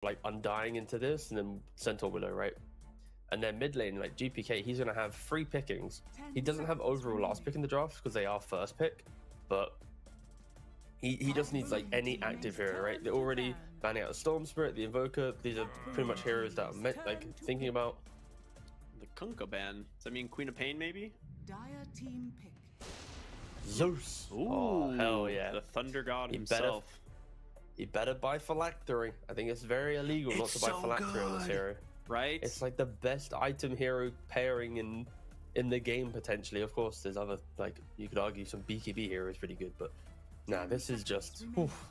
like Undying into this, and then Centaur below, right? And then mid lane, like GPK, he's gonna have 3 pickings. He doesn't have overall last pick in the draft because they are first pick, but he just needs like any active hero, right? They're already banning out the Storm Spirit, the Invoker. These are pretty much heroes that I'm like thinking about. The Kunkka ban. Does that mean Queen of Pain, maybe? Dire team pick. Zeus. Ooh, oh hell yeah! The Thunder God himself. You better buy Phylactery. I think it's very illegal not to buy Phylactery on this hero. Right? It's like the best item hero pairing in the game potentially. Of course, there's other, like, you could argue some BKB hero is pretty good, but nah, this is just oof.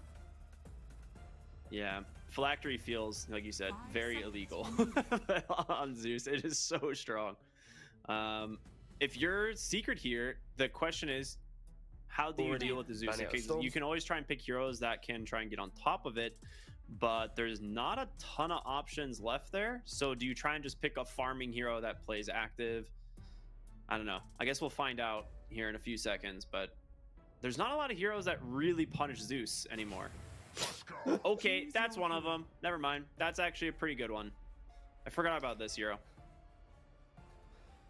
Yeah, Phylactery feels, like you said, very illegal on Zeus. It is so strong. If you're Secret here, the question is, how do you deal with the Zeus? Because you can always try and pick heroes that can try and get on top of it, but there's not a ton of options left there. So do you try and just pick a farming hero that plays active? I don't know. I guess we'll find out here in a few seconds, but there's not a lot of heroes that really punish Zeus anymore. Okay, that's one of them. Never mind. That's actually a pretty good one. I forgot about this hero.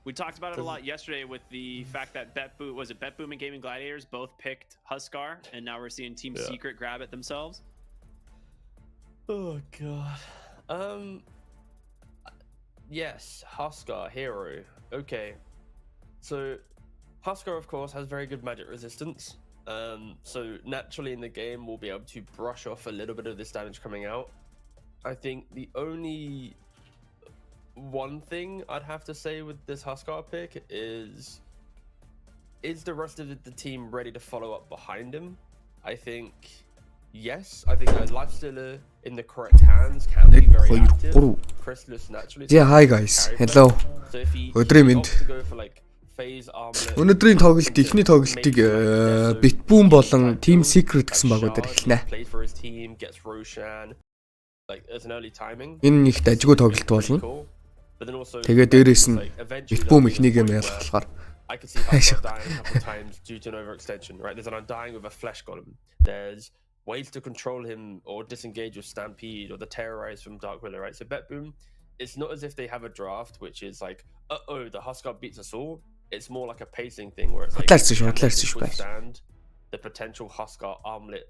We talked about it a lot yesterday with the fact that BetBoom and Gaming Gladiators both picked Huskar, and now we're seeing Team Secret grab it themselves. Oh god. Yes, Huskar hero. Okay. So Huskar of course has very good magic resistance. So naturally in the game we'll be able to brush off a little bit of this damage coming out. I think the only one thing I'd have to say with this Huskar pick is the rest of the team ready to follow up behind him? I think yes. I think a Lifestealer in the correct hands can be very active. Chrysalis naturally. Yeah, hi guys. Hello. So if he Өдрийн мэнд. opts to go for like phase armlet, Өнөөдрийн тоглолт эхний тоглолтыг BetBoom болон Team Secret гэсэн баг өдөр эхэлнэ. plays for his team, gets Roshan, like as an early timing. Энэ их дажгүй тоглолт болно. But then also Тэгээ дээрээс нь BetBoom эхнийг юм ялах болохоор I could see Huskar dying a couple of times due to an overextension, right? There's an Undying with a Flesh Golem. There's ways to control him or disengage with Stampede or the Terrorize from Dark Willow, right? So BetBoom, it's not as if they have a draft which is like, uh-oh, the Huskar beats us all. It's more like a pacing thing where it's like, can they withstand the potential Huskar armlet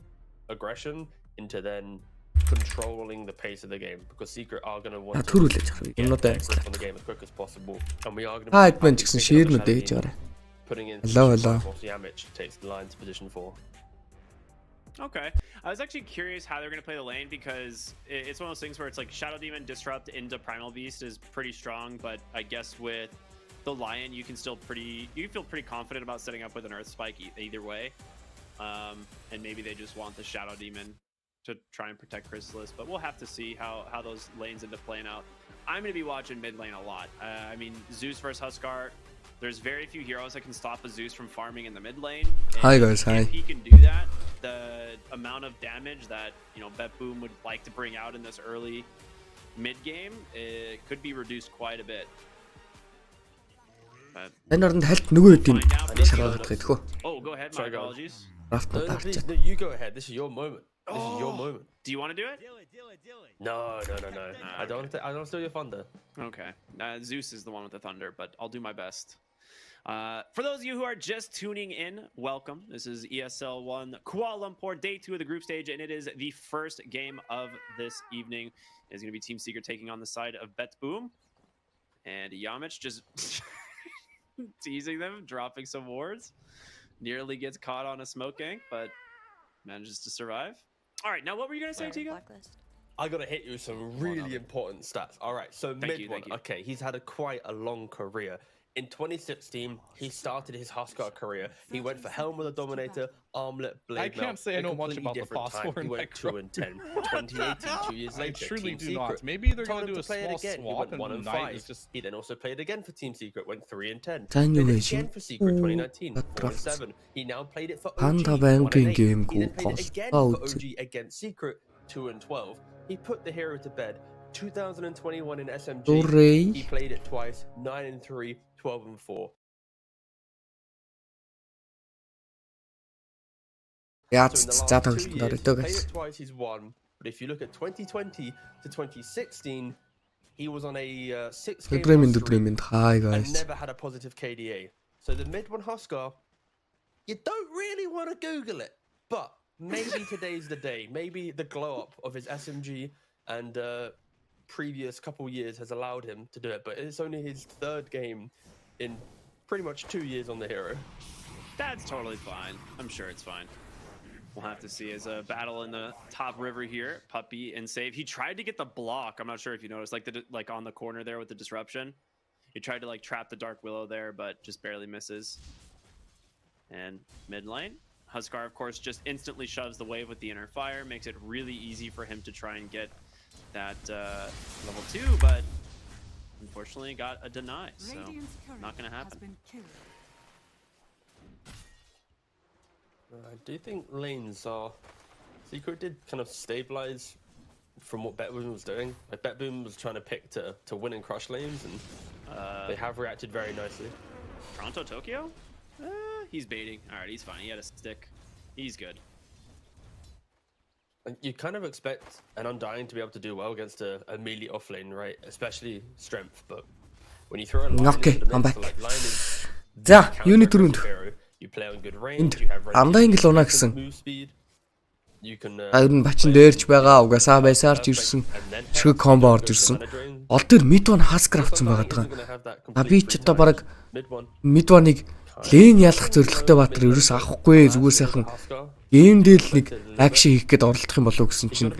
aggression into then controlling the pace of the game, because Secret are going to want to get on the game as quick as possible, and we are going to be putting in Yamich takes the line to position 4. Okay, I was actually curious how they're going to play the lane, because it's one of those things where it's like Shadow Demon Disrupt into Primal Beast is pretty strong, but I guess with the Lion you can feel pretty confident about setting up with an Earth Spike either way, and maybe they just want the Shadow Demon to try and protect Chrysalis, but we'll have to see how those lanes end up playing out. I'm going to be watching mid lane a lot. I mean, Zeus versus Huskar, there's very few heroes that can stop a Zeus from farming in the mid lane. Hi guys, hi. If he can do that, the amount of damage that, you know, BetBoom would like to bring out in this early mid game, it could be reduced quite a bit. Энэ оронд хальт нөгөө үеийн шаргаад гэдэггүй. Oh, go ahead. My apologies. No, you go ahead. This is your moment. This is your moment. Do you want to do it? No. I don't steal your thunder. Okay. Zeus is the one with the thunder, but I'll do my best. For those of you who are just tuning in, welcome. This is ESL 1 Kuala Lumpur Day 2 of the group stage, and it is the first game of this evening. It's going to be Team Secret taking on the side of BetBoom. And Yamich just teasing them, dropping some wards. Nearly gets caught on a smoke gank, but manages to survive. All right, now what were you going to say, Tiga? I got to hit you with some really important stats. All right, so mid one. Okay, he's had quite a long career. In 2016, he started his Huskar career. He went for Helm with a Dominator, Armlet, Blade. I can't say I know much about the phosphor and He went 2 and 10. 2018, 2 years later, I truly do Secret. not. Maybe they're going to do a play small it again. swap He went 1 and 5. just... He then also played again for Team Secret, went 3 and 10. Played it again for Secret 2019, 4 and 7. He now played it for OG, 1 and 8. He then played it again for OG against Secret, 2 and 12. He put the hero to bed. 2021 in SMG, he played it twice, 9 and 3, 12 and 4. Яаж за тоглолтод орё дөө guys. Twice he's won. But if you look at 2020 to 2016, he was on a 6-game Dreaming. Hi and guys. never had a positive KDA. So the mid one Huskar, you don't really want to Google it, but maybe today's the day. Maybe the glow up of his SMG and previous couple years has allowed him to do it. But it's only his 3rd game in pretty much 2 years on the hero. That's totally fine. I'm sure it's fine. We'll have to see as a battle in the top river here. Puppy and save. He tried to get the block. I'm not sure if you noticed, like on the corner there with the disruption. He tried to like trap the Dark Willow there, but just barely misses. And mid lane, Huskar of course just instantly shoves the wave with the inner fire, makes it really easy for him to try and get that level 2, but unfortunately got a deny, so not gonna happen. I do think lanes are... Secret did kind of stabilize from what BetBoom was doing. Like BetBoom was trying to pick to win and crush lanes, and they have reacted very nicely. Toronto Tokyo? He's baiting. Alright, he's fine. He had a stick. He's good. And you kind of expect an Undying to be able to do well against a melee offlane, right? Especially strength, but when you throw a line into the mix, so like line is unit rund. You play on good range, you have Undying л унаа гэсэн. You can Арын бачин дээрч байгаа угаасаа байсаарч ирсэн. Чиг комбо орж ирсэн. Ол дээр mid one Huskar авсан байгаа. А би ч одоо баг mid one-ыг лейн ялах зорилготой баатар ерөөс авахгүй зүгээр сайхан геймдээ л нэг акшн хийх гээд оролдох юм болов гэсэн чинь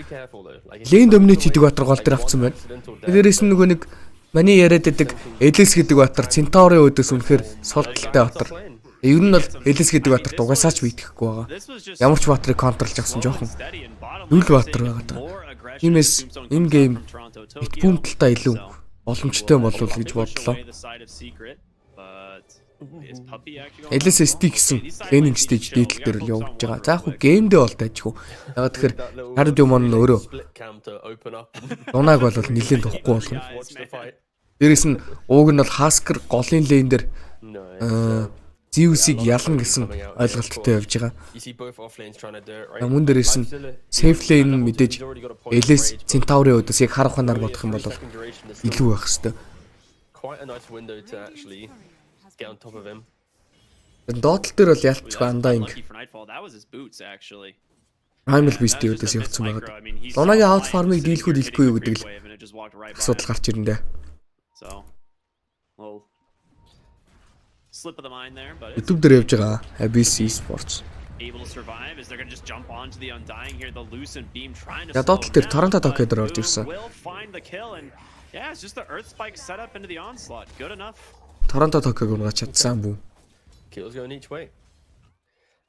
лейн доминет хийдэг баатар гол дээр авсан байна. Дээрээс нь нөгөө нэг маний яриад байдаг Элис гэдэг баатар Центаурын өдөөс үнэхээр султалтай баатар. Ер нь бол Элис гэдэг баатар дугасаач бийдэхгүй байгаа. Ямар ч баатарыг контролж авсан жоохон нүл баатар байгаа даа. Тиймээс энэ гейм битбүүм талтай илүү боломжтой болов уу гэж бодлоо. Элис ST гэсэн тренинг стейж дээдл дээр л явж байгаа. За яг хуу геймдээ бол дайжгүй. Ягаад тэгэхээр кардиомон нь өөрөө дунааг бол нэлээд тухгүй болгоно. Дээрээс нь ууг нь бол Huskar голын лейн дээр Zeus-ийг ялна гэсэн ойлголттой явж байгаа. Мөн дээрээс нь safe lane мэдээж Элис Центаурын өдөөс яг харах ханаар бодох юм бол илүү байх хэвээр. Quite a nice window to actually get on top of him. Доотлол дээр бол ялцгүй Undying. Primal Beast-ийн өдөөс явцсан байгаа. Дунагийн out farm-ыг дийлэхгүй юу гэдэг л асуудал гарч ирнэ дээ. YouTube дээр явж байгаа Abyss Esports. Я доотлол дээр Торонто Токио дээр орж ирсэн. Торонто Токиог унгаад чадсан бүү. Kills going each way.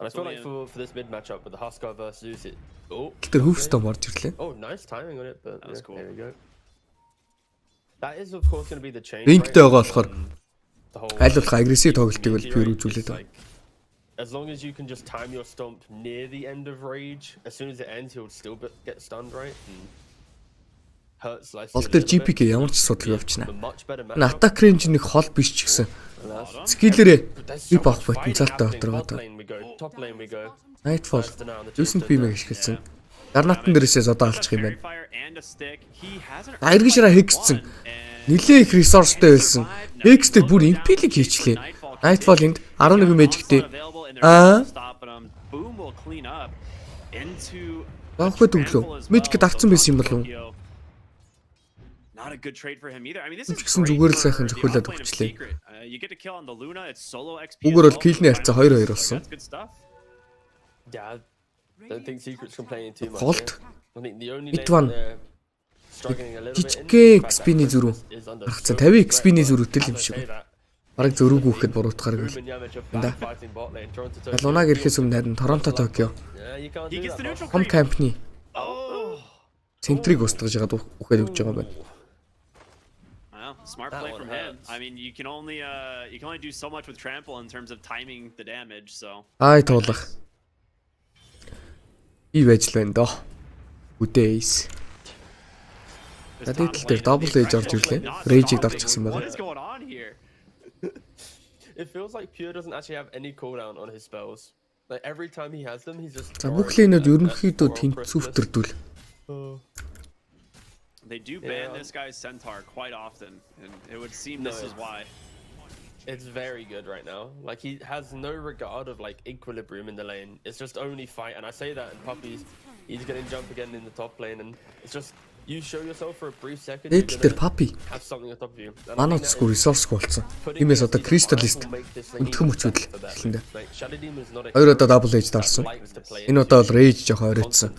And I feel like for this mid matchup with the Huskar versus Zeus, it... Oh, тэр хөвстөм орж ирлээ. Oh, nice timing on it, but that was cool. There we go. That is of course going to be the change. Рингтэй байгаа болохоор аль болох агрессив тоглолтыг бол пюр үзүүлээд байна. As long as you can just time your stomp near the end of rage, as soon as it ends, he'll still get stunned, right? Ол дээр GPK ямар ч асуудал явчихна. Энэ attack range нэг хол биш ч гэсэн скиллэрээ вип авах потенциалтай батар байгаа. Nightfall Kn1fe ашигласан. Гарнатан дээрээс одоо алчих юм байна. Иргэн шираа хекссэн. Нилээ их ресурстэй байсан. Хекстэй бүр импилиг хийчлээ. Nightfall энд 11 мэжигтэй. Багхад өглөө. Мэжгэд авцсан байсан юм болов уу? Not a good trade for him either. I mean, this is зүгээр л сайхан зөвхөлөд өгчлээ. Угөр бол киллний харьцаа 2-2 болсон. Yeah, I don't think Secret's complaining too much. Холт. I think the only One. Жижигхэн XP-ний зөрүү. Гаргацсан 50 XP-ний зөрүүтэй л юм шиг. Бараг зөрүүгүй гэхэд буруутахаар гэл. Лунаг ирэхээс өмнө харин Торонто Токио. Home Camp-ний центрийг устгаж яагаад үхээд өгч байгаа байна. Smart play from him. I mean, you can only do so much with trample in terms of timing the damage. So. Ай туулах. Ий байж л байна доо. Үдээс. Тэтэл дээр double age орж ирлээ. Rage-ийг дарчихсан байна. It feels like Pure doesn't actually have any cooldown on his spells. Like every time he has them, he's just. За бүх линууд ерөнхийдөө тэнцвэртэрдүүл. They do ban this guy's centaur quite often, and it would seem this is why. It's very good right now. Like, he has no regard of like equilibrium in the lane. It's just only fight, and I say that in puppies. He's getting jump again in the top lane, and it's just you show yourself for a brief second. Дээд дээр Papi Have something on top of you. манацгүй resource болсон. Тиймээс одоо crystalist өнтгөн мөчүүд л эхлэндээ. Хоёр одоо double age дарсан. Энэ удаа бол rage жоохон оройтсон.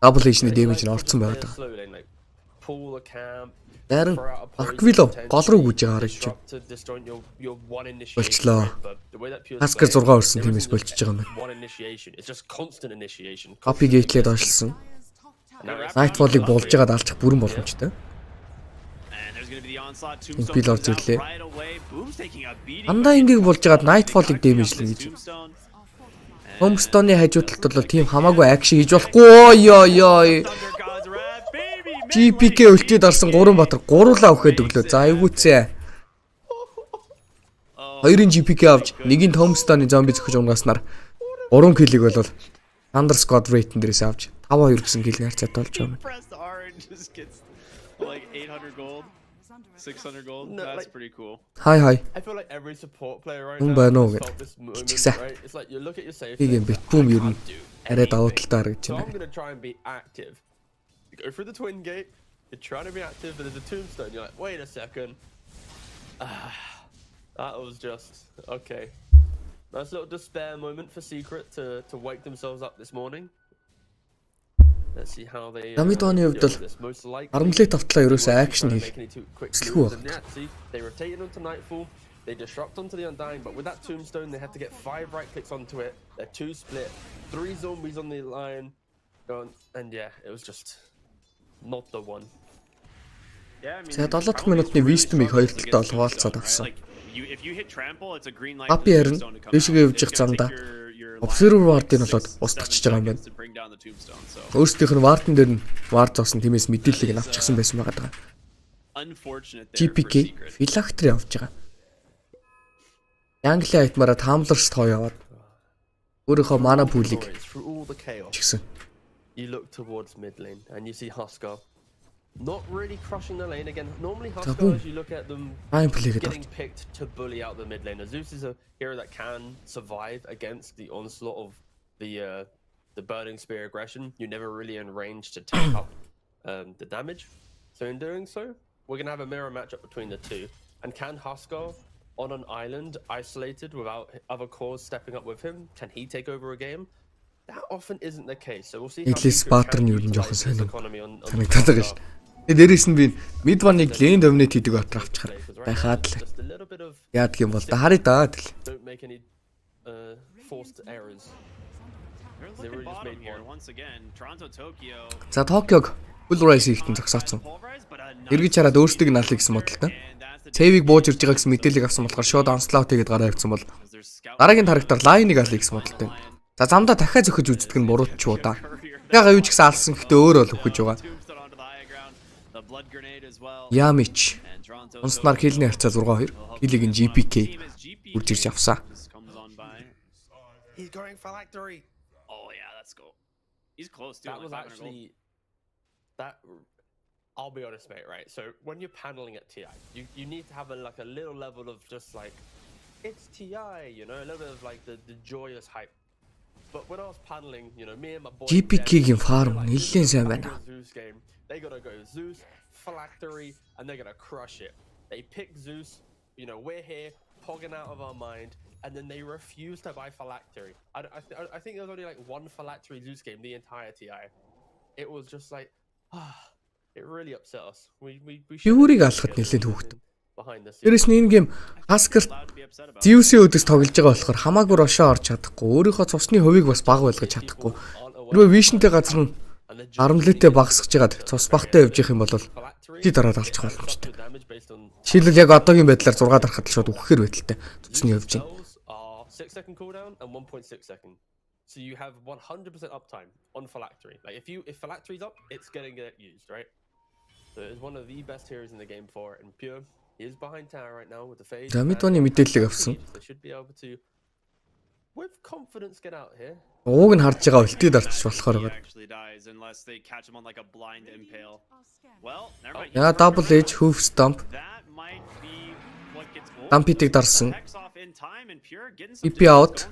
Double age-ний damage нь орцсон байгаад байгаа. Дарин Аквило гол руу гүйж байгаа харагдаж байна. Болчлоо. Хаскер 6 өрсөн тиймээс болчихж байгаа юм байна. Papi гейтлээд оншилсан. Nightfall-ыг болж байгаад алчих бүрэн боломжтой. Бил орж ирлээ. Андаа ингээд болж байгаад Nightfall-ыг дэмэжлэн гэж. Homestone-ы хажуудалд бол тийм хамаагүй акшн хийж болохгүй. Йоо. GPK өлтөд орсон 3 батар 3-лаа өгөхөд өглөө. За айгууцээ. 2-ын GPK авч 1-ийн Homestone-ы зомби зөхөж унгаснаар 3 киллийг бол Thunder Squad rate-н дээрээс авч 5-2 гэсэн килл харьцаад болж байгаа юм. Like 800 gold, 600 gold. That's pretty cool. Hi. I feel like every support player right Хүн now байна уу has гэдэг. felt this moment, Чигсээ. right? It's like you look at your save. Ийм битбүүм ер нь арай давуу талтай харагдаж So I'm байна. gonna try and be active. You go through the twin gate. You're trying to be active, but there's a tombstone. You're like, wait a second. That was just okay. Nice little despair moment for Secret to wake themselves up this morning. Let's see how they. Намидоны хувьд бол Most likely. Армлет тавтлаа ерөөсөө акшн Trying to хийх make any too quick Слүү moves, баг. and yeah, see, they rotated onto Nightfall, they disrupt onto the Undying, but with that tombstone, they had to get 5 right clicks onto it. They're 2 split, 3 zombies on the line, and yeah, it was just not the one. Yeah, I mean, За 7 дахь минутны Wisdom-ыг хоёр талдаа бол хуваалцаад авсан. if you hit trample, it's a green light. Papi харин дэшгээ явж их замдаа Observer Ward-ыг болоод устгachж байгаа юм байна. Өөрсдийнх нь Ward-н дээр нь Ward зоосон тиймээс мэдээллийг нь авчихсан байсан байгаа. GPK Phylactery авч байгаа. Янгли айтмаараа Tumblr-ст хоо яваад өөрийнхөө mana pool-ыг чигсэн. You look towards mid lane and you see Huskar not really crushing the lane again. Normally Huskar, as you look at them, getting picked to bully out the mid lane. Zeus is a hero that can survive against the onslaught of the burning spear aggression. You're never really in range to take up the damage. So in doing so, we're gonna have a mirror matchup between the two. And can Huskar on an island, isolated without other cores stepping up with him, can he take over a game? That often isn't the case. So we'll see. Эдлээс паттерн юу нэг жоохон сонир. Санагдаад байгаа шүү. Дээрээс нь би Midwan-ыг lane dominate хийдэг батар авчихаар байхад л яадаг юм бол да харъя да тэгэл. Don't make any forced errors. They're looking bottom here once again. Toronto, Tokyo. За Токиог full rise хийхтэн зогсооцсон. Эргэж хараад өөрсдийг нь алъя гэсэн бодолтой. Save-ийг бууж ирж байгаа гэсэн мэдээлэл авсан болохоор шууд onslaught хийгээд гараа явуулсан бол дараагийн характер line-ыг алъя гэсэн бодолтой. За замдаа дахиад зөхөж үздэг нь буруудчуу да. Яга юу ч гэсэн алсан гэхдээ өөрөө л өгөж байгаа. Ямич. Онснаар хилний харьцаа 6-2. Хилийг нь GPK үрж ирж авсан. He's going for phylactery. Oh yeah, let's go. He's close too. That was actually that. I'll be honest, mate. Right. So when you're paneling at TI, you need to have a little level of just like it's TI, you know, a little bit of like the joyous hype. But when I was paneling, you know, me and my boy GPK-гийн farm нэлээд сайн байна. They gotta go Zeus, phylactery, and they're gonna crush it. They pick Zeus, you know, we're here, pogging out of our mind, and then they refuse to buy phylactery. I think there was only like 1 phylactery Zeus game the entire TI. It was just like, it really upset us. We Юурыг алхахад нэлээд хүүхэд. Дээрээс нь энэ гейм Husker Zeus-ийн өдөс тоглож байгаа болохоор хамаагүй рошоо орж чадахгүй. Өөрийнхөө цусны хувийг бас бага байлгаж чадахгүй. Хэрвээ Vision-тэй газар нь Armlet-тэй багсгаж жагаад цус багтай явж явах юм бол тий дараад алчих боломжтой. Жишээлбэл яг одоогийн байдлаар 6 дарахад л шууд үхэхээр байдалтай цусны явж байна. 6 second cooldown and 1.6 second. So you have 100% uptime on phylactery. Like if phylactery's up, it's getting used, right? So it's one of the best heroes in the game for it. And Pure, he is behind tower right now with the fade. За Midwan-ы мэдээллийг авсан. They should be able to with confidence get out here. Ууг нь харж байгаа өлтөд арчиж болохоор байгаа. Яа double edge hoof stomp. Дампитиг дарсан. TP out.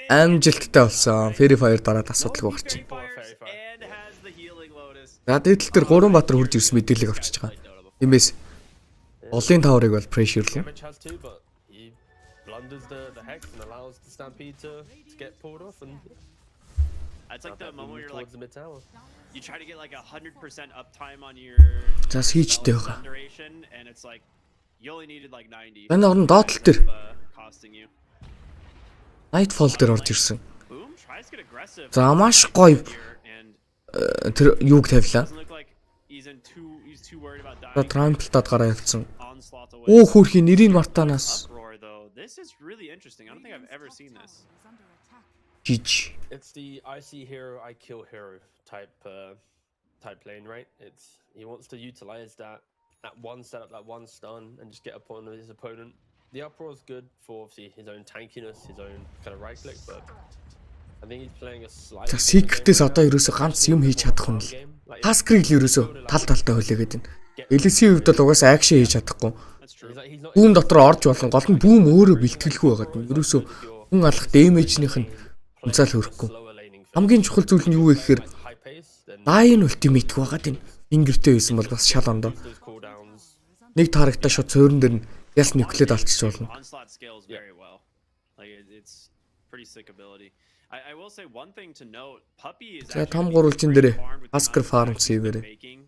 Амжилттай болсон. Fairy Fire дараад асуудалгүй гарч байна. За дээдл төр 3 баатар хурж ирсэн мэдээлэл авчиж байгаа. Тиймээс Олон таврыг бол pressure-лээ. Blunders the hex and allows the stampede to get pulled off and it's like the moment where you're like the mid tower. You try to get like 100% uptime on your Зас хийчтэй байгаа. duration and it's like you only needed like 90. Энэ орон доотлол төр Costing you. Nightfall дээр орж ирсэн. Boom tries to get aggressive. За маш гоё тэр юуг тавилаа. Doesn't look like he's too worried about dying. За трамплтад гараа явцсан. Оо хөөрхийн нэрийн мартанаас. This is really interesting. I don't think I've ever seen this. Жиж. It's the I see hero, I kill hero type lane, right? He wants to utilize that one setup, that one stun, and just get upon his opponent. The uproar is good for obviously his own tankiness, his own kind of right click, but I think he's playing a slightly. За Secret-с одоо ерөөсө ганц юм хийж чадах юм л. Task-ыг л ерөөсө талтай хүлээгээд байна. LC-ийн хувьд бол угаасаа action хийж чадахгүй. Бүүм дотор орж болон гол нь бүүм өөрөө бэлтгэлгүй байгаад нь ерөөсөө хүн алах damage-ийнх нь үнцаал хөрөхгүй. Хамгийн чухал зүйл нь юу вэ гэхээр Lion ultimate байгаад энэ фингертэй байсан бол бас шал ондоо. Нэг тарагтаа шууд цөөрөн дээр нь яс нуклеэд алчиж болно. I will say one thing to note, Puppy is За том гурвалжин дээр Asker farm сейвэр.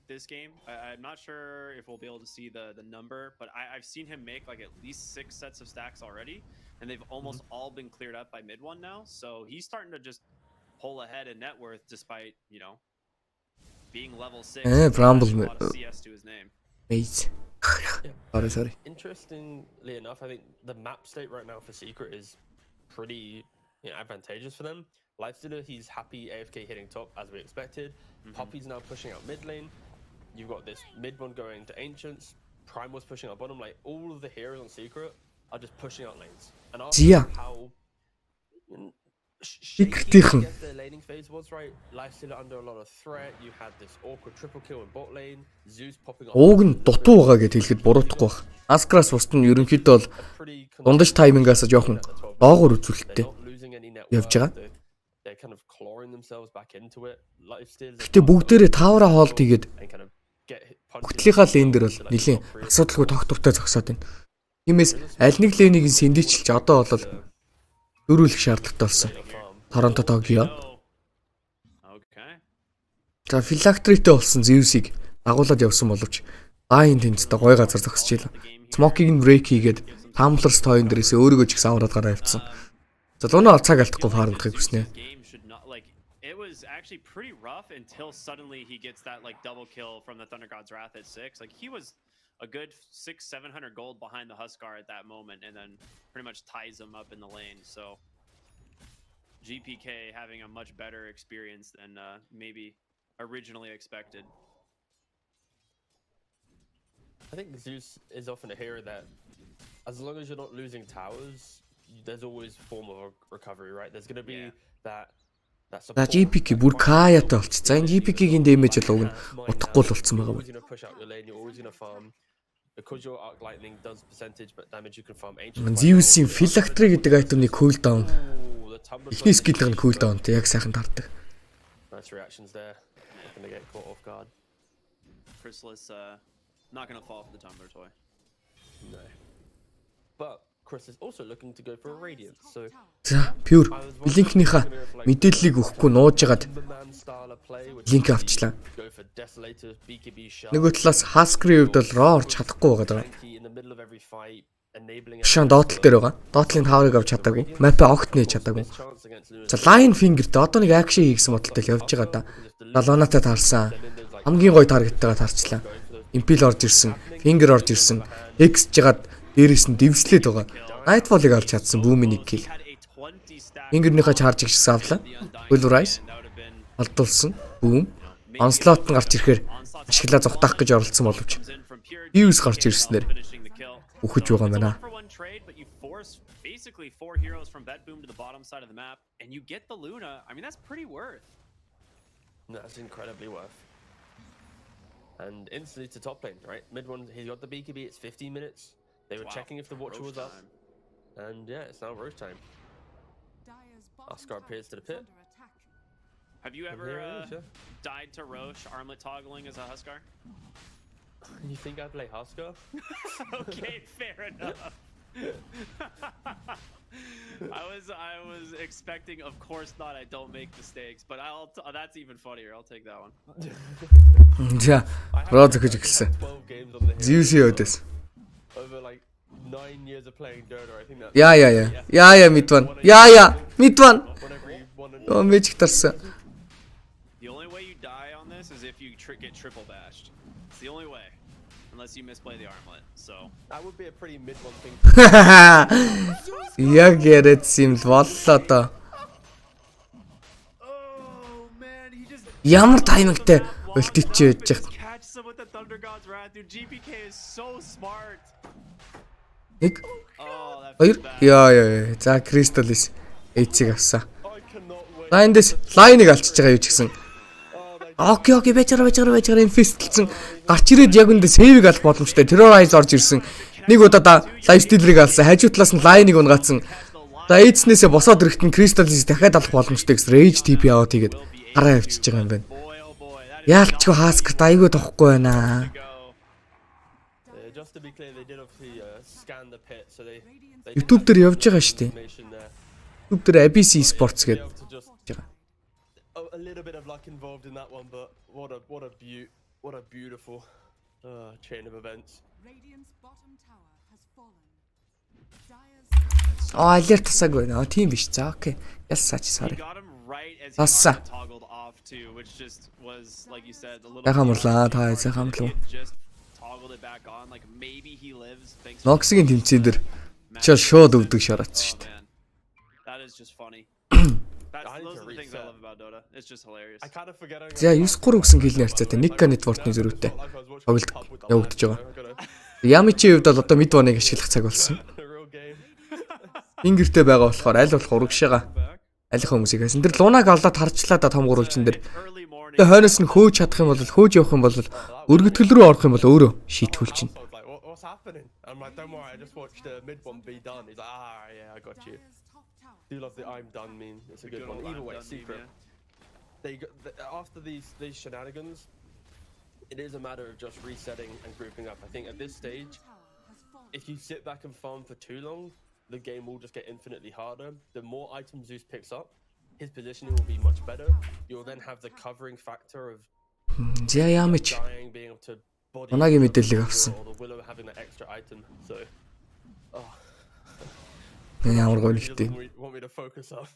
This game. I'm not sure if we'll be able to see the number, but I've seen him make like at least 6 sets of stacks already, and they've almost all been cleared up by mid one now. So he's starting to just pull ahead in net worth despite, you know, being level 6. Bramble CS to his name. Mate. Sorry. Interestingly enough, I think the map state right now for Secret is pretty advantageous for them. Lifestealer, he's happy AFK hitting top as we expected. Poppy's now pushing out mid lane. You've got this mid one going to Ancients. Prime was pushing out bottom. Like all of the heroes on Secret are just pushing out lanes. And how Secret-ийн their laning phase was, right? Lifestealer under a lot of threat. You had this awkward triple kill in bot lane. Zeus popping up. Ууг нь дутуу байгаа гэж хэлэхэд буруутахгүй баг. Askраас бусд нь ерөнхийдөө бол дундаж таймингаас жоохон доогуур үзүүлэлттэй явж байгаа. They're kind of clawing themselves back into it. Гэтэ бүгдээрээ тавра хоолт хийгээд бүгдлийнхаа лейн дээр бол нэлийн асуудалгүй тогтвортой зогсоод байна. Тиймээс аль нэг лейнийг сэндичилж одоо бол дөрүүлэх шаардлагатай болсон. Торонто Токио. За Phylactery-тэй болсон Zeus-ийг дагуулад явсан боловч Lion тэнцтэй гой газар зогсож ийлээ. Smoke-ийг нь break хийгээд Tumblr Stone дээрээс өөрийгөө ч гэсэн авраад гараа явцсан. За лунаа цаг алдахгүй фармдахыг хүснэ. It was actually pretty rough until suddenly he gets that like double kill from the Thunder God's Wrath at 6. Like he was a good 600-700 gold behind the Huskar at that moment, and then pretty much ties him up in the lane. So GPK having a much better experience than maybe originally expected. I think Zeus is often a hero that, as long as you're not losing towers, there's always form of recovery, right? There's going to be that. За GPK бүр каяатай болчих. За энэ GPK-ийн damage л уг нь утахгүй л болцсон байгаа юм. Zeus-ийн Phylactery гэдэг айтемны cooldown. Эхний skill-ийн cooldownтэй яг сайхан таардаг. Chrysalis not going to fall for the Tumblr toy. No. But Chris is also looking to go for a radiant. So За pure Blink-ийнхаа мэдээллийг өгөхгүй нуужгаад Blink авчлаа. Нөгөө талаас Huskar-ийн хувьд бол Raw орж чадахгүй байгаа. Шан доотлол дээр байгаа. Доотлын таврыг авч чадаагүй. Map-а огт нээж чадаагүй. За Lion Finger-тэй одоо нэг action хийгсэн бодолтой явж байгаа да. Lalonata таарсан. Хамгийн гоё таргеттайгаа таарчлаа. Impel орж ирсэн. Finger орж ирсэн. X жагаад дээрээс нь дэвслээд байгаа. Nightfall-ыг авч чадсан бүүмийн нэг kill. Finger-ийнхаа charge гиссэн авлаа. Pulverize алдуулсан. Boom. Onslaught нь гарч ирэхээр ашиглаа зогтаах гэж оролцсон боловч Fuse гарч ирснээр үхэж байгаа юм байна. basically 4 heroes from Bet Boom to the bottom side of the map, and you get the Luna. I mean, that's pretty worth. That's incredibly worth. And instantly to top lane, right? Mid one, he got the BKB. It's 15 minutes. They were checking if the Watcher was up, and yeah, it's now Roche time. Oscar appears to the pit. Have you ever died to Roche armlet toggling as a Huskar? You think I play Huskar? Okay, fair enough. I was expecting, of course not, I don't make mistakes, but that's even funnier. I'll take that one. За, Род гэж хэлсэн. Zeus өдөөс. Over like 9 years of playing Dota, I think that. Yeah, midone. Midone. Oh, magic тарсан. The only way you die on this is if you get triple bashed. It's the only way. Unless you misplay the armlet, so that would be a pretty mid one thing. Яг яриадсан л боллоо доо. Oh man, he just Ямар таймингтай өлтөж яж. catch some with the Thunder God's Wrath. Dude, GPK is so smart. Нэг. Oh, that Хоёр. feels bad. Яа. За, Crystal-ис эцэг авсан. Лайндээс лайныг алчиж байгаа юу ч гэсэн. Окей, бачаараа инфестэлсэн. Гарч ирээд яг үндэ сейвийг алах боломжтой. Terrorize орж ирсэн. Нэг удаа лайф стилрийг алсан. Хажуу талаас нь лайныг унгаацсан. За, эцнээсээ босоод ирэхэд нь Crystal-ис дахиад алах боломжтой гэсэн. Rage TP аваад тэгээд гараа явчихж байгаа юм байна. Яалчгүй Huskar айгүй тохгүй байна. Just to be clear, they did obviously scan the pit, so they YouTube дээр явж байгаа шүү дээ. YouTube дээр ABC Sports гэдэг. A little bit of luck involved in that one, but what a beautiful chain of events. Алерт тасаг байна. Тийм биш. За, окей. Яссаач sorry. Асса. Яхамрлаа та яхамрлаа. Ноксгийн тэмцээн дээр чи шууд өвдөг шараацсан шүү дээ. That is just funny. Those are the things I love about Dota. It's just hilarious. За 9-3 гэсэн гэлний харьцаатай нэг Kn1fe-ны зөрүүтэй тоглолт явагдаж байгаа. Ямичийн хувьд бол одоо мид баныг ашиглах цаг болсон. Ингэртэй байгаа болохоор аль болох урагшаага алих хүмүүсийг хайсан. Тэр лунаг алдаад харчлаа да том гурвалжин дээр. Тэгээ хойноос нь хөөж чадах юм бол хөөж явах юм бол өргөтгөл рүү орох юм бол өөрөө шийтгүүл чинь. I'm like, don't worry, I just watched mid one be done. He's like, yeah, I got you. Do love the I'm done meme. It's a good one. Either way, secret. After these shenanigans, it is a matter of just resetting and grouping up. I think at this stage, if you sit back and farm for too long, the game will just get infinitely harder. The more items Zeus picks up, his positioning will be much better. You'll then have the covering factor of dying, being able to body or the Willow having that extra item. So, Ямар гоё нэгтэй. Want me to focus up?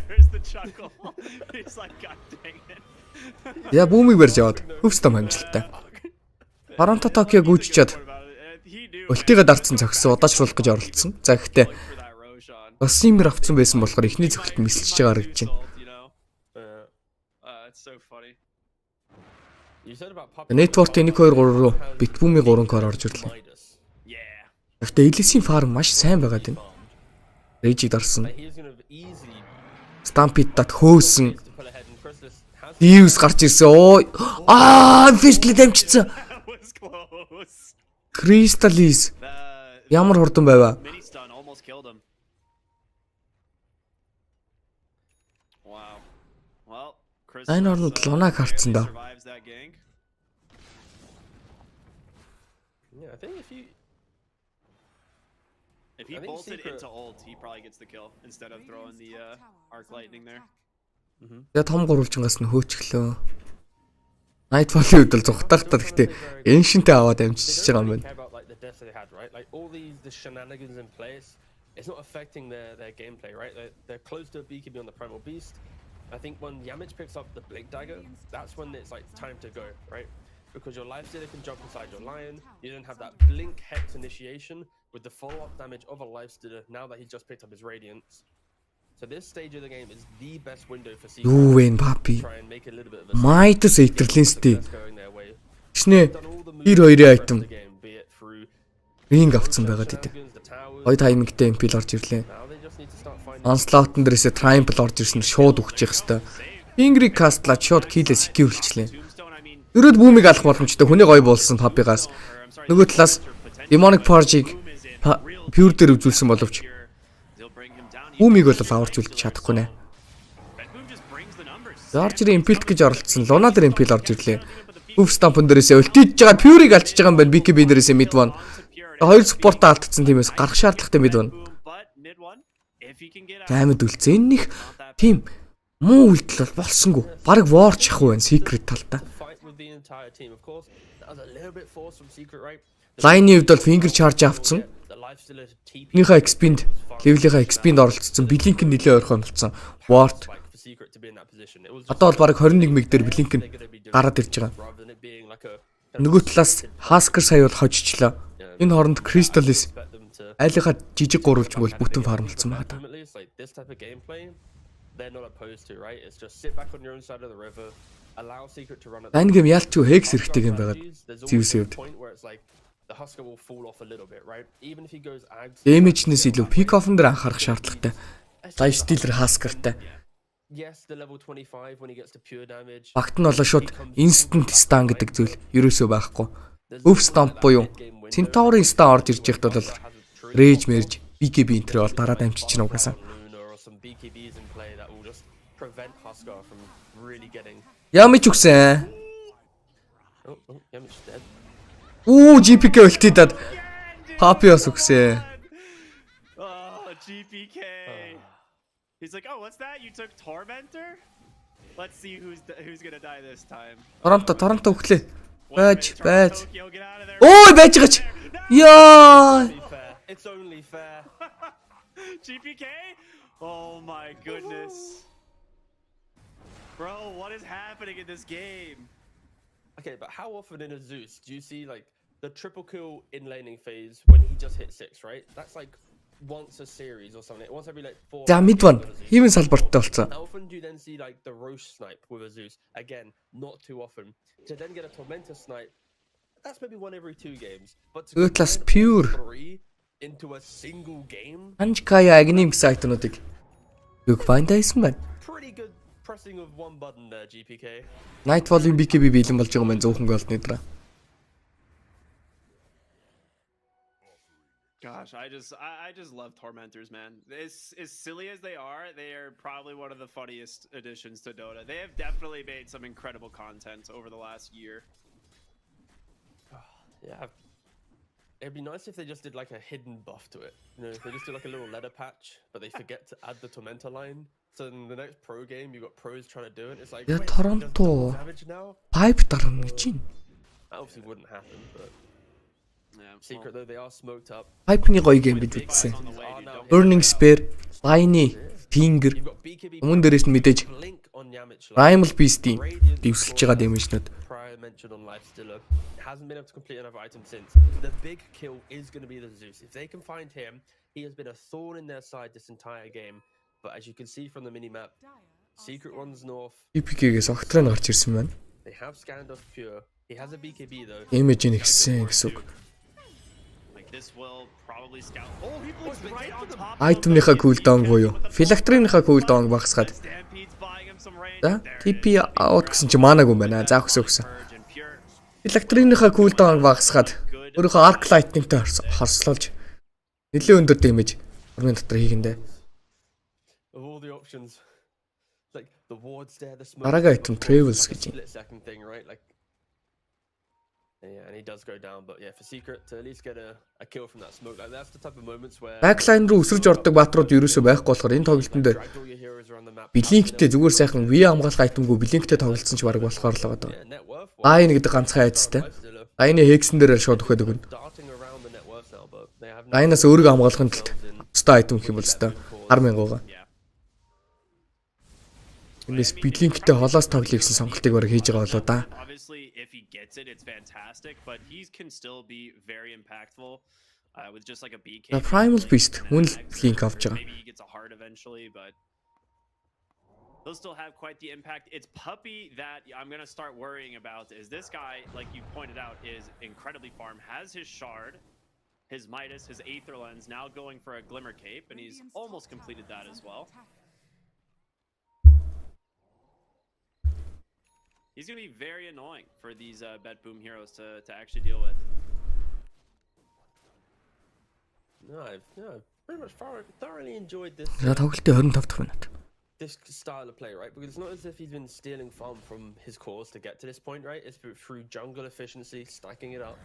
There's the chuckle. He's like, God dang it. Я бүүмийг барьж аваад хөвстөм амжилттай. Баранта Токио гүйччихэд өлтийгээ дарцсан зогссон удаачруулах гэж оролцсон. За гэхдээ бас юмэр авцсан байсан болохоор эхний зөвхөлт мэлсэж байгаа харагдаж байна. Network 1 2 3 руу бит бүүмийн 3 кор орж ирлээ. Гэхдээ Элисийн фарм маш сайн байгаад байна. Рейжиг дарсан. Stampede-тад хөөсөн. Views гарч ирсэн. Firstly дамжчихсан. Crystal-ис. Ямар хурдан байваа. Энэ орнод лунаг харцсан даа. Yeah, I think if he bolted into ult, he probably gets the kill instead of throwing the arc lightning there. Я том гурвалжингаас нь хөөчихлөө. Nightfall-ийн үед л зүхтахтаа гэхдээ Ancient-тэй аваад амжиж байгаа юм байна. Like all the shenanigans in place, it's not affecting their gameplay, right? They're close to a BKB on the Primal Beast. I think when Yamich picks up the Blink Dagger, that's when it's like time to go, right? Because your life stealer can jump inside your lion. You don't have that blink hex initiation with the follow-up damage of a life stealer now that he just picked up his radiance. So this stage of the game is the best window for C. Юу вэ папи? Try and make a little bit of a Майт сэйтерлэн сте. Гиснэ 92-ийн айтем. Ring авцсан байгаад идэв. Гоё таймингтэй MP л орж ирлээ. Onslaught-н дээрээс Triumph орж ирсэн шууд өгчих хэвээр. Ingrid Castle шууд киллээ secure-лчлээ. Өрөөд бүүмийг алах боломжтой хүний гоё болсон Puppy-гаас. Нөгөө талаас Demonic Purge-ийг Pure дээр үзүүлсэн боловч бүүмийг бол аварч үлдэж чадахгүй нэ. Заржрын Impelt гэж оролцсон. Luna дээр Impel орж ирлээ. Hoof Stomp-н дээрээс өлтөж байгаа Pure-ийг алчиж байгаа юм байна. BKB дээрээс mid one. Хоёр спортоо алдсан тиймээс гарах шаардлагатай mid one. Таймд үлцээ. Энэ них тийм муу үйлдэл бол болсонгүй. Бараг war чихгүй байна Secret талдаа. Line-ийн хувьд бол finger charge авцсан. Нийнхаа XP-нд level-ийнхаа XP-нд оролцсон. Blink нь нэлээд ойрхон болцсон. Ward. Одоо бол бараг 21 мэг дээр Blink нь гараад ирж байгаа. Нөгөө талаас Husker сая бол хожичлаа. Энэ хооронд Crystallis айлынхаа жижиг гурвалж мөл бүтэн фармлцсан байна. Энэ гэм ялч юу Hex хэрэгтэй юм байгаад Zeus-д. Damage-нээс илүү pick-off-н дээр анхаарах шаардлагатай. Life Stealer Husker-тай. Багт нь болоо шууд instant stun гэдэг зүйл ерөөсөө байхгүй. Hoof Stomp буюу Centaur-ын stun орж ирж байхад бол Rage мэрж BKB энтрээ бол дараа дамжиж чинь угаасаа. Ямич үгсэн. GPK өлтөдөд Puppy-ос үгсэн. GPK. He's like, "Oh, what's that? You took Tormentor? Let's see who's going to die this time." Торонто өглөө. Байж. Ой, байж гаж. Яа. It's only fair. GPK? Oh my goodness. Bro, what is happening in this game? Okay, but how often in a Zeus do you see like the triple kill in laning phase when he just hit 6, right? That's like once a series or something. Once every like 4. За mid one. Хийвэн салбарттай болцсон. How often do you then see like the Roche snipe with a Zeus? Again, not too often. To then get a Tormentor snipe, that's maybe one every 2 games. But to Class pure into a single game. Анжкая агним гэсэн айтнуудыг юг файндайсан байна. Pretty good pressing of one button there, GPK. Nightfall-ийн BKB бэлэн болж байгаа юм байна 100 голд нэдрэ. Gosh, I just love Tormentors, man. As silly as they are probably one of the funniest additions to Dota. They have definitely made some incredible content over the last year. Yeah. It'd be nice if they just did like a hidden buff to it. You know, if they just do like a little ladder patch, but they forget to add the Tormentor line. So in the next pro game, you got pros trying to do it. It's like, Yeah, Toronto. Pipe дарна гэж байна. That obviously wouldn't happen, but secret though, they are smoked up. Pipe-ны гоё гейм бид үзсэн. Burning Spear, Line-ы Finger, өмнө дээрээс нь мэдээж Primal Beast-ийн дэвсэлж байгаа дэмэжнүүд. Mentioned on life still hasn't been able to complete another item since. The big kill is going to be the Zeus. If they can find him, he has been a thorn in their side this entire game. But as you can see from the mini-map, Secret runs north. GPK-гээс огтроо гарч ирсэн байна. They have scanned off Pure. He has a BKB though. Image нэгсэн гэсэн үг. This will probably scout. Oh, he blinks right on top. Item-ныхаа cooldown буюу Phylactery-ныхаа cooldown багасгаад. За, TP out гэсэн чи манаагүй юм байна. За өгсөн. Phylactery-ныхаа cooldown багасгаад өөрийнхөө Arc Lightning-тэй хорслуулж нэлээд өндөр damage орны дотор хийгэндэ. Of all the options, like the wards there, the smoke. Дараагийн item Travels гэж. Yeah, and he does go down, but yeah, for Secret to at least get a kill from that smoke, like that's the type of moments where Backline руу өсөрж ордог баатрууд ерөөсөө байхгүй болохоор энэ тоглолтын дээр Blink-тэй зүгээр сайхан V хамгаалах айтемгүй Blink-тэй тоглолцсон ч баг болохоор л байгаа. Line гэдэг ганцхан айцтай. Line-ы Hex-н дээр шууд өгөхөд өгнө. Line-аас өөрийгөө хамгаалахын тулд өстой айтем гэх юм бол өстой 10,000 байгаа. Энэс Blink-тэй холоос тоглоё гэсэн сонголтыг бараг хийж байгаа болоо да. If he gets it, it's fantastic, but he can still be very impactful with just like a BK. The Primal Beast мөн л Blink авч байгаа. Maybe he gets a heart eventually, but he'll still have quite the impact. It's Puppy that I'm going to start worrying about. Is this guy, like you pointed out, is incredibly farm, has his shard. his Midas, his Aether Lens, now going for a Glimmer Cape, and he's almost completed that as well. He's going to be very annoying for these Bet Boom heroes to actually deal with. No, I've pretty much thoroughly enjoyed this. Тоглолтын 25 дахь минут. This style of play, right? Because it's not as if he's been stealing farm from his cores to get to this point, right? It's through jungle efficiency, stacking it up,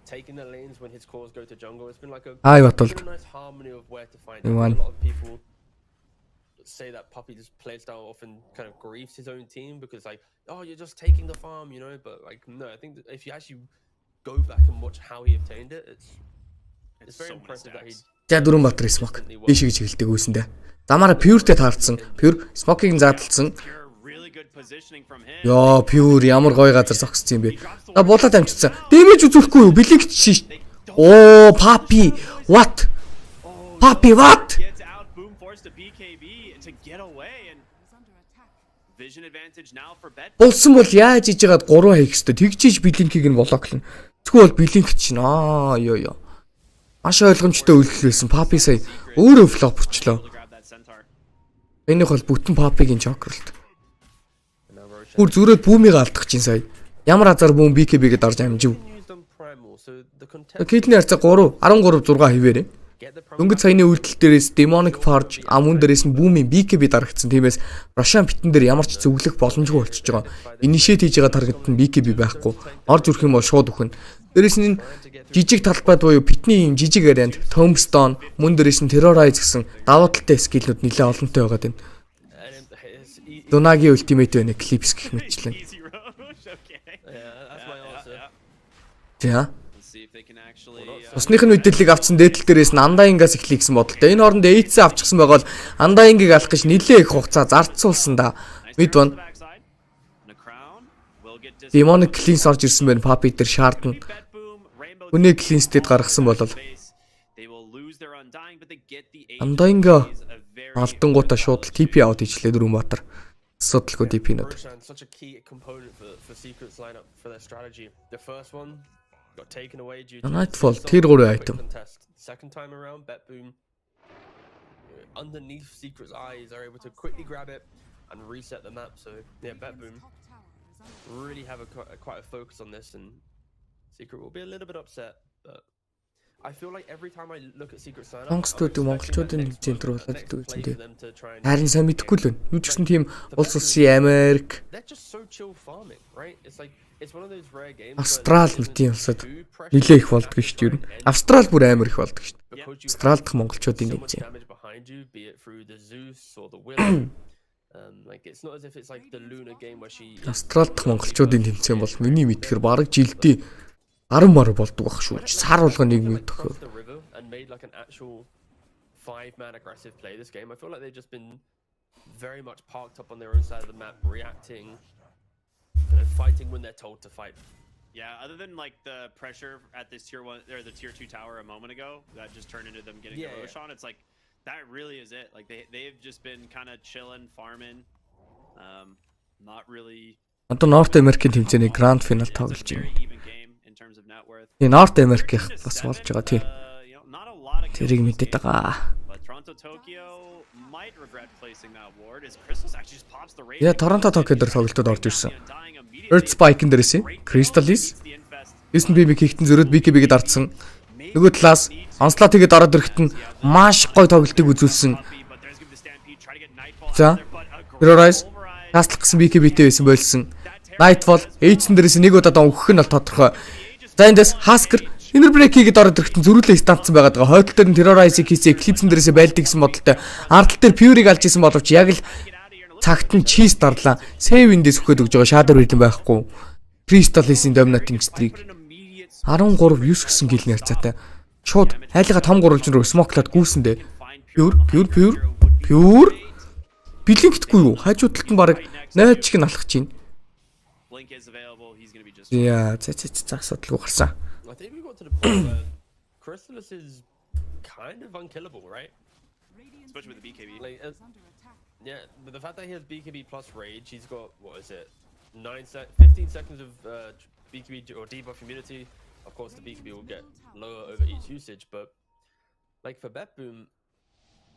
taking the lanes when his cores go to jungle. It's been like a nice harmony of where to find it. A lot of people say that Puppy's playstyle often kind of grieves his own team because, like, oh, you're just taking the farm, you know? But like, no, I think that if you actually go back and watch how he obtained it, it's very impressive that he. За дөрөв батар смок. Ийш гэж хэлдэг үүсэндээ. Замаараа pure-тэй таарсан. Pure smoke-ыг заадалсан. Яа, pure ямар гоё газар зогссон юм бэ. За булаад амжицсан. Дэмэж үзүүлэхгүй юу? Блинк шиш. Оо, Papi. What? Papi, what? Болсон бол яаж хийж яагаад 3 хийх хэвээр тэгжиж блинкийг нь блоклно. Тэгвэл блинк чинь ёо. Маш ойлгомжтой үйлдэл байсан. Papi сая өөрөө флоп болчлоо. Энийх бол бүтэн Papi-гийн чокрлт. Бүр зүрээд бүүмийг алдах чинь сая. Ямар азар бүүм BKB-гээд орж амжив. Кэдний харьцаа 13 6 хэвээрээ. Дөнгөж саяны үйлдэл дээрээс Demonic Forge амун дээрээс нь бүүмийн BKB дарагдсан. Тиймээс Russian битэн дээр ямар ч зөвлөх боломжгүй болчихж байгаа. Initiate хийж байгаа таргет нь BKB байхгүй. Орж үрэх юм бол шууд өхөн. Дээрээс нь жижиг талбайд буюу питний юм жижиг арианд Tombstone мөн дээрээс нь Terrorize гэсэн даваа талтай скиллүүд нэлээд олонтой байгаа юм. Дунагийн ультимейт байна, Clips гэх мэтчлэн. За. Усных нь мэдээллийг авцсан дээдл дээрээс нь Undying-аас эхлэе гэсэн бодолтой. Энэ хооронд Ace-ээ авчихсан байгаа бол Undying-ыг алах гэж нэлээд их хугацаа зарцуулсан да. Midwan. Demonic Cleanse орж ирсэн байна. Papi дээр шаардна. Үнийг Cleanse-дэд гаргасан бол Undying алдангуудаа шууд TP out хийчлээ дөрвөн баатар. Судалгүй DP-нүүд. Nightfall тэр 3 item. Second time around, Bet Boom underneath Secret's eyes are able to quickly grab it and reset the map. So yeah, Bet Boom really have quite a focus on this, and Secret will be a little bit upset, but I feel like every time I look at Secret sign up, монголчуудын хэмжээнд рүүлээд дүүцэндээ. Харин сайн мэдэхгүй л байна. Юу ч гэсэн тийм улс улсын Америк. They're just so chill farming, right? It's like it's one of those rare games. Австрал мэтийн улсад нилээ их болдог шүү дээ. Австрал бүр амар их болдог шүү дээ. Австрал дахь монголчуудын хэмжээ. Like it's not as if it's like the Luna game where she Австрал дахь монголчуудын тэмцээн бол миний мэдхээр бараг жилдээ 10 мар болдог байх шүү. Сар болгоо нэг мэд төхөө. And made like an actual 5-man aggressive play this game. I feel like they've just been very much parked up on their own side of the map, reacting and fighting when they're told to fight. Yeah, other than like the pressure at this tier 1 or the tier 2 tower a moment ago that just turned into them getting a rush on, it's like that really is it. Like they've just been kind of chilling, farming. Not really. Одоо North American тэмцээний Grand Final тоглож байна. Энэ North American бас болж байгаа тийм. Тэрийг мэдээд байгаа. Яа, Торонто Токио дээр тоглолтод орж ирсэн. Earth Spike-ын дээрээс Crystallis 9 BB хийхтэн зөрөөд BKB-г дардсан. Нөгөө талаас Onslaught тэгээд ороод ирэхэд нь маш гоё тоглолтыг үзүүлсэн. За, Terrorize таслах гэсэн BKB-тэй байсан болсон. Nightfall Ace-н дээрээс нэг удаа өгөх нь бол тодорхой. За эндээс Husker Inner Break-ийг ороод ирэхэд зөрүүлээ станцсан байгаад байгаа. Хойдол дээр нь Terrorize-ийг хийсээ Eclipse-н дээрээс байлдаг гэсэн бодолтой. Ардл дээр Fury-г алж исэн боловч яг л цагт нь Cheese дарлаа. Save эндээс өгөхөд өгж байгаа Shadow Rhythm байхгүй. Crystallis-ийн dominating streak 13 9 гэсэн гэлний харьцаатай. Шууд хайлгаа том гурвалжин руу смоклаад гүйсэндээ. Pure. Блинкдэхгүй юу? Хажуу талд нь баг 0 чих нь алхаж чинь. Яа, асуудалгүй гарсан. I think we got to the point where Crystallis is kind of unkillable, right? Especially with the BKB. Like, yeah, but the fact that he has BKB plus rage, he's got what is it? 15 seconds of BKB or debuff immunity. of course the BKB will get lower over each usage, but like for BetBoom,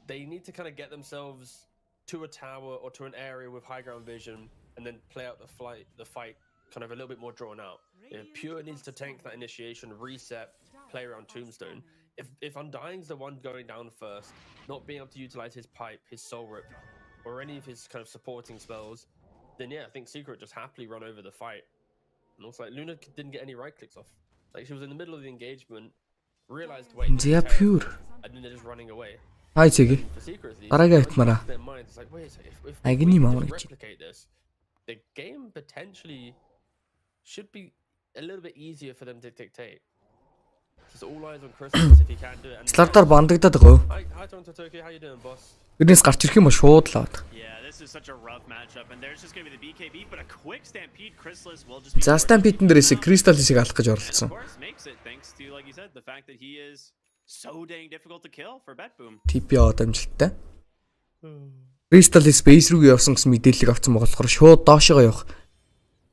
they need to kind of get themselves to a tower or to an area with high ground vision and then play out the fight kind of a little bit more drawn out. Pure needs to tank that initiation, reset, play around Tombstone. If Undying's the one going down first, not being able to utilize his pipe, his soul rip, or any of his kind of supporting spells, then yeah, I think Secret just happily run over the fight. And also, like, Luna didn't get any right clicks off. Like, she was in the middle of the engagement, realized, wait, Зя pure. and then they're just running away. Хай цэгэ. For Secret, these Дараагийн айтмаараа. their minds, it's like, wait a second, if Агны we can маавар just гэж. replicate this, the game potentially should be a little bit easier for them to dictate. Just all eyes on Christmas if he can do it. And Слартаар бандагдаад байгаа. hi Toronto Tokyo, how you doing, boss? Тэрнээс гарч ирэх юм ба шууд л аваад. Yeah, this is such a rough matchup, and there's just going to be the BKB, but a quick stampede. Chrysalis will just be За Stampede-н дээрээс Crystal-ийг алах гэж and оролцсон. of course makes it thanks to, like you said, the fact that he is so dang difficult to kill for BetBoom. TP аваад амжилттай. Crystal Space руу явсан гэсэн мэдээлэл авсан болохоор шууд доошоо явах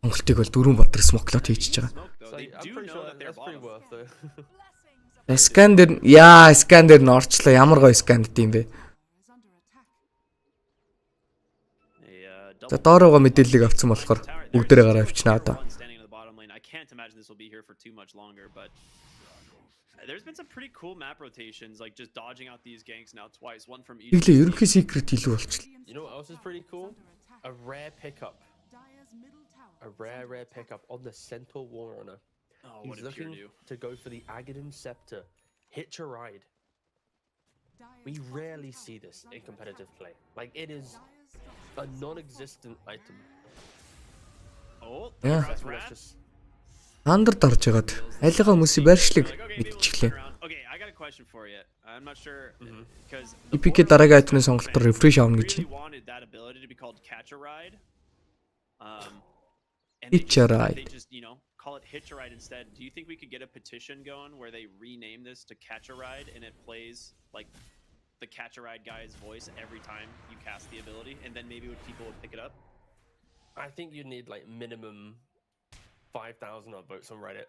Монголтыг бол дөрвөн батар смоклот хийчихэж байгаа. Smoke though, So they I'm do pretty know sure that they're that's pretty bottom. worth though. Скандер нь орчлоо. Ямар гоё сканд дийм бэ? За доороо мэдээллийг авсан болохоор бүгдээрээ гараа авчнаа одоо. There's been some pretty cool map rotations, like just dodging out these ganks now twice, one from each. Тэглээ ерөнхий secret илүү болчихлоо. You know what else is pretty cool? A rare pickup. A rare pickup on the Centaur Warrunner. Oh, what He's did Pure looking do? to go for the Agadim Scepter. Hitch a ride. We rarely see this in competitive play. Like, it is a non-existent item. Oh, Yeah. that's Let's rad. just- Хандар дарж ягаад айлгаа хүмүүсийн байршлыг мэдчихлээ. Okay, I got a question for you. I'm not sure because EPK дараагийн айтны сонголтоор refresh авна гэж really байна. wanted that ability to be called catch a ride. And Hitch a ride. They just, you know, call it hitch a ride instead. Do you think we could get a petition going where they rename this to catch a ride and it plays like the catch a ride guy's voice every time you cast the ability, and then maybe people would pick it up? I think you need like minimum 5,000 votes on Reddit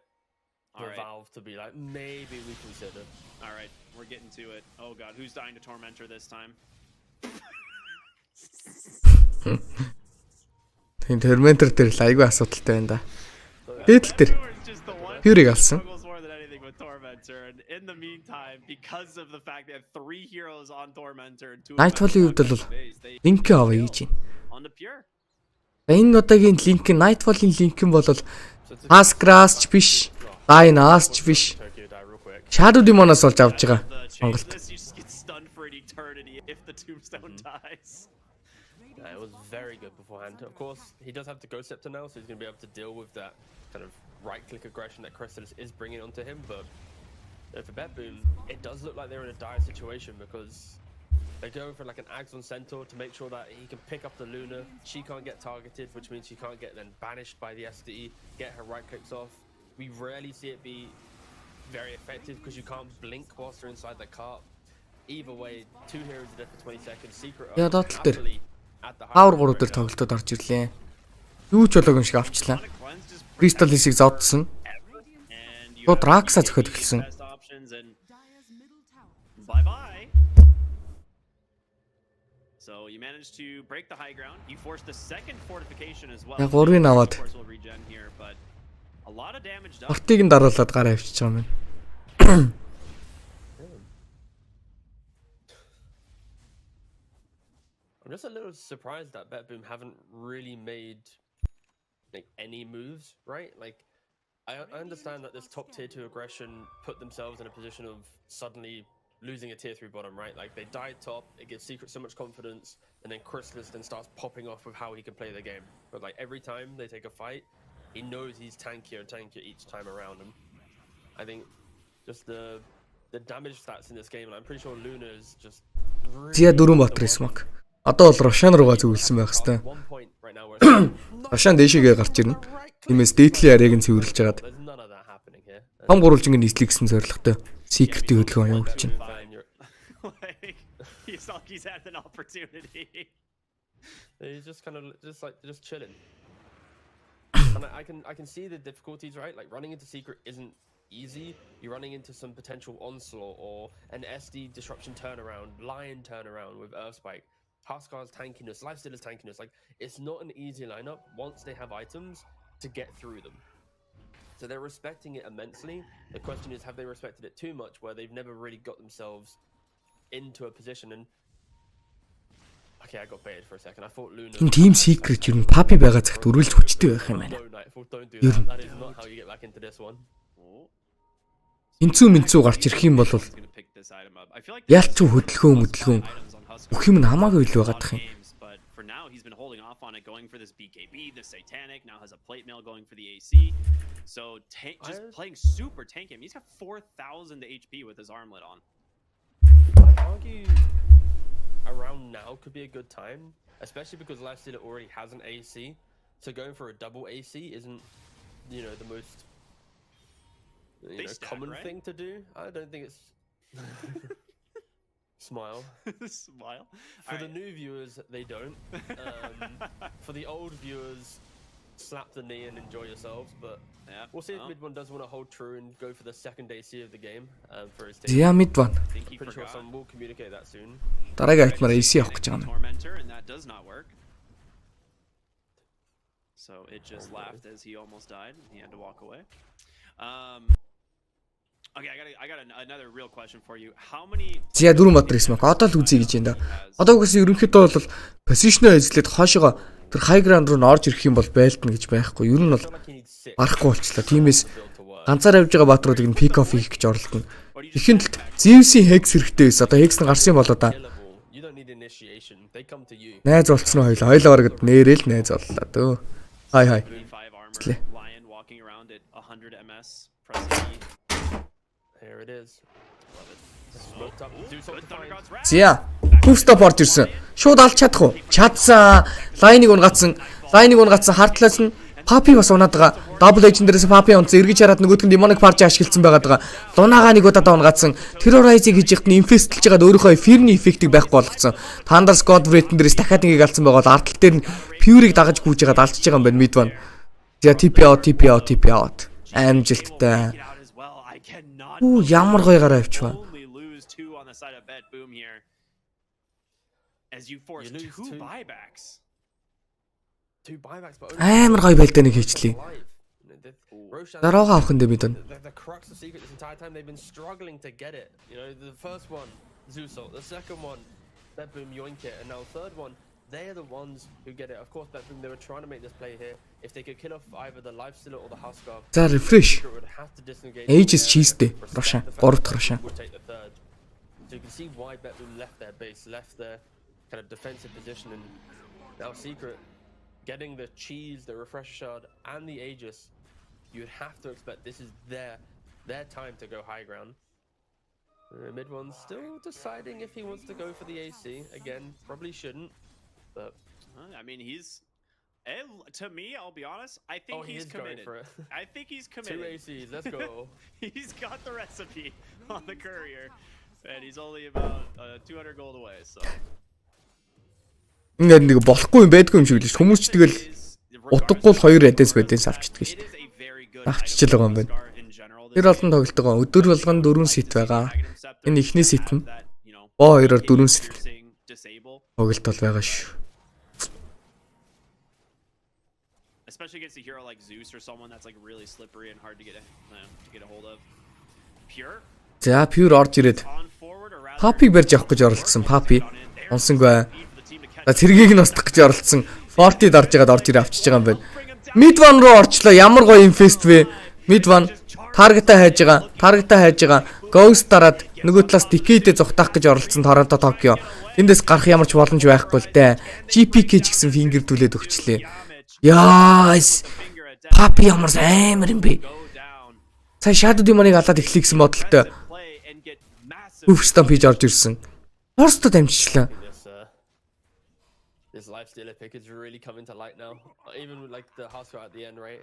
for Alright. Valve to be like, maybe we consider. All right, we're getting to it. Oh god, who's dying to Tormentor this time? Тийм Tormentor дээр л айгүй асуудалтай байна да. Дээдл дээр Pure-ийг алсан. Struggles more than anything with Tormentor, and in the meantime, because of the fact they have 3 heroes on Tormentor and 2 Nightfall-ийн хувьд бол линк аваа хийж байна. on the Pure. Энэ удаагийн линк Nightfall-ийн линк нь бол Asgrass ч биш, Dynast ч биш. Tokyo die real quick. Shadow Demon-аас болж авж байгаа. The change Монголд. this, you just get stunned for an eternity if the tombstone dies. It was very good beforehand. Of course, he does have the Ghost Scepter now, so he's going to be able to deal with that kind of right-click aggression that Crystallis is bringing onto him. But for BetBoom, it does look like they're in a dire situation because they're going for like an Axon Centaur to make sure that he can pick up the Luna. She can't get targeted, which means she can't get then banished by the SDE, get her right-clicks off. We rarely see it be very effective because you can't blink whilst you're inside the cart. Either way, 2 heroes are dead for 20 seconds. Secret Yeah, are that's there. happily at the high Power ground 3 дээр right now. тоглолтод орж ирлээ. Юу ч болоогүй юм шиг авчлаа. Cleanse just Crystal-ийг зодсон. and you То have Drax-а the зөхөд эхэлсэн. best options, and bye-bye. So you managed to break the high ground. You forced the second fortification as well. Яг 3-ыг аваад. Of course we'll regen here, but a lot of damage done. Ортыг нь даруулад гараа авчиж байгаа юм. I'm just a little surprised that BetBoom haven't really made like any moves, right? Like, I understand that this top tier 2 aggression put themselves in a position of suddenly losing a tier 3 bottom, right? Like, they died top, it gives Secret so much confidence, and then Crystallis then starts popping off with how he can play the game. But like every time they take a fight, he knows he's tankier and tankier each time around him. I think just the damage stats in this game, and I'm pretty sure Luna is just Зя 4 батар смок. Одоо бол Рошан руугаа зөвлөсөн байх хэвээр. one point right now where Рошан дээшээгээ гарч ирнэ. Тиймээс дээдлийн ареыг нь цэвэрлж хагаад there's none of that happening here. том гурвалжингийн нийслэг гэсэн зорилготой Secret-ийн хөдөлгөөн явуулж байна. Fine, Like, he's like he's had an opportunity. he's just kind of just chilling. And I can see the difficulties, right? Like running into Secret isn't easy, you're running into some potential onslaught or an SD disruption turnaround, Lion turnaround with Earth Spike, Huskar's tankiness, Lifestealer's tankiness. Like, it's not an easy lineup once they have items to get through them. So they're respecting it immensely. The question is, have they respected it too much where they've never really got themselves into a position? And okay, I got baited for a second. I thought Luna. Team Secret юу Papi байгаа цагт өрүүлж хүчтэй байх юм байна. Don't do that. That is not how you get back into this one. Минцүү гарч ирэх юм бол ялч хөдөлгөөн бүх юм нь хамаагүй ил байгаадах юм. For now, he's been holding off on it, going for this BKB, the Satanic, now has a plate mail going for the AC. So just playing super tank him. He's got 4,000 HP with his armlet on. I'd argue around now could be a good time, especially because Lifestealer already has an AC. So going for a double AC isn't, the most common thing to do. I don't think it's Smile. Smile. For the new viewers, they don't. For the old viewers, slap the knee and enjoy yourselves. But we'll see if mid one does want to hold true and go for the second AC of the game for his team. Yeah, mid one. I'm pretty sure someone will communicate that soon. Дараагийн айтмаар AC авах гэж байгаа юм. Tormentor, and that does not work. So it just laughed as he almost died. He had to walk away. Okay, I got another real question for you. How many Зя дөрөв батар юм аа. Одоо л үзье гэж энэ да. Одоо үгүйс ерөнхийдөө бол позишноо эзлээд хойшоо тэр high ground руу орж ирэх юм бол байлтна гэж байхгүй. Ер нь бол барахгүй болчлаа. Тиймээс ганцаар явж байгаа баатруудыг нь pick off хийх гэж оролдоно. Ихэнд л Zeus-ийн hex хэрэгтэй байсан. Одоо hex нь гарсан болоо да. Найз болцсон уу хоёлаа. Хоёлаа бараг нэрэл найз боллоо дөө. Хай. Lion walking around at 100 ms pressing E. Here it is. Зя. Күфстоп орж ирсэн. Шууд алж чадах уу? Чадсан. Лайныг унгацсан. Хартлаас нь Papi бас унаад байгаа. Double agent дээрээс Papi унцсан. Эргэж хараад нөгөөдг нь demonic parch ашигласан байгаад байгаа. Дунаагаа нэг удаа унгацсан. Terrorize гэж ихт нь infestlж байгаад өөрийнхөө fear-ний effect-ийг байхгүй болгоцсон. Thunder's God Wraith дээрээс дахиад нэгийг алдсан байгаа бол ардтал дээр нь Pure-ыг дагаж гүйж байгаад алдчихж байгаа юм байна mid one. За TP out. Амжилттай. Оо ямар гоё гараа авчваа. As you force two buybacks. Амар гоё байлдаа нэг хийчлээ. Дараагаа авах нь бид. The crux of secret this entire time they've been struggling to get it. The first one, Zeusol, the second one, Bedboom yoink it, and now the third one, they're the ones who get it. Of course, Bedboom, they were trying to make this play here. If they could kill off either the Lifestealer or the Huskar, За refresh. Aegis cheesтэй. Рушан. 3 дахь Рушан. So you can see why Bedboom left their base, left their kind of defensive position, and now Secret getting the cheese, the refresh shard, and the Aegis. You'd have to expect this is their time to go high ground. Mid one's still deciding if he wants to go for the AC. Again, probably shouldn't, but I mean, to me, I'll be honest, I think he's committed. Going for it. I think he's committed. 2 ACs, let's go. He's got the recipe on the courier, and he's only about 200 gold away, so. Ингээд нэг болохгүй юм байдгүй юм шиг л хүмүүс ч тэгэл утгагүй л 2 эдэс байдээс авчдаг ш. Авчиж л байгаа юм байна. Тэр олон тоглолт байгаа. Өдөр болгон 4 сет байгаа. Энэ ихний сет нь боо 2-оор 4 сет тоглолт бол байгаа ш. Especially against a hero like Zeus or someone that's like really slippery and hard to get a hold of. Pure. За Pure орж ирээд Papi барьж авах гэж оролцсон. Papi унсангүй. За цэргийг нь устгах гэж оролцсон. Forty дарж ягаад орж ирээ авчиж байгаа юм байна. Mid one руу орчлоо. Ямар гоё infest вэ? Mid one таргетаа хайж байгаа. Ghost дараад нөгөө талаас decade-д зүхтаах гэж оролцсон Торонто Токио. Эндээс гарах ямар ч боломж байхгүй л дээ. GPK ч гэсэн finger түлээд өгчлээ. Яас. Papi ямар амар юм бэ? Цаа Shadow Demon-ыг алаад эхлэх гэсэн бодолтой. Өвстон пиж орж ирсэн. Орсто дамжчлаа. This Lifestealer pick is really coming to light now. Even with like the Huskar at the end, right?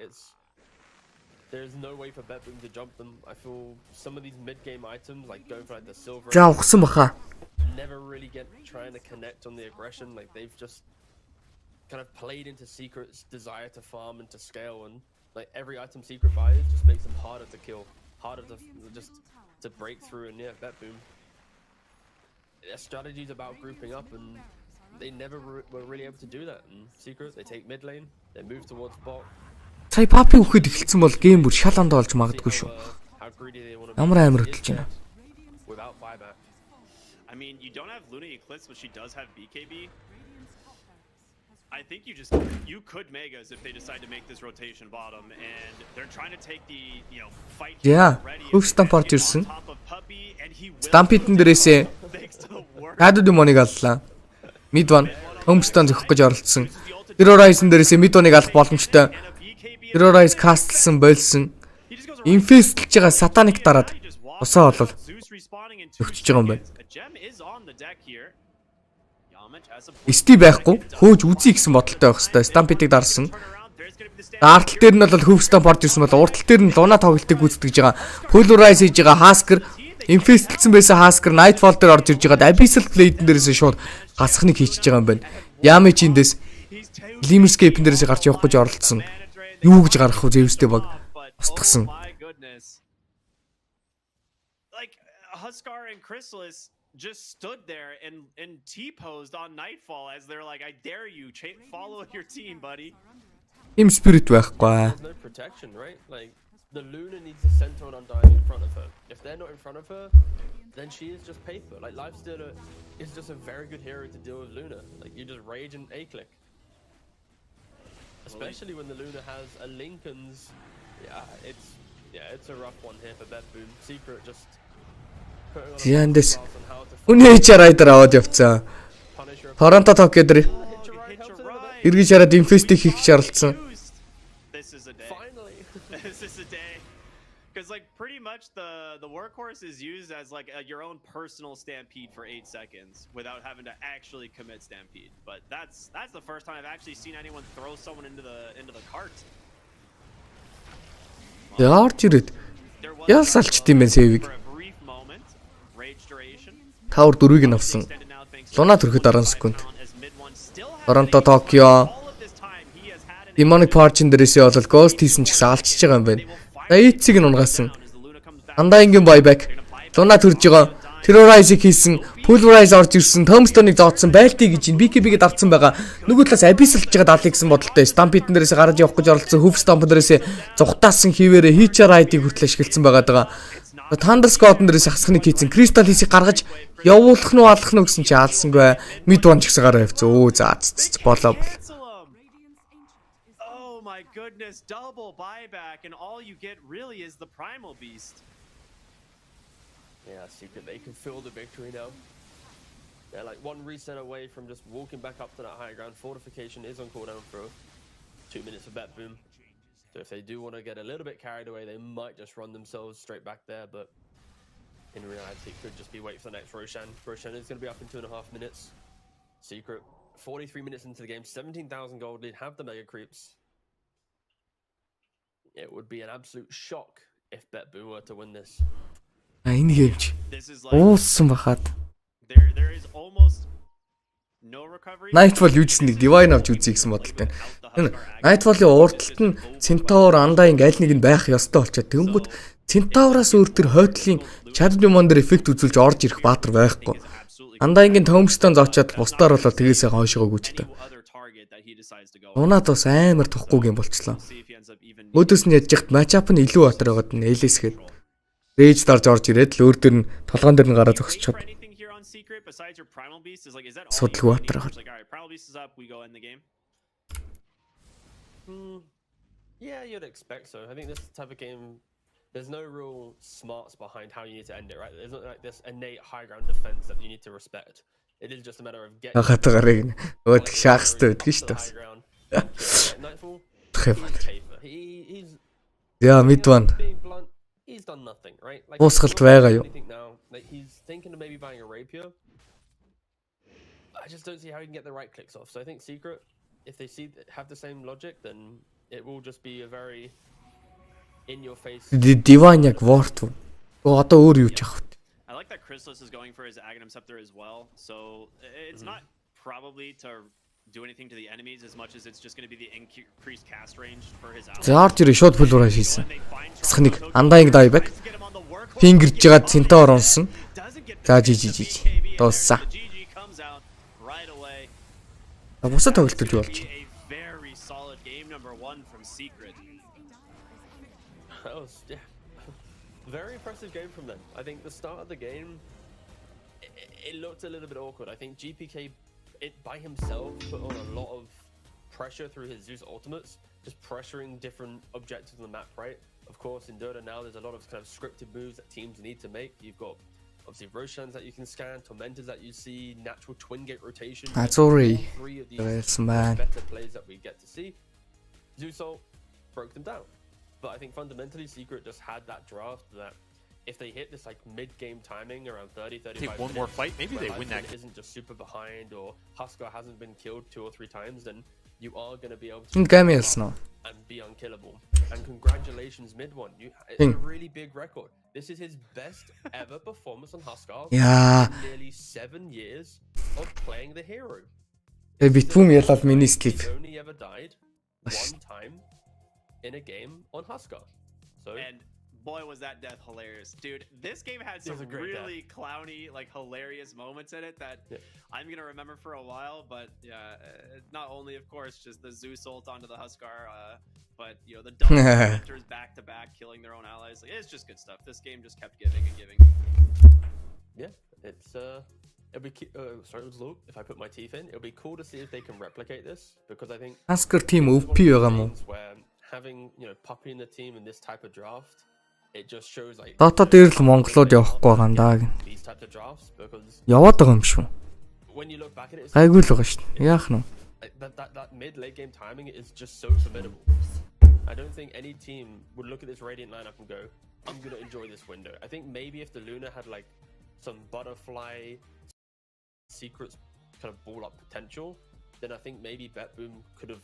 There's no way for Bedboom to jump them. I feel some of these mid-game items, like going for like the silver, За ухсан баха. never really trying to connect on the aggression. Like they've just kind of played into Secret's desire to farm and to scale, and like every item Secret buys just makes them harder to kill. harder to just to break through. And yeah, bet boom. Their strategy's about grouping up, and they never were really able to do that. In Secret, they take mid lane, they move towards bot. Сая папи үхэд эхэлсэн бол гейм бүр шаланд олж магадгүй шүү. How greedy they want to Ямар амар хөдөлж байна. without buyback. I mean, you don't have Luna Eclipse, but she does have BKB. I think you could Megas if they decide to make this rotation bottom, and they're trying to take the fight. Yeah, Hoof Stamp орж ирсэн. Stampede-н дээрээсээ Shadow Demon-ыг аллаа. Mid one Tombstone зөхөх гэж оролцсон. Terrorize-н дээрээсээ Mid one-ыг алах боломжтой. Terrorize castle-сан болсон. Infestlж байгаа Satanic дараад усаа болол өгчөж байгаа юм байна. Сти байхгүй хөөж үзье гэсэн бодолтой байх хэвээр Stampede-ыг дарсан. Артал дээр нь бол Hoof Stamp орж ирсэн бол уртал дээр нь Luna тоглолтыг гүйцэтгэж байгаа. Polarize хийж байгаа Hasker Infestlсэн байсан Hasker Nightfall дээр орж ирж байгаад Abyssal Blade дээрээс шууд гасхныг хийчихэж байгаа юм байна. Yamichi эндээс Limmerscape дээрээс гарч явах гэж оролцсон. Юу гэж гарах вэ Zeus-тэй баг устгасан. Like Huskar and Chrysalis just stood there and T-posed on Nightfall as they're like, I dare you, follow your team, buddy. Team spirit байхгүй. There's no protection, right? Like the Luna needs to center on Undying in front of her. If they're not in front of her, then she is just paper. Like Lifestealer is just a very good hero to deal with Luna. Like you just rage and A-click. Especially when the Luna has a Lincoln's. It's a rough one here for Bet Boom. Secret just Яндес үнэ HR-аар аваад явцсан. Торонто Токио дээр эргэж хараад Infest хийх шаардсан. This is a day. Finally. This is a day. Because like pretty much the workhorse is used as like your own personal stampede for 8 seconds without having to actually commit stampede. But that's the first time I've actually seen anyone throw someone into the cart. Яарч ирээд ялсалчт юм байна сэвийг. Тавар 4-ыг нь авсан. Луна төрөхөд 10 секунд. Торонто Токио Demonic Fortune дээрээсээ бол Ghost хийсэн ч гэсэн алчж байгаа юм байна. За эцэг нь унгасан. Undying-ийн buyback. Луна төрж байгаа. Terrorize-ийг хийсэн. Pulverize орж ирсэн. Tombstone-ыг зооцсон. Байлти гэж ин BKB-г давцсан байгаа. Нөгөө талаас Abyssal-ч байгаа даалыг гэсэн бодолтой. Stampede дээрээс гараж явах гэж оролцсон. Hoof Stamp дээрээс зугатаасан хിവэрэ HR-ыг хүртэл ашигласан байгаа. Thunder Squad дээрээс хасхныг хийсэн. Crystal Hiss-ийг гаргаж явуулах нь алах нь гэсэн чи аалсангүй. Mid one ч гэсэн гараа явцсан. Өө заац болоо. Oh my goodness, double buyback and all you get really is the primal beast. Yeah, Secret, they can feel the victory now. They're like one reset away from just walking back up to that high ground. Fortification is on cooldown for 2 minutes of Bet Boom. So if they do want to get a little bit carried away, they might just run themselves straight back there. But in reality, it could just be wait for the next Roshan. Roshan is going to be up in 2.5 minutes. Secret, 43 minutes into the game, 17,000 gold lead, have the mega creeps. It would be an absolute shock if Bet Boom were to win this. Энэ хэмж. Уусан бахад. There is almost no recovery. Nightfall юу гэсэн нэг Divine авч үзье гэсэн бодолтой. Энэ Nightfall-ийн урталт нь Centaur Undying аль нэг нь байх ёстой болчиход тэнгүүт Centaur-аас өөр төр хойтлын Shadow Demon дээр эффект үзүүлж орж ирэх баатар байхгүй. Undying-ийн Tombstone зоочоод бусдаар болоо тгээс хойшоогоо гүйчтэй. Унаад бас амар тухгүй юм болчлоо. Өөдөөс нь ядж яхад матчап нь илүү батар байгаад нь ээлэсгээд Rage дарж орж ирээд л өөр дөр нь толгоон дээр нь гараа зогсчиход. Судалгүй батар байгаа. Yeah, you'd expect so. I think this type of game, there's no real smarts behind how you need to end it, right? There's not like this innate high ground defense that you need to respect. It is just a matter of getting. Хатгарыг өөд шахстай байдаг шүү дээ. Yeah, mid one. He's done nothing, right? Like Уусгалт байгаа юу? Like he's thinking of maybe buying a rapier. I just don't see how he can get the right clicks off. So I think Secret, if they have the same logic, then it will just be a very in your face. Divine яг Wort. Одоо өөр юу ч яах вэ? I like that Chrysalis is going for his Aghanim Scepter as well. So it's not probably to do anything to the enemies as much as it's just going to be the increased cast range for his allies. За орж ирээ шууд Pulverize хийсэн. Хасхныг Undying dieback. Фингэрж жагаад Центор унсан. За жижиг. Дууссан. Бусад тоглолтууд юу болж байна? Very solid game number 1 from Secret. That was, yeah, very impressive game from them. I think the start of the game, it looked a little bit awkward. I think GPK, it by himself, put on a lot of pressure through his Zeus ultimates, just pressuring different objectives on the map, right? Of course, in Dota now, there's a lot of kind of scripted moves that teams need to make. You've got obviously Roshans that you can scan, Tormentors that you see, natural twin gate rotation. That's already three of these man. better plays that we get to see. Zeus ult broke them down. But I think fundamentally Secret just had that draft that if they hit this like mid-game timing around 30-35 take one minutes, more fight, maybe they win that. Isn't just super behind or Huskar hasn't been killed 2 or 3 times, then you are going to be able to and be unkillable. And congratulations, mid one. It's a really big record. This is his best ever performance on Huskar. Yeah. In nearly 7 years of playing the hero. Битвүм ялал миний слип. He's only ever died one time in a game on Huskar. So and boy was that death hilarious, dude. This game had some really clowny, like hilarious moments in it that I'm gonna remember for a while. But yeah, not only of course just the Zeus ult onto the Huskar, but you know the double enters back to back, killing their own allies. Like, it's just good stuff. This game just kept giving and giving. Yeah, it's it'll be sorry, it was low. If I put my teeth in, it'll be cool to see if they can replicate this, because I think Huskar team OP байгаа мó. Where having, you know, Puppy in the team in this type of draft, it just shows like Dota дээр л Монголууд явахгүй байгаа юм даа гэн. These types of drafts, because Яваад байгаа юм шүү. when you look back at it, Гайгүй л байгаа шүү. Яах нь вэ? that mid late game timing is just so formidable. I don't think any team would look at this Radiant lineup and go, I'm gonna enjoy this window. I think maybe if the Luna had like some butterfly secrets kind of ball up potential, then I think maybe BetBoom could have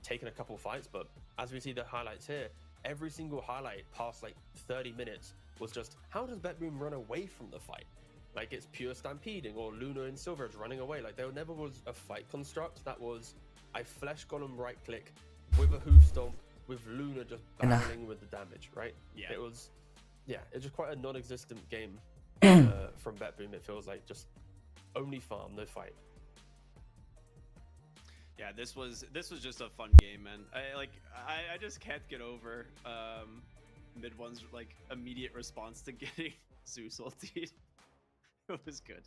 taken a couple fights. But as we see the highlights here, every single highlight past like 30 minutes was just, how does BetBoom run away from the fight? Like it's pure stampeding, or Luna and Silver is running away. Like there never was a fight construct that was, I flesh golem right click with a hoof stomp with Luna just battling with the damage, right? Yeah. It's just quite a non-existent game from BetBoom. It feels like just only farm, no fight. Yeah, this was just a fun game, man. I just can't get over mid one's like immediate response to getting Zeus ultied. It was good.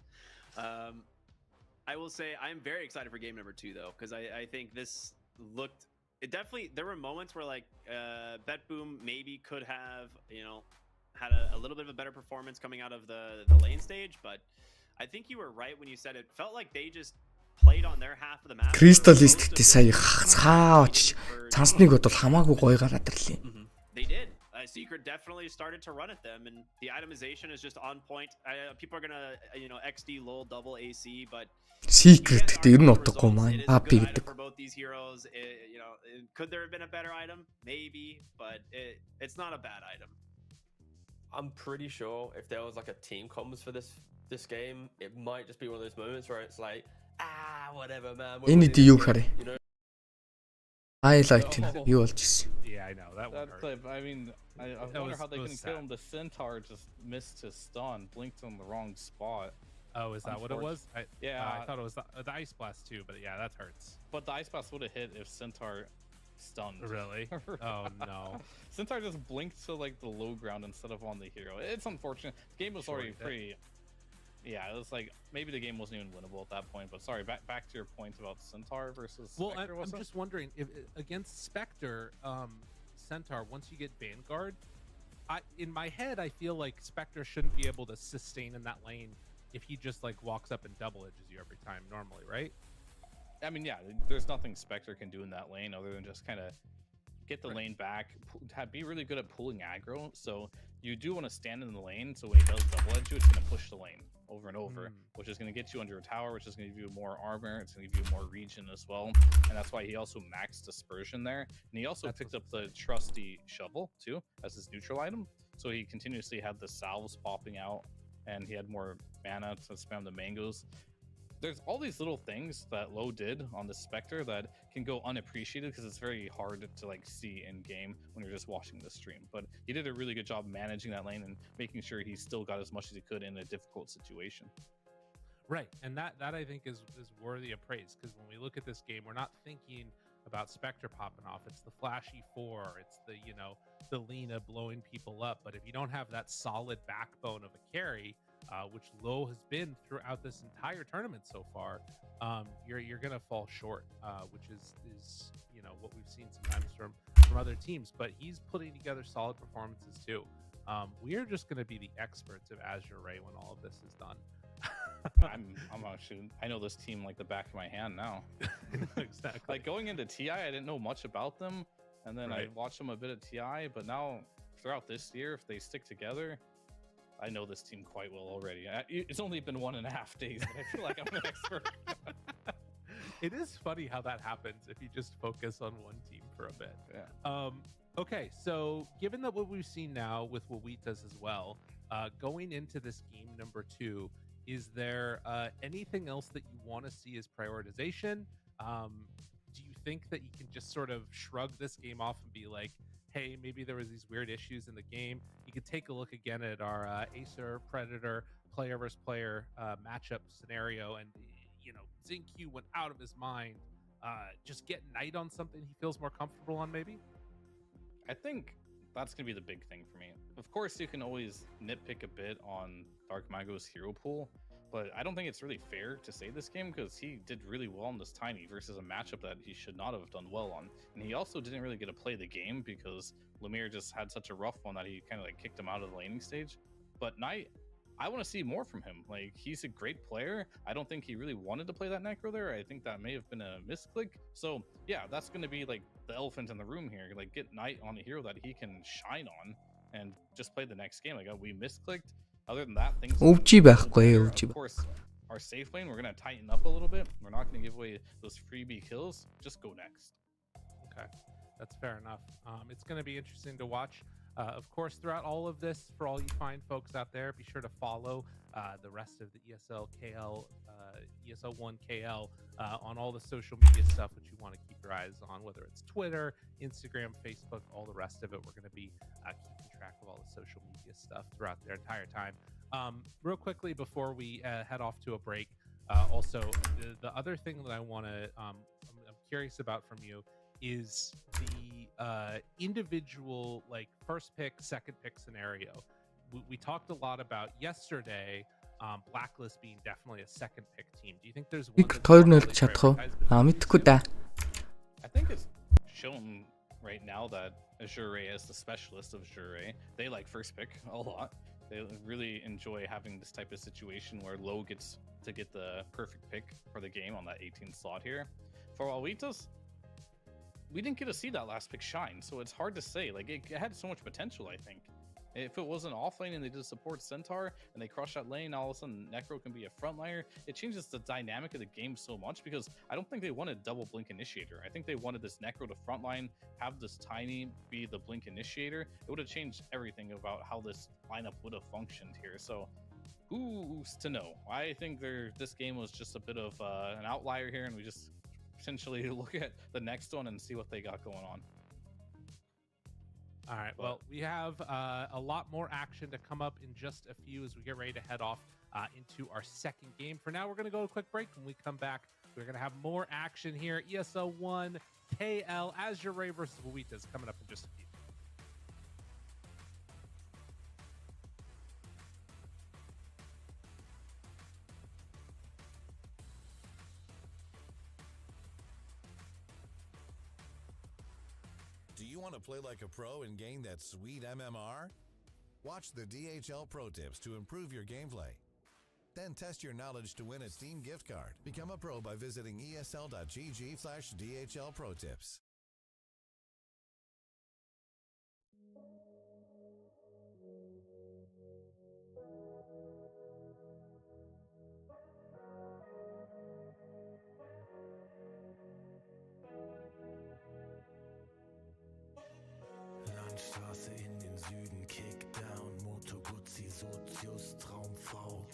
I will say I'm very excited for game number 2 though, because I think this looked, it definitely, there were moments where like BetBoom maybe could have, you know, had a little bit of a better performance coming out of the lane stage, but I think you were right when you said it felt like they just played on their half of the map. Crystalist сая цаач цансныг бодвол хамаагүй гоё гараад ирлээ. They did. Secret definitely started to run at them, and the itemization is just on point. People are gonna, you know, XD lol double AC, but Secret гэдэг ер нь утгагүй маань Happy гэдэг. For both these heroes, you know, could there have been a better item? Maybe, but it's not a bad item. I'm pretty sure if there was like a team comms for this game, it might just be one of those moments where it's like, whatever, man. Энэ юу харъя? Highlight юу болж ирсэн? Yeah, I know that one. That clip, I mean, I wonder how they couldn't kill him. The Centaur just missed his stun, blinked on the wrong spot. Oh, is that what it was? I thought it was the Ice Blast too, but yeah, that hurts. But the Ice Blast would have hit if Centaur stunned. Really? Oh no. Centaur just blinked to like the low ground instead of on the hero. It's unfortunate. The game was already pretty. Yeah, it was like maybe the game wasn't even winnable at that point. But sorry, back to your point about Centaur versus Spectre. Well, I'm just wondering if against Spectre, Centaur, once you get Vanguard, in my head I feel like Spectre shouldn't be able to sustain in that lane if he just like walks up and double edges you every time normally, right? I mean, yeah, there's nothing Spectre can do in that lane other than just kind of get the lane back, be really good at pulling aggro. So you do want to stand in the lane, so when he does double edge you, it's going to push the lane over and over, which is going to get you under a tower, which is going to give you more armor, it's going to give you more regen as well. And that's why he also maxed Dispersion there. And he also picked up the trusty shovel too as his neutral item, so he continuously had the salves popping out, and he had more mana to spam the mangoes. There's all these little things that Low did on the Spectre that can go unappreciated because it's very hard to like see in game when you're just watching the stream. But he did a really good job managing that lane and making sure he still got as much as he could in a difficult situation. Right, and that I think is worthy of praise, because when we look at this game, we're not thinking about Spectre popping off. It's the flashy 4, it's the, you know, the Lena blowing people up. But if you don't have that solid backbone of a carry, which Low has been throughout this entire tournament so far, you're gonna fall short, which is you know what we've seen sometimes from other teams. But he's putting together solid performances too. We are just gonna be the experts of Azure Ray when all of this is done. I'm actually, I know this team like the back of my hand now. Exactly. Like going into TI, I didn't know much about them, and then I watched them a bit at TI. But now throughout this year, if they stick together, I know this team quite well already. It's only been 1.5 days, but I feel like I'm an expert. It is funny how that happens if you just focus on one team for a bit. Yeah. Okay, so given that what we've seen now with Wawitas as well, going into this game number 2, is there anything else that you want to see as prioritization? Do you think that you can just sort of shrug this game off and be like, hey, maybe there was these weird issues in the game? You could take a look again at our Acer Predator player versus player matchup scenario, and you know, XinQ went out of his mind. Just get Knight on something he feels more comfortable on, maybe. I think that's gonna be the big thing for me. Of course, you can always nitpick a bit on Dark Mago's hero pool, but I don't think it's really fair to say this game because he did really well on this Tiny versus a matchup that he should not have done well on. And he also didn't really get to play the game because Lemire just had such a rough one that he kind of like kicked him out of the laning stage. But Knight, I want to see more from him. Like, he's a great player. I don't think he really wanted to play that Necro there. I think that may have been a misclick. So yeah, that's going to be like the elephant in the room here. Like, get Knight on a hero that he can shine on and just play the next game. Like, we misclicked. Other than that, things of course, our safe lane, we're going to tighten up a little bit. We're not going to give away those freebie kills. Just go next. Okay, that's fair enough. It's going to be interesting to watch. Of course, throughout all of this, for all you fine folks out there, be sure to follow the rest of the ESL1 KL on all the social media stuff which you want to keep your eyes on, whether it's Twitter, Instagram, Facebook, all the rest of it. We're going to be keeping track of all the social media stuff throughout their entire time. Real quickly before we head off to a break, also the other thing that I want to, I'm curious about from you is the individual, like, first pick, second pick scenario. We talked a lot about yesterday, Blacklist being definitely a second pick team. Do you think there's one I think it's shown right now that Azure is the specialist of Azure. They like first pick a lot. They really enjoy having this type of situation where Low gets to get the perfect pick for the game on that 18th slot here. For Wawitas, we didn't get to see that last pick shine, so it's hard to say. Like, it had so much potential, I think. If it wasn't off lane and they did support Centaur and they crush that lane, all of a sudden Necro can be a frontliner. It changes the dynamic of the game so much because I don't think they wanted double blink initiator. I think they wanted this Necro to frontline, have this Tiny be the blink initiator. It would have changed everything about how this lineup would have functioned here. So who's to know? I think this game was just a bit of an outlier here, and we just potentially look at the next one and see what they got going on. All right, well, we have a lot more action to come up in just a few as we get ready to head off into our second game. For now, we're going to go to a quick break. When we come back, we're going to have more action here. ESL1 KL Azure Ray versus Wawitas coming up in just a few. Do you want to play like a pro and gain that sweet MMR? Watch the DHL Pro Tips to improve your gameplay. Then test your knowledge to win a Steam gift card. Become a pro by visiting esl.gg/DHL Pro Tips. Landstraße in den Süden, Kickdown, Moto Guzzi, Sozius, Traumfrau,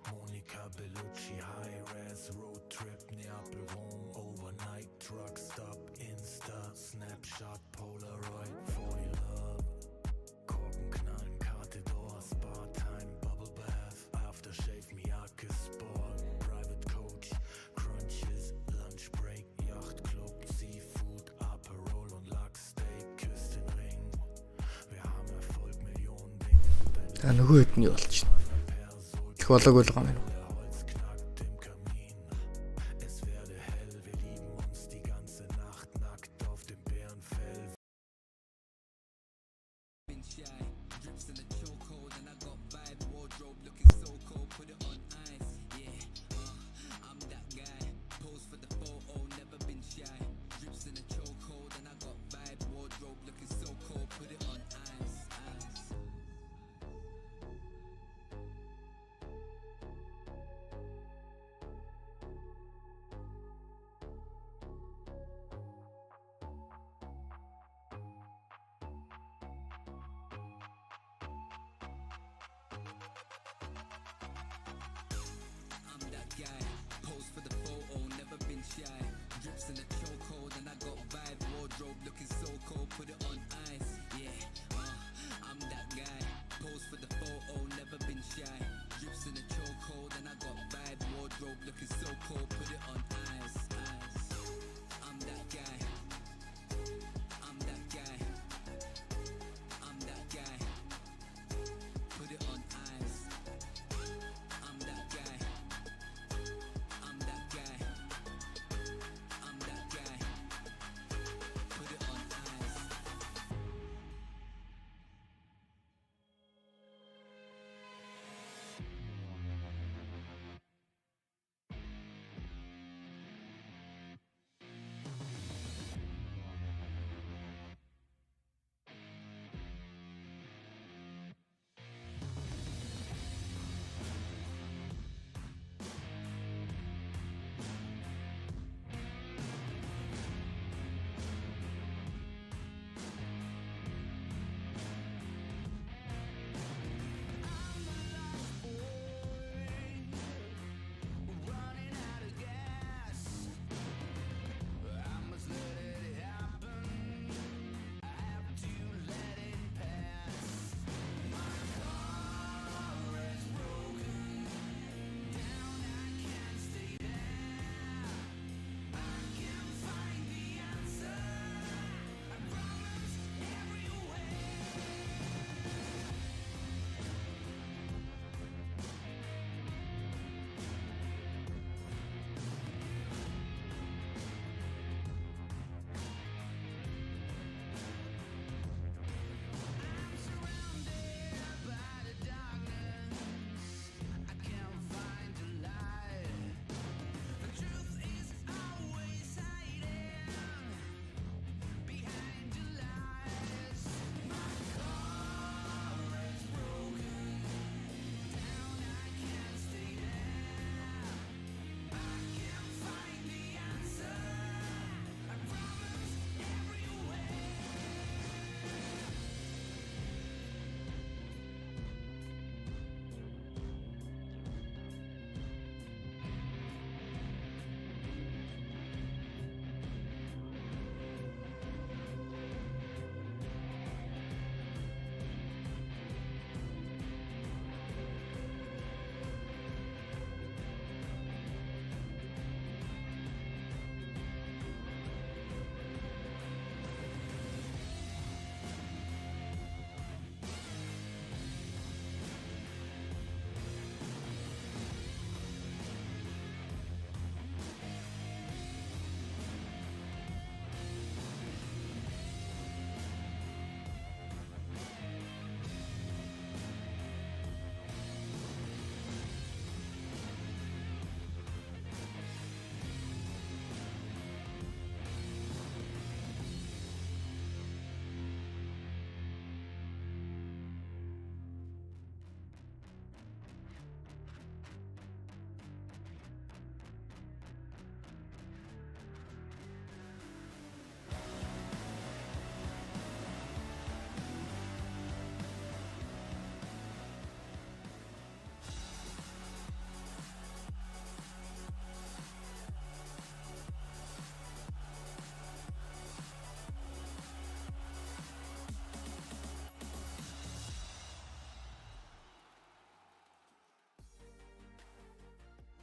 Monika Bellucci, High-Res, Roadtrip, Neapel, Rom, Overnight, Truck Stop, Нөгөө хэд нь юу болчихно. Их болоог байгаа юм.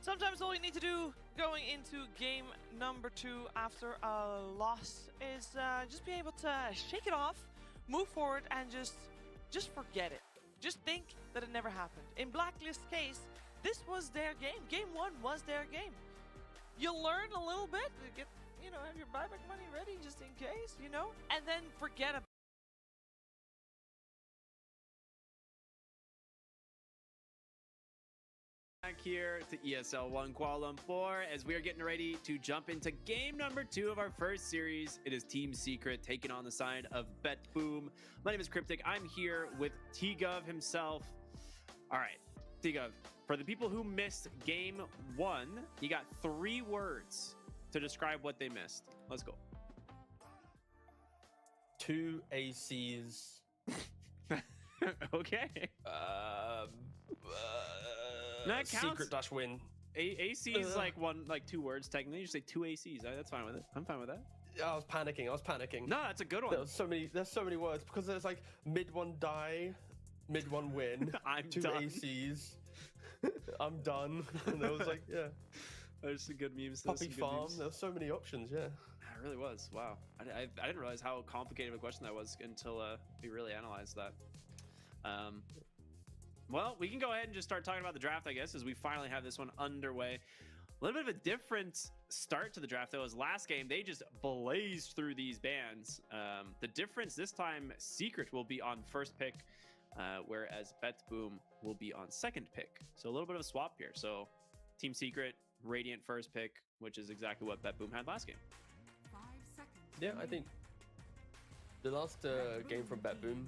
Sometimes all you need to do going into game number 2 after a loss is just be able to shake it off, move forward, and just forget it. Just think that it never happened. In Blacklist's case, this was their game. Game 1 was their game. You'll learn a little bit, get, have your buyback money ready just in case, and then forget about back here to ESL 1 Kuala Lumpur as we are getting ready to jump into game number 2 of our first series. It is Team Secret taking on the side of BetBoom. My name is Cryptic. I'm here with T-Gov himself. All right, T-Gov, for the people who missed game 1, you got 3 words to describe what they missed. Let's go. 2 ACs. Okay. That counts. Secret dash win. AC is like 2 words technically. You just say 2 ACs. That's fine with it. I'm fine with that. I was panicking. No, that's a good one. There's so many words because there's like mid 1 die, mid 1 win. I'm 2 done. ACs. I'm done. And there was like, yeah. There's some good memes. Puppy farm. There's so many options. Yeah. It really was. Wow. I didn't realize how complicated of a question that was until we really analyzed that. Well, we can go ahead and just start talking about the draft, I guess, as we finally have this one underway. A little bit of a different start to the draft, though, as last game, they just blazed through these bans. The difference this time, Secret will be on first pick, whereas BetBoom will be on second pick. So a little bit of a swap here. So Team Secret, Radiant first pick, which is exactly what BetBoom had last game. Yeah, I think the last game from BetBoom,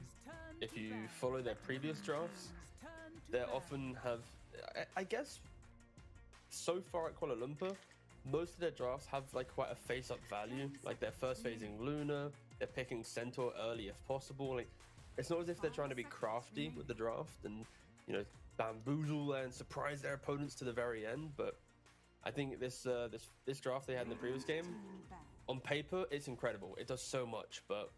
if you follow their previous drafts, they often have, I guess, so far at Kuala Lumpur, most of their drafts have like quite a face-up value. Like they're first phasing Luna, they're picking Centaur early if possible. Like it's not as if they're trying to be crafty with the draft and bamboozle and surprise their opponents to the very end. But I think this draft they had in the previous game, on paper, it's incredible. It does so much, but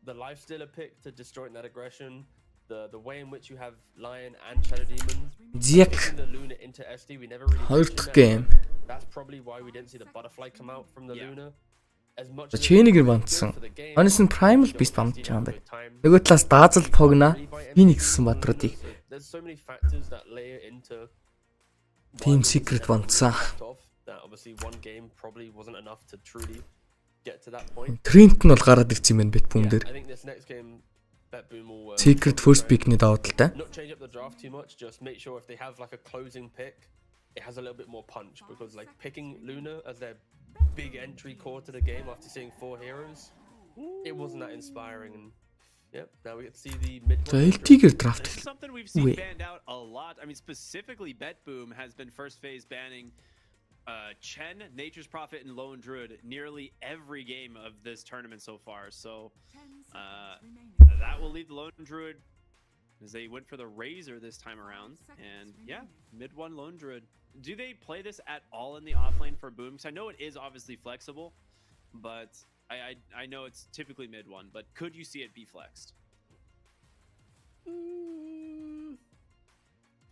the lifestealer pick to destroying that aggression. The way in which you have Lion and Shadow Demon taking the Luna into SD, we never really seen that. Game. That's probably why we didn't see the butterfly come out from the Luna. As much as Чэнийг бандсан. Онос нь Primal Beast бандж байгаа юм байна. Нөгөө талаас даазал погна Phoenix гэсэн бадруудыг there's so many factors that layer into Team Secret бандсан. That obviously one game probably wasn't enough to truly get to that point. Trent нь бол гараад ирсэн юм байна BetBoom дээр. I think this next game BetBoom will Secret first pick-ний давуу талтай. Not change up the draft too much, just make sure if they have like a closing pick, it has a little bit more punch because like picking Luna as their big entry core to the game after seeing 4 heroes, it wasn't that inspiring. And yep, now we get to see the mid. This is something we've seen banned out a lot. I mean, specifically BetBoom has been first phase banning Chen, Nature's Prophet, and Lone Druid nearly every game of this tournament so far. So that will leave the Lone Druid as they went for the Razor this time around. And yeah, mid 1 Lone Druid. Do they play this at all in the offlane for Boom? Because I know it is obviously flexible, but I know it's typically mid 1. But could you see it be flexed?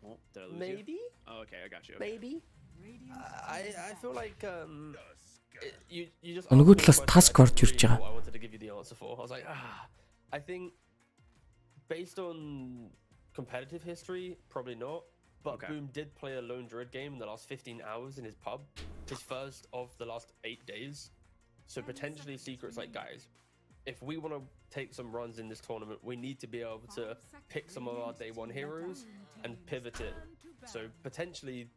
Oh, did I lose Maybe. You? Oh, okay, I got you. Okay. Maybe. I feel like you just. Нөгөө талаас task орж ирж байгаа. I wanted to give you the answer for. I was like, I think based on competitive history, probably not. But Boom did play a Lone Druid game in the last 15 hours in his pub, his first of the last 8 days. So potentially Secret's like, guys, if we want to take some runs in this tournament, we need to be able to pick some of our day 1 heroes and pivot it. So potentially,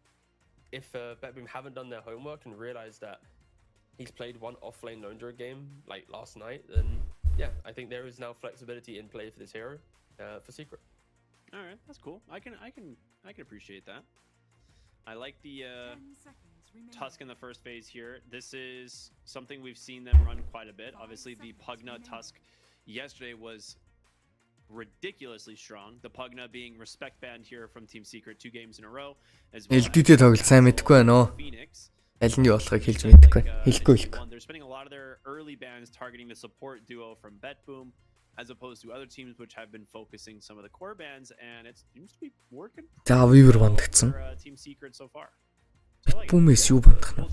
if BetBoom haven't done their homework and realized that he's played one offlane Lone Druid game like last night, then yeah, I think there is now flexibility in play for this hero for Secret. All right, that's cool. I can appreciate that. I like the Tusk in the first phase here. This is something we've seen them run quite a bit. Obviously, the Pugna Tusk yesterday was ridiculously strong. The Pugna being respect banned here from Team Secret 2 games in a row. As well LDT тоглож сайн мэдгүй байна оо. Аль нь юу болохыг хэлж мэдгүй. Хэлэхгүй. They're spending a lot of their early bans targeting the support duo from BetBoom, as opposed to other teams which have been focusing some of the core bans, and it seems to be working for Team Secret so far. BetBoom-ээс юу бандах нь?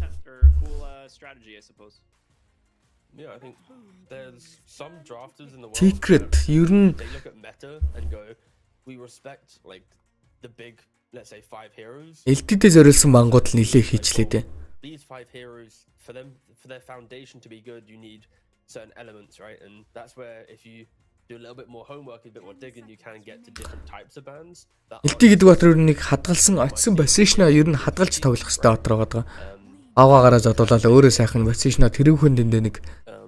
Cool strategy, I suppose. Yeah, I think there's some drafters in the world. Secret, ер нь they look at meta and go, we respect like the big, let's say 5 heroes. LTD зориулсан мангууд л нилээ хийчлээ дээ. These 5 heroes, for their foundation to be good, you need certain elements, right? And that's where if you do a little bit more homework, a bit more digging, you can get to different types of bands. LTD гэдэг батар нэг хадгалсан очсон position-а ер нь хадгалж тоглох хэрэгтэй батар байгаа. Аваагаараа зодуулаад өөрөө сайхан position-а тэрүүхэн дэндээ нэг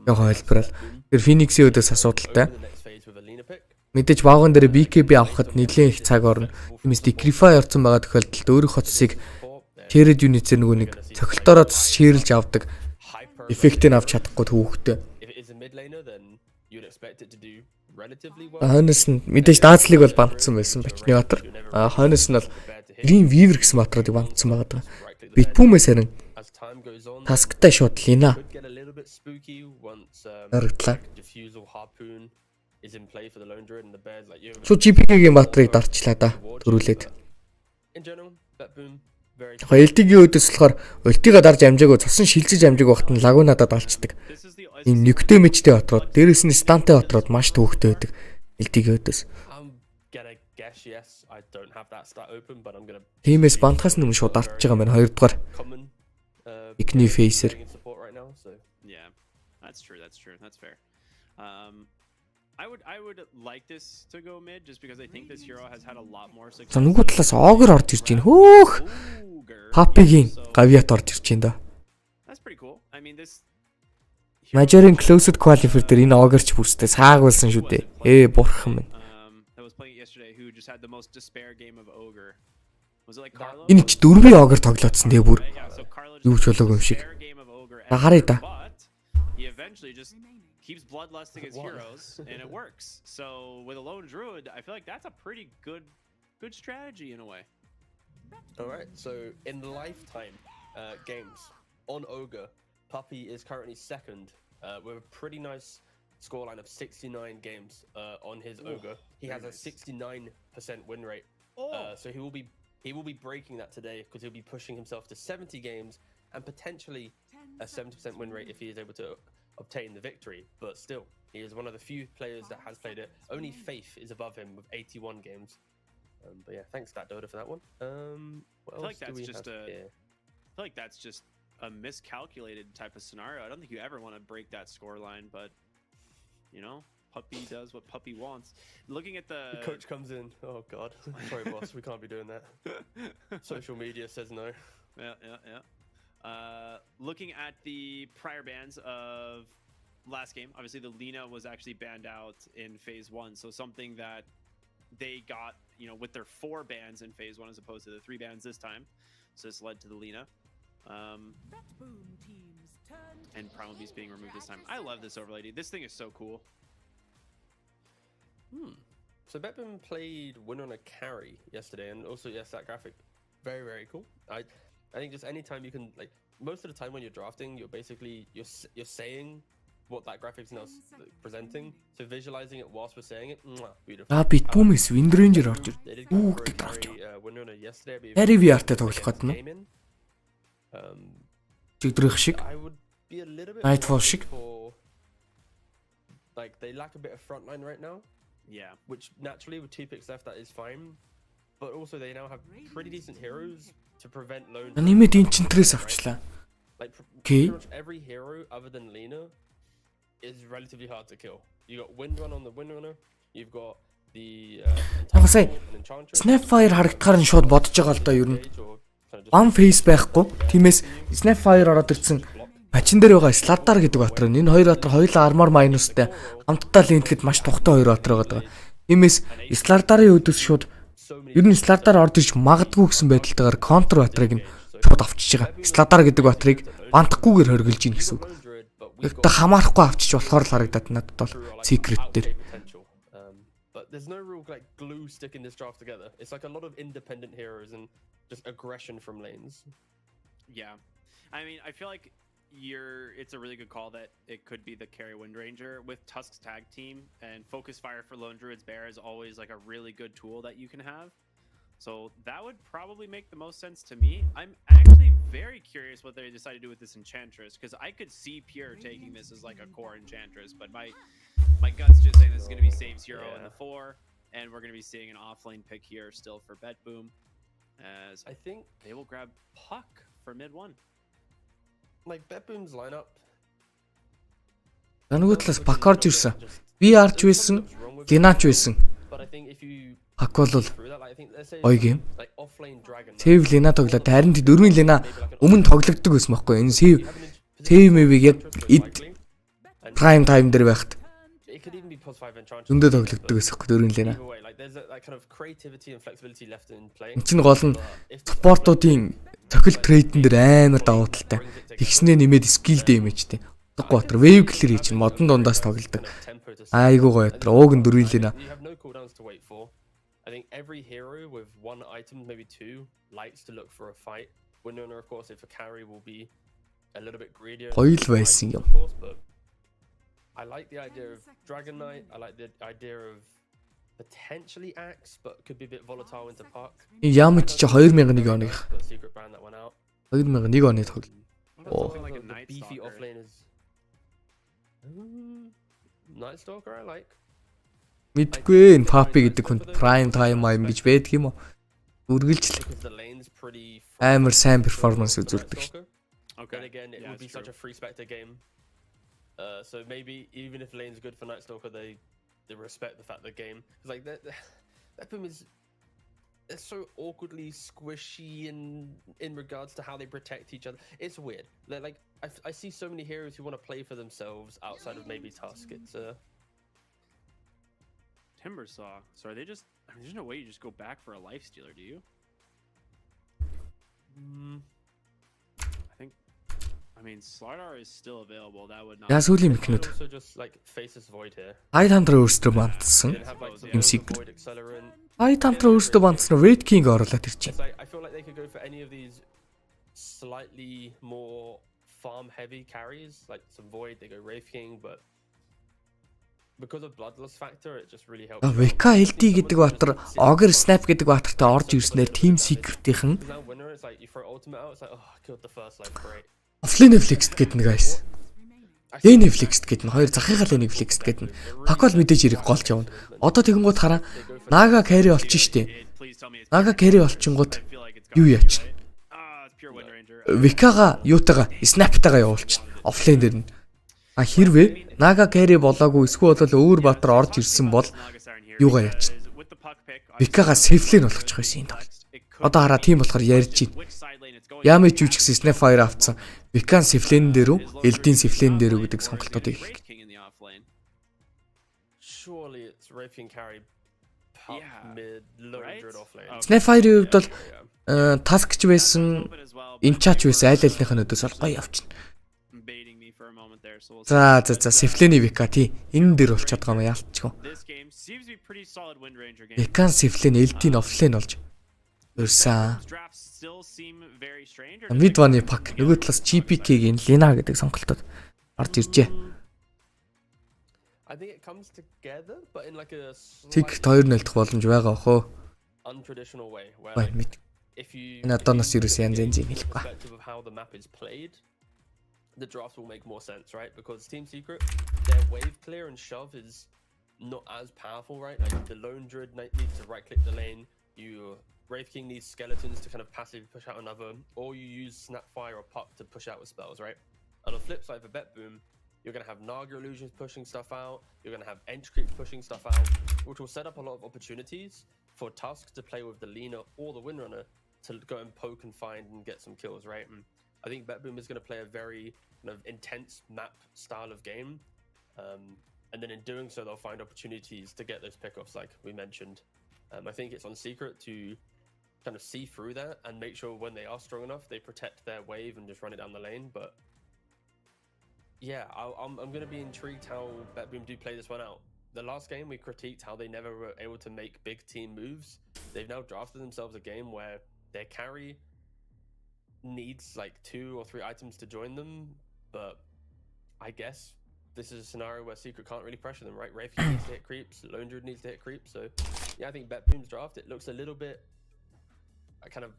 яг хэлбэрэл. Тэр Phoenix-ийн өдөөс асуудалтай. Мэдээж вагон дээр BKB авахд нэлээд их цаг орно. Тиймээс Kn1fe орсон байгаа тохиолдолд өөрөх хоцсыг shared unit-ээр нөгөө нэг цохилтоороо ширлж авдаг эффектийг авч чадахгүй төвхтэй. Хойноос нь мэдээж даацлыг бол бамтсан байсан бачны батар. Хойноос нь бол Kn1fe гэсэн батруудыг бамтсан байгаа. Bitboom-ээс харин тасктай шууд лина. Харагдлаа. Шууд GPK-гийн батрыг дарчлаа да. Төрүүлээд. LTG-ийн өдөөс болохоор ультига дарж амжаагүй цусан шилжиж амжааг багт нь лагуу надад алчдаг. Ийм нэгтэй мэжтэй отроод дээрэс нь стантай отроод маш төвөгтэй байдаг LTG-ийн өдөөс. Тиймээс бантхаас өмнө шууд дарж байгаа маань 2 дугаар Kn1fe-сэр. Yeah. That's true. That's fair. I would like this to go mid just because I think this hero has had a lot more success. За нөгөө талаас огр орж ирж байна. Хөөх. Papi-гийн гавьят орж ирж байна да. That's pretty cool. I mean this Major-ын closed qualifier дээр энэ огрч бүрстэй саагуулсан шүү дээ. Бурхан минь. That was playing yesterday who just had the most despair game of ogre. Was it like Carlo? Энэ ч 4-ийн огр тоглоодсон дээ бүр. Юу ч болоогүй юм шиг. Харъя да. He eventually just keeps bloodlusting his heroes and it works. So with a lone druid, I feel like that's a pretty good strategy in a way. All right. So in the lifetime games on ogre, Puppy is currently second with a pretty nice scoreline of 69 games on his ogre. He has a 69% win rate. So he will be breaking that today because he'll be pushing himself to 70 games and potentially a 70% win rate if he is able to obtain the victory. But still, he is one of the few players that has played it. Only Faith is above him with 81 games. But yeah, thanks to that Doda for that one. What else do we have here? I feel like that's just a miscalculated type of scenario. I don't think you ever want to break that score line, but you know, Puppy does what Puppy wants. Looking at the coach comes in. Oh God, sorry boss, we can't be doing that. Social media says no. Yeah. Looking at the prior bans of last game, obviously the Lina was actually banned out in phase 1, so something that they got, you know, with their 4 bans in phase 1 as opposed to the 3 bans this time. So this led to the Lina. And Primal Beast being removed this time. I love this overlay, dude. This thing is so cool. So Betboom played Win on a carry yesterday, and also yes, that graphic, very very cool. I think just anytime you can, like, most of the time when you're drafting, you're basically you're saying what that graphic's now presenting, so visualizing it whilst we're saying it. Beautiful. Bitboom is Wind Ranger орж ир. Үүгт гарч. Harry VR-тай тоглох гэдэг нь. Жигдрэх шиг. Nightfall шиг. Like they lack a bit of frontline right now. Yeah. Which naturally with 2 picks left that is fine, but also they now have pretty decent heroes to prevent lone. Нэмээд эн чин трээс авчлаа. Like pretty much every hero other than Lina is relatively hard to kill. You got Windrun on the Windrunner. You've got the Snapfire харагдахаар нь шууд бодож байгаа л да ер нь. One face байхгүй. Тиймээс Snapfire ороод ирсэн бачин дээр байгаа Slardar гэдэг батар. Энэ хоёр батар хоёулаа armor minusтай хамтдаа линтэхэд маш тухтай хоёр батар байгаа. Тиймээс Slardar-ын өдөөс шууд ер нь Slardar орж ирж магадгүй гэсэн байдалтайгаар counter батрыг нь шууд авчиж байгаа. Slardar гэдэг батрыг бантахгүйгээр хоригдж ийн гэсэн үг. Ихтэй хамаарахгүй авчиж болохоор л харагдаад надад бол secret дээр. But there's no real like glue sticking this draft together. It's like a lot of independent heroes and just aggression from lanes. Yeah. I mean, I feel like it's a really good call that it could be the carry Wind Ranger with Tusk's tag team, and Focus Fire for Lone Druid's Bear is always like a really good tool that you can have. So that would probably make the most sense to me. I'm actually very curious what they decide to do with this Enchantress, because I could see Pure taking this as like a core Enchantress, but my gut's just saying this is going to be Save's hero in the 4. and we're going to be seeing an offlane pick here still for BetBoom, as I think they will grab Puck for mid 1. like BetBoom's lineup. Нөгөө талаас пак орж ирсэн. Би арч байсан, Линач байсан. But I think if you Пак бол through that, like I think let's say ой гейм. like offlane dragon. Сэв Лина тоглоод харин дөрвийн Лина өмнө тоглогддог байсан байхгүй. Энэ Сэв мэвиг яг prime time дээр байхад It could even be plus 5 enchant. зөндөө тоглогддог байсан байхгүй дөрвийн Лина. Either way, like there's that kind of creativity and flexibility left in play. Энд чинь гол нь спортуудын цохил трейдэн дээр амар давуу талтай. Тэгснээ нэмээд скиллтэй имижтэй. Готор wave clear чинь модон дундаас тоглодог. Айгуу гоё өтер. Ууг нь дөрвийн Лина. You have no cooldowns to wait for. I think every hero with one item, maybe two, likes to look for a fight. Winner, of course, if a carry will be a little bit greedier. Гоё л байсан юм. Of course, but I like the idea of Dragon Knight. I like the idea of potentially Axe, but could be a bit volatile into Puck. Ямч чи 2001 оных. But secret brand that went out. 2001 оны тоглолт. Something like a The Night beefy Stalker. offlane is Night Stalker. I like. Мэдгүй энэ Papi гэдэг хүн prime time юм гэж байдаг юм уу? Үргэлжлэл Because the lane's pretty амар сайн performance үзүүлдэг. Stalker. Okay. Then again, it Yeah, would be it's such a free spectre game. So maybe even if lane's good for Night Stalker, they respect the fact the game. Because like that boom is it's so awkwardly squishy in regards to how they protect each other. It's weird. Like I see so many heroes who want to play for themselves outside of maybe Tusk. It's Timbersaw. So are they just? I mean, there's no way you just go back for a life stealer, do you? I think. I mean, Slardar is still available. That would not. Яа сүүлийн it could механууд. also just like faces void here. Айдхандра өөрсдөө бандсан. They have like some Им secret. void accelerant. Айдхандра өөрсдөө бандсан Red King оруулаад ирчих. It's like I feel like they could go for any of these slightly more farm heavy carries, like some void. They go Wraith King, but because of bloodlust factor, it just really helps. Века LD гэдэг баатар Ogre Snap гэдэг баатартай орж ирснээр Team Secret-ийн Because now winner, it's like you throw ultimate out. It's like oh, I killed the first life, great. offlane flexed гэдэг нэг guys. Lane flexed гэдэг нь хоёр захыгаа lane flexed гэдэг нь. Pakol мэдээж ирэх голч явна. Одоо тэгэнгүүт хараа Naga carry болчих штеп. Please tell me it's. Naga carry болчихгоот I feel like it's. юу яач. It's pure Wind Ranger. Викага юутайгаа Snap-тайгаа явуулчихна. Offlane дээр нь. А хэрвээ Naga carry болоогүй эсвэл бол өөр баатар орж ирсэн бол юугаа яач. Викага safe lane болгочих байсан юм даа. Одоо хараа тийм болохоор ярьж байна. Ямич юу ч гэсэн Snap Fire авцсан. Викан safe lane дээр үү, LD-ийн safe lane дээр үү гэдэг сонголтуудыг хийх. Surely it's Wraith King carry, pop Yeah, mid, low druid offlane. Snap Fire-ийн хувьд бол task ч байсан, enchant ч байсан аль алийнхаа өдөөс бол гоё явчихна. Baiting me for a moment there, so we'll За safe lane Vika тий. Энэ дээр болчиход байгаа юм яалтчгүй. This game seems to be pretty solid Wind Ranger game. Викан safe lane LD-ийн offlane болж өрсөн. Drafts still seem very strange. Mid one pack нөгөө талаас GPK-гийн Lina гэдэг сонголтууд орж иржээ. I think it comes together, but in like a Secret slightly 2-0 дэх боломж байгаа хөө. untraditional way, where Бай like, мэд. if you Энэ одооноос ерөөс янз янзын хэлбэ. perspective of how the map is played, the draft will make more sense, right? Because Team Secret, their wave clear and shove is not as powerful, right? Like the lone druid needs to right click the lane, you Wraith King needs skeletons to kind of passively push out another, or you use Snapfire or Puck to push out with spells, right? On the flip side for BetBoom, you're going to have Naga Illusions pushing stuff out, you're going to have Ench Creep pushing stuff out, which will set up a lot of opportunities for Tusk to play with the Lina or the Windrunner to go and poke and find and get some kills, right? And I think BetBoom is going to play a very kind of intense map style of game. And then in doing so, they'll find opportunities to get those pickoffs, like we mentioned. I think it's on Secret to kind of see through that and make sure when they are strong enough, they protect their wave and just run it down the lane. But yeah, I'm going to be intrigued how BetBoom do play this one out. The last game, we critiqued how they never were able to make big team moves. They've now drafted themselves a game where their carry needs like 2 or 3 items to join them, but I guess this is a scenario where Secret can't really pressure them, right? Wraith needs to hit creeps, Lone Druid needs to hit creeps, so yeah, I think BetBoom's draft, it looks a little bit kind of,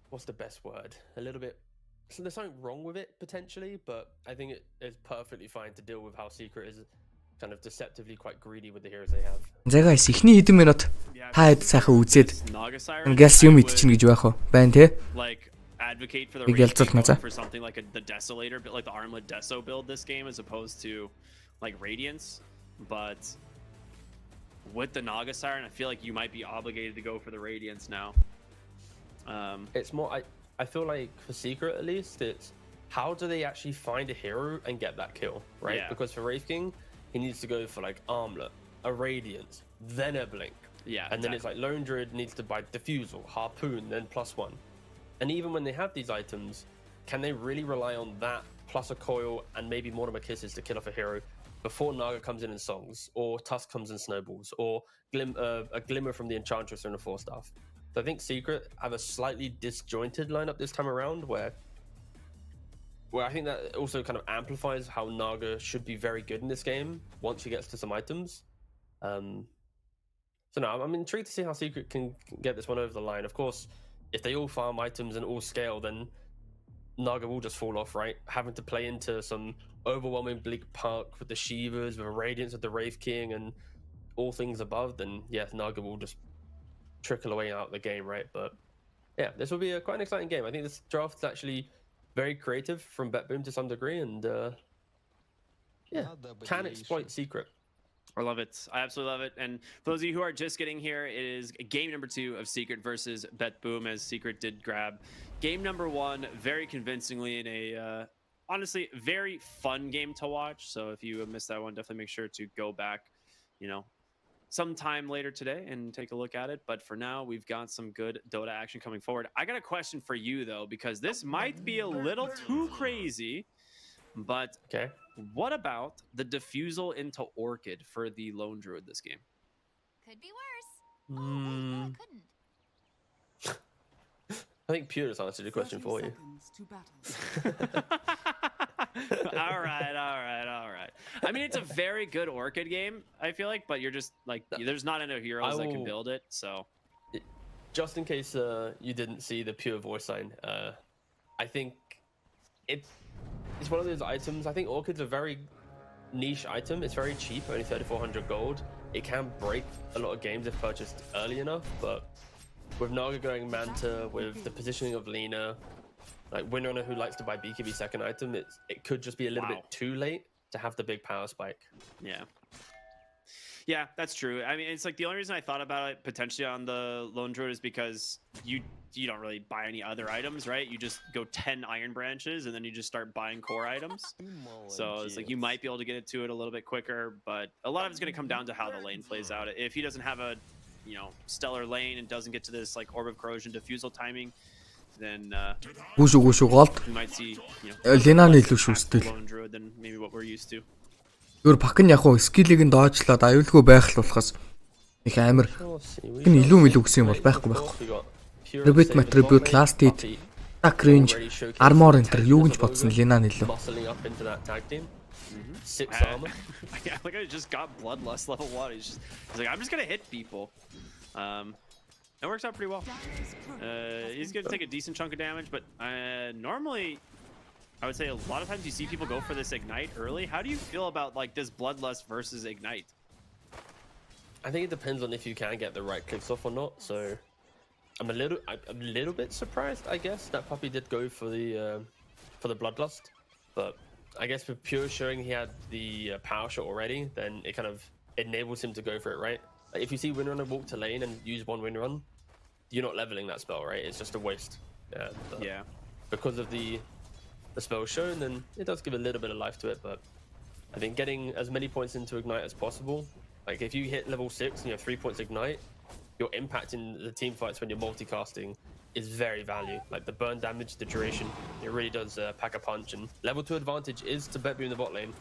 what's the best word? A little bit, so there's something wrong with it potentially, but I think it is perfectly fine to deal with how Secret is kind of deceptively quite greedy with the heroes they have. За guys, ихний хэдэн минут та хэд сайхан үзээд ингээс юм идчихнэ гэж байх уу? Байна тий? Like advocate for the for something like the Desolator, like the Armlet Deso build this game as opposed to like Radiance, but with the Naga Siren, I feel like you might be obligated to go for the Radiance now. It's more, I feel like for Secret at least, it's how do they actually find a hero and get that kill, right? Yeah. Because for Wraith King, he needs to go for like Armlet, a Radiance, then a Blink. Yeah. And then it's like Lone Druid needs to buy Diffusal, Harpoon, then +1. And even when they have these items, can they really rely on that plus a coil and maybe Mortimer Kisses to kill off a hero before Naga comes in songs, or Tusk comes in snowballs, or a Glimmer from the Enchantress or in a 4-staff? So I think Secret have a slightly disjointed lineup this time around, where I think that also kind of amplifies how Naga should be very good in this game once he gets to some items. So no, I'm intrigued to see how Secret can get this one over the line. Of course, if they all farm items and all scale, then Naga will just fall off, right? Having to play into some overwhelming Bleak Park with the Shivas, with Radiance of the Wraith King, and all things above, then yeah, Naga will just trickle away out the game, right? But yeah, this will be quite an exciting game. I think this draft is actually very creative from BetBoom to some degree, and yeah, can exploit Secret. I love it. I absolutely love it. And for those of you who are just getting here, it is game number 2 of Secret versus BetBoom, as Secret did grab game number 1 very convincingly in a honestly very fun game to watch. So if you missed that one, definitely make sure to go back, you know, sometime later today and take a look at it. But for now, we've got some good Dota action coming forward. I got a question for you though, because this might be a little too crazy, but okay, what about the diffusal into Orchid for the Lone Druid this game? Could be worse. Oh, wait, no, it couldn't. I think Pure has answered the question for you. all right. I mean, it's a very good Orchid game, I feel like, but you're just like, there's not enough heroes that can build it, so. Just in case you didn't see the Pure voice line, I think it's one of those items. I think Orchid's a very niche item. It's very cheap, only 3,400 gold. It can break a lot of games if purchased early enough, but with Naga going Manta, with the positioning of Lina, like Windrunner who likes to buy BKB second item, it could just be a little bit too late to have the big power spike. Yeah, that's true. I mean, it's like the only reason I thought about it potentially on the Lone Druid is because you don't really buy any other items, right? You just go 10 Iron Branches and then you just start buying core items. So it's like you might be able to get into it a little bit quicker, but a lot of it's going to come down to how the lane plays out. If he doesn't have a, you know, stellar lane and doesn't get to this like Orb of Corrosion Diffusal timing, then гүш голд you might see, you know, Линаны илүү шүүстэл. Lone Druid than maybe what we're used to. Өөр пак нь яг хуу скиллийг нь доочлоод аюулгүй байх л болохоос их амар энэ илүү мэлүү гэсэн юм бол байхгүй. Rebit Attribute, Last Hit, Attack Range, Armor Enter юу гэнж бодсон Лина нь илүү. Yeah, like I just got Bloodlust level 1. He's like, I'm just gonna hit people. It works out pretty well. He's gonna take a decent chunk of damage, but normally I would say a lot of times you see people go for this Ignite early. How do you feel about like this Bloodlust versus Ignite? I think it depends on if you can get the right clicks off or not. So I'm a little bit surprised, I guess, that Puppy did go for the Bloodlust, but I guess with Pure showing he had the power shot already, then it kind of enables him to go for it, right? Like if you see Windrunner walk to lane and use one Windrun, you're not leveling that spell, right? It's just a waste. Yeah. Because of the spell shown, then it does give a little bit of life to it, but I think getting as many points into Ignite as possible, like if you hit level 6 and you have 3 points Ignite, your impact in the team fights when you're multicasting is very value. Like the burn damage, the duration, it really does pack a punch. And level 2 advantage is to BetBoom in the bot lane.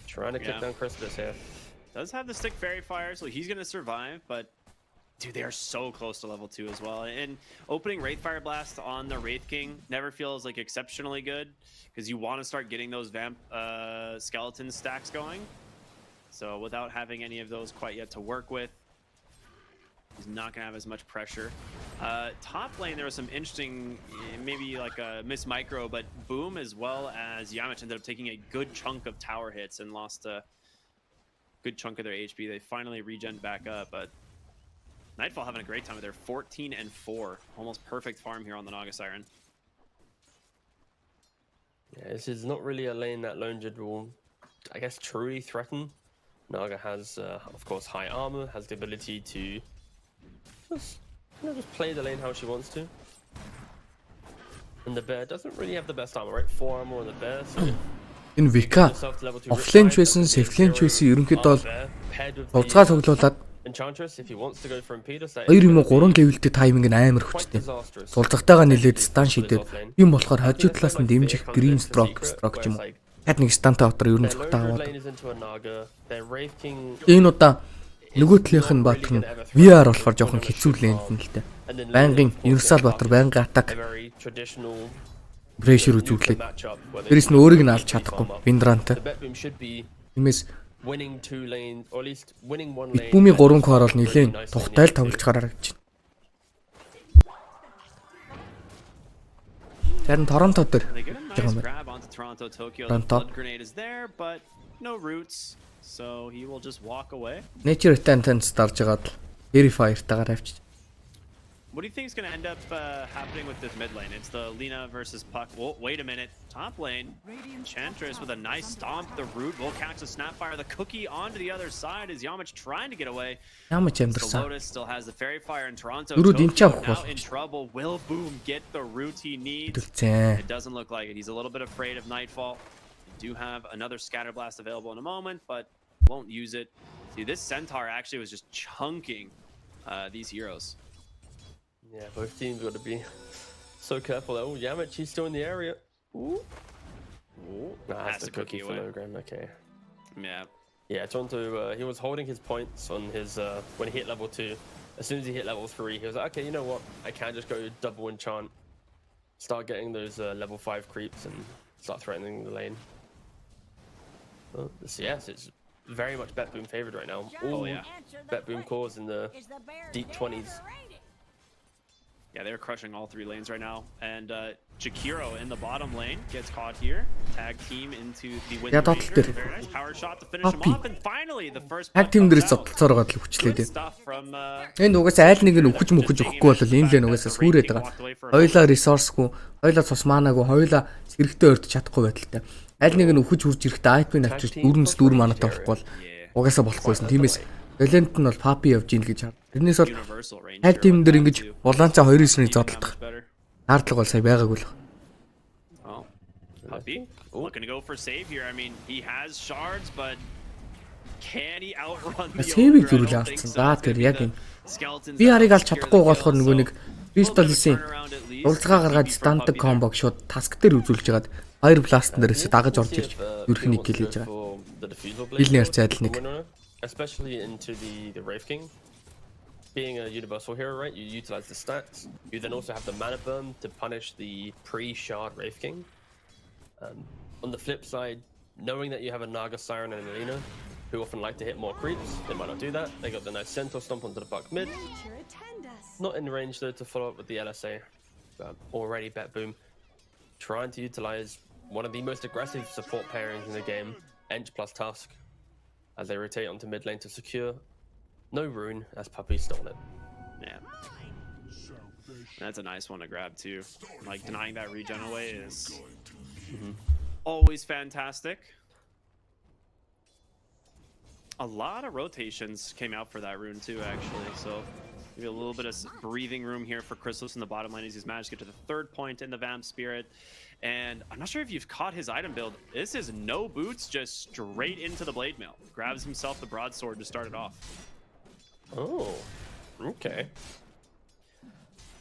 Trying to kick down Chrysalis here. Does have the stick Fairy Fire, so he's gonna survive, but dude, they are so close to level 2 as well. And opening Wraith Fire Blast on the Wraith King never feels like exceptionally good, because you want to start getting those Vamp skeleton stacks going. So without having any of those quite yet to work with, he's not gonna have as much pressure. Top lane, there was some interesting, maybe like a miss micro, but Boom as well as Yamich ended up taking a good chunk of tower hits and lost good chunk of their HP. They finally regen back up, but Nightfall having a great time. They're 14-4, almost perfect farm here on the Naga Siren. Yeah, this is not really a lane that Lone Jid will, I guess, truly threaten. Naga has, of course, high armor, has the ability to just play the lane how she wants to. And the bear doesn't really have the best armor, right? 4 armor on the bear, so... Энэ Vika offlane ч байсан, safelane ч байсан ерөнхийдөө бол хувцгаа цуглуулад Enchantress, if he wants to go for Impedus, 2 юм уу 3 левелтэй тайминг нь амар хүчтэй. Сулцагтайгаа нэлээд стан шийдээд юм болохоор хажуу талаас нь дэмжих green stroke ч юм уу. Яг нэг стантай дотор ер нь цогтой аваад. Энэ удаа нөгөө талынх нь Баатар нь VR болохоор жоохон хэцүү лэнд нь л дээ. Байнгын Universal Баатар байнгын атак pressure үзүүлээд. Тэрээс нь өөрийг нь алж чадахгүй Виндрант. Тиймээс winning 2 lanes or at least winning 1 lane. Бүүмийн 3 core бол нэлээд тухтай л тоглож гараад гэж байна. Харин Торонто дээр Торонто no roots, so he will just walk away. Nature Attendants дарж байгаад Verifier-тайгаар авчиж. What do you think is going to end up happening with this mid lane? It's the Lina versus Puck. Well, wait a minute. Top lane, Enchantress with a nice stomp. The root will catch the Snapfire. The cookie onto the other side is Yamich trying to get away. The Lotus still has the Fairy Fire in Toronto. Now in trouble. Will Boom get the root he needs? It doesn't look like it. He's a little bit afraid of Nightfall. They do have another Scatter Blast available in a moment, but won't use it. See, this Centaur actually was just chunking these heroes. Yeah, both teams got to be so careful. Oh, Yamich, he's still in the area. Ooh. Ooh. That's the cookie hologram. Okay. Yeah. Yeah, Toronto, he was holding his points on his, when he hit level 2. As soon as he hit level 3, he was like, okay, you know what? I can just go double enchant, start getting those level 5 creeps and start threatening the lane. Well, the CS is very much Bet Boom favored right now. All Bet Boom cores in the deep 20s. Yeah, they're crushing all 3 lanes right now. And Jakiro in the bottom lane gets caught here. Tag team into the win. Very nice power shot to finish him off. And finally, the first tag team дээрээс зодлцоороод л хүчлээ. Энд угаасаа айл нэг нь өгч өгөхгүй бол энэ лэн угаасаа сүрээд байгаа. Хоёлаа resource-гүй, хоёлаа цус манаагүй, хоёлаа зэрэгтэй өрдөж чадахгүй байдалтай. Айл нэг нь өгч хурж ирэхдээ IP-г авчирч 4 манатай болохгүй бол угаасаа болохгүйсэн. Тиймээс Элент нь бол Papi явж ийн гэж хар. Тэрнээс бол айл тим дээр ингэж улаанцаа 2-9-ийг зодтолдох. Шаардлага бол сая байгаагүй л. Papi looking to go for save here. I mean, he has shards, but can he outrun the save-ийг зүрүүл авсан. За тэр яг юм. Би харыг алж чадахгүй болохоор нөгөө нэг Crystal-ийн улцгаа гаргаад стандаг комбог шууд task дээр үзүүлж хагаад Fire Blast дээрээс дагаж орж ирж ерхнийг гэлээж байгаа. Бэлний арцайдл нэг. Especially into the Wraith King. Being a universal hero, right? You utilize the stats. You then also have the mana burn to punish the pre-shard Wraith King. On the flip side, knowing that you have a Naga Siren and an Alina, who often like to hit more creeps, they might not do that. They got the nice Centaur stomp onto the Buck mid. Not in range though to follow up with the LSA. But already Bet Boom trying to utilize one of the most aggressive support pairings in the game, Ench plus Tusk, as they rotate onto mid lane to secure. No rune as Papi stole it. Yeah. That's a nice one to grab too. Like denying that regen away is always fantastic. A lot of rotations came out for that rune too, actually. So maybe a little bit of breathing room here for Chrysalis in the bottom lane as he's managed to get to the 3rd point in the Vamp Spirit. And I'm not sure if you've caught his item build. This is no boots, just straight into the blade mail. Grabs himself the broadsword to start it off. Oh, okay.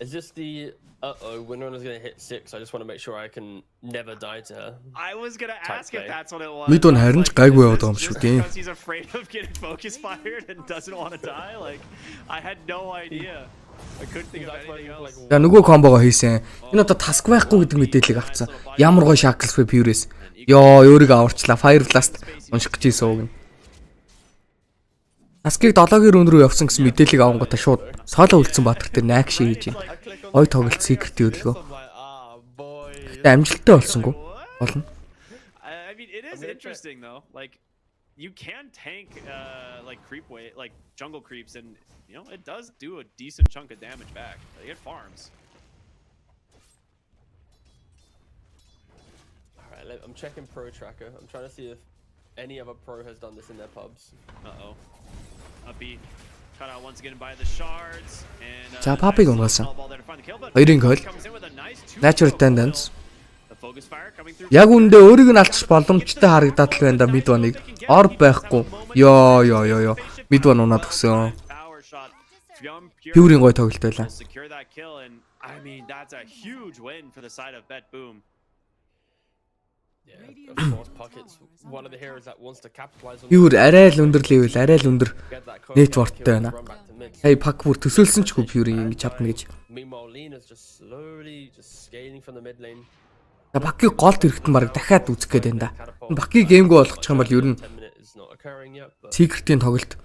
Is this the Windrunner's gonna hit 6? I just want to make sure I can never die to her. I was gonna ask if that's what it was. Midon харин ч гайгүй яваад байгаа юм шүү дээ. Because he's afraid of getting focus fired and doesn't want to die. Like I had no idea. I couldn't think of anything else. За нөгөө комбого хийсэн. Энэ одоо таск байхгүй гэдэг мэдээллийг авцсан. Ямар гой Shackles вэ Purus. Ёо, өөрийгөө аварчлаа. Fire Blast унших гэж ийсэн үг. Таскыг 7-гийн рүүн рүү явсан гэсэн мэдээллийг авангуудаа шууд соло үлдсэн Баатар дээр Nax хийж байна. Ой тоглолт secret өрлгөө. Гэтэ амжилттай болсонгүй болно. I mean it is interesting though. Like you can tank like creep wave, like jungle creeps, and you know it does do a decent chunk of damage back. Like, it farms. All right, I'm checking pro tracker. I'm trying to see if any other pro has done this in their pubs. Uppy cut out once again by the shards and За папыг унгасан. Хоёрын гол. Natural tendance. Яг үндэ өөрийг нь алдчих боломжтой харагдаад л байна да мид баныг. Ор байхгүй. Ёо. Мид бан унаад гсэн. Пюрийн гой тоглолт байлаа. I mean that's a huge win for the side of Bet Boom. Yeah, of course, Pocket's one of the heroes that wants to capitalize on. Pure арай л өндөр level, арай л өндөр networkтэй байна. Hey, пак бүр төсөөлсөн ч хүү Pure-ийн ингэж чадна гэж. Meanwhile, Lena's just slowly just scaling from the mid lane. Бакиг голд хэрэгтэн баг дахиад үзэх гээд байна да. Бакиг геймгүй болгочих юм бол ер нь Secret-ийн тоглолт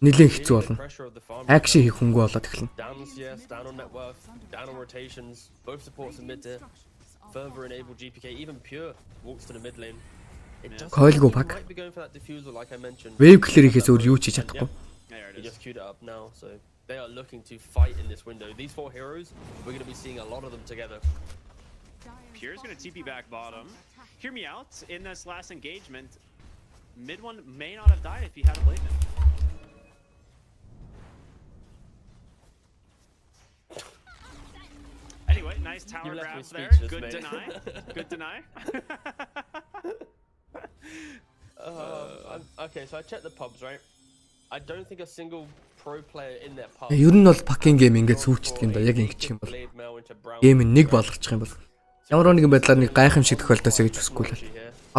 нэлээд хэцүү болно. Акшн хийх хөнгөө болоод эхэлнэ. Further enable GPK, even Pure walks to the mid lane. Coilgo pack. Wave clear-ээс өөр юу ч хийж чадахгүй. He just queued it up now, so they are looking to fight in this window. These four heroes, we're going to be seeing a lot of them together. Pure's going to TP back bottom. Hear me out. In this last engagement, mid one may not have died if he had a blade. Anyway, nice tower grab there. Good deny. Good deny. Okay, so I checked the pubs, right? I don't think a single pro player in their pub. Ер нь бол пакинг гейм ингээд сүүлчдэг юм да. Яг ингэж юм бол. Гейм нэг болгочих юм бол. Ямар нэгэн байдлаар нэг гайхамшиг тохиолдосоо гэж хүсэхгүй л.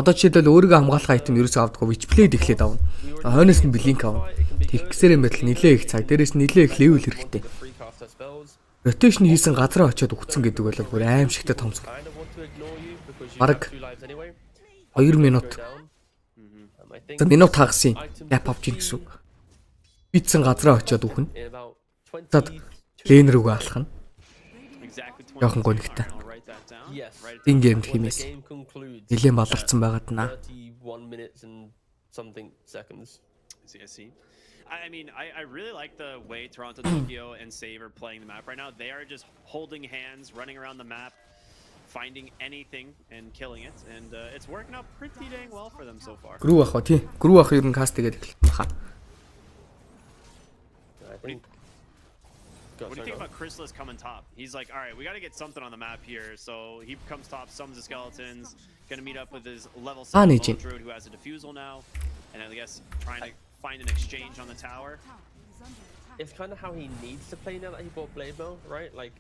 Одоо жишээлбэл өөрийгөө хамгаалах айтем ерөөсөө авдаггүй вичплейд эхлээд авна. Хойноос нь блинк авна. Тэгсээр юм байтал нилээ их цаг. Дээрээс нилээ их левел хэрэгтэй. Rotation хийсэн газараа очиод үхсэн гэдэг бол бүр аимшигтай томсгол. Бараг 2 минут. За минут хагасан гап авч ийн гэсэн үг. Битсэн газараа очиод үхнэ. Зад лейн рүүгээ алхна. Яхан гонигтай. Энэ геймд хиймээс нэлээд баларцсан байгаад наа. I mean, I really like the way Toronto, Tokyo, and Save are playing the map right now. They are just holding hands, running around the map, finding anything and killing it, and it's working out pretty dang well for them so far. Груу ах ба тий. Груу ах ер нь каст тэгээд эхэлсэн. What do you think about Chrysalis coming top? He's like, all right, we got to get something on the map here. So he comes top, summons the skeletons, gonna meet up with his level 7 druid who has a defusal now, and I guess trying to find an exchange on the tower. It's kind of how he needs to play now that he bought Blade Mail, right? Like,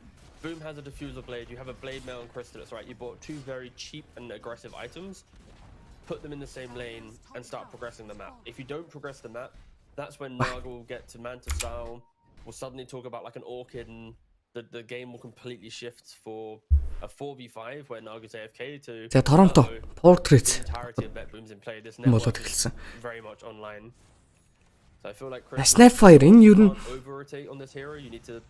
Boom has a Diffusal Blade, you have a Blade Mail and Chrysalis, right? You bought two very cheap and aggressive items, put them in the same lane, and start progressing the map. If you don't progress the map, that's when Naga will get to Manta style, we'll suddenly talk about like an Orchid, and the game will completely shift for a 4v5 where Naga's AFK to Toronto Portraits entirety of Bet Boom's in play. This network is very much online. So I feel like Kn1fe энэ юу н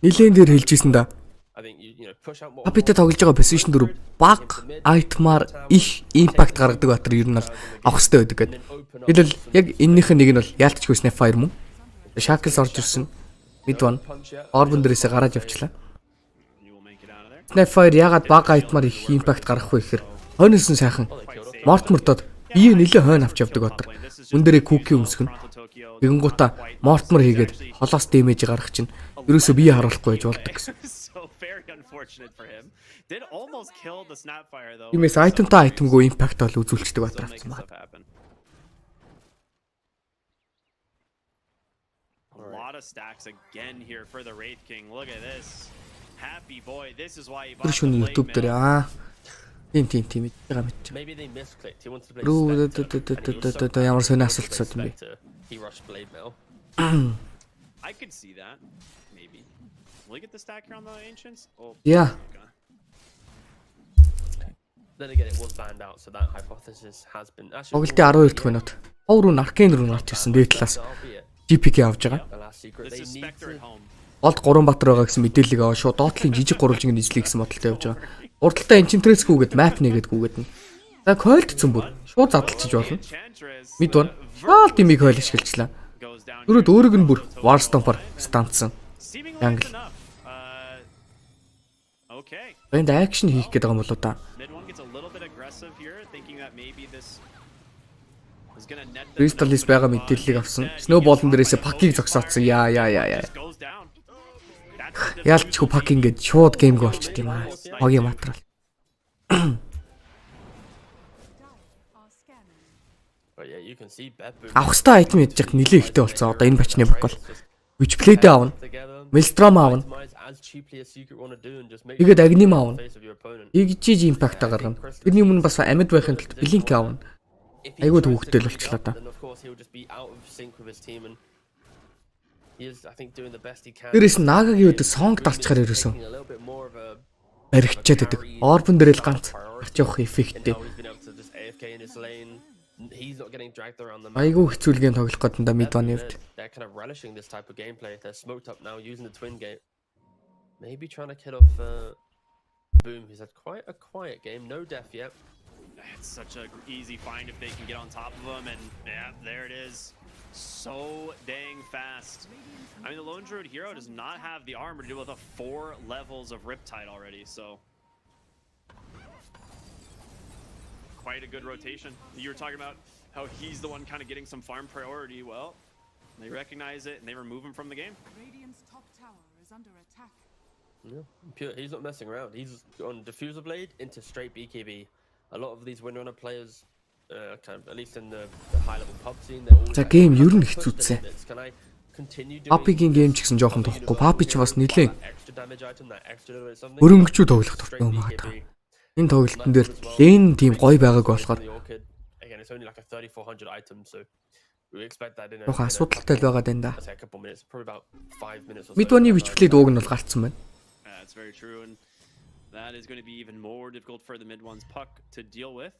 нилээн дээр хэлжсэн да. Апитэ тоглож байгаа position дөрөв баг айтмаар их impact гаргадаг батар ер нь бол авах хэрэгтэй байдаг гэдэг. Хэлбэл яг энэнийх нэг нь бол яалтчгүй Kn1fe юм уу? Shackles орж ирсэн. Mid one Orban дээрээс гараад явчлаа. Kn1fe ягаад баг айтмаар их impact гаргахгүй гэхээр хойноос нь сайхан Mortmordод бие нилээ хойно авч явдаг батар. Үн дээрээ cookie өмсгөн. Тэгэнгуутаа Mortmor хийгээд холоос дэмэж гаргах чинь ерөөсөө бие харуулахгүй байж болдог гэсэн. Имээс айтемтай айтемгүй импакт бол үзүүлчихдэг батар авсан байна. A lot of stacks again here for the Wraith King. Look at this. Happy boy. This is why he bought YouTube дээр тийм байгаа мэт. Maybe they misclicked. He wants to play. Ямар сони асуултсаад юм бэ? He rushed Blade Mail. I could see that. Maybe. Will he get the stack here on the Ancients? Oh. Yeah. Then again, it was banned out, so that hypothesis has been. Тоглолтын 12 дахь минут. Овруу Arcane руу орж ирсэн дээд талаас. GPK авж байгаа. Олд 3 батар байгаа гэсэн мэдээлэл аваа шууд доотлын жижиг гурвалжинг нийслэе гэсэн бодолтой явж байгаа. Урдталтаа Enchantress гүгээд map нэгээд гүгээд. За coilдсон бүр. Шууд задлчиж болно. Mid one. Шаал димиг хойл ашиглажлаа. Түрүүд өөрөг нь бүр War Stomper станцсан. Jungle. Энд акшн хийх гэдэг юм болоо да. Crystallis байгаа мэдээллийг авсан. Snowball-н дээрээс пакийг зогсоодсон. Яа. Яалч хөө пак ингээд шууд геймг болчихд юм аа. Хогийн материал. Авах хэвээр айтем ядчих нилээ ихтэй болцсон. Одоо энэ бачны бокол. Witchblade авна. Maelstrom авна. Тэгээд Agnim авна. Хийгдэж импакт гаргана. Тэрний өмнө бас амьд байхын тулд Blink авна. Айгуу төвөгтэй л болчлаа та. Тэрээс Нагагийн үед сонг дарчгаар ерөөсөн. Баригчаад байдаг. Orban дээр л ганц гарч явах эффекттэй. Айгуу хэцүүлгийн тоглох гэдэг нь Mid one үед. Maybe trying to kill off Boom. He's had quite a quiet game. No death yet. It's such a easy find if they can get on top of him, and yeah, there it is. So dang fast. I mean, the Lone Druid hero does not have the armor to deal with 4 levels of Riptide already, so quite a good rotation. You were talking about how he's the one kind of getting some farm priority. Well, they recognize it and they remove him from the game. Radiant's top tower is under attack. Yeah, he's not messing around. He's on Diffuser Blade into straight BKB. A lot of these Windrunner players, kind of, at least in the high-level pub scene, they're all... За game ер нь хэцүүцсэн. Papi-гийн game ч гэсэн жоохон тохгүй. Papi ч бас нэлээд өрөнгөчүү тоглох дуртай юм аа. Энэ тоглолтын дээр лен тийм гоё байгааг болохоор Яха асуудалтай л байгаа даа. Mid one-ийн Witchblade ууг нь бол гарцсан байна. That's very true, and that is going to be even more difficult for the mid one's puck to deal with,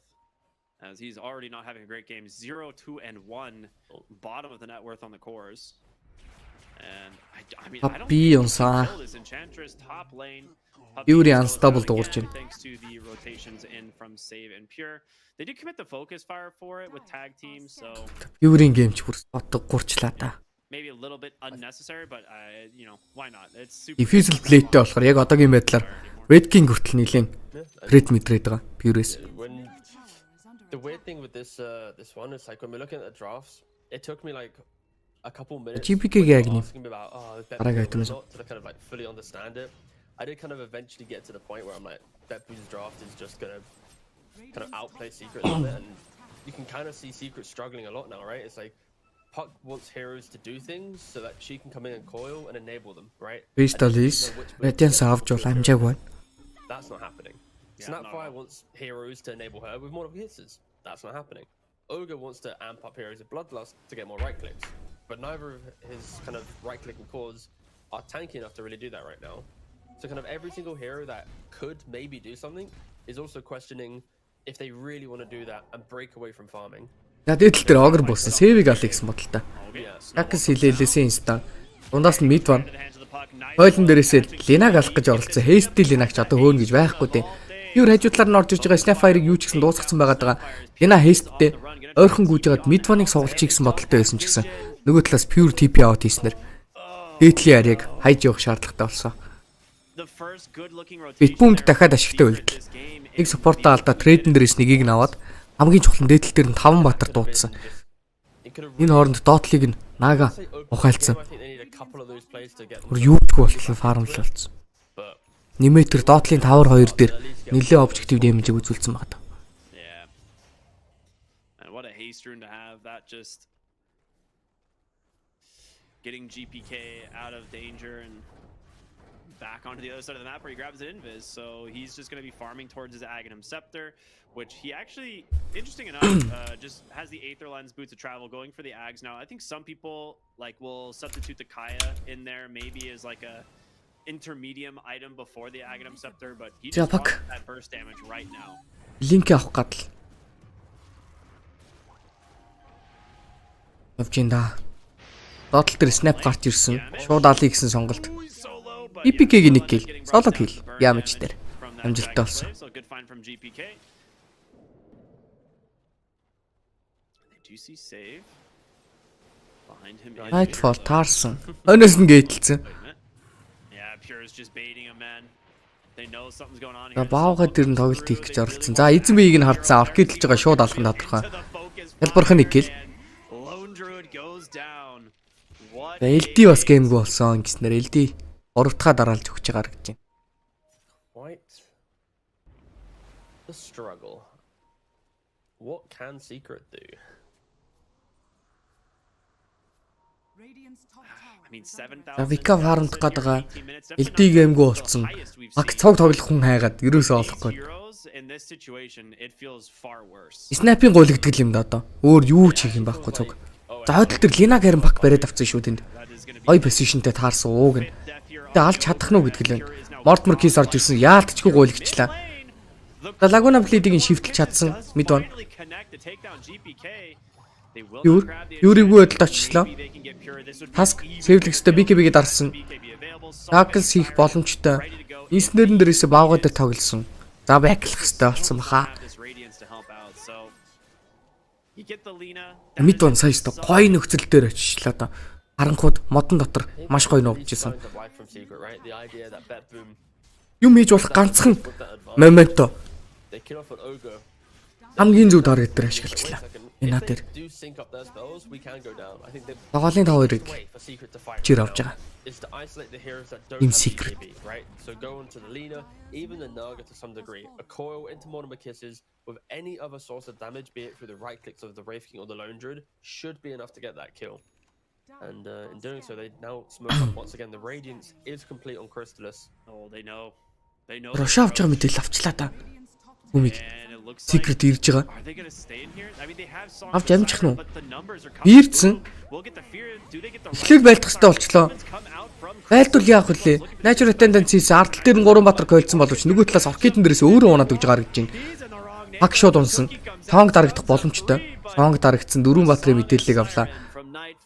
as he's already not having a great game. 0, 2, and 1, bottom of the net worth on the cores. And I mean, I don't know this Enchantress top lane. Fury unstable дуурж байна. Thanks to the rotations in from Save and Pure. They did commit the focus fire for it with tag teams, so Fury-ийн game ч бүр боддог гурчлаа та. maybe a little bit unnecessary, but you know, why not? It's super. Diffusal Blade-тэй болохоор яг одоогийн байдлаар Red King хүртэл нийлэн Red Mid-рээд байгаа. Pure-с. The weird thing with this one is like when we're looking at the drafts, it took me like a couple minutes asking me about to kind of like fully understand it. I did kind of eventually get to the point where I'm like, Beppu's draft is just gonna kind of outplay Secret a little bit, and you can kind of see Secret struggling a lot now, right? It's like Puck wants heroes to do things so that she can come in and coil and enable them, right? Crystallis Radiance авч бол амжааг байна. That's not happening. Snapfire wants heroes to enable her with more kisses. That's not happening. Ogre wants to amp up heroes of Bloodlust to get more right clicks, but neither of his kind of right clicking cores are tanky enough to really do that right now. So kind of every single hero that could maybe do something is also questioning if they really want to do that and break away from farming. Надад тэр Ogre боссон Save-ийг аль гэсэн бодолтой. Якс хилээлсэн инстан. Дундаас нь Mid one. Хойлон дээрээсээ Линаг алах гэж оролцсон. Hasty Linag ч одоо хөөн гэж байхгүй дээ. Юу хажуудлаар нь орж иж байгаа Snapfire-ыг юу ч гэсэн дуусгацсан байгаад байгаа. Лина Hastyтэй ойрхон гүйжгаад Mid one-ыг соголчих гэсэн бодолтой байсан ч гэсэн нөгөө талаас Pure TP out хийснээр Дээдлийн арийг хайж явах шаардлагатай болсон. Bitboomed дахиад ашигтай үйлдэл. Нэг supportаа алдаа трейдэн дээрээс нэгийг нь аваад хамгийн чухал нь дээдэл дээр нь 5 баатар дуудсан. Энэ хооронд Dotl-ыг нь Naga ухайлцсан. Гур юучгүй болтлоо фармл болсон. Нэмэтэр Dotl-ийн Tower 2 дээр нэлээ objective damage-ийг үзүүлсэн байна. And what a haste rune to have that, just getting GPK out of danger and back onto the other side of the map where he grabs an invis. So he's just going to be farming towards his Aghanim Scepter, which he actually, interesting enough, just has the Aether Lens Boots of Travel going for the Ags now. I think some people like will substitute the Kaya in there maybe as like a intermediate item before the Aghanim Scepter, but he just wants that burst damage right now. Link авах гадал. Явжинда. Dotl дээр snap гарч ирсэн. Шууд алий гэсэн сонголт. EPK-гийн нэг kill, solo kill, damage дээр амжилттай болсон. juicy save behind him. Nightfall таарсан. Өнөөс нь гээдэлцэн. Yeah, Pure is just baiting him, man. They know something's going on За here. баавга дээр нь тоглолт хийх гэж оролцсон. За эзэн биеийг нь хардсан оркидэлж байгаа шууд алхам тодорхой. Ялбархан нэг гэл. Lone Druid goes down. What? LD бас геймгүй болсон гэснээр LD 3 дахь дараалж өгч байгаа гэж байна. Quite the struggle. What can Secret do? I mean, 7,000. За Вика фармд гадгаа LD геймгүй болсон. Аг цог тоглох хүн хайгаад ерөөсөө олохгүй. In this situation, it feels far worse. Снайпинг гол гэдэг юм да одоо. Өөр юу ч хийх юм байхгүй цог. За хойдол төр Лина гэрэн пак бариад авсан шүү тэнд. Ой позишнтэй таарсан ууг нь. Тэ алж чадах нь уу гэдэг л байна. Мортмор кейс орж ирсэн яалтчгүй гол гिचлаа. За Лагуна Блидийг нь шифтэлж чадсан мид он. Юуриггүй байдалд очлоо. Таск сэвлэгстэй BKB-гээ дарсан. Таклс хийх боломжтой. Инснерэн дээрээс баавга дээр тоглосон. За бэклэх хэрэгтэй болсон баха. Мид он сая өстө гоё нөхцөл дээр очичлаа да. Харанхууд модон дотор маш гоё нуувчсан. Юм хийж болох ганцхан моменто. Хамгийн зөв таргет дээр ашиглажлаа. Энэ дээр. Тоглолын 2-ыг чир авч байгаа. In secret. Right? So go into the Lina, even the Naga to some degree. A coil into Mortimer Kisses with any other source of damage, be it through the right clicks of the Wraith King or the Lone Druid, should be enough to get that kill. And in doing so, they now smoke up once again. The Radiance is complete on Crystallis. Oh, they know. They know. Роша авч байгаа мэдээл авчлаа та. Хүмиг. Secret ирж байгаа. Are they going to stay in here? I mean, they have songs. Авч амжих нь уу? But the numbers are coming. Ирсэн. We'll get the fear. Do they get the Эхлээд байлдах хэрэгтэй болчлоо. Байлдвал яах вүлээ? Natural attendance хийсэн ардл дээр нь 3 баатар койлцсон боловч нөгөө талаас оркидэн дээрээс өөрөө унаад өгж байгаа гэж байна. Хак шууд унсан. Сонг дарагдах боломжтой. Сонг дарагдсан 4 баатрын мэдээллийг авлаа.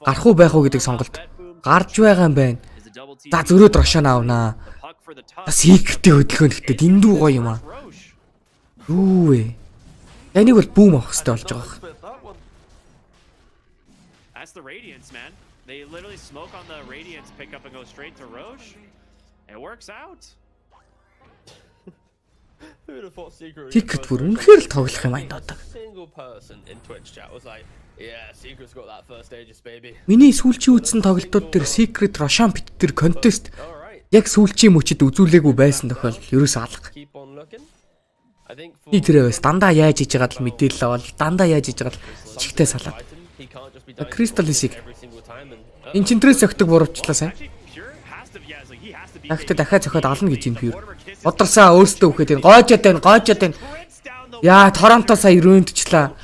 Гарах уу байх уу гэдэг сонголт гарч байгаа юм байна. За зөрөөд Рошана авнаа. Secret-ийн хөдөлгөөн гэхдээ дэндүү гоё юм аа. Юу вэ? Энийг бол бүүм авах хэрэгтэй болж байгаа. That's the Radiance, man. They literally smoke on the Radiance, pick up and go straight to Roche. It works out. Who would have thought Secret? Secret бүр үнэхээр л тоглох юм аа энэ. Single person in Twitch chat was like, yeah, Secret's got that first Aegis baby. Миний сүүлчийн үзсэн тоглолтууд дээр Secret Roshan Pit дээр контест яг сүүлчийн мөчөд үзүүлээгүй байсан тохиолдол ерөөсөө алга. Keep on looking. I think Би тэрээс дандаа яаж хийж байгааг л мэдээлэл авал дандаа яаж хийж байгааг чигтээ салаад. Crystallis-ийг энэ чинтрээс зөгтөг буруутчлаа сайн. Дахиад дахиад зөхөд ална гэж юм Pure. Бодросаа өөрсдөө үхээд энэ гоожод байна. Яа, Торонто сая рүндчлаа.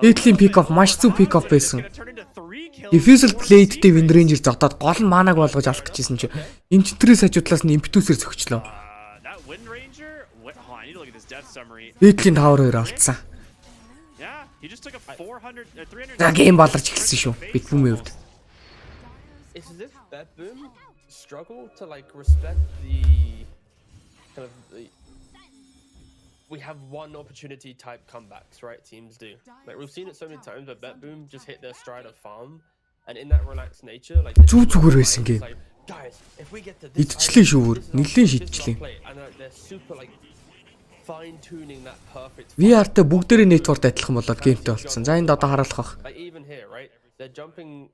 Дээдлийн pick off маш зөв pick off байсан. Diffusal plate-тэй Wind Ranger зогтоод гол нь маанаг болгож алах гэжсэн чи энэ чинтрээс хажуудлаас нь импетусээр зөгчлөө. Дээдлийн тавар 2 алдсан. За гейм баларч эхэлсэн шүү. Big Boom-ийн хувьд. It's as if Bedboom struggle to like respect the kind of the we have one opportunity type comebacks, right? Teams do. Like we've seen it so many times, but Bedboom just hit their stride of farm, and in that relaxed nature, like зүгээр байсан гейм. guys, if we get to Идчихлээ шүүр. Нилийн шидчихлээ. and they're super like fine tuning that perfect. VR-тэй бүгдээрээ network адилхан болоод геймтэй болцсон. За энд одоо харуулах бах. Like even here, right? They're jumping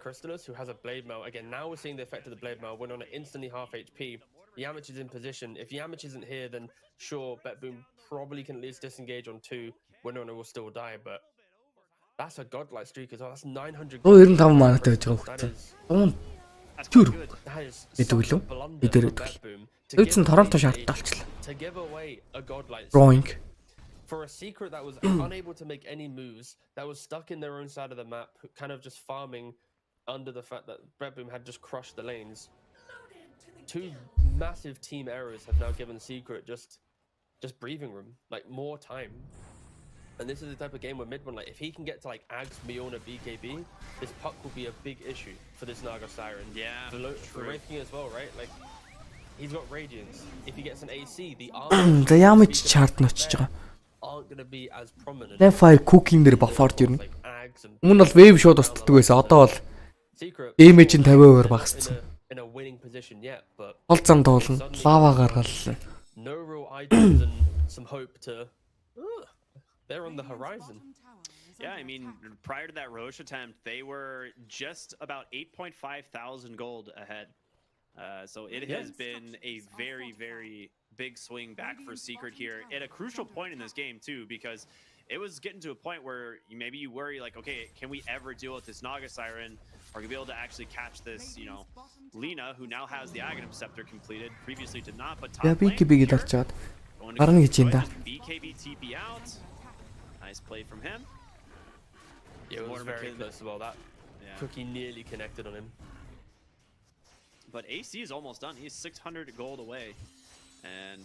Crystallis, who has a blade mail. Again, now we're seeing the effect of the blade mail. When on it instantly half HP, Yamich is in position. If Yamich isn't here, then sure, Betboom probably can at least disengage on 2. Winona will still die, but that's a godlike streak as well. That's 900. 95 манатай байж байгаа That хөтөн. is Түр. that is Эдгүү лөө? such a blunder Эдгээр from эдгүү. Betboom to Өөцөн give Торонто away- шаардтай болчихлоо. to give away a godlike Drawing. for a Secret that was unable to make any moves, that was stuck in their own side of the map, kind of just farming under the fact that Betboom had just crushed the lanes. 2 massive team errors have now given Secret just breathing room, like more time. And this is the type of game where mid one, like if he can get to like Ags, Miona, BKB, this puck will be a big issue for this Naga Siren. Yeah, The Wraith King as well, right? Like he's got Radiance. If he gets an AC, the armor За Yamich chart нь очиж байгаа. aren't going to be as prominent. Kn1fe cooking дээр бафорд ирнэ. Like ags and Өмнө нь бол wave шууд устддаг байсан. Одоо бол secret. damage нь 50% багассан. In a winning position yet, but Гол зам дуулна. Лава гаргаллаа. no real items and some hope to. They're on the horizon. Yeah, I mean, prior to that Roche attempt, they were just about 8,500 gold ahead. So it has been a very, very big swing back for Secret here at a crucial point in this game too, because it was getting to a point where maybe you worry like, okay, can we ever deal with this Naga Siren? Or can we be able to actually catch this, you know, Lina, who now has the Aghanim Scepter completed, previously did not, but top lane BKB дарж чад. Гарна гэж юм да. BKB TP out. Nice play from him. Yeah, it was very close as well. That Cookie nearly connected on him. But AC is almost done. He's 600 gold away. And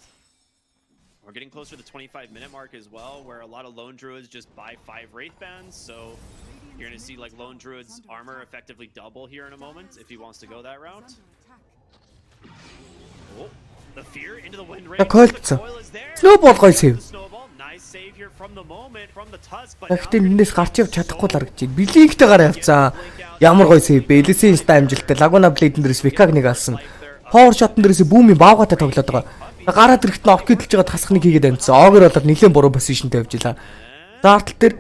we're getting closer to the 25-minute mark as well, where a lot of Lone Druids just buy 5 Wraith Bands. So you're going to see like Lone Druid's armor effectively double here in a moment if he wants to go that route. Oh, the fear into the wind rain. Coil is there. Snowball гоё save. Nice save here from the moment from the tusk. Гэхдээ энэс гарч явж чадахгүй л харагдчих. Блинктэй гараа явцсан. Ямар гоё save бэ? Элэсийн ста амжилттай. Лагуна блейдэн дээрээс Викаг нэг алсан. Power shot-н дээрээс бүүмийн баавгатай тоглоод байгаа. Гараад ирэхэд нь оркид хэлж байгаа тасах нэг хийгээд амжсан. Огер болоод нэлээд буруу позишнтэй явж илаа. Зартал дээр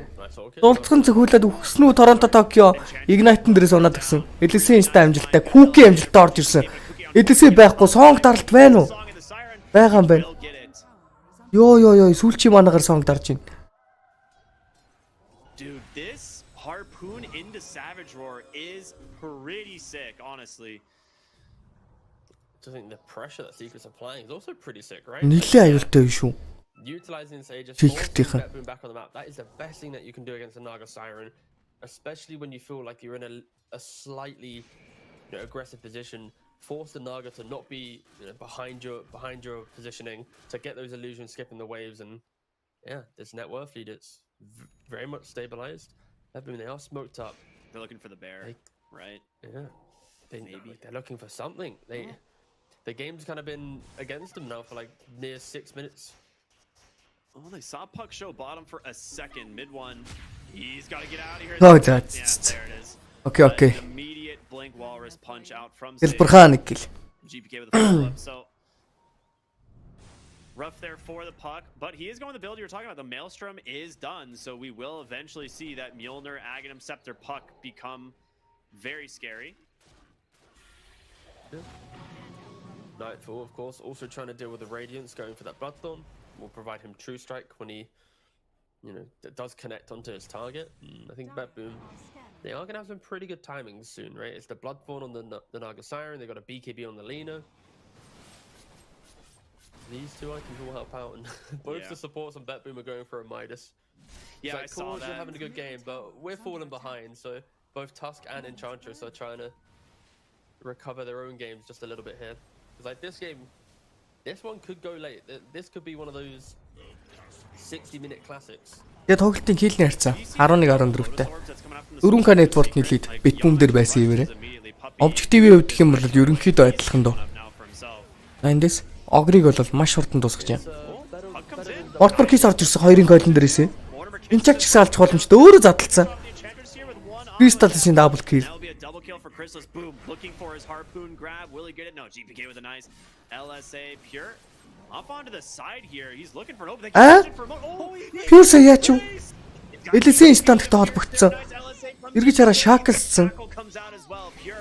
дулцхан зөвхүүлээд өгсөн үү Торонто Токио Ignite-н дээрээс унаад гисэн. Элэсийн ста амжилттай. Куки амжилттай орж ирсэн. Элэсээ байхгүй сонг даралт байна уу? Байгаа юм байна. Yo, сүүлчийн манагаар сонг дарж байна. Dude, this harpoon into Savage Roar is pretty sick, honestly. I think the pressure that Secret's applying is also pretty sick, right? Нилээ аюултай шүү. Utilizing Sage's back on the map, that is the best thing that you can do against a Naga Siren, especially when you feel like you're in a slightly aggressive position. Force the Naga to not be behind your positioning, to get those illusions skipping the waves, and this Kn1fe lead, it's very much stabilized. I mean, they are smoked up. They're looking for the bear, right? Yeah, they're looking for something. The game's kind of been against them now for like near 6 minutes. Oh, they saw Puck show bottom for a second. Mid one, he's got to get out of here. Oh, there it is. Okay. Immediate blink walrus punch out from GPK with a follow-up. So rough there for the Puck, but he is going the build you were talking about. The Maelstrom is done, so we will eventually see that Mjolnir Aghanim Scepter Puck become very scary. Nightfall, of course, also trying to deal with the Radiance, going for that Bloodthorn. Will provide him True Strike when he, does connect onto his target. I think Boom, they are going to have some pretty good timings soon, right? It's the Bloodthorn on the Naga Siren, they got a BKB on the Lina. These two items will help out, and both the supports on Boom are going for a Midas. Yeah, I saw that. You're having a good game, but we're falling behind, so both Tusk and Enchantress are trying to recover their own games just a little bit here. Because like this game, this one could go late. This could be one of those 60-minute classics. Тэгээ тоглолтын хийлний харьцаа 11-14-тэй. 4K network-ны лид Bitboom дээр байсан юм. Objective-ийн хувьд гэх юм бол ерөнхийдөө адилхан дөө. Эндээс Ogre-ыг бол маш хурдан дуусгаж байна. Портбор кейс орж ирсэн 2-ын койлон дээрээс. Энэ ч гэсэн алж боломжтой өөрөө задлцсан. Crystal-ийн double kill. Double kill for Chrysalis. Boom, looking for his harpoon grab. Will he get it? No, GPK with a nice LSA pure. Up onto the side here. He's looking for an open. Pure саяач юу? Элэсийн инстанттай холбогдсон. Эргэж хараа шаклсан.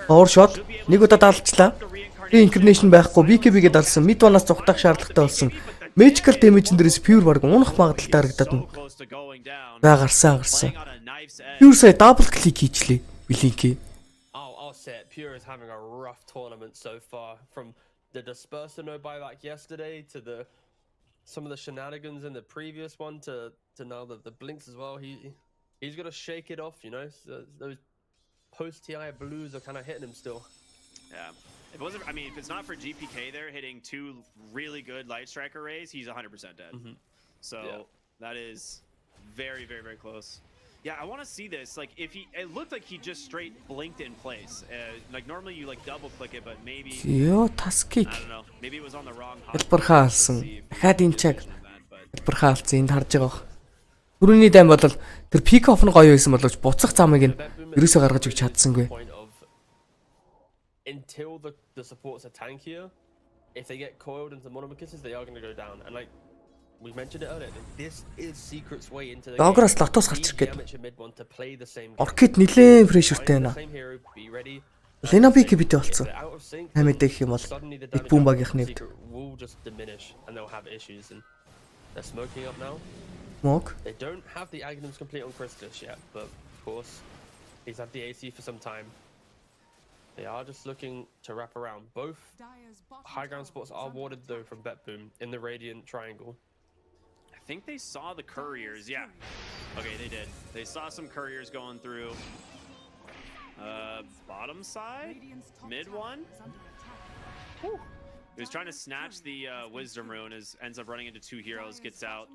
Power shot нэг удаа даалчлаа. Incarnation байхгүй BKB-гээ далсан. Mid one-аас зугатах шаардлагатай болсон. Magical damage-н дээрээс pure баг унах магадaltaй харагдаад байна. За гарсан. Pure сая double click хийчлээ. Блинки. Pure is having a rough tournament so far, from the disperser no buyback yesterday to some of the shenanigans in the previous one to now the blinks as well. He's got to shake it off, so those post TI blues are kind of hitting him still. Yeah, if it's not for GPK there hitting 2 really good light striker rays, he's 100% dead. So that is very, very, very close. Yeah, I want to see this. Like, it looked like he just straight blinked in place. Like normally you double click it, but maybe. Yo, taskik. I don't know. Maybe it was on the wrong. Хэлбэрхээ алсан. Дахиад энэ чаг. Хэлбэрхээ алсан. Энд харж байгаа. Түрүүний дайм бол тэр пик оф нь гоё байсан боловч буцах замыг нь ерөөсөө гаргаж өгч чадсангүй. Until the supports are tankier, if they get coiled into monomachisters, they are going to go down. And like we mentioned it earlier, this is Secret's way into the game. Догроос лотос гарч ирэх гээд. Mid want to play the same. Оркид нилээн прешертэй байна. Ленабик битээ болцсон. Хамид их юм бол бит бум багийнх нь will just diminish and they'll have issues and they're smoking up now. Smoke. They don't have the Agnums complete on Christus yet, but of course he's had the AC for some time. They are just looking to wrap around. Both high ground spots are warded though from Betboom in the Radiant Triangle. I think they saw the couriers, yeah. Okay, they did. They saw some couriers going through. Bottom side? Mid one? Whew. He was trying to snatch the Wisdom Rune, ends up running into two heroes, gets out.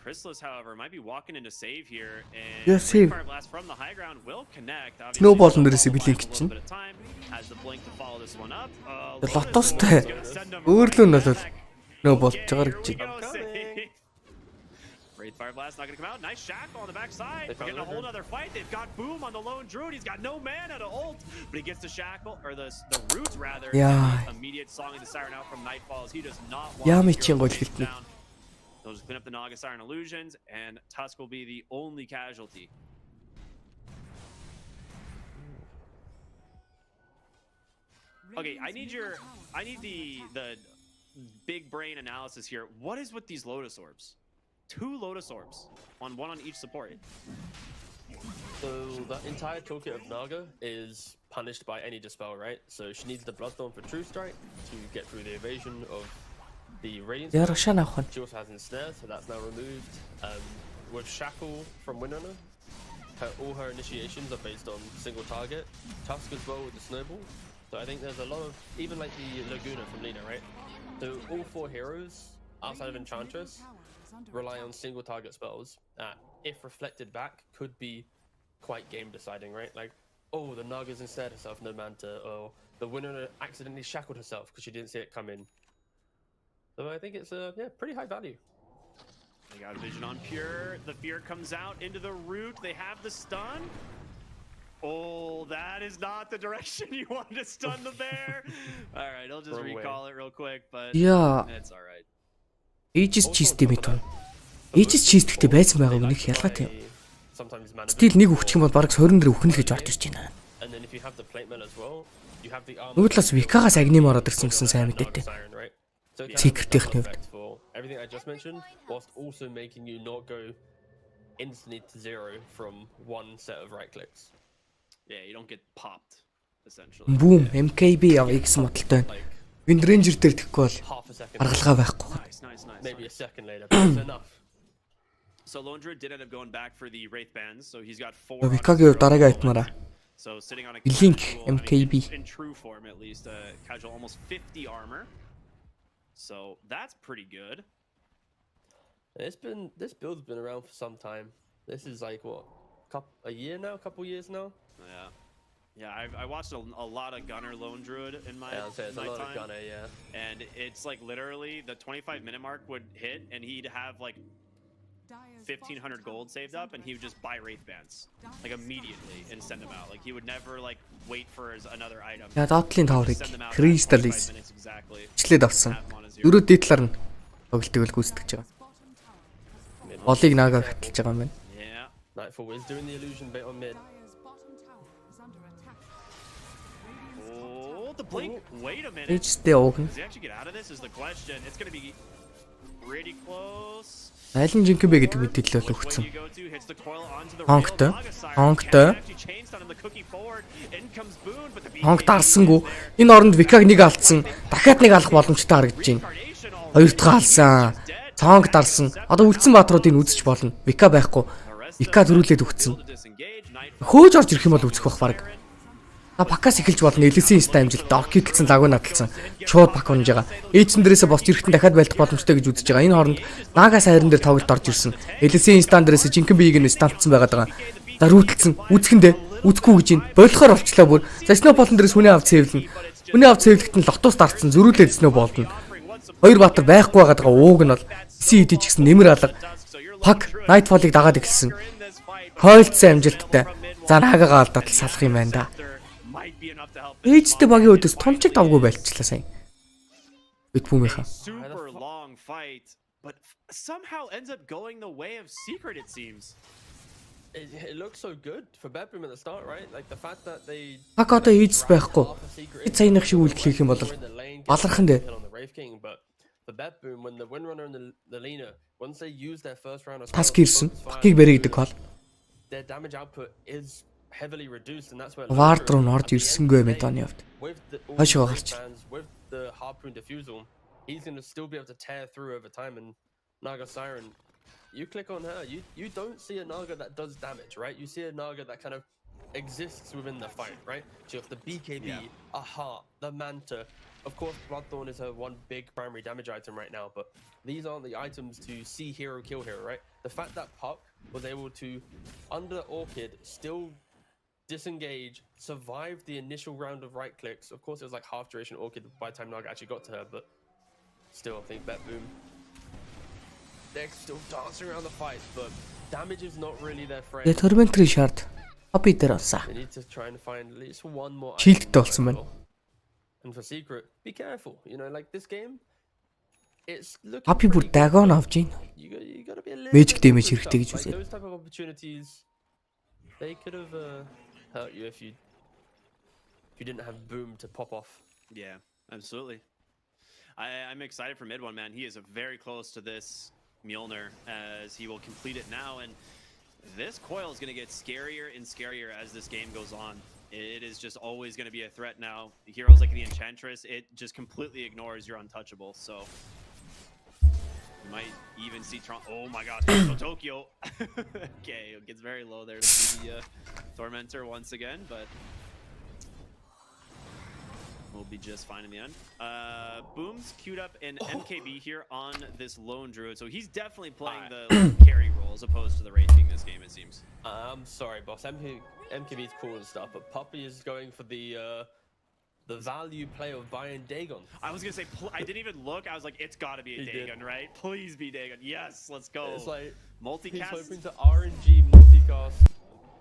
Chrysalis, however, might be walking into save here, and Fire Blast from the high ground will connect. Snowball нэрээс билинг чинь. Has the blink to follow this one up. Лотостой. Өөрлөө нь бол нөө болж байгаа гэж байна. Wraith Fire Blast not gonna come out. Nice shackle on the backside. We're getting a whole other fight. They've got Boom on the lone druid. He's got no mana to ult, but he gets the shackle or the roots rather. Immediate song of the siren out from Nightfalls. He does not want to go down. They'll just clean up the Naga Siren illusions, and Tusk will be the only casualty. Okay, I need the big brain analysis here. What is with these Lotus Orbs? 2 Lotus Orbs, one on each support. So the entire toolkit of Naga is punished by any dispel, right? So she needs the Bloodthorn for True Strike to get through the evasion of the Radiant. She also has Ensnare, so that's now removed. With Shackle from Winona, all her initiations are based on single target. Tusk as well with the Snowball. So I think there's a lot of, even like the Laguna from Lina, right? So all 4 heroes outside of Enchantress rely on single target spells that, if reflected back, could be quite game deciding, right? Like, oh, the Naga's instead herself, no Manta, or the Winona accidentally shackled herself because she didn't see it come in. So I think it's pretty high value. They got vision on Pure. The fear comes out into the root. They have the stun. Oh, that is not the direction you want to stun the bear. All right, I'll just recall it real quick, but it's all right. Aegis чисттэй мэт байна. Aegis чисттэй байсан байгаа үнэ хялгаатай. Стил нэг өгчих юм бол бараг сорин дээр өхнө л гэж орж ирж байна. Нүглээс Викагаас агним ороод ирсэн гэсэн сайн мэдээтэй. Secret-ийн хувьд. Everything I just mentioned, whilst also making you not go instantly to 0 from one set of right clicks. Yeah, you don't get popped essentially. Boom, MKB X модалтай байна. Wind Ranger дээр тэхгүй бол аргалгаа байхгүй. Maybe a second later, but it's enough. So Lone Druid did end up going back for the Wraith bands, so he's got 4. Викагийн дараагаа айтмаараа. So sitting on a Link MKB in true form at least, casual almost 50 armor. So that's pretty good. This build's been around for some time. This is like what, a year now, couple years now. Yeah, I watched a lot of Gunner Lone Druid in my it's my a lot time, of Gunner, yeah. And it's like literally the 25-minute mark would hit, and he'd have like 1,500 gold saved up, and he would just buy Wraith bands like immediately and send them out. Like he would never like wait for another item. Yeah, Dotlin Tower-ыг Crystallis члээд авсан. 4 дээдлэр нь тоглолтыг л гүйцэтгэж байгаа. Олыг Нага хаталж байгаа юм байна. Yeah. Nightfall is doing the illusion bit on mid. Oh, the blink. Wait a minute. Does he actually get out of this is the question. It's going to be pretty close. Айлын Кн1fe гэдэг мэдээлэл бол өгсөн. Хонгтой. Хонг дарсангүй. Энэ оронд Викаг нэг алдсан. Дахиад нэг алах боломжтой харагдаж байна. Хоёр дахь алсан. Цонг дарсан. Одоо үлдсэн баатруудыг үзэж болно. Вика байхгүй. Вика зөрүүлээд өгсөн. Хөөж орж ирэх юм бол үзэх бах баг. Пакас эхэлж болно. Элэсийн инста амжилт. Оркидэлсэн лагуу надалсан. Шууд пак унж байгаа. Ээжсэн дээрээс босч ирэхдээ дахиад байлдах боломжтой гэж үзэж байгаа. Энэ хооронд Нага сайран дээр тоглолт орж ирсэн. Элэсийн инстан дээрээс Кн1feийг нь стантсан байгаад байгаа. За рүүтэлсэн. Үзэхэндээ үзэхгүй гэж байна. Бодлохоор олчлаа бүр. За Snowball дээрээс хүний авд цэвлэн. Хүний авд цэвлэгт нь лотоос дарцсан. Зөрүүлээд Snowball нь. Хоёр баатар байхгүй байгаад байгаа. Ууг нь бол CED ч гэсэн нэмэр алга. Пак Nightfall-ыг дагаад эхэлсэн. Хойлцсан амжилттай. За наагагаа алдаад салах юм байна да. Ээжтэй багийн өдөөс тончиг давгүй байлчлаа сая. Бит бүмийнхаа. Super long fight, but somehow ends up going the way of Secret, it seems. It looks so good for Bedroom at the start, right? Like the fact that they Пак одоо ээжс байхгүй. Эд саяных шиг үйлдэл хийх юм бол балархан дээ. The Bedroom when the Windrunner and the Lena once they use their first round of Таск ирсэн. Пакийг бэрэ гэдэг бол. Their damage output is heavily reduced and that's where Вард руу орж ирсэнгүй Медоны хувьд. with the Хашгаа гарч. with the harpoon diffusal, he's going to still be able to tear through over time. And Naga Siren, you click on her, you don't see a Naga that does damage, right? You see a Naga that kind of exists within the fight, right? So you have the BKB, a heart, the Manta. Of course, Bloodthorn is her one big primary damage item right now, but these aren't the items to see hero kill hero, right? The fact that Puck was able to, under Orchid, still disengage, survive the initial round of right clicks. Of course, it was like half duration Orchid by the time Naga actually got to her, but still, I think Bet Boom. They're still dancing around the fight, but damage is not really their friend. Тэгээ Tormentry shard. Хобби дээр болсон. They need to try and find at least one more. Shieldтэй болсон байна. And for Secret, be careful. You know, like this game, it's looking. Хобби бүр дагон авж ийн. You gotta be a little. Magic bit damage cautious. хэрэгтэй гэж Like, үзээ. those type of opportunities, they could have hurt you if you didn't have Boom to pop off. Yeah, absolutely. I'm excited for mid one, man. He is very close to this Mjolnir as he will complete it now, and this coil is going to get scarier and scarier as this game goes on. It is just always going to be a threat now. Heroes like the Enchantress, it just completely ignores your untouchable. So you might even see oh my gosh, Tokyo. Okay, it gets very low there to see the Tormentor once again, but we'll be just fine in the end. Boom's queued up in MKB here on this lone druid, so he's definitely playing the carry role as opposed to the Wraith King this game, it seems. I'm sorry, boss. MKB is cool and stuff, but Puppy is going for the value play of buying Dagon. I was gonna say, I didn't even look. I was like, it's gotta be a Dagon, right? Please be Dagon. Yes, let's go. It's like multicast. He's hoping to RNG multicast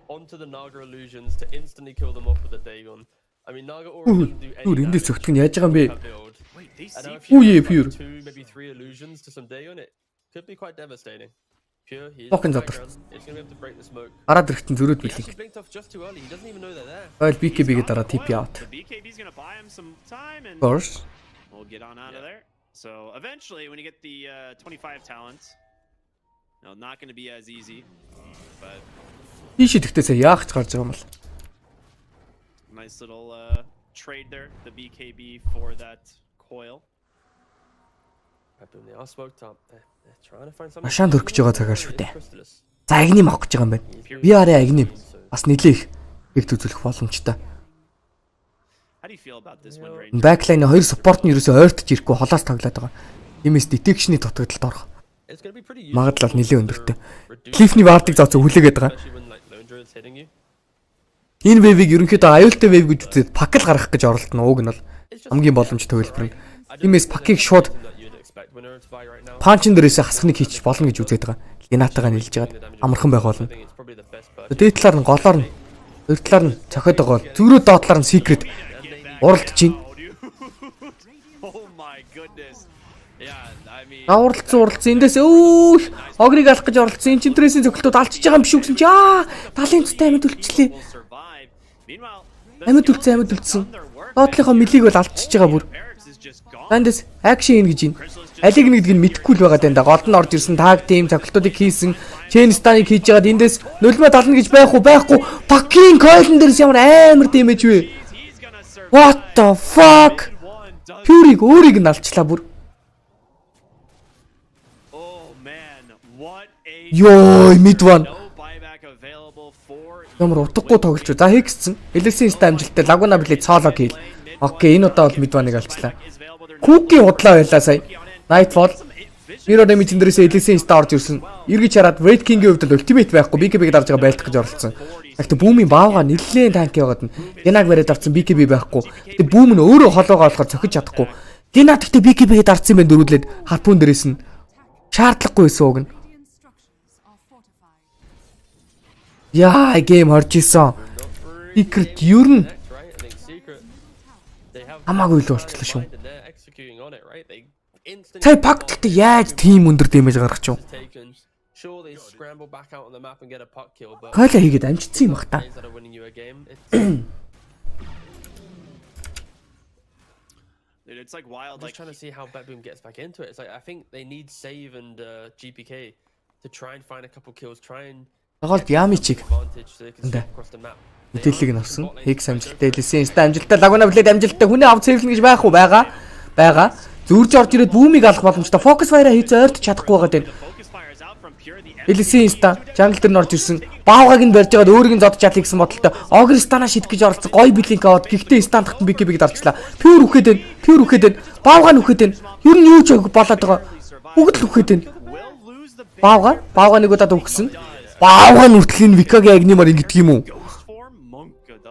onto the Naga illusions to instantly kill them off with a Dagon. I mean, Naga already doesn't do any Энд damage. зөвхөн яаж байгаа юм бэ? Wait, they And now see if you Ooh, yeah, add pure. 2, maybe 3 illusions to some Dagon, it could be quite devastating. Pure, he's Fucking in the zatar. background. It's gonna be able to break the smoke. Гараад ирэхтэн зөрөөд He билээ. actually blinked off just too early. He doesn't even know they're there. Ойл BKB-гээ He's дараа got the TP coil. out. The BKB's gonna buy him some time, and Of course. we'll get on out of there. So eventually, when you get the 25 talents, no, not gonna be as easy, but Тийш идэхтэйсээ яах ч гарч байгаа юм бол. nice little trade there. The BKB for that coil. They are smoked up. They're trying to find something. Машаан дөрөх гэж байгаа цагаа шүү дээ. Crystallis. За агним авах гэж байгаа юм байна. Би арай агним. Бас нилээх их үзүүлэх боломжтой. How do you feel about this one, Ranger? Бэклайны хоёр supporт нь ерөөсөй ойртож ирэхгүй холоос тоглоод байгаа. Тиймээс detection-ы дутагдалд орох. It's gonna be pretty Магадлал useful нэлээд to өндөртэй. reduce Cliff-ний вардыг зооцоо хүлээгээд байгаа. especially when like lone druid's hitting you. Энэ wave-ийг ерөнхийдөө аюултай wave гэж үзээд пакл гаргах гэж оролдоно. Уг нь бол It's just хамгийн боломжтой хөлбөр нь. Тиймээс пакийг шууд that you'd expect winner to buy right now. панчин дээрээсээ хасхныг хийчих болно гэж үзээд байгаа. Генатагаа нийлж яагаад амархан байх I болно. think it's probably the best purchase. Дээд талаар нь голоор нь хоёр талаар нь цохиод байгаа бол зөрөө доотлоор нь secret уралдаж чинь. Oh my goodness. Yeah, I mean. Уралдсан эндээс өөөх огрыг алах гэж оролцсон. Эн чин тресийн цогцолтууд алчиж байгаа юм биш үгсэн чи талын цэтэй амьд үлчлээ. Will survive. Meanwhile, Амьд үлдсэн амьд үлдсэн. Доотлынхоо мэлийг бол алдчихж байгаа бүр. Barracks is just gone. Эндээс action ийн гэж юм. Алиг нэгдэг нь мэдхгүй л байгаа даа. Гол нь орж ирсэн tag team цогцолтуудыг хийсэн. Chain станыг хийж байгаад эндээс нулимаа тална гэж байхгүй. Fucking coil дээрс ямар амар damage вэ? He's gonna survive. What the fuck? One does. Fury өөрийг нь алчлаа бүр. Oh man, what a. Йой, mid one. No buyback available for. Ямар утгагүй тоглож байна. За хийгцсэн. Элэсийн ста амжилттай Лагуна билээ цоолог хийл. Окей, энэ удаа бол mid one-ыг алчлаа. Куки худлаа байлаа сая. Nightfall. Zero damage эндэрээс элэсийн ста орж ирсэн. Эргэж хараад Red King-ийн хувьд л ultimate байхгүй. BKB-г дарж байгаа байлтах гэж оролцсон. Гэхдээ Boom-ийн баавга нэлээд танк яваад нь Янаг бариад авсан BKB байхгүй. Гэхдээ Boom нь өөрөө холоогоо болохоор цохиж чадахгүй. Янаг гэхдээ BKB-г дарсан юм байна дөрүүлээд харпуун дээрээс нь шаардлагагүй байсан уг нь. Яа, гейм орж исэн. Secret ер нь хамаагүй л болчихлоо шүү. Цай пакттай яаж тийм өндөр дэмэж гаргах юм? Кайла хийгээд амжицсан юм бах та. Dude, it's like wild. I'm just trying to see how Betboom gets back into it. It's like I think they need save and GPK to try and find a couple kills. Try and Тоглолт Ямичиг advantage so they can Эндэ. step across the map. мэдээллийг нь авсан. Хикс амжилттай хэлсэн. Инста амжилттай лагуна блэд амжилттай хүний авц хэвлэн гэж байх уу? Байгаа. Зүрж орж ирээд бүүмийг алах боломжтой. Focus fire-а хийц ойрт чадахгүй байгаа дээ. Хэлсэн инста jungle дээр нь орж ирсэн. Баавгаг нь барьж байгаад өөрийг нь зодож чадлаа гэсэн бодолтой. Огрстана шидэх гэж оролцсон. Гой блинк аваад гэхдээ инстант тагтан BKB-г дарчлаа. Pure үхээд байна. Баавгаа нүхээд байна. Ер нь юу ч болоод байгаа. Бүгд л үхээд байна. Баавга нэг удаад үхсэн. Баавга нүртгэлийн Викагийн агнимаар ингэдэг юм уу?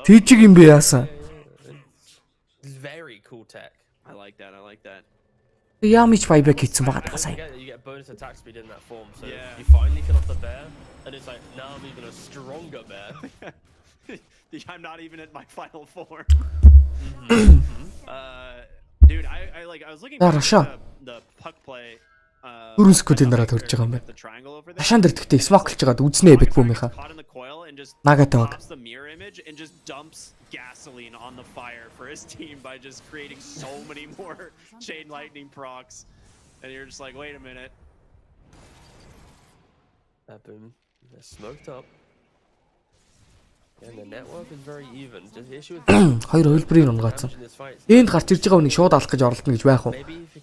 Тийчиг юм бэ яасан? Very cool tech. I like that. Ямич байбек хийсэн байгаа даа сая. You get bonus attack speed in that form, so Yeah. you finally kill off the bear, and it's like now I'm even a stronger bear. I'm not even at my final form. Dude, I was looking Nah, at Rasha. the puck play. Дөрөв секундын дараа төрж байгаа юм байна. Хашаан дээр тэгтээ смоклж байгаад үзнэ Betboom-ийнхаа. Нагатай баг. The mirror image and just dumps gasoline on the fire for his team by just creating so many more chain lightning procs, and you're just like, wait a minute. Boom. They're smoked up. And the network is very even. Just the issue with Хоёр хөлбрийг унгаацсан. Энд гарч ирж байгаа үнийг шууд алах гэж оролдоно гэж байх уу?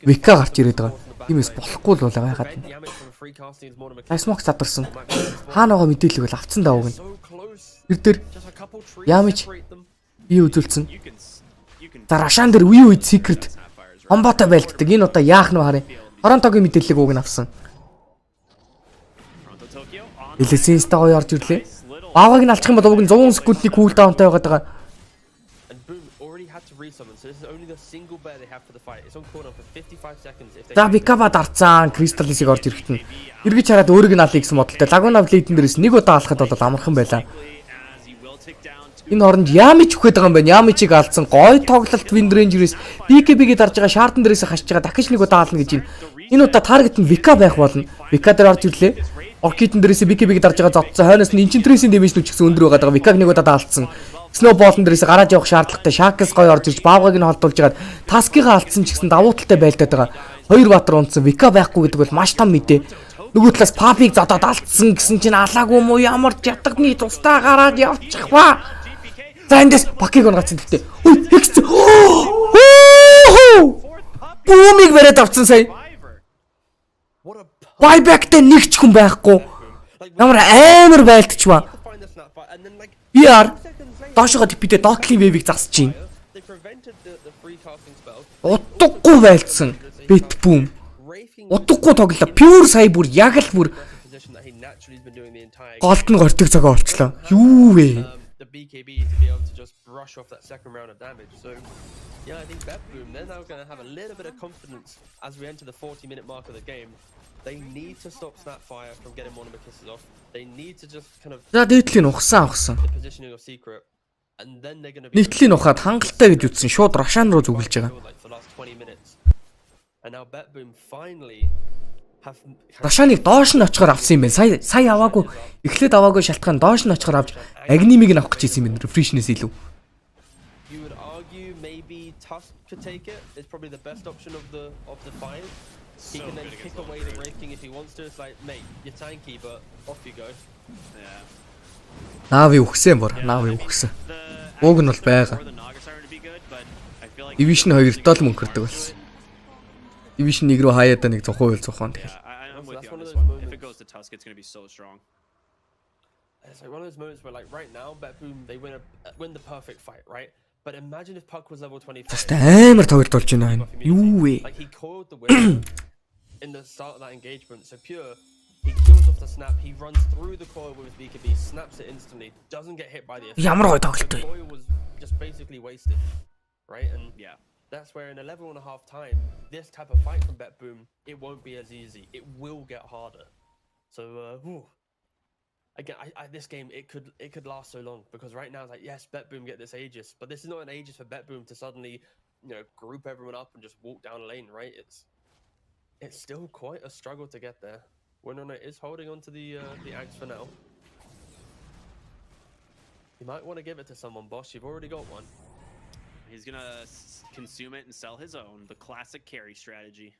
Вика гарч ирээд байгаа. Тиймээс болохгүй л байгаа ягаад. Смок задарсан. Хаана байгаа мэдээлэл бол авцсан даавг нь. Тэр дээр Ямич ий үзүүлсэн. За Рашан дээр үе үед secret хомбоотой байлддаг. Энэ удаа яах нь харъя. Торонтогийн мэдээллийг уг нь авсан. Элэсэнстэй гоё орж ирлээ. Баавгыг нь алчих юм бол уг нь 100 секундний кулдаунтай байгаад байгаа. and Boom already had to resummon, so this is only the single bear they have for the fight. It's on cooldown for 55 seconds if they За Викаба дарцсан Кристалисыг орж ирэхэд нь эргэж хараад өөрийг нь алъя гэсэн бодолтой. Лагуна блейдэн дээрээс нэг удаа алахад бол амархан байлаа. Энэ хооронд Ямич өгöd байгаа юм байна. Ямичийг алдсан гой тоглолт Wind Ranger-ээс BKB-г дарж байгаа шаардан дээрээс хашиж байгаа дахиж нэг удаа ална гэж байна. Энэ удаа таргет нь Вика байх болно. Вика дээр орж ирлээ. Оркитэн дээрээс BKB-г дарж байгаа зодсон. Хойноос нь Enchantress-ийн дэмэж нүчгсэн өндөр байгаа. Викаг нэг удаа алдсан. Snowball-н дээрээс гараад явах шаардлагатай. Sharks гой орж ирж Баавгыг нь холдуулж хагаад Task-ыг алдсан ч гэсэн давуу талтай байлдаад байгаа. Хоёр баатар унтсан. Вика байхгүй гэдэг бол маш том мэдээ. Нөгөө талаас Papi-г зодоод алдсан гэсэн чинь алаагүй мó ямар ятгны тусдаа гараад явчих ба. За эндээс Пакиг унгацсан гэхдээ. Ой, хэгц. Бүүмиг бариад авцсан сая. Buyback-тэй нэг ч хүн байхгүй. Ямар амар байлдчихва. VR доошоо типидээ Kn1fe-ийг засаж чинь. Утгагүй байлдсан. Betboom. Утгагүй тоглоо. Pure сая бүр яг л бүр голд нь гортыг цагаа олчлоо. Юу вэ? the BKB to be able to just brush off that second round of damage. So yeah, I think Betboom, they're now going to have a little bit of confidence as we enter the 40-minute mark of the game. They need to stop Snapfire from getting one of the kisses off. They need to just kind of За дээдлийн ухсан. the positioning of Secret, and then they're going to be Нийтлийн ухаад хангалттай гэж үтсэн. Шууд Рашан руу зүгэлж байгаа. like for the last 20 minutes. And now Betboom finally have Рашаныг доош нь очихоор авсан юм байна. Сая аваагүй. Эхлээд аваагүй шалтгаан доош нь очихоор авч агнимиг нь авах гэж ирсэн юм байна. Refreshness илүү. You would argue maybe Tusk could take it. It's probably the best option of the five. He can then kick away the Wraith King if he wants to. It's like, mate, you're tanky, but off you go. Yeah. Нави үхсэн бор. Нави үхсэн. Уг нь бол байгаа. Division 2-тоо л мөнгөрдөг болсон. Division 1 рүү хаяада нэг 100% зохион тэгэл. I'm with you on this one. If it goes to Tusk, it's going to be so strong. It's like one of those moments where, like, right now, Betboom, they win the perfect fight, right? But imagine if Puck was level 25. Тэстэ амар тоглолт болж байна. Юу вэ? Like, he coiled the whip in the start of that engagement. So Pure, he kills off the snap. He runs through the coil with his BKB, snaps it instantly, doesn't get hit by the effect. Ямар гоё тоглолт The вэ? coil was just basically wasted, right? And Yeah. that's where in a level and a half time, this type of fight from Betboom, it won't be as easy. It will get harder. So, again, this game it could last so long because right now it's like yes, BetBoom get this Aegis, but this is not an Aegis for BetBoom to suddenly group everyone up and just walk down a lane, right? It's still quite a struggle to get there. Winona is holding on to the Axe for now. You might want to give it to someone, boss. You've already got one. He's gonna consume it and sell his own, the classic carry strategy.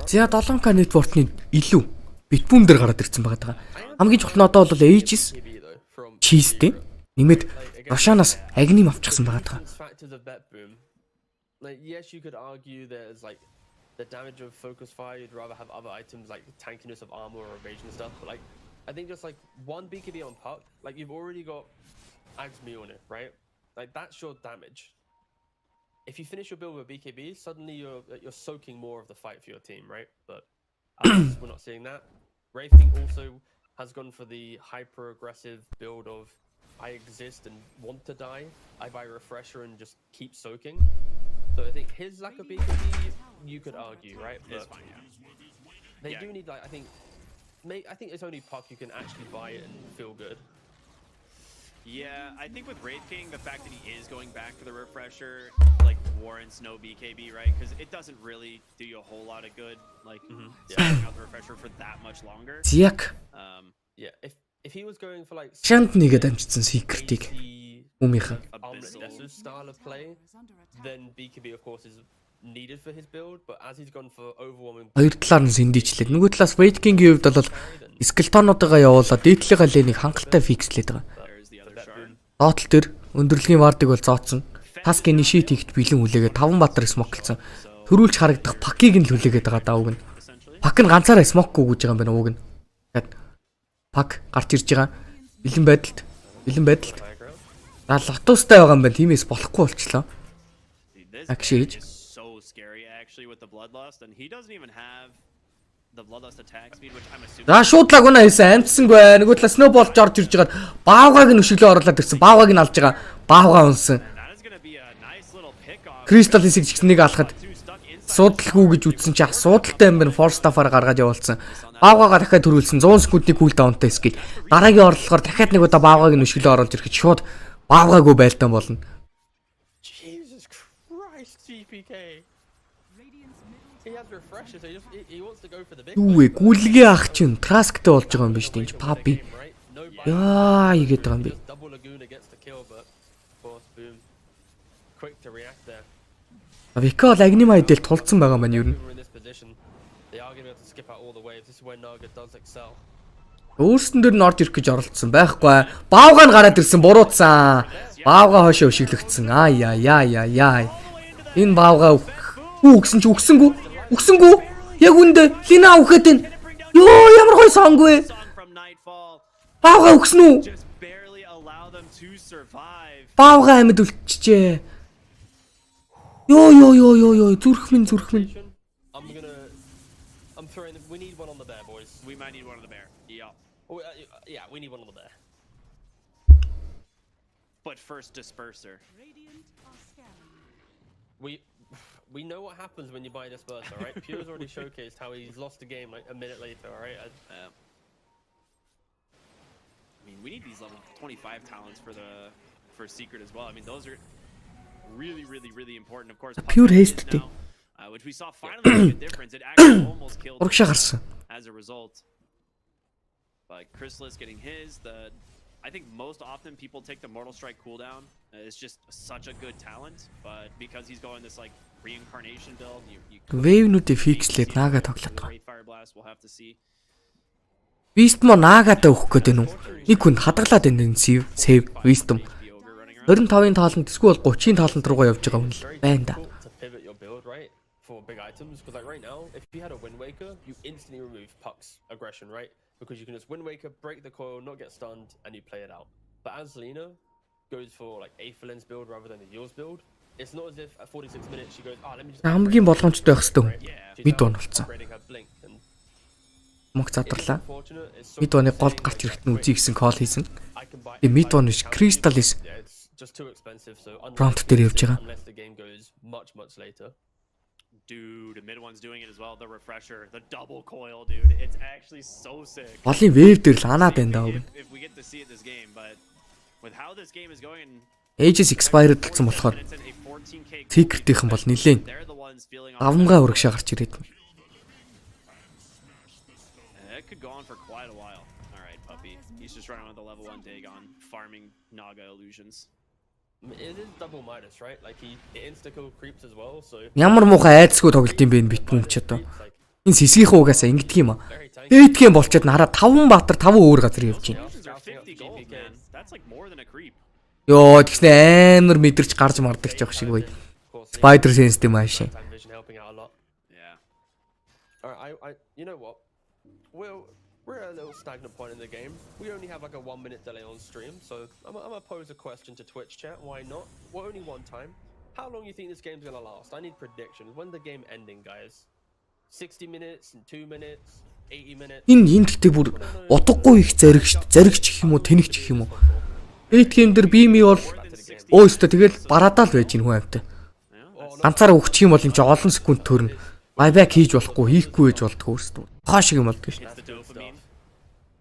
За 7K network-ны илүү BetBoom дээр гараад ирсэн байгаа. Хамгийн чухал нь одоо бол Aegis cheese-тэй нэмээд Roshanаас агним авчихсан байгаа. Like yes, you could argue there's like the damage of focus fire. You'd rather have other items like the tankiness of armor or evasion and stuff. But like, I think just like one BKB on puck, like you've already got Agsme on it, right? Like that's your damage. If you finish your build with BKB, suddenly you're soaking more of the fight for your team, right? But we're not seeing that. Wraith King also has gone for the hyper aggressive build of I exist and want to die. I buy refresher and just keep soaking. So I think his lack of BKB, you could argue, right? But fine, yeah. They do need like I think it's only puck you can actually buy it and feel good. Yeah, I think with Wraith King, the fact that he is going back for the refresher like warrants no BKB, right? Because it doesn't really do you a whole lot of good, like staying out the refresher for that much longer. Зяк. Yeah, if he was going for like Шанд нэгэд амжсан secret-ийг өмнөхөн style of play, then BKB of course is needed for his build, but as he's gone for overwhelming хоёр талаар нь сэндийчлээ. Нөгөө талаас Wraith King-ийн хувьд бол скелетонуудаа явуулаад дээдлийнхаа лэнийг хангалттай фикслээд байгаа. Доотлол төр өндөрлөгийн вардыг бол зооцсон. Task initiate хийхэд бэлэн хүлээгээд 5 баатар смоклцсон. Төрүүлж харагдах пакийг нь л хүлээгээд байгаа даавг нь. Пак нь ганцаараа смок гүйж байгаа юм байна ууг нь. Тэгээд пак гарч ирж байгаа. Бэлэн байдалд. Лотостай байгаа юм байна. Тиймээс болохгүй болчлоо. Actually so scary actually with the bloodlust and he doesn't even have the bloodlust attack speed which I'm assuming. За шуудлаг унаа хийсэн амтсангүй. Нөгөө талаа snowball орж ирж байгаад баавгааг нь өшөглөө оруулаад ирсэн. Баавгааг нь алж байгаа. Баавгаа унсан. Crystal хэсэг ч нэг алхад суудалгүй гэж үтсэн чи асуудалтай юм байна. Force staff-аар гаргаад явуулсан. Баавгаагаа дахиад төрүүлсэн. 100 секундын cooldownтай скил. Дараагийн орлогоор дахиад нэг удаа баавгааг нь өшөглөө оруулж ирэхэд шууд баавгаагүй байлтан болно. Jesus Christ, GPK. He has refresher, so he wants to go for the big. Юу вэ? Гүлгээ ах чинь Trask-тэй болж байгаа юм биш тийм ч Papi. Яа, игээд байгаа юм бэ? Double Laguna gets the kill, but force boom. Quick to react there. Вика бол агнима идэл тулцсан байгаа маань юу нэ. They are going to be able to skip out all the waves. This is where Naga does excel. Өөрсдөн дөр нь орж ирэх гэж оролцсон байхгүй. Баавгаа нь гараад ирсэн буруутсан. Баавгаа хойшоо өшиглэгдсэн. Яа. Энэ баавгаа үгсэн чи үгсэнгүү. Яг үндэ Лина үхээд байна. Йоо ямар гоё сонггүй. Баавгаа үгсэн үү? Баавгаа амьд үлчжээ. Йоо зүрх минь. I'm throwing we need one on the bear, boys. We might need one on the bear. Yeah. Oh, yeah, we need one on the bear. But first disperser. We know what happens when you buy disperser, right? Pure's already showcased how he's lost a game like a minute later, right? I mean, we need these level 25 talents for secret as well. I mean, those are really important. Of course, Pure haste now, which we saw finally make a difference. It actually almost killed as a result. But Chrysalis getting his. I think most often people take the Mortal Strike cooldown. It's just such a good talent, but because he's going this like reincarnation build, you Wave-нуудыг фикслээд Нага тоглоод байгаа. Fire Blast, we'll have to see. Wisdom Нагатаа өгөх гээд байна уу? Нэг хүн хадгалаад байна энэ save Wisdom. 25-ын тааланд эсвэл 30-ын тааланд руугаа явж байгаа хүн л байна да. For big items, because like right now, if you had a Wind Waker, you instantly remove Puck's aggression, right? Because you can just Wind Waker, break the coil, not get stunned, and you play it out. But as Lena goes for like Aetherlens build rather than the yours build, it's not as if at 46 minutes she goes, let me just. Хамгийн болгоомжтой байх хэрэгтэй. Мид он болцсон. Мог задарлаа. Мид оны голд гарч ирэхэд нь үзье гэсэн call хийсэн. Мид он биш Crystal is just too expensive, so front дээр явж байгаа. unless the game goes much later. Dude, the mid one's doing it as well. The refresher, the double coil, dude. It's actually so sick. Голын wave дээр л анаад байна даа. If we get to see it this game, but with how this game is going, Ages expired болсон болохоор Secret-ийнхэн бол нилээн авамгаа урагшаа гарч ирээд. It could go on for quite a while. All right, puppy. He's just running on the level 1 Dagon, farming Naga illusions. It is double minus, right? Like he insta-kill creeps as well, so Ямар муухай айдсгүй тоглолт юм бэ энэ битбүм ч одоо. Энэ сисгийнхээ угаасаа ингэдэг юм аа. Эйтг юм болчиход нараа 5 баатар 5 өөр газар явж байна. That's like more than a creep. Йоо тэгснэ амар мэдэрч гарч мардаг ч явах шиг бай. Spider sense тийм аашин. Yeah. Alright, you know what? We're at a little stagnant point in the game. We only have like a 1 minute delay on stream, so I'm gonna pose a question to Twitch chat. Why not? We're only one time. How long do you think this game's gonna last? I need predictions. When's the game ending, guys? 60 minutes, 2 minutes, 80 minutes. Энэ гэхдээ бүр утгагүй их заригч гэх юм уу, тэнэгч гэх юм уу? Эйт гейм дээр би ми бол өөстө тэгэл бараадаа л байж гин хүн амтай. Ганцаараа өгчих юм бол юм чи олон секунд төрнө. Buyback хийж болохгүй, хийхгүй байж болдгоо өөрсдөө. Хаа шиг юм болдгоо шүү.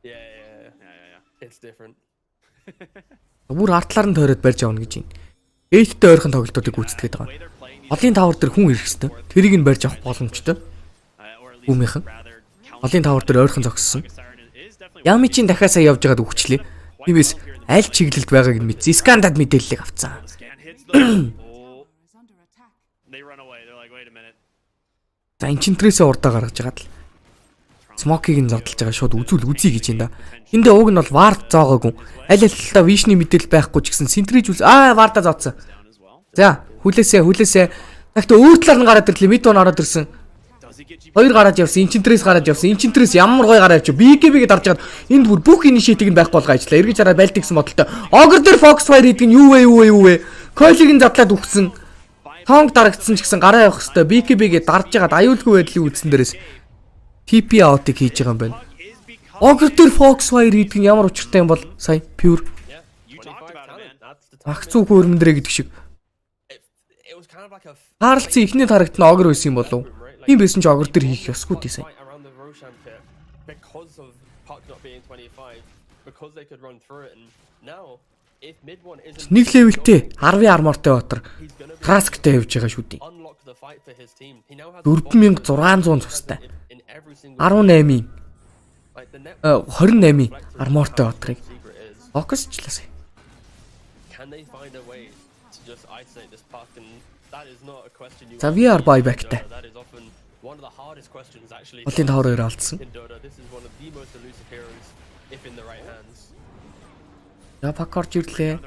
Yeah. It's different. Бүр артлаар нь тойроод барьж авна гэж байна. Эйттэй ойрхон тоглолтуудыг гүйцэтгээд байгаа. Олон тавар дээр хүн ирэх хэвээр. Тэрийг нь барьж авах боломжтой. Бүмийнхэн. Олон тавар дээр ойрхон зогссон. Ями чин дахиасаа явж байгаад өгчлээ. Тиймээс аль чиглэлд байгааг нь мэдсэн. Скандад мэдээллийг авцсан. За энчентрээсээ урдаа гаргаж байгаа л. Смокийг нь зодтолж байгаа шууд үзүүл үзье гэж юм да. Эндээ уг нь бол вард зоогоогүй. Аль алилтаа вишний мэдээлэл байхгүй ч гэсэн синтриж үз варда зодсон. За хүлээсээ. Тэгтээ өөр талаар нь гараад ирлээ. Мид он ороод ирсэн. Хоёр гараад явсан. Энчентрээс гараад явсан. Энчентрээс ямар гоё гараад явчих. BKB-гээ дарж хагаад энд бүр бүх инишиативыг нь байхгүй болгоо ажиллаа. Эргэж хараа байлт гэсэн бодолтой. Огр дээр Fox Fire хийдэг нь юу вэ? Койлыг нь задлаад үхсэн. Тонг дарагдсан ч гэсэн гараа явах хэвээр BKB-гээ дарж хагаад аюулгүй байдлыг үзсэн дээрээс TP out-ыг хийж байгаа юм байна. Огр дээр Fox Fire хийдэг нь ямар учиртай юм бол сая pure. Агцуу хөрмөндрэ гэдэг шиг. Хаалцсан ихний тарагтна огр байсан юм болов. Тийм байсан ч огр дээр хийх ёсгүй тийсэн. Нэг левелтэй 10 армортой батар тасктай явж байгаа шүү дээ. 4600 цустай. 18-ийн 28-ийн армортой батрыг фокусчлаасаа. За VR buybackтай. Олон тавраар алдсан. Я пак орж ирлээ.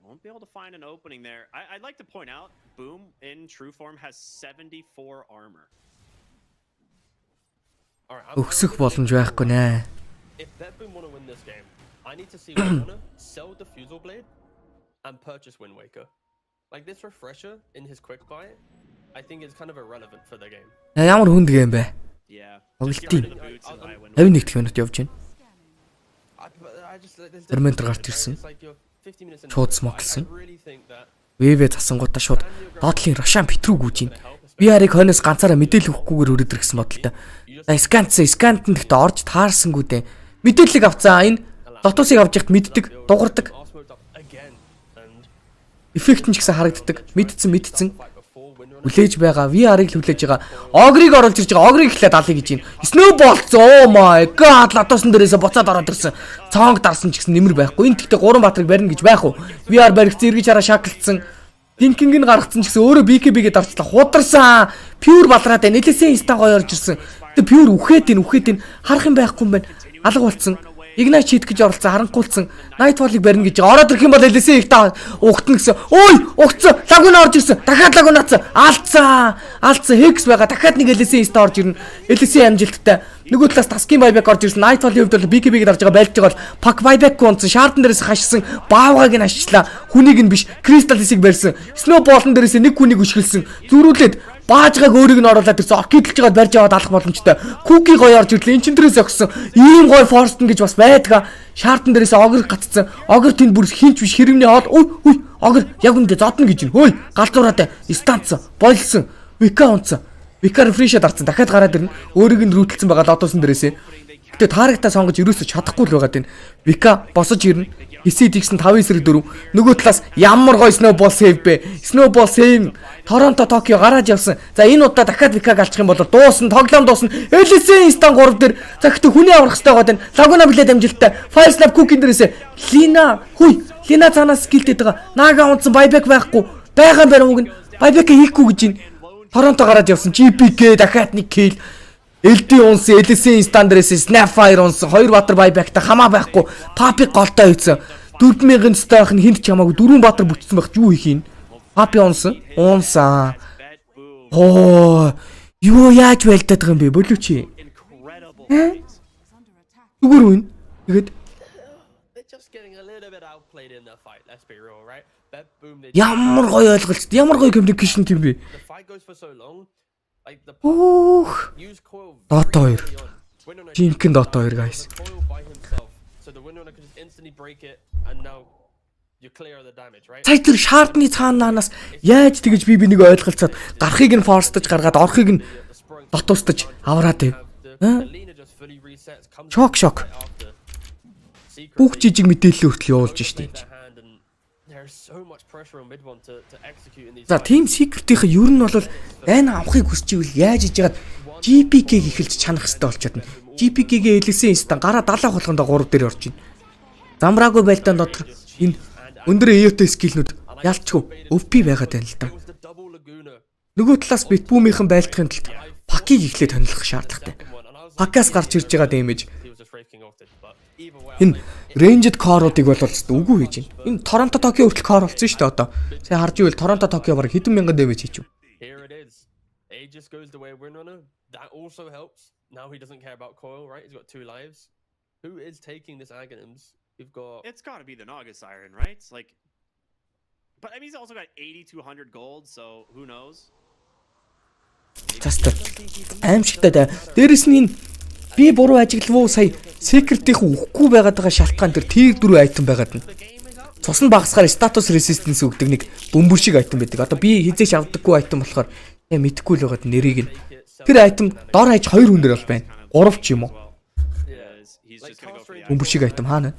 Won't be able to find an opening there. I'd like to point out, Boom in true form has 74 armor. Өксөх боломж байхгүй нэ. If that Boom want to win this game, I need to see Warner sell the Fusel Blade and purchase Wind Waker. Like this refresher in his quick buy, I think is kind of irrelevant for the game. Ямар хүнд гэм бэ? Yeah. Тоглолтын 51 минут явж байна. Терментер гарч ирсэн. Шууд смоклсон. Вэвэ засангуудаа шууд доотлын Рошан Петрүү гүйж байна. VR-ыг хойноос ганцаараа мэдээлэл өгөхгүйгээр өрөөд ирсэн бодолтой. Скантн гэхдээ орж таарсангүү дээ. Мэдээллийг авцаа энэ дотоосыг авч яхад мэддэг, дугардаг. Эффект нь ч гэсэн харагддаг. Мэдсэн. Хүлээж байгаа VR-ыг л хүлээж байгаа. Огрыг оруулж ирж байгаа. Огрыг ихлээд алъя гэж байна. Snowball oh my god латуусан дээрээс буцаад ороод ирсэн. Цонг дарсан ч гэсэн нэмэр байхгүй. Энд тэгтээ 3 баатрыг барина гэж байх уу? VR баригдсан эргэж хараа шагалцсан. Динкинг нь гаргацсан ч гэсэн өөрөө BKB-гээ дарчлаа. Хударсан. Pure балраад байна. Нэлээсээ инстан гоё орж ирсэн. Тэгээ Pure үхээд энэ харах юм байхгүй юм байна. Алга болцсон. Ignite cheat гэж оролцсон, харанхуулсан. Nightfall-ыг барина гэж ороод ирэх юм бол LSE их та угтна гэсэн. Ой, угтсан. Лагуна орж ирсэн. Дахиад лагунаацсан. Алдсан. Hex байгаа. Дахиад нэг LSE инста орж ирнэ. LSE амжилттай. Нөгөө талаас таскин buyback орж ирсэн. Nightfall-ийн хувьд бол BKB-г дарж байгаа байлж байгаа бол pack buyback унтсан. Шаардан дээрээс хашсан. Баавгааг нь ашиглаа. Хүнийг нь биш. Crystal Isig барьсан. Snowball-н дээрээс нэг хүнийг өшгөлсөн. Зүрүүлээд баажгааг өөрийг нь оруулаад ирсэн. Оркидэлж байгаад барьж аваад алах боломжтой. Cookie гоё орж ирлээ. Энчентрээс өгсөн. Ийм гоё Forsten гэж бас байдаг. Шаардан дээрээс огр гацсан. Огр тэнд бүр хинч биш хэрэмний хоол. Ой, Огор яг үндэ зодно гэж байна. Хөөе, галзуураад станц болсон. Вика унцсан. Вика рефрешэ дарцсан. Дахиад гараад ирнэ. Өөрийг нь рүүтэлсэн байгаа лотосон дээрээсээ. Гэтэ таарагтаа сонгож ерөөсө чадахгүй л байгаа тийм. Вика босож ирнэ. Хисэд игсэн 5-9-4. Нөгөө талаас ямар гоё snowball save бэ. Snowball save. Торонто Токио гараад явсан. За энэ удаа дахиад Викаг алчих юм бол дуусна, тоглоом дуусна. LSN инстан 3 дээр захт хүний аврах хэрэгтэй байгаа тийм. Лагуна билет амжилттай. Fire Slap Cooking дээрээс Лина хүй. Лина цаанаас скилтэй байгаа. Нага унтсан байбек байхгүй. Байгаа барь үг нь байбек хийхгүй гэж байна. Торонто гараад явсан. GPK дахиад нэг kill. LD унсан, LSN инстан дээрээс Snapfire унсан. 2 Баатар байбектай хамаа байхгүй. Папи голтой үйсэн. 4000 стаах нь хинт ч хамаагүй 4 Баатар бүтсэн байх юу хийх юм? Папи унсан. Оо, юу яаж байлдаад байгаа юм бэ? Болооч. Зүгээр үн. Тэгээд ямар гоё ойлголт, ямар гоё communication тийм бэ? Оох. Dota 2. Жинхэнэ Dota 2 guys. Цай тэр шаардны цаанаас яаж тэгэж би нэг ойлголцоод гарахыг нь форстаж гаргаад орохыг нь дотуустаж авраад байв. Шок. Бүх жижиг мэдээлэл хүртэл явуулж штеп. За team secret-ийн ер нь бол байна авахыг хүсч ивэл яаж хийж яагаад GPK-г эхэлж чанах хэрэгтэй болчиход байна. GPK-гээ элсэн инстан гараа 70 болгонд 3 дээр орж байна. Замраагүй байлдаанд дотор энэ өндөр EOT скиллнүүд ялчгүй OP байгаад байна л да. Нөгөө талаас Bitboom-ийн байлдахын тулд Пакийг эхлээд тонилох шаардлагатай. Пакаас гарч ирж байгаа дэмэж энэ ranged core-уудыг бол үгүй хийж байна. Энэ Торонто Токио хүртэл core болсон шүү дээ одоо. Сая харж ивэл Торонто Токио бараг хэдэн мянган дэмэж хийчихв. Now he doesn't care about Coil, right? He's got 2 lives. Who is taking this Aghanims? We've got. It's got to be the Naga Siren, right? It's like, but I mean, he's also got 8,200 gold, so who knows? Таста аимшигтай. Дээрэс нь би буруу ажиглав уу сая secret-ийн үхгүй байгаад байгаа шалтгаан тэр tier 4 item байгаад нь. Цус нь багасгаар status resistance өгдөг нэг бөмбөр шиг item байдаг. Одоо би хизээч авдаггүй item болохоор мэдэхгүй л байгаад нэрийг нь. Тэр item дор хаяж 2 хүн дээр бол байна. 3 ч юм уу. Бөмбөр шиг item хаана?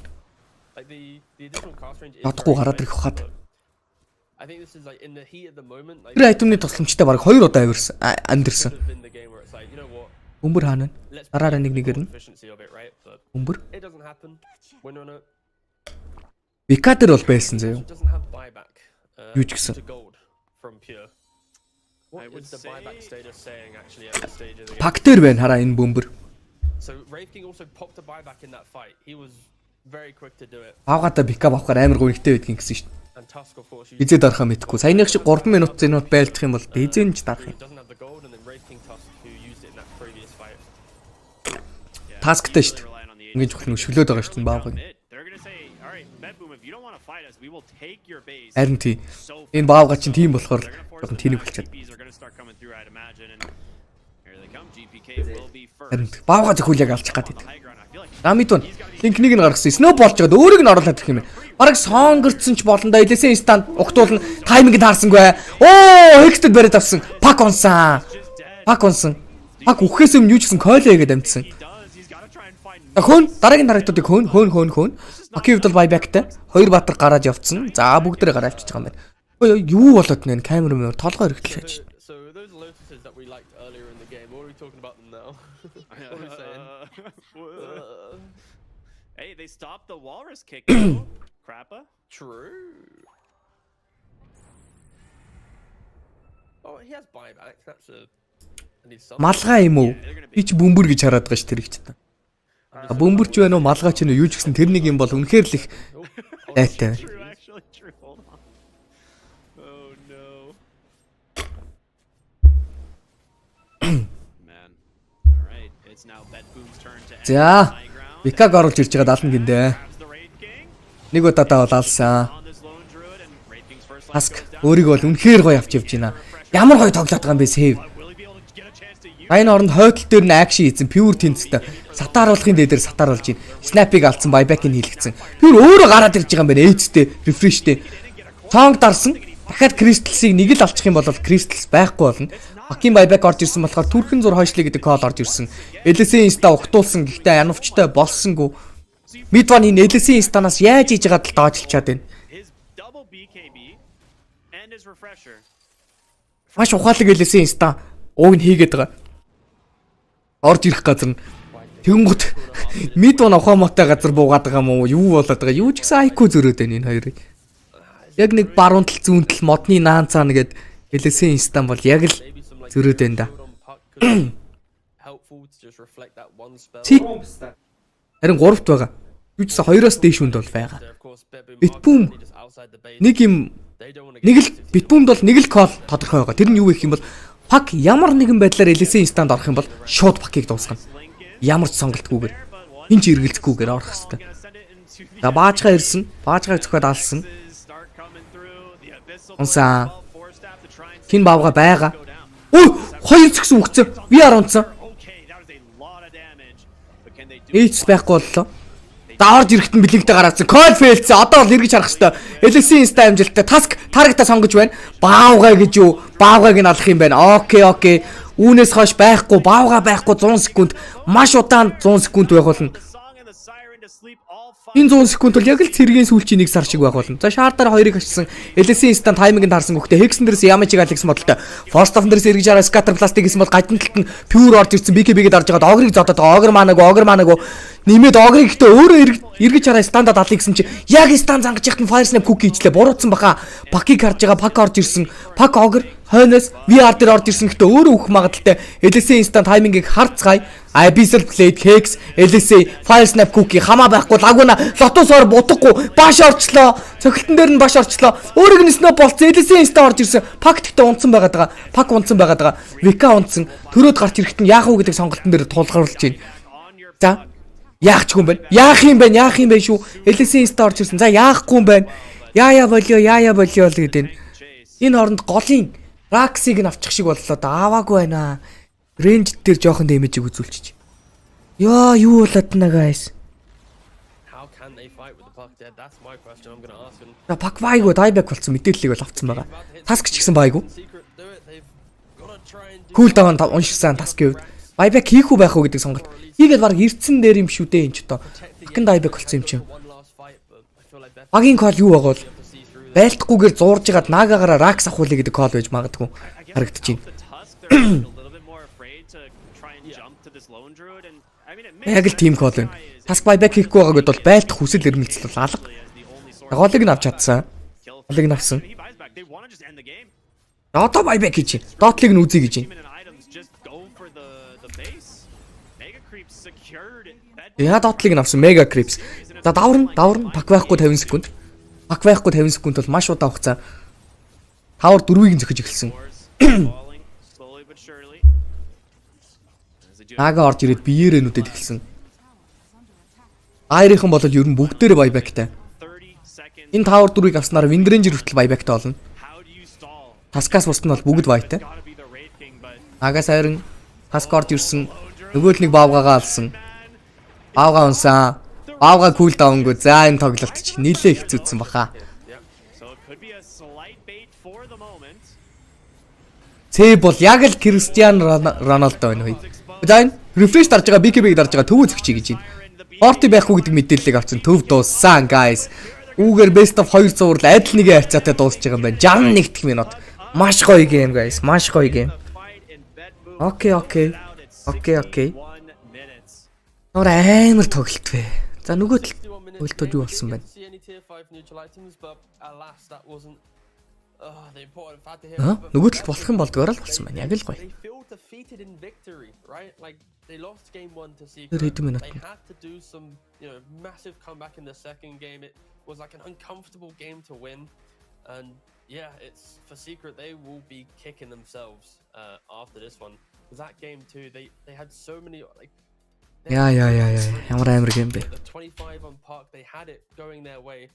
Ятгүй гараад ирэх хаад. Тэр item-ны тусламжтай баг 2 удаа амьдэрсэн. Бөмбөр хаана? Дараараа нэгээр нь. Бөмбөр. Викатер бол байсан заяа. Юу ч гэсэн. What is the buyback status saying actually at this stage of the game? Пактер байна хараа энэ бөмбөр. So Wraith King also popped a buyback in that fight. He was very quick to do it. Авгата бикап авахаар амар гүнхтэй байдгийн гэсэн шүү дээ. And Tusk of course. Хизээ дарахаа мэдхгүй. Саяных шиг 3 минут зэнүүд байлдах юм бол хизээч дарах юм. Doesn't have the gold and then Wraith King Tusk who used it in that previous fight. Тасктай шүү дээ. Ингэж бүхэн өшгөлөөд байгаа шүү дээ баавгыг. Харин тий. Энэ баавга чинь тийм болохоор жоохон тэнэг болчиход. Харин баавга зөвхөн яг алчих гээд байдаг. Рамид бон линкнийг нь гаргасан. Сноу болж байгаад өөрийг нь оруулаад ирэх юм байна. Бараг сонгорцсон ч болондоо элэсэн инстант угтуулна. Тайминг таарсангүй. Оо, хекстэд бариад авсан. Пак онсан. Пак үхээс өмнө юу ч гэсэн койлоо гэдэг амтсан. Хөн дараагийн дараагтуудыг хөн. Пакив бол байбектэй. 2 Баатар гараад явцсан. За бүгдээ гараад авчиж байгаа юм байна. Ой юу болоод нэ камер мөр толгой хэрэглэж байж. So those lotuses that we liked earlier in the game, what are we talking about them now? What are we saying? Hey, they stopped the walrus kick though. Crappa. True. Oh, he has buyback. That's a Малгай юм уу? Би ч бөмбөр гэж хараад байгаа ш тэр их ч та. Бөмбөрч байна уу, малгай ч нэ юу ч гэсэн тэр нэг юм бол үнэхээр л их айтай. За, Викаг оруулж ирж байгаа 70 гиндэ. Нэг удаадаа бол алсан. Аск өөрийгөө бол үнэхээр гоё авч явж байна. Ямар гоё тоглоод байгаа юм бэ сэв. Айн оронд хойдол дээр нь акшн хийсэн пюр тэнцтэй сатааруулахын дээр сатааруулж байна. Снапыг алдсан байбекийг хийлгэсэн. Пюр өөрөө гараад ирж байгаа юм байна. Эйцтэй, рефрештэй. Сонг дарсан. Дахиад Crystal-сыг нэг л авчих юм бол Crystal байхгүй болно. Пакийн байбек орж ирсэн болохоор түрхэн зур хойшлыг гэдэг кол орж ирсэн. LS-ийн инста угтуулсан гэхдээ Kn1feтэй болсонгүй. Mid-one энэ LS-ийн инстанаас яаж хийж байгаад л доожилчаад байна. Маш ухаалаг LS-ийн инста ууг нь хийгээд байгаа. Орж ирэх газар нь тэнгууд Mid-one ухаамаатай газар буугаад байгаа юм уу? Юу болоод байгаа? Юу ч гэсэн IQ зөрөөд байна энэ хоёрыг. Яг нэг баруун тал зүүн тал модны наан цаана гээд LS-ийн инстан бол яг л зөрөөд байна да. Харин 3-т байгаа. Юу ч гэсэн 2-оос дээш үнд бол байгаа. Битбүүм нэг юм нэг л битбүүмд бол нэг л кол тодорхой байгаа. Тэр нь юу гэх юм бол пак ямар нэгэн байдлаар LS-ийн инстанд орох юм бол шууд пакийг дуусгана. Ямар ч сонголтгүйгээр хин ч эргэлзэхгүйгээр орох хэрэгтэй. За баажгаа ирсэн. Баажгаа зөвхөд алсан. Унсаа. Хин баавга байгаа. Өө, хоёр згсэн үгцээ. VR унцсан. Эйц байхгүй боллоо. Даорж ирэхэд нь бэлэгтэй гараацсан. Kn1fe хэлсэн. Одоо бол эргэж харах хэрэгтэй. LS-ийн инста амжилттай таск таргата сонгож байна. Баавга гэж юу? Баавгаг нь алах юм байна. Окей. Үүнээс хойш байхгүй. Баавга байхгүй 100 секунд. Маш удаан 100 секунд байх болно. Энэ 100 секунд бол яг л цэргийн сүүлчийн 1 сар шиг байх болно. За шаардаар хоёрыг ашигласан LS-ийн инстант тайминг нь харсан хөхтэй Hexen дээрээс Yamage галгсан модалтай. Force of дээрээс эргэж хараа Scatter Plastic гэсэн бол гадна талд нь Pure орж ирсэн BKB-гээд орж байгаа Ogre-ыг зодоод Ogre маанаагүй нэмээд Ogre-ыг гэхдээ өөрөө эргэж хараа стандарт алыг гэсэн чи яг стан зангаж яхад нь Fire Snap Cookie хийжлээ буруутсан баха. Пакийг харж байгаа Пак орж ирсэн. Пак Ogre хойноос VR дээр орж ирсэн гэхдээ өөрөө өөх магадaltaй LS-ийн инстант таймингийг харцгаая. Abyssal Blade, Hex, LSA, Fire Snap Cookie хамаа байхгүй лагуна лотосоор бутахгүй баш орчлоо. Цохилтон дээр нь баш орчлоо. Өөрөг нь Snap болцсон. LSA инста орж ирсэн. Пак гэхдээ унтсан байгаад байгаа. Пак унтсан байгаад байгаа. Vika унтсан. Төрөөд гарч ирэхэд нь яах вэ гэдэг сонголтон дээр тулгаруулж байна. За яах ч юм бэ? Яах юм бэ шүү. LSA инста орж ирсэн. За яахгүй юм байна. Яа болио л гэдэг. Энэ хооронд голын Rax-ыг нь авчих шиг боллоо да. Ааваагүй байна. Range дээр жоохон дэмэжийг үзүүлчих. Яа, юу болоод нэ guys. За пак байгүй dieback болсон мэдээллийг бол авцсан байгаа. Task ч гэсэн байгүй. Cool down уншсан task-ийн үед dieback хийх үү байх уу гэдэг сонголт. Хийгээд баг эрдсэн дээр юм шүү дээ энэ ч одоо. Fucking dieback болсон юм чинь. Багийн call юу байгаа бол байлдахгүйгээр зуурж ягаад наагаагаараа Rax авахулъя гэдэг call байж магадгүй харагдаж байна. Яг л team call байна. Task buyback хийхгүй байгаагүй бол байлдах хүсэл эрмэлзэл бол алга. Голыг нь авч чадсан. Голыг нь авсан. Одоо buyback хийж чинь. Дотлыг нь үзье гэж байна. Яа дотлыг нь авсан mega creeps. За даврна пак байхгүй 50 секунд. Пак байхгүй 50 секунд бол маш удаан хугацаа. Тавар 4-ийг зөхөж эхэлсэн. Ага орж ирээд биеэрээ нүдэд эхэлсэн. Айрийнхан бол ер нь бүгдээрээ buybackтай. Энэ Tower 4-ыг авснаар Wind Ranger хүртэл buybackтай болно. Таскаас бусд нь бол бүгд buyтай. Агаас айрын Task орж ирсэн. Нөгөө л нэг баавгагаа алсан. Баавгаа унсан. Баавгаа cool down-гүй. За энэ тоглолт чи нилээ хэцүүдсэн баха. Цэ бол яг л Cristiano Ronaldo байна хөөе. За энэ refresh дарж байгаа BKB-г дарж байгаа төвөө зөгчий гэж байна. Forty байх уу гэдэг мэдээллийг авсан төв дууссан guys. Үүгээр best of 2 зуурл адил нэгэн харьцаатай дуусж байгаа юм байна. 61 дэх минут. Маш гоё game guys. Маш гоё game. Окей. Нөр амар тоглолт вэ. За нөгөө төлтөд юу болсон байна? Нөгөө тал болох юм болдгоор л болсон байна. Яг л гоё. They lost game 1 to Secret. They had to do some, massive comeback in the second game. It was like an uncomfortable game to win, and yeah, it's for Secret. They will be kicking themselves after this one. That game too, they had so many like. Yeah. Ямар амар game бэ? The 25 on Park, they had it going their way,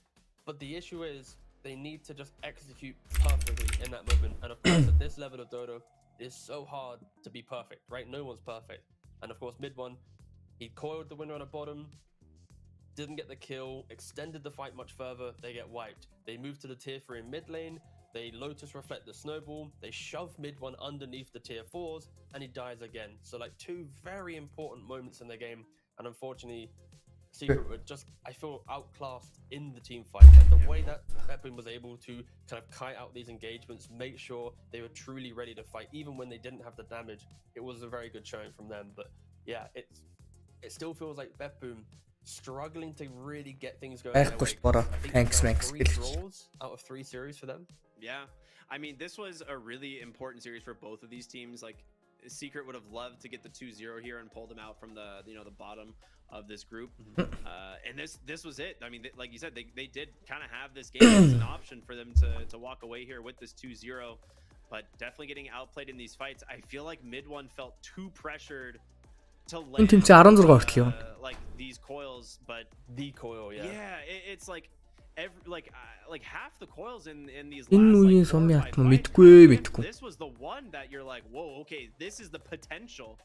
but the issue is they need to just execute perfectly in that moment. And of course, at this level of Dodo, it's so hard to be perfect, right? No one's perfect. And of course, mid one, he coiled the winner on the bottom, didn't get the kill, extended the fight much further, they get wiped. They move to the tier 3 in mid lane, they Lotus reflect the snowball, they shove mid 1 underneath the tier 4s, and he dies again. So like 2 very important moments in the game, and unfortunately, Secret were just, I feel, outclassed in the team fight. Like the way that Pepin was able to kind of kite out these engagements, make sure they were truly ready to fight, even when they didn't have the damage, it was a very good showing from them. But yeah, it still feels like Bepboom struggling to really get things going. Thanks, Max. 3 draws out of 3 series for them. Yeah, I mean, this was a really important series for both of these teams. Like, Secret would have loved to get the 2-0 here and pull them out from the the bottom of this group. And this was it. I mean, like you said, they did kind of have this game as an option for them to walk away here with this 2-0, but definitely getting outplayed in these fights. I feel like mid 1 felt too pressured to land like these coils, but the coil, yeah, it's like like half the coils in these last, like, 4 or 5 fights, this was the one that you're like, whoa, okay, this is the potential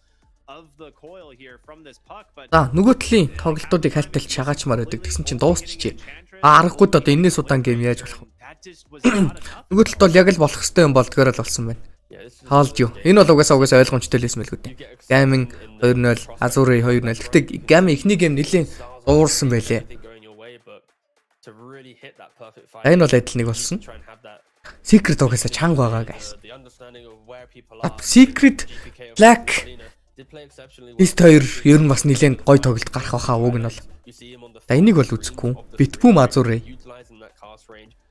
of the coil here from this puck. But нөгөө талын тоглолтуудыг хальтал шагаачмаар байдаг. Тэгсэн чинь дуусчихжээ. Аргагүй одоо энэс удаан гейм яаж болох вэ? Нөгөө талд бол яг л болох хэвээр юм болдгоор л болсон байна. Хаалж юу. Энэ бол угаасаа ойлгомжтой л юм л үү. Гейминг 2-0, Азури 2-0. Гэтэ гейм ихний гейм нэлийн уурсан байлээ. Энэ бол адил нэг болсон. Secret угаасаа чанга байгаа guys. Secret Black List 2 ер нь бас нэлээд гой тоглолт гарах байхаа уг нь бол. За энийг бол үзэхгүй. Bitboom Azure.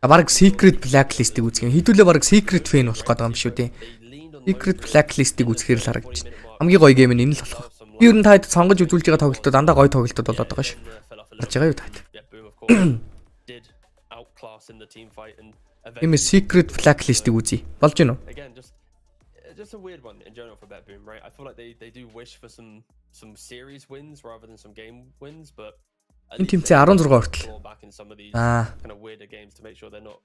Бараг Secret Blacklist-ийг үзэх юм. Хэдүүлээ бараг Secret fan болох гэдэг юм шүү дээ. Secret Blacklist-ийг үзэхээр л харагдаж байна. Хамгийн гоё гейм нь энэ л болох. Би ер нь таад сонгож үзүүлж байгаа тоглолтууд дандаа гоё тоглолтууд болоод байгаа шүү. Харж байгаа юу таад. Ийм Secret Blacklist-ийг үзье. Болж гинөө. Just a weird one in general for Betboom, right? I feel like they do wish for some series wins rather than some game wins, but энэ тэмцээн 16 хүртэл back in some of these kind of weirder games to make sure they're not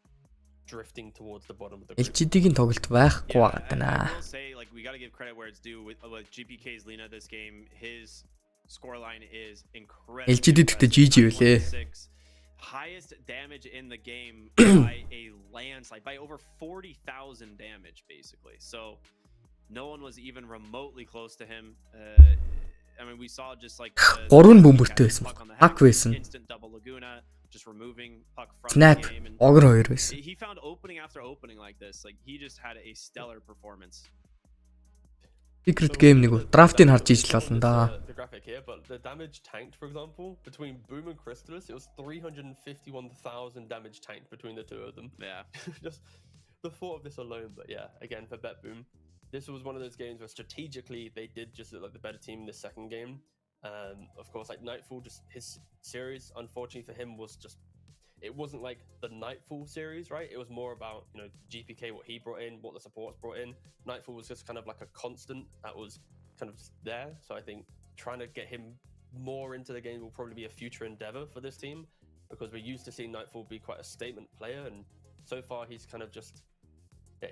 drifting towards the bottom of the group. LGD-ийн тоглолт байхгүй байна. I will say, like, we got to give credit where it's due with GPK's Lena this game. His scoreline is incredible. LGD гэхдээ GG үлээ. Highest damage in the game by a landslide, by over 40,000 damage basically. So no one was even remotely close to him. I mean, we saw just like 3 бөмбөртэй байсан. Хак байсан. Instant double Laguna, just removing puck from Snap. the game. And Огр 2 байсан. he found opening after opening like this. Like, he just had a stellar performance. Secret game нэг драфтыг харж ижил болно да. The graphic here, but the damage tanked, for example, between Boom and Crystallis, it was 351,000 damage tanked between the two of them. Yeah. Just the thought of this alone, but yeah, again, for Betboom, this was one of those games where strategically they did just look like the better team in the second game. Of course, like Nightfall, just his series, unfortunately for him, was just, it wasn't like the Nightfall series, right? It was more about, GPK, what he brought in, what the supports brought in. Nightfall was just kind of like a constant that was kind of there. So I think trying to get him more into the game will probably be a future endeavor for this team, because we're used to seeing Nightfall be quite a statement player, and so far he's kind of just,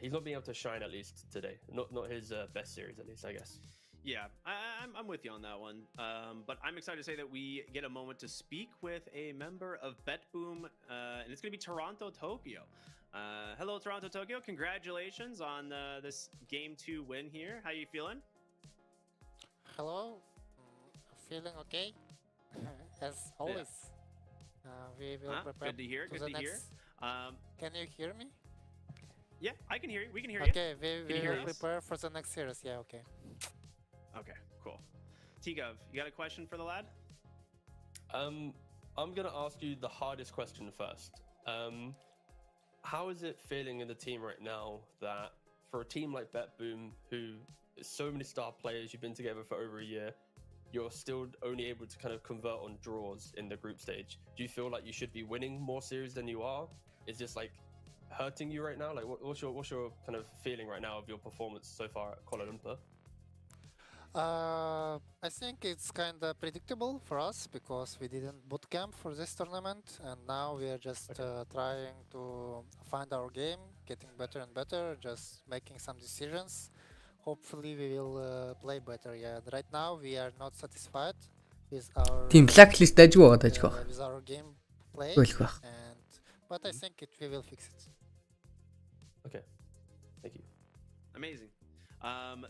he's not being able to shine, at least today. Not his best series, at least, I guess. Yeah, I'm with you on that one. But I'm excited to say that we get a moment to speak with a member of Betboom, and it's going to be Toronto Tokyo. Hello, Toronto Tokyo. Congratulations on this Game 2 win here. How you feeling? Hello. Feeling okay. As always. We will prepare. Good to hear. Good to hear. Can you hear me? Yeah, I can hear you. We can hear you. Okay, we will prepare for the next series. Yeah, okay. Okay, cool. T-Gov, you got a question for the lad? I'm gonna ask you the hardest question first. How is it feeling in the team right now that for a team like Betboom, who is so many star players, you've been together for over a year, you're still only able to kind of convert on draws in the group stage? Do you feel like you should be winning more series than you are? Is this like hurting you right now? Like, what's your kind of feeling right now of your performance so far at Kuala Lumpur? I think it's kind of predictable for us because we didn't bootcamp for this tournament, and now we are just trying to find our game, getting better and better, just making some decisions. Hopefully we will play better. Yeah, right now we are not satisfied with our Тийм blacklist дайггүй байгаа дайггүй байна. with our gameplay. Болох байх. And but I think we will fix it. Okay. Thank you. Amazing.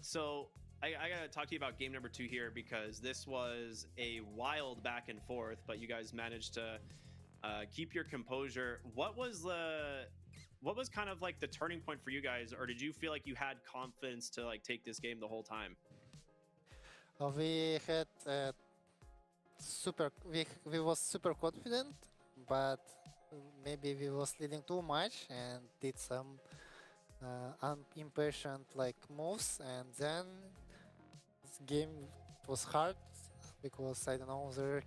So I gotta talk to you about game number 2 here, because this was a wild back and forth, but you guys managed to keep your composure. What was kind of like the turning point for you guys, or did you feel like you had confidence to like take this game the whole time? We had we was super confident, but maybe we was leading too much and did some impatient like moves, and then this game was hard because I don't know their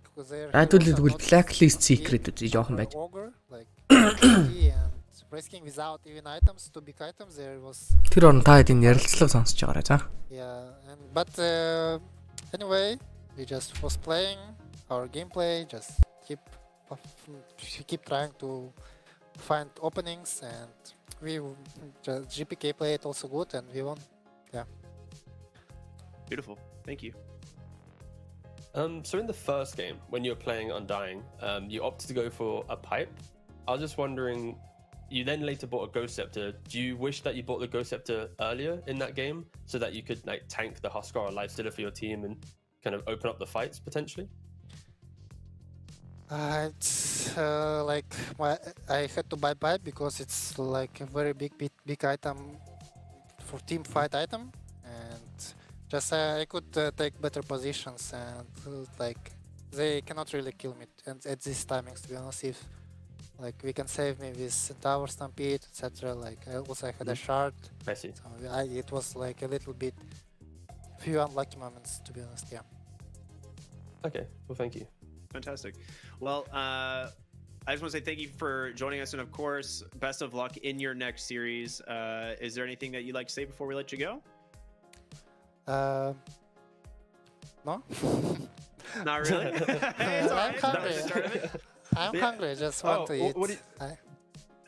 Радиул тэгвэл blacklist secret үү жоохон байж. ogre like and risking without even items, two big items there was. Тэр орн та хэдийн ярилцлага сонсож байгаарай за. Yeah, but anyway, we just was playing our gameplay, just keep trying to find openings, and we just GPK played also good, and we won. Yeah. Beautiful. Thank you. So in the first game, when you were playing Undying, you opted to go for a pipe. I was just wondering, you then later bought a Ghost Scepter. Do you wish that you bought the Ghost Scepter earlier in that game so that you could like tank the Huskar or Lifestealer for your team and kind of open up the fights potentially? It's like I had to buy pipe because it's like a very big item for team fight item, and just I could take better positions, and like they cannot really kill me at these timings, to be honest. If like we can save me with Centaur Stampede, etc. Like I also had a shard. I see. So it was like a little bit few unlucky moments, to be honest. Yeah. Okay. Well, thank you. Fantastic. Well, I just want to say thank you for joining us, and of course, best of luck in your next series. Is there anything that you'd like to say before we let you go? No. Not really. I'm hungry. I'm hungry. Just want to eat. What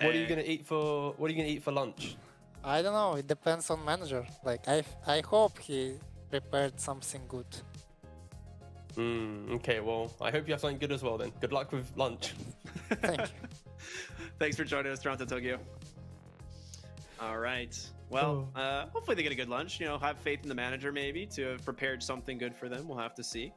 are you gonna eat for? What are you gonna eat for lunch? I don't know. It depends on manager. Like I hope he prepared something good. Okay, well, I hope you have something good as well then. Good luck with lunch. Thank you. Thanks for joining us, Toronto Tokyo. All right. Well, hopefully they get a good lunch. You know, have faith in the manager maybe to have prepared something good for them. We'll have to see.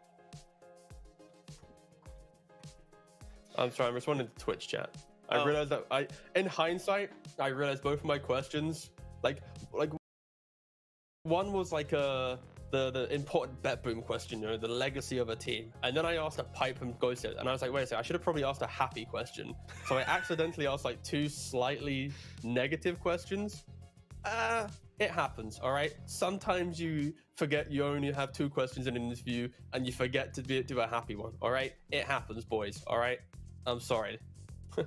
I'm sorry, I'm responding to Twitch chat. I realized that in hindsight, I realized both of my questions, like one was like the important bet boom question, you know, the legacy of a team, and then I asked a pipe and ghost it, and I was like, wait a second, I should have probably asked a happy question. So I accidentally asked like two slightly negative questions. It happens, all right? Sometimes you forget you only have two questions in an interview, and you forget to do a happy one, all right? It happens, boys, all right? I'm sorry. All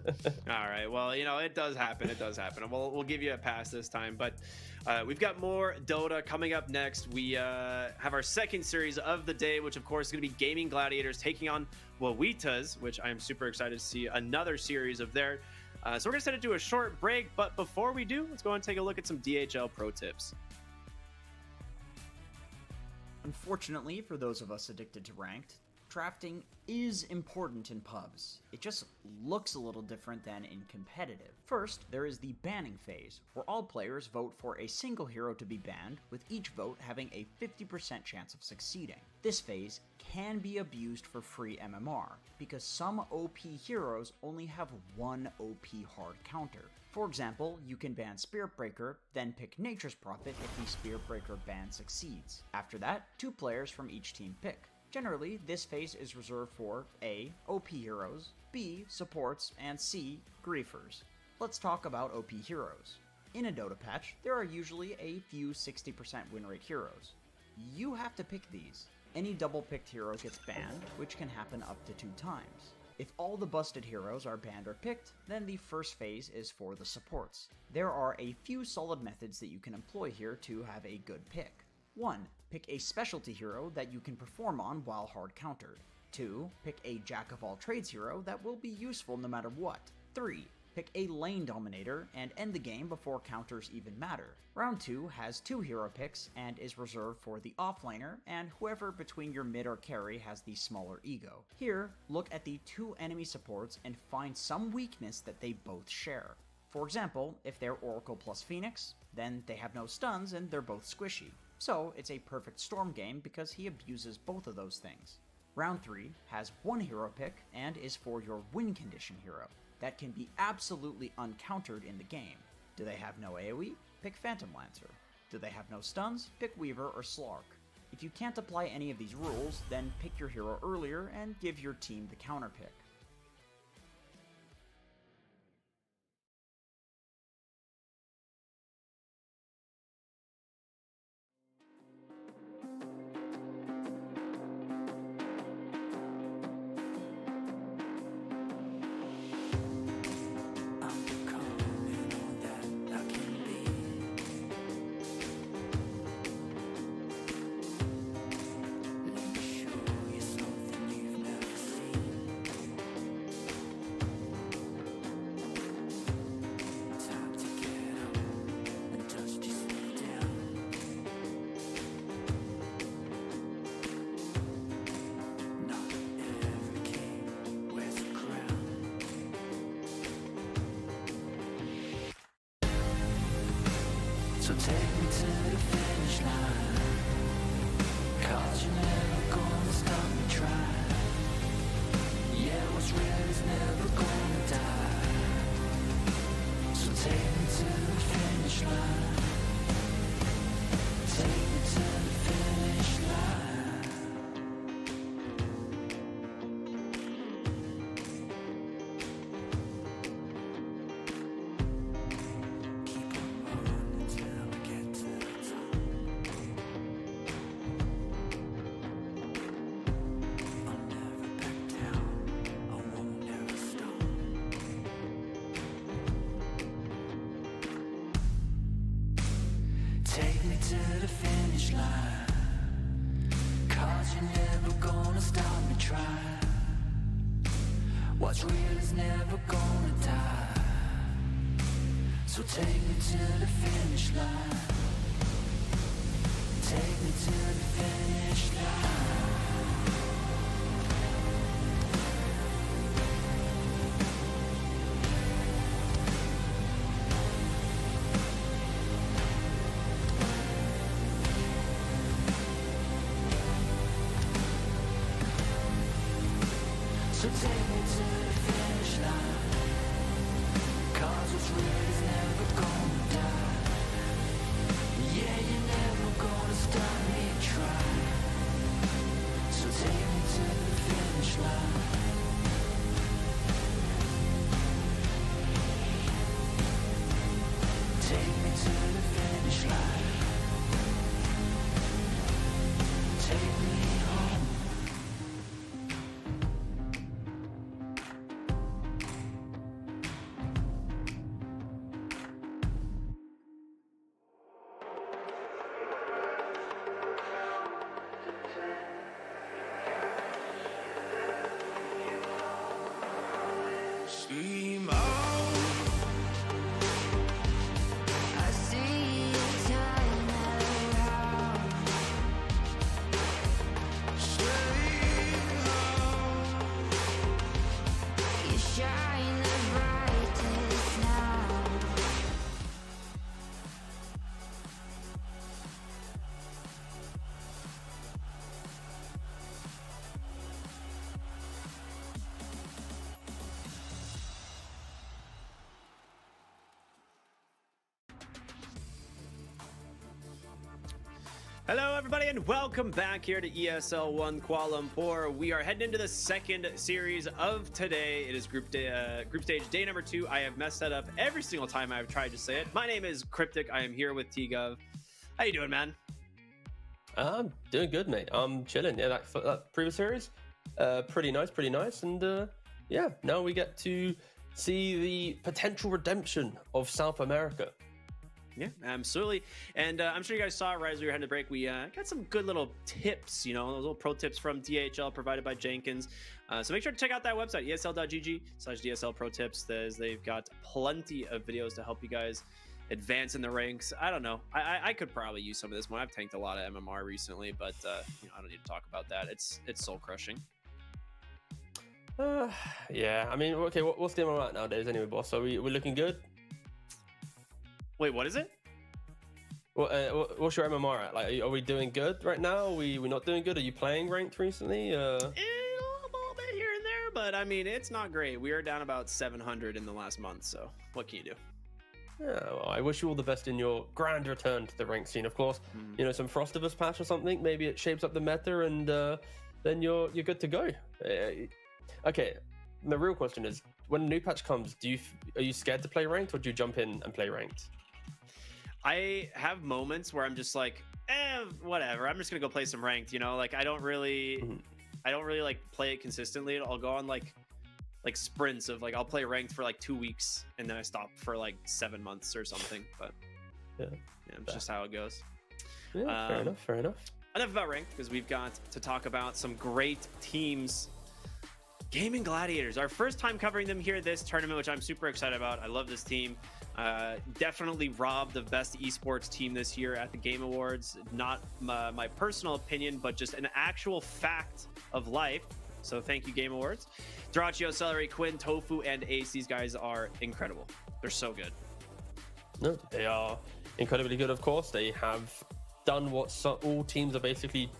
right. Well, you know, it does happen. It does happen. We'll give you a pass this time, but we've got more Dota coming up next. We have our second series of the day, which of course is going to be Gaming Gladiators taking on Wawitas, which I am super excited to see another series of there. So we're going to set it to a short break, but before we do, let's go and take a look at some DHL pro tips. Unfortunately, for those of us addicted to ranked, drafting is important in pubs. It just looks a little different than in competitive. First, there is the banning phase, where all players vote for a single hero to be banned, with each vote having a 50% chance of succeeding. This phase can be abused for free MMR, because some OP heroes only have one OP hard counter. For example, you can ban Spirit Breaker, then pick Nature's Prophet if the Spirit Breaker ban succeeds. After that, 2 players from each team pick. Generally, this phase is reserved for A. OP heroes, B. supports, and C. griefers. Let's talk about OP heroes. In a Dota patch, there are usually a few 60% win rate heroes. You have to pick these. Any double-picked hero gets banned, which can happen up to 2 times. If all the busted heroes are banned or picked, then the first phase is for the supports. There are a few solid methods that you can employ here to have a good pick. 1. Pick a specialty hero that you can perform on while hard countered. 2. Pick a jack-of-all-trades hero that will be useful no matter what. 3. pick a lane dominator and end the game before counters even matter. Round 2 has 2 hero picks and is reserved for the offlaner and whoever between your mid or carry has the smaller ego. Here, look at the 2 enemy supports and find some weakness that they both share. For example, if they're Oracle plus Phoenix, then they have no stuns and they're both squishy. So it's a perfect Storm game because he abuses both of those things. Round 3 has 1 hero pick and is for your win condition hero. That can be absolutely uncountered in the game. Do they have no AoE? Pick Phantom Lancer. Do they have no stuns? Pick Weaver or Slark. If you can't apply any of these rules, then pick your hero earlier and give your team the counter pick. So take me to the finish line, 'cause you're never gonna stop me trying. Yeah, what's real is never gonna die. So take me to the finish line. Take me to the finish line. Take me to the finish line, 'cause you're never gonna stop me trying. What's real is never gonna die. So take me to the finish line. Take me to the finish line. So take me to the finish line, 'cause what's real is never gonna die. Yeah, you're never gonna stop me trying. So take me to the finish line. Take me to the finish line. Take me home. Steam out. I see you turn around. Steam out. You shine the brightest now. Hello, everybody, and welcome back here to ESL 1 Kuala Lumpur. We are heading into the second series of today. It is group stage day number 2. I have messed that up every single time I've tried to say it. My name is Cryptic. I am here with T-Gov. How you doing, man? I'm doing good, mate. I'm chilling. Yeah, that previous series, pretty nice. And yeah, now we get to see the potential redemption of South America. Yeah, absolutely. And I'm sure you guys saw right as we were heading to break, we got some good little tips, you know, those little pro tips from DHL provided by Jenkins. So make sure to check out that website, esl.gg/DSL pro tips. They've got plenty of videos to help you guys advance in the ranks. I don't know. I could probably use some of this one. I've tanked a lot of MMR recently, but you know, I don't need to talk about that. It's soul crushing. Yeah, I mean, okay, what's the MMR at nowadays anyway, boss? So we're looking good? Wait, what is it? What's your MMR at? Like, are we doing good right now? We're not doing good? Are you playing ranked recently? A little bit here and there, but I mean, it's not great. We are down about 700 in the last month, so what can you do? Yeah, well, I wish you all the best in your grand return to the rank scene. Of course, you know, some Frostivus patch or something. Maybe it shapes up the meta, and then you're good to go. Okay, the real question is, when a new patch comes, are you scared to play ranked, or do you jump in and play ranked? I have moments where I'm just like, whatever. I'm just gonna go play some ranked. You know, like I don't really like play it consistently. I'll go on like sprints of like I'll play ranked for like 2 weeks and then I stop for like 7 months or something. But yeah, it's just how it goes. Yeah, fair enough. Enough about ranked, because we've got to talk about some great teams. Gaming Gladiators, our first time covering them here this tournament, which I'm super excited about. I love this team. Definitely robbed of best esports team this year at the Game Awards. Not my personal opinion, but just an actual fact of life. So thank you, Game Awards. Draccio, Celery, Kn1fe, and Ace. These guys are incredible. They're so good. No, they are incredibly good, of course. They have done what all teams are basically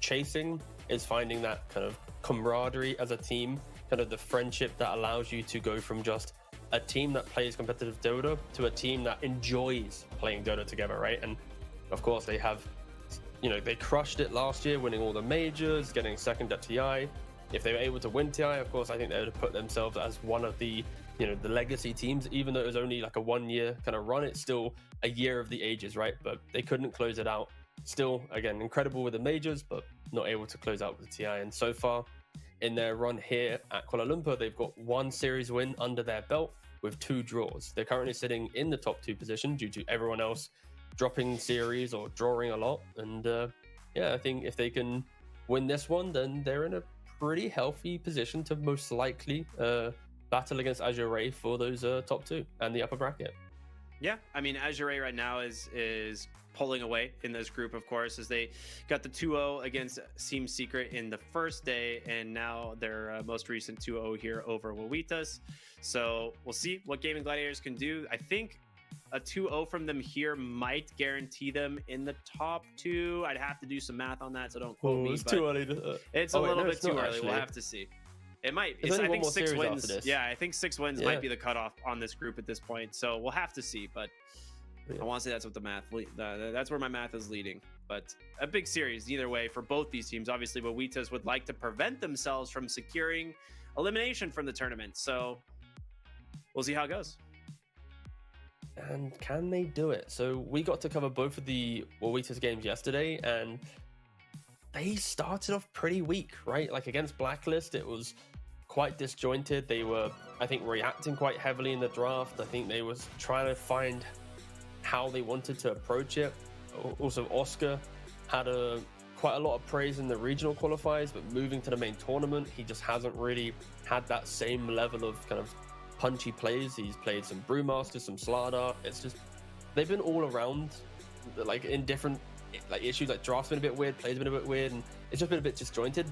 chasing, is finding that kind of camaraderie as a team, kind of the friendship that allows you to go from just a team that plays competitive Dota to a team that enjoys playing Dota together, right? And of course they have, you know, they crushed it last year, winning all the majors, getting second at TI. If they were able to win TI, of course, I think they would have put themselves as one of the, you know, the legacy teams. Even though it was only like a 1 year kind of run, it's still a year of the ages, right? But they couldn't close it out. Still, again, incredible with the majors, but not able to close out with the TI. And so far in their run here at Kuala Lumpur, they've got 1 series win under their belt with 2 draws. They're currently sitting in the top 2 position due to everyone else dropping series or drawing a lot. And yeah, I think if they can win this one, then they're in a pretty healthy position to most likely battle against Azure Ray for those top 2 and the upper bracket. Yeah, I mean, Azure Ray right now is pulling away in this group, of course, as they got the 2-0 against Seam Secret in the first day, and now their most recent 2-0 here over Wawitas. So we'll see what Gaming Gladiators can do. I think a 2-0 from them here might guarantee them in the top 2. I'd have to do some math on that, so don't quote me. It's too early to, it's a little bit too early. Actually. We'll have to see. It might. I think 6 wins. Yeah, I think 6 wins might be the cutoff on this group at this point. So we'll have to see. But I want to say that's what the math. That's where my math is leading. But a big series either way for both these teams. Obviously, Wawitas would like to prevent themselves from securing elimination from the tournament. So we'll see how it goes. And can they do it? So we got to cover both of the Wawitas games yesterday, and they started off pretty weak, right? Like against Blacklist, it was quite disjointed. They were, I think, reacting quite heavily in the draft. I think they was trying to find how they wanted to approach it. Also, Oscar had quite a lot of praise in the regional qualifiers, but moving to the main tournament, he just hasn't really had that same level of kind of punchy plays. He's played some Brewmaster, some Slardar. It's just, they've been all around, like in different like issues. Like draft's been a bit weird, plays been a bit weird, and it's just been a bit disjointed.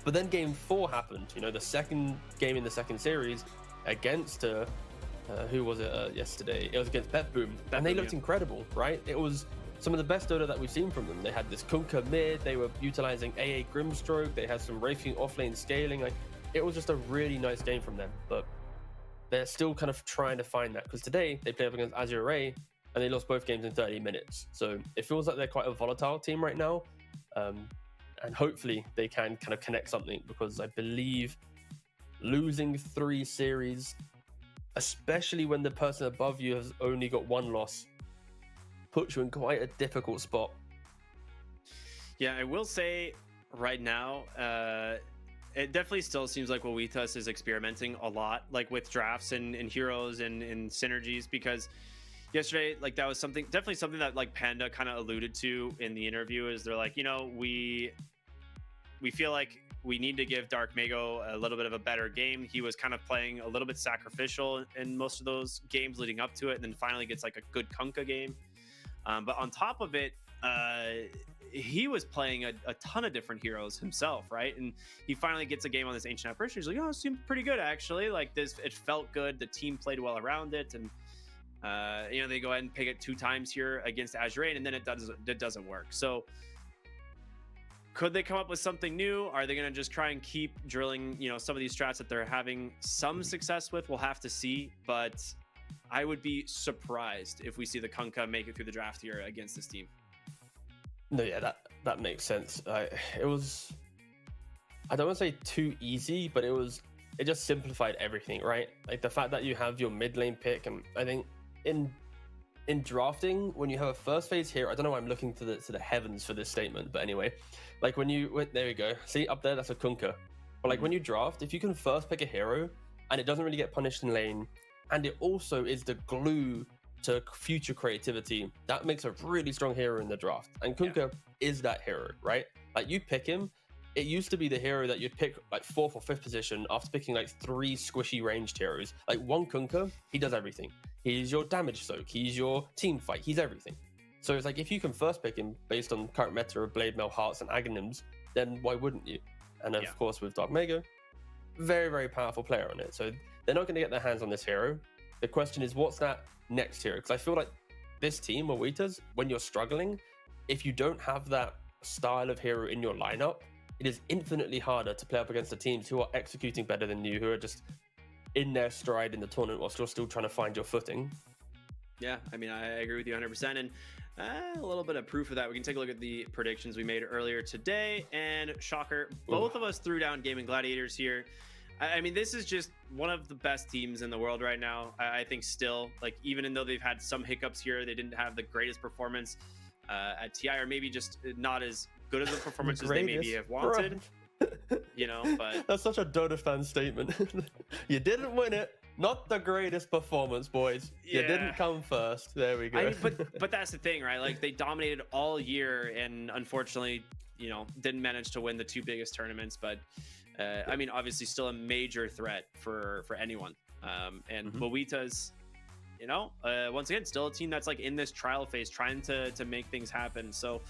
But then game 4 happened, you know, the second game in the second series against who was it yesterday? It was against BetBoom, and they looked incredible, right? It was some of the best Dota that we've seen from them. They had this Kunkka mid, they were utilizing AA Grimstroke, they had some Wraithing offlane scaling. Like, it was just a really nice game from them, but they're still kind of trying to find that, because today they played up against Azure Ray and they lost both games in 30 minutes. So it feels like they're quite a volatile team right now. And hopefully they can kind of connect something, because I believe losing 3 series, especially when the person above you has only got 1 loss, puts you in quite a difficult spot. Yeah, I will say right now, it definitely still seems like Wawitas is experimenting a lot, like with drafts and heroes and synergies, because yesterday, like that was definitely something that like Panda kind of alluded to in the interview. Is they're like, you know, we feel like we need to give Dark Mago a little bit of a better game. He was kind of playing a little bit sacrificial in most of those games leading up to it, and then finally gets like a good Kunkka game. But on top of it, he was playing a ton of different heroes himself, right? And he finally gets a game on this Ancient Apparition. He's like, oh, it seemed pretty good actually. Like this, it felt good. The team played well around it, and you know, they go ahead and pick it 2 times here against Azure, and then it doesn't work. So could they come up with something new? Are they going to just try and keep drilling, you know, some of these strats that they're having some success with? We'll have to see, but I would be surprised if we see the Kunkka make it through the draft here against this team. No, yeah, that makes sense. It was, I don't want to say too easy, but it just simplified everything, right? Like the fact that you have your mid lane pick, and I think in drafting, when you have a first phase hero, I don't know why I'm looking to the heavens for this statement, but anyway, like when there we go, see up there, that's a Kunkka. But like when you draft, if you can first pick a hero and it doesn't really get punished in lane, and it also is the glue to future creativity, that makes a really strong hero in the draft. And Kunkka is that hero, right? Like you pick him, it used to be the hero that you'd pick like 4th or 5th position after picking like 3 squishy ranged heroes. Like one Kunkka, he does everything. He's your damage soak, he's your team fight, he's everything. So it's like if you can first pick him based on current meta of Blade Mail, Hearts, and Aghanims, then why wouldn't you? And of course with Dark Mago, very, very powerful player on it. So they're not going to get their hands on this hero. The question is, what's that next hero? Because I feel like this team, Wawitas, when you're struggling, if you don't have that style of hero in your lineup, it is infinitely harder to play up against the teams who are executing better than you, who are just in their stride in the tournament whilst you're still trying to find your footing. Yeah, I mean, I agree with you 100%. And a little bit of proof of that, we can take a look at the predictions we made earlier today. And shocker, both of us threw down Gaming Gladiators here. I mean, this is just one of the best teams in the world right now. I think still, like, even though they've had some hiccups here, they didn't have the greatest performance at TI, or maybe just not as good as the performances they maybe have wanted. You know, but that's such a Dota fan statement. You didn't win it. Not the greatest performance, boys. You didn't come first. There we go. I mean, but that's the thing, right? Like they dominated all year, and unfortunately, you know, didn't manage to win the 2 biggest tournaments. But I mean, obviously, still a major threat for anyone. And Wawitas, you know, once again, still a team that's like in this trial phase, trying to make things happen. So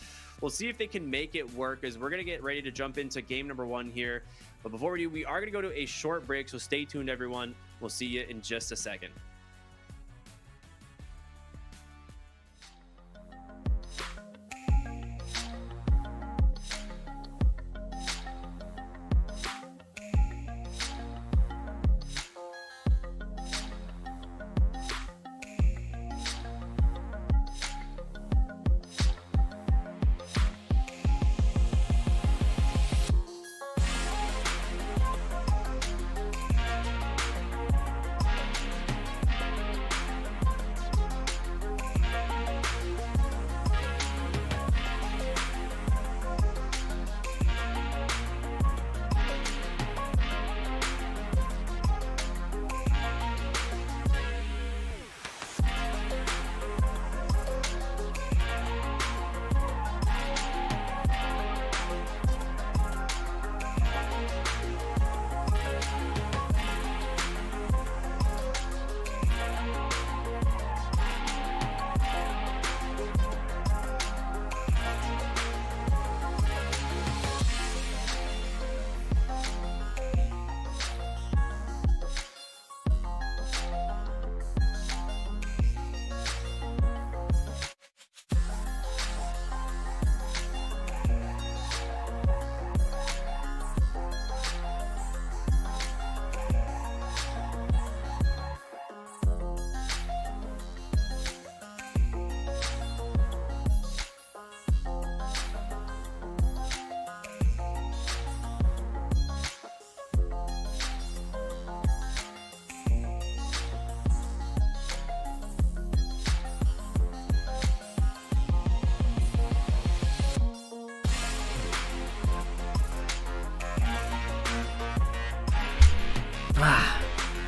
we'll see if they can make it work, as we're going to get ready to jump into game number 1 here. But before we do, we are going to go to a short break. So stay tuned, everyone. We'll see you in just a second.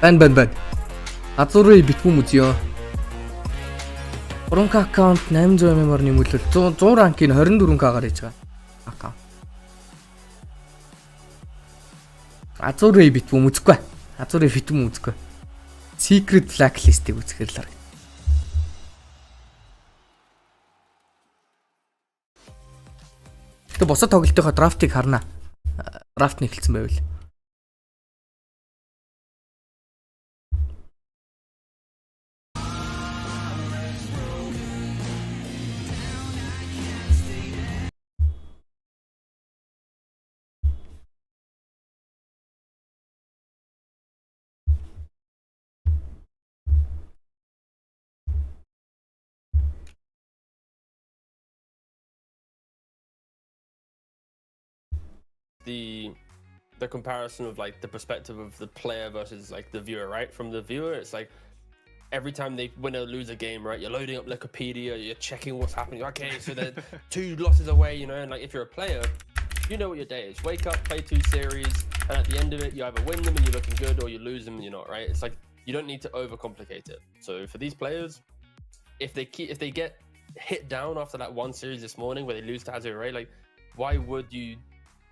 Байна. Азуурыг битгүүм үзьё. 3K аккаунт 800 MMR нэмүүлвэл 100 ранкийг 24K-гаар хийж байгаа. Аккаунт. Азурыг битвүм үзэхгүй. Азурыг битвүм үзэхгүй. Secret blacklist-ийг үзэхээр л. Тэг босод тоглолтынхоо драфтыг харна. Драфт нэхэлсэн байвал. The comparison of like the perspective of the player versus like the viewer, right? From the viewer, it's like every time they win or lose a game, right? You're loading up Wikipedia, you're checking what's happening. Okay, so they're 2 losses away, you know. And like if you're a player, you know what your day is. Wake up, play 2 series, and at the end of it, you either win them and you're looking good, or you lose them and you're not, right? It's like you don't need to overcomplicate it. So for these players, if they get hit down after that 1 series this morning where they lose to Hazard Ray, like why would you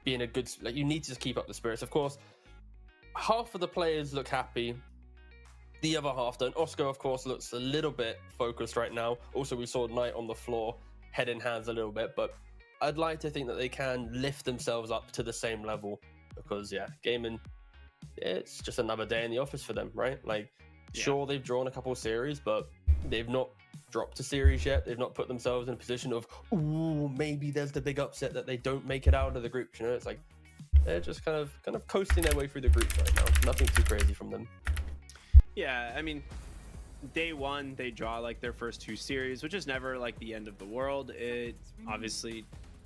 be in a good, like you need to just keep up the spirits. Of course, half of the players look happy, the other half don't. Oscar, of course, looks a little bit focused right now. Also, we saw Knight on the floor, head in hands a little bit, but I'd like to think that they can lift themselves up to the same level because, yeah, gaming, it's just another day in the office for them, right? Like, sure, they've drawn a couple of series, but they've not dropped a series yet. They've not put themselves in a position of, ooh, maybe there's the big upset that they don't make it out of the group. You know, it's like they're just kind of coasting their way through the group right now. Nothing too crazy from them. Yeah, I mean, day 1 they draw like their first 2 series, which is never like the end of the world. It obviously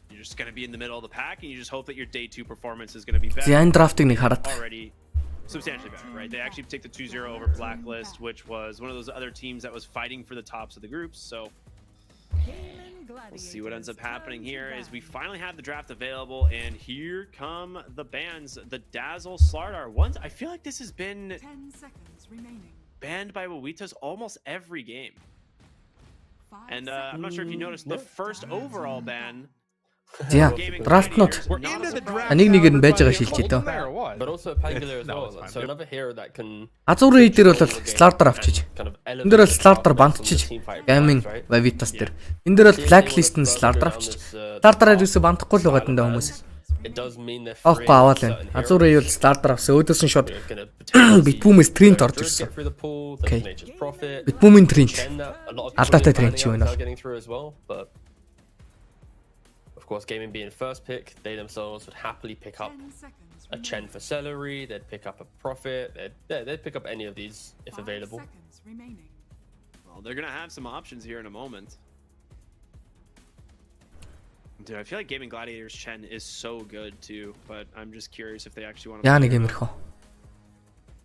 you're just gonna be in the middle of the pack, and you just hope that your day 2 performance is gonna be better. Зян драфтыг нэг хараад. Already substantially better, right? They actually take the 2-0 over Blacklist, which was one of those other teams that was fighting for the tops of the groups. So we'll see what ends up happening here as we finally have the draft available, and here come the bans. The Dazzle Slardar. Once I feel like this has been 10 seconds remaining. banned by Wawitas almost every game. And I'm not sure if you noticed the first overall ban. Yeah, draft not. Нэг нь байж байгаа шилжээ дөө. But also Pangolin as well. So another hero that can. Азурын дээр бол Slardar авчиж. Энд дээр бол Slardar бантчиж. Gaming Vavitas дээр. Энд дээр бол Blacklist нь Slardar авчиж. Slardar-аар юусо бантахгүй л байгаа даа хүмүүс. It does mean they're Авахгүй аваад байна. Азурын бол Slardar авсан. Өөдөөс нь шууд Bitboom-с Trent орж ирсэн. Bitboom-ийн Trent. Алдаатай Trent ч юм байна. Of course, gaming being first pick, they themselves would happily pick up a Kn1fe Celery, they'd pick up a Prophet, they'd pick up any of these if available. Well, they're gonna have some options here in a moment. Dude, I feel like Gaming Gladiators Chen is so good too, but I'm just curious if they actually want to. Яа нэг юмрхоо.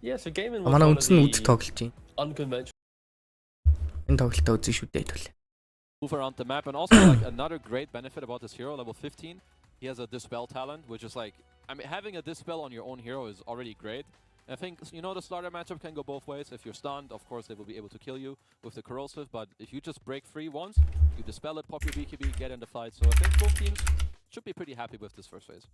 Yeah, so gaming was Манай үндсэн үд тоглож байна. unconventional. Энэ тоглолтоо үзэн шүү дээ төлөө. Move around the map, and also like another great benefit about this hero, level 15, he has a dispel talent, which is like, I mean, having a dispel on your own hero is already great. I think, you know, the starter matchup can go both ways. If you're stunned, of course, they will be able to kill you with the corrosive, but if you just break free once, you dispel it, pop your BKB, get in the fight. So I think both teams should be pretty happy with this first phase.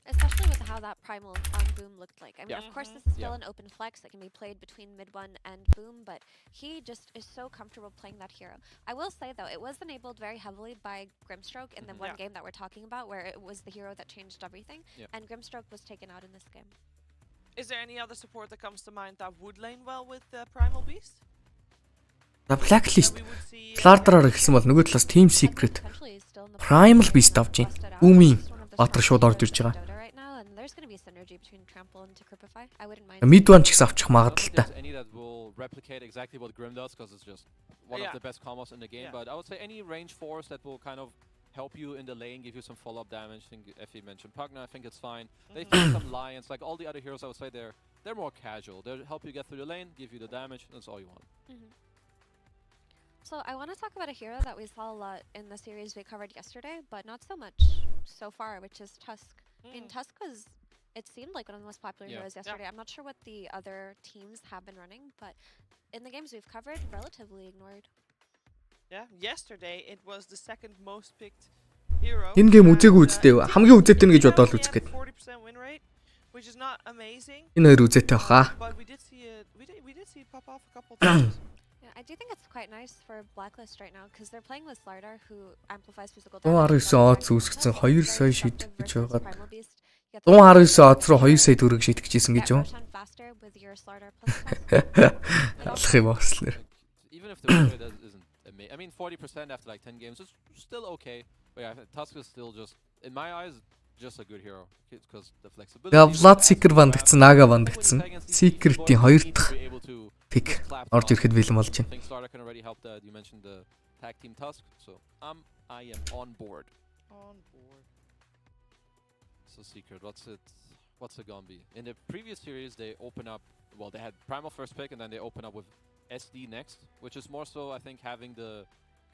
Especially with how that primal on Boom looked like. I mean, of course, this is still an open flex that can be played between mid 1 and Boom, but he just is so comfortable playing that hero. I will say, though, it was enabled very heavily by Grimstroke in the one game that we're talking about, where it was the hero that changed everything, and Grimstroke was taken out in this game. Is there any other support that comes to mind that would lane well with the Primal Beast? The Blacklist Slardar-аар эхэлсэн бол нөгөө талаас Team Secret Primal Beast авч ийн. Boom-ийн Атар шууд орж ирж байгаа. Mid one ч гэсэн авчих магадaltaй. Any that will replicate exactly what Grim does, because it's just one of the best combos in the game. But I would say any range force that will kind of help you in the lane, give you some follow-up damage. I think Effie mentioned Pugna, I think it's fine. They find some Lions, like all the other heroes, I would say they're more casual. They'll help you get through the lane, give you the damage, that's all you want. So I want to talk about a hero that we saw a lot in the series we covered yesterday, but not so much so far, which is Tusk. I mean, Tusk was, it seemed like one of the most popular heroes yesterday. I'm not sure what the other teams have been running, but in the games we've covered, relatively ignored. Yeah, yesterday it was the second most picked hero. Энэ гейм үзээгүй үстэй. Хамгийн үзээтэй нь гэж бодоод үзэх гээд. 40% win rate, which is not amazing. Энэ хоёр үзээтэй баха. But we did see it pop off a couple times. Yeah, I do think it's quite nice for Blacklist right now because they're playing with Slardar who amplifies physical 119 odds үүсгэсэн 2 сая шийдэх гэж байгаад 119 odds руу 2 сая төгрөг шийдэх гэжсэн гэж юм. Алах юм ааслаа. Even if the win rate isn't amazing, I mean 40% after like 10 games is still okay. But yeah, Tusk is still just, in my eyes, just a good hero because the flexibility. Я Влад Seeker бандагдсан, Naga бандагдсан. Secret-ийн 2 дахь pick орж ирэхэд бэлэн болж байна. I think Slardar can already help that. You mentioned the tag team Tusk, so I am on board. On board. So Secret, what's it gonna be? In the previous series, they open up. Well, they had Primal first pick, and then they open up with SD next, which is more so, I think, having the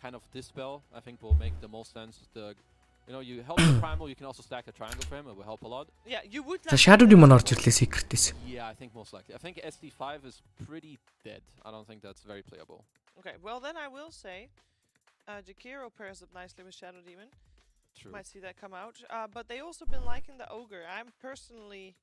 kind of dispel. I think will make the most sense. You help the Primal, you can also stack a triangle for him. It will help a lot. Yeah, you would. За Shadow Demon орж ирлээ Secret-ээс. Yeah, I think most likely. I think SD5 is pretty dead. I don't think that's very playable. Okay, well then I will say, Jakiro pairs up nicely with Shadow Demon. True. Might see that come out. But they also been liking the Ogre. I'm personally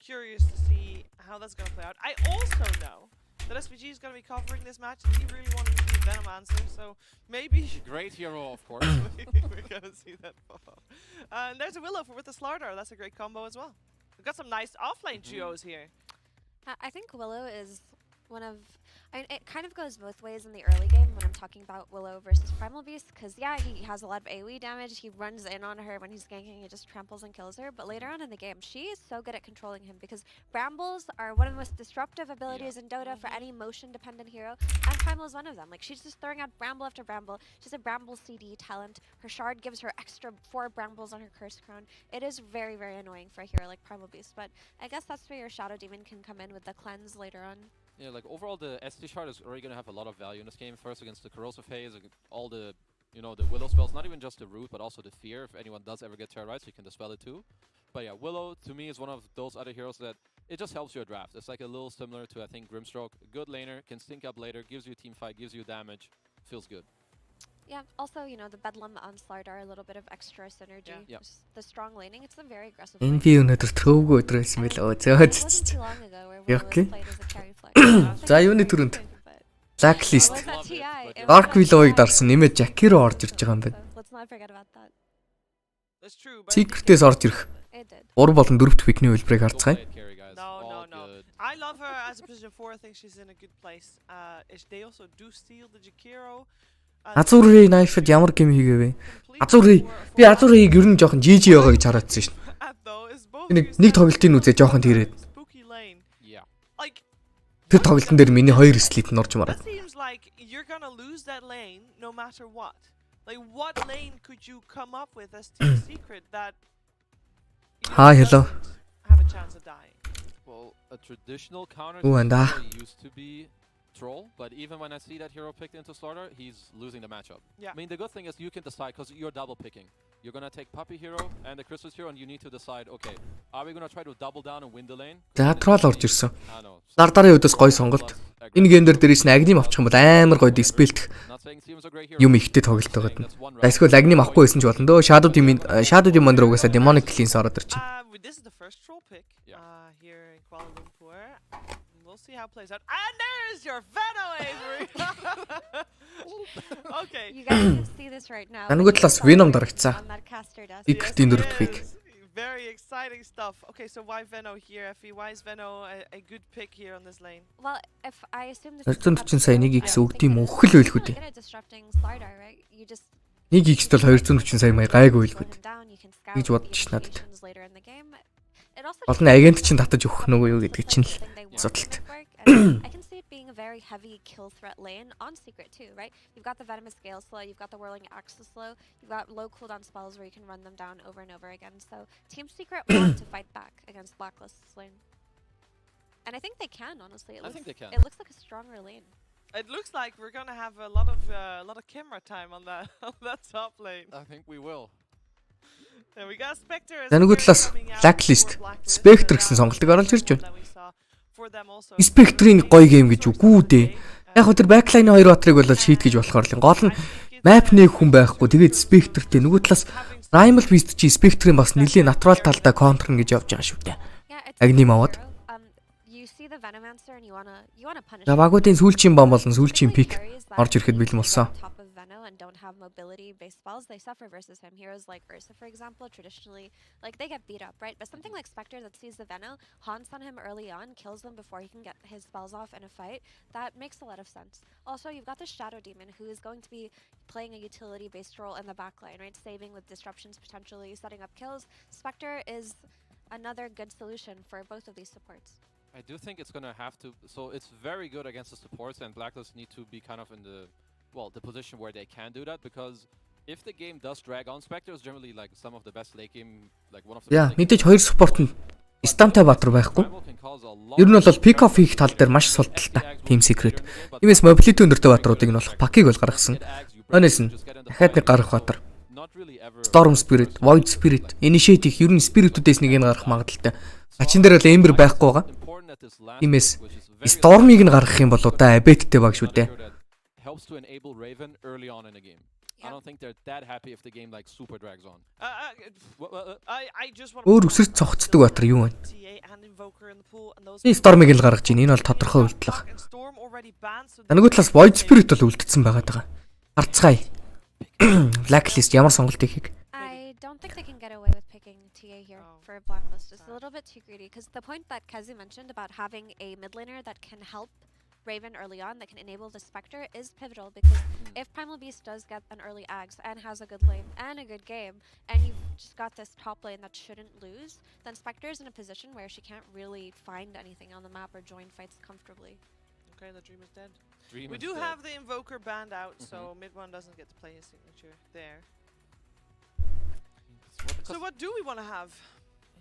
curious to see how that's going to play out. I also know that SPG is going to be covering this match, and he really wanted to see Venom answer, so maybe... Great hero, of course. We're going to see that pop up. And there's a Willow with the Slardar. That's a great combo as well. We've got some nice offlane trios here. I think Willow is one of... I mean, it kind of goes both ways in the early game when I'm talking about Willow versus Primal Beast, because yeah, he has a lot of AoE damage, he runs in on her when he's ganking, he just tramples and kills her, but later on in the game, she is so good at controlling him, because Brambles are one of the most disruptive abilities in Dota for any motion-dependent hero, and Primal is one of them. Like, she's just throwing out Bramble after Bramble. She's a Bramble CD talent. Her shard gives her extra 4 Brambles on her Curse Crown. It is very, very annoying for a hero like Primal Beast, but I guess that's where your Shadow Demon can come in with the cleanse later on. Yeah, like overall the SD shard is already gonna have a lot of value in this game. First against the corrosive haze, all the the Willow spells, not even just the root, but also the fear. If anyone does ever get terrorized, you can dispel it too. But yeah, Willow to me is one of those other heroes that it just helps your draft. It's like a little similar to I think Grimstroke. Good laner, can stink up later, gives you team fight, gives you damage, feels good. Yeah, also, the Bedlam on Slardar, a little bit of extra synergy. Yeah. Just the strong laning, it's a very aggressive Kn1fe өнөдөр төвгөө өдрөө байсан байл. Зөө It wasn't too long ago where Willow was Okay. played as a carry flag. За юуны төрөнд Blacklist. Was that TI? It was Dark that Willow-ыг TI. дарсан нэмээд Jackie руу орж ирж байгаа юм байна. So let's not forget about that. That's true, but... Secret-ээс орж ирэх. It did. 3 болон 4 дахь пикний хөлбрийг Go харцгаая. play it, carry guys. No, All no. good. I love her as a position 4. I think she's in a good place. They also do steal the Jakiro. Азуурын Kn1fe-д ямар гейм хийгээвэ? Азуурын би Азуурыг ер нь жоохон GG байгаа гэж хараадсан шин. Нэг тоглолтын үзээ жоохон тэрээд. Yeah. Тэр тоглолтын дээр миний 2 слит нь орж мараад. That seems like you're gonna lose that lane no matter what. Like what lane could you come up with as Team Secret that Hi, hello. have a chance of dying? Well, a traditional counter Ooh, and used to be Troll, but even when I see that hero picked into Slardar, he's losing the matchup. Yeah. I mean, the good thing is you can decide because you're double picking. You're gonna take Puppy hero and the Christmas hero, and you need to decide, okay, are we gonna try to double down and win the lane? За Troll орж ирсэн. I know. Сардарын өдөөс гой сонголт. Энэ геймдэр дээрээс нь Agnim авчих юм бол амар гой диспелт Not saying Team's a great hero. юм ихтэй тоглолт байгаа нь. Эсвэл Agnim авахгүй байсан ч болно дөө. Shadow Demon дээр угаасаа Demonic Cleanse ороод ирчин. This is the first troll pick Yeah. here in Kuala Lumpur. We'll see how it plays out. And there's your Venom, Avery! Okay. You guys can see this right now. Нөгөө талаас Venom дарагцсан. On that caster desk. Secret-ийн 4 дахь пик. Very exciting stuff. Okay, so why Veno here, Effie? Why is Veno a good pick here on this lane? Well, if I assume this 240 сая нэг X өгд юм уу? Хөл байлгүй дээ. Get a disrupting Slardar, right? You just Нэг X бол 240 сая маяг гайгүй байлгүй. slow him down, you can scout Гэж the бодчих надад. locations later in the game. It also Олон агент чинь татаж өгөх нөгөө юу гэдэг чинь л something they want асуудалт. to work, and I can see it being a very heavy kill threat lane on Secret too, right? You've got the Venomous Gale slow, you've got the Whirling Axe slow, you've got low cooldown spells where you can run them down over and over again. So Team Secret want to fight back against Blacklist's lane. And I think they can, honestly. I think they can. It looks like a stronger lane. It looks like we're gonna have a lot of camera time on that on that top lane. I think we will. There we go. Spectre is За нөгөө талаас Blacklist, Spectre гэсэн сонголтыг оруулж ирж байна. Spectre-ийн гоё гейм гэж үгүй дээ. Яг тэр бэклайны хоёр батрыг бол шийтгэж болохоор л гол нь map нэг хүн байхгүй. Тэгээд спектртэй нөгөө талаас Primal Beast чи спектрийн бас нэлийн натурал талдаа контрн гэж явж байгаа шүү дээ. Агни мавад. Багуудын сүүлчийн бом болон сүүлчийн пик орж ирэхэд бэлэн болсон. Don't have mobility based spells, they suffer versus him. Heroes like Ursa, for example, traditionally, like they get beat up, right? But something like Spectre that sees the Veno, haunts on him early on, kills them before he can get his spells off in a fight, that makes a lot of sense. Also, you've got the Shadow Demon, who is going to be playing a utility based role in the backline, right? Saving with disruptions, potentially setting up kills. Spectre is another good solution for both of these supports. I do think it's gonna have to, so it's very good against the supports, and Blacklist need to be kind of in the position where they can do that, because if the game does drag on, Spectre is generally like some of the best late game, like one of the мэдээж хоёр спорт нь Стантай Баатар байхгүй. Ер нь бол pick off хийх тал дээр маш судалтай Team Secret. Тиймээс mobility өндөртэй баатруудыг нь болох пакийг бол гаргасан. Өнөөс нь дахиад нэг гарах баатар. Storm Spirit, Void Spirit, Initiate их ер нь спиритүүдээс нэг нь гарах магадaltaй. Ачин дээр бол Ember байхгүй байгаа. Тиймээс Storm-ыг нь гаргах юм бол удаа Abate-тэй баг шүү дээ. Helps to enable Raven early on in a game. I don't think they're that happy if the game like super drags on. I just want Өөр үсэрч цогцдог баатар юу вэ? Storm-ыг л гаргаж ийн. Энэ бол тодорхой үйлдэл. Нөгөө талаас Void Spirit бол үлдсэн байгаа даа. Харцгаая. Blacklist ямар сонголтыг хийх? I don't think they can get away with picking TA here for Blacklist. It's a little bit too greedy, because the point that Kazi mentioned about having a mid laner that can help Raven early on, that can enable the Spectre, is pivotal, because if Primal Beast does get an early Axe and has a good lane and a good game, and you've just got this top lane that shouldn't lose, then Spectre is in a position where she can't really find anything on the map or join fights comfortably. Okay, the Dream is dead. We do have the Invoker banned out, so mid one doesn't get to play his signature there. So what do we want to have?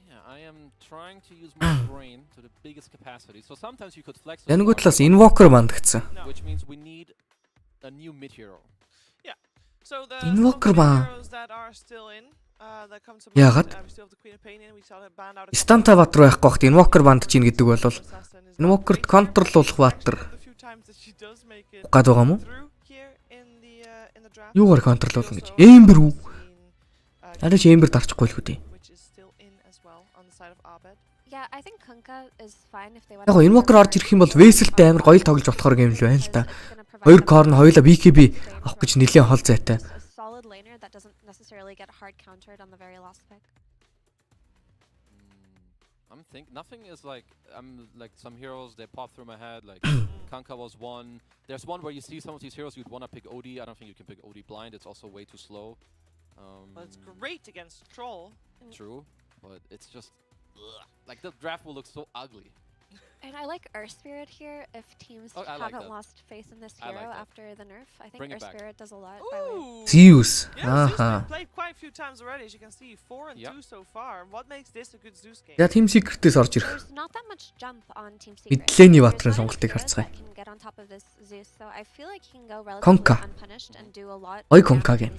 Yeah, I am trying to use my brain to the biggest capacity. So sometimes you could flex. Нөгөө талаас Invoker бандгцсан. Which means we need a new mid hero. Yeah. So the Invoker heroes that are still in, that come to mind. We still have the Queen of Pain in. We saw that banned out. Стантай баатар байхгүй хат Invoker бандж ийн гэдэг бол Invoker-д контроллуулах баатар. Гад байгаа мó? Юугаар контроллуулна гэж? Ember үү? Алиш Ember дарчихгүй л үү дээ. Yeah, I think Kn1fe is fine if they want. Яг Invoker орж ирэх юм бол Vessel-тэй амар гоё тоглож болохоор юм л байна л да. Хоёр corn хоёулаа BKB авах гэж нэлээд хол зайтай. Solid laner that doesn't necessarily get hard countered on the very last pick. I'm thinking nothing is like like some heroes they pop through my head, like Kn1fe was one. There's one where you see some of these heroes you'd want to pick OD. I don't think you can pick OD blind. It's also way too slow. Well, it's great against Troll. True, but it's just like the draft will look so ugly. And I like Earth Spirit here if teams haven't lost faith in this hero after the nerf. I think Earth Spirit does a lot. Zeus. Yeah, Zeus has played quite a few times already. As you can see, 4 and 2 so far. What makes this a good Zeus game? Yeah, Team Secret-ээс орж ирэх. There's not that much jump on Team Secret. Мэдлээний баатрын сонголтыг харцгаая. Get on top of this Zeus, so I feel like he can go relatively unpunished and do a lot. Ой Kn1fe game.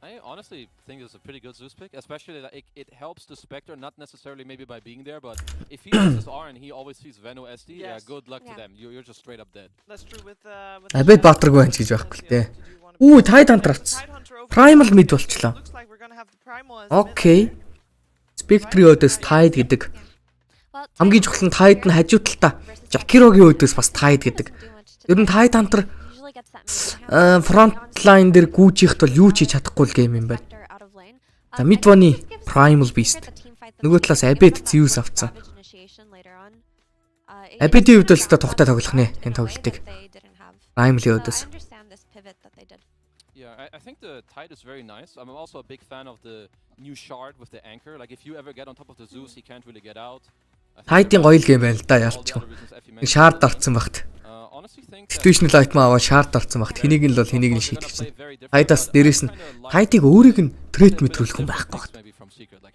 I honestly think it's a pretty good Zeus pick, especially that it helps the Spectre, not necessarily maybe by being there, but if he uses R and he always sees Veno SD, yeah, good luck to them. You're just straight up dead. That's true with Abate баатргүй байна гэж байхгүй л дээ. Үу, Tide Hunter авчихсан. Primal mid болчлоо. Окей. Spectre өдөөс Tide гэдэг. Хамгийн чухал нь Tide нь хажуу талдаа Jakiro-гийн өдөөс бас Tide гэдэг. Ер нь Tide Hunter frontline дээр гүйжих бол юу ч хийж чадахгүй л гейм юм байна. За Midway Primal Beast. Нөгөө талаас Abate Zeus авцсан. Abate-ийн хувьд л та тухтай тоглох нэ энэ тоглолтыг. Primal-ийн өдөөс. Yeah, I think the Tide is very nice. I'm also a big fan of the new shard with the anchor. Like if you ever get on top of the Zeus, he can't really get out. Tide-ийн гоё л гейм байна л да ялчгүй. Нэг shard дарцсан багт. Situational item аваад shard дарцсан багт хэнийг нь л бол хэнийг нь шийдэх чинь. Tide-аас дээрээс нь Tide-ыг өөрийг нь threat мэдрүүлэх юм байхгүй багт.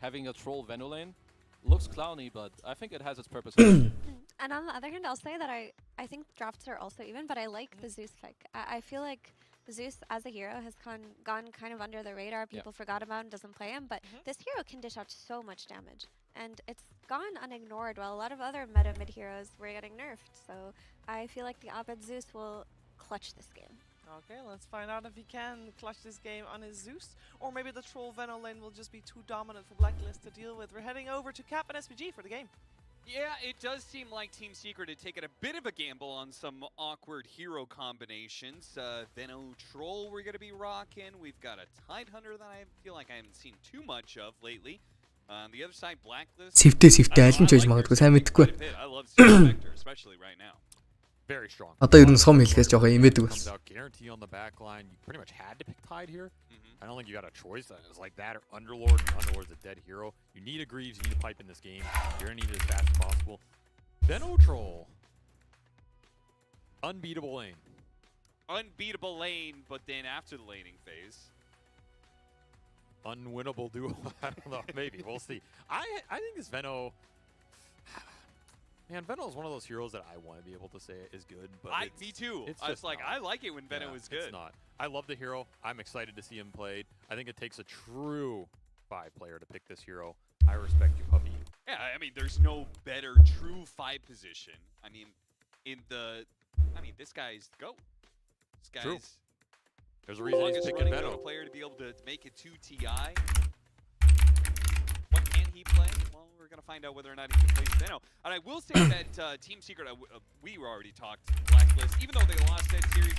Having a troll Veno lane looks clowny, but I think it has its purpose. And on the other hand, I'll say that I think drafts are also even, but I like the Zeus pick. I feel like Zeus as a hero has gone kind of under the radar. People forgot about him, doesn't play him, but this hero can dish out so much damage. And it's gone unignored while a lot of other meta mid heroes were getting nerfed. So I feel like the Abed Zeus will clutch this game. Okay, let's find out if he can clutch this game on his Zeus, or maybe the Troll Veno lane will just be too dominant for Blacklist to deal with. We're heading over to Cap and SPG for the game. Yeah, it does seem like Team Secret had taken a bit of a gamble on some awkward hero combinations. Veno Troll we're going to be rocking. We've got a Tidehunter that I feel like I haven't seen too much of lately. On the other side, Blacklist. Сивтэй аль нь ч байж магадгүй сайн мэдэхгүй. I love Spectre, especially right now. Very strong. Одоо ер нь сум хэлгээс жоохон имэдэг бас. Guarantee on the back line. You pretty much had to pick Tide here. I don't think you got a choice. It's like that or Underlord. Underlord's a dead hero. You need a Greaves, you need a pipe in this game. You're gonna need it as fast as possible. Veno Troll. Unbeatable lane. Unbeatable lane, but then after the laning phase. Unwinnable duo. I don't know. Maybe. We'll see. I think this Veno... Man, Veno is one of those heroes that I want to be able to say is good, but me too. I was like, I like it when Veno is good. It's not. I love the hero. I'm excited to see him played. I think it takes a true 5 player to pick this hero. I respect you, puppy. Yeah, I mean, there's no better true 5 position. I mean, this guy's the GOAT. This guy's True. There's a reason he's picking Veno. Player to be able to make it to TI. What can he play? Well, we're gonna find out whether or not he can play Veno. And I will say that Team Secret, we already talked Blacklist. Even though they lost that series,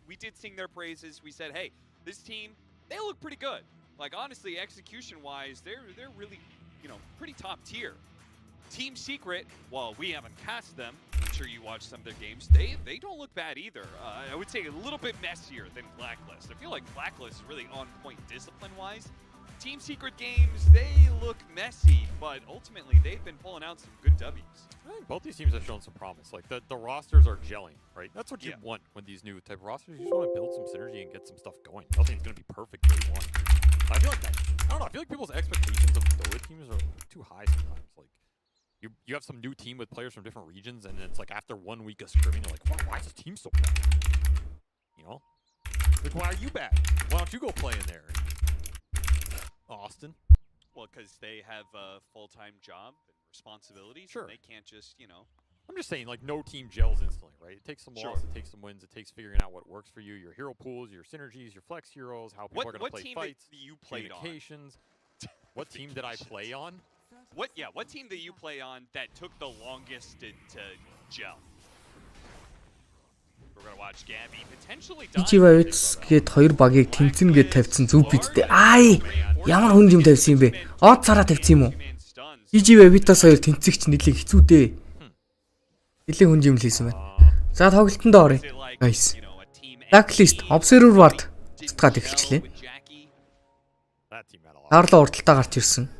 we did sing their praises. We said, hey, this team, they look pretty good. Like honestly, execution-wise, they're really, pretty top tier. Team Secret, while we haven't cast them, I'm sure you watched some of their games, they don't look bad either. I would say a little bit messier than Blacklist. I feel like Blacklist is really on point discipline-wise. Team Secret games, they look messy, but ultimately they've been pulling out some good W's. I think both these teams have shown some promise. Like the rosters are gelling, right? That's what you want when these new type of rosters. You just want to build some synergy and get some stuff going. Nothing's going to be perfect day one. I feel like I don't know. I feel like people's expectations of Dota teams are too high sometimes. Like you have some new team with players from different regions, and it's like after 1 week of scrimming, you're like, why is this team so bad? Like why are you bad? Why don't you go play in there? Austin? Well, because they have a full-time job and responsibilities. Sure. And they can't just, I'm just saying, like, no team gels instantly, right? It takes some Sure. losses, it takes some wins, it takes figuring out what works for you, your hero pools, your synergies, your flex heroes, how people are going to play fights, that you played communications. What team did I play on? What team that you play on that took the longest to gel? We're gonna watch Gabby potentially die. Ичивавец гээд 2 багийг тэмцэн гээд тавьсан зүв бидтэй. Ай! Ямар хүн юм тавьсан юм бэ? Од цараа тавьсан юм уу? Ичивавитас 2 тэмцэгч нэлээд хэцүү дээ. Нэлээд хүн юм хийсэн байна. За тоглолтонд оръё. Nice. Blacklist Observer Ward цэцгаад эхэлчлээ. Карло урдталтаа гарч ирсэн.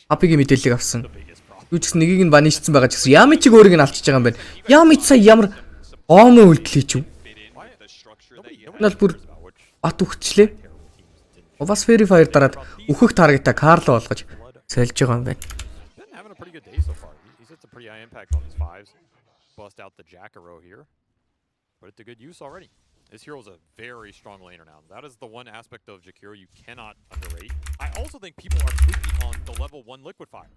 Апигийн мэдээллийг авсан. Юу ч гэсэн нэгийг нь банишсан байгаа ч гэсэн Ямичиг өөрийг нь алчиж байгаа юм байна. Ямич сая ямар Омын үлдлээ ч юм. Нал бүр бат өгчлээ. Бас Fairy Fire дараад өөхөх таргетаа Карло болгож сэлж байгаа юм байна. Having a pretty good day so far. He's hit a pretty high impact on his 5s. Bust out the Jackaro here. Put it to good use already. This hero is a very strong laner now. That is the one aspect of Jakiro you cannot underrate. I also think people are sleeping on the level 1 Liquid Fire.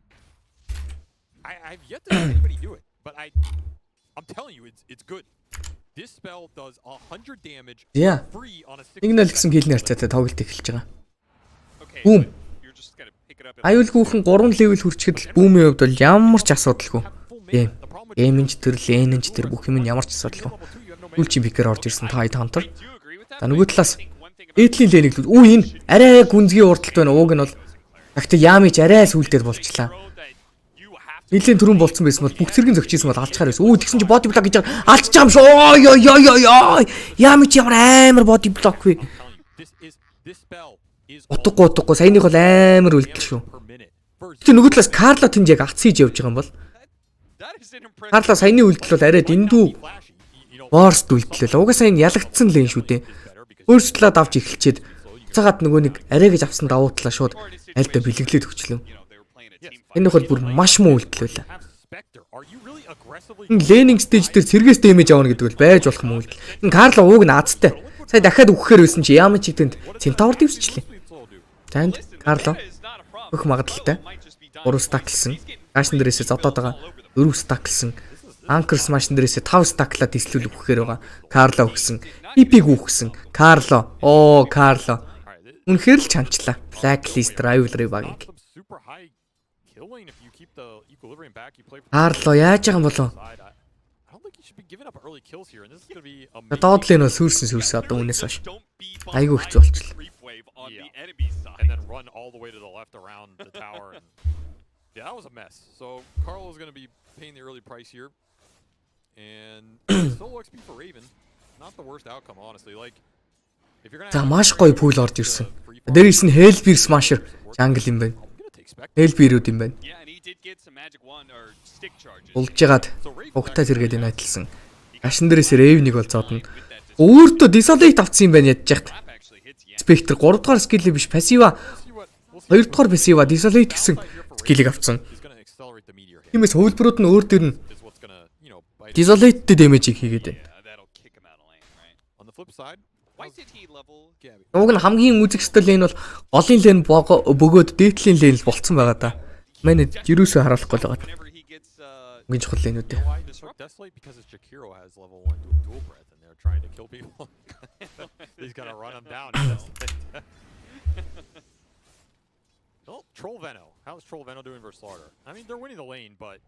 I've yet to see anybody do it, but I'm telling you, it's good. This spell does 100 damage free on a 6. Нэг гэсэн хилний харьцаатай тоглолт эхэлж байгаа. Бүүм. Аюулгүйхэн 3 левел хүрчихэд бүүмийн хувьд бол ямар ч асуудалгүй. Гейминж төр, лейнинж төр бүх юм ямар ч асуудалгүй. Үлчийн пикээр орж ирсэн Tidehunter. За нөгөө талаас Эдлийн лейнийг энэ арай гүнзгий урдталт байна. Ууг нь бол гэхдээ Ямич арай сүулдээр болчлаа. Нилийн түрүүн болцсон байсан бол бүх зэргийн зөгчийсэн бол алчгаар байсан. Тэгсэн чи body block гэж алчж байгаа юм шүү. Ой. Ямич ямар амар body block вэ? Утгагүй саяных бол амар үлдэл шүү. Тэг нөгөө талаас Карло тэнд яг ац хийж явж байгаа юм бол Карло саяны үлдэл бол арай дэндүү worst үлдэл л. Угаасаа энэ ялагдсан лэн шүү дээ. Өөрсдлөө давж эхэлчихэд цагаад нөгөө нэг арай гэж авсан давуутлаа шууд альда бэлэглээд өгчлөө. Энэ хөл бүр маш муу үлдэл байлаа. Лейнинг стейж дээр сэргээс дэмэж авна гэдэг бол байж болох юм уу? Энэ Карло ууг наацтай. Сая дахиад өгөхээр байсан чи яамын чиг тэнд Центавр дэвсчлээ. За энд Карло өгөх магадaltaй. 3 стаклсан. Гашин дээрээс зодоод байгаа. 4 стаклсан. Анкер смашн дээрээс 5 стаклаад дислүүл өгөхээр байгаа. Карло өгсөн. Ипиг өгсөн. Карло. Карло. Үнэхээр л чанчлаа. Blacklist rivalry багийг. Карло яаж байгаа юм болов? Доодлын бол сүрсэн одоо үнээс хойш. Айгүй хэцүү болчихлоо. And then run all the way to the left around the tower. And yeah, that was a mess. So Carl is going to be paying the early price here. And solo XP for Raven. Not the worst outcome, honestly. Like, if you're going to За маш гоё пул орж ирсэн. Дээрээс нь Hellbeer Smasher jungle юм байна. Hellbeer-үүд юм байна. Улжгаад угтаа зэрэгэд энэ айтлсан. Гашин дээрээс Raven-ийг бол зоодно. Өөртөө Desolate авцсан юм байна ядж яхад. Spectre 3 дугаар скиллээ биш пассива 2 дугаар пассива Desolate гэсэн скиллийг авцсан. Тиймээс хөвлбөрүүд нь өөр дээр нь Desolate дэмэжийг хийгээд байна. Уг нь хамгийн үзэгстэй лейн бол голын лейн бөгөөд дээдлийн лейн л болцсон байгаа да. Манай юусоо харуулахгүй л байгаа. Үгийн чухал лейнүүд дээ. He's gonna run him down. Well, Troll Veno. How's Troll Veno doing versus Slaughter? I mean, they're winning the lane, but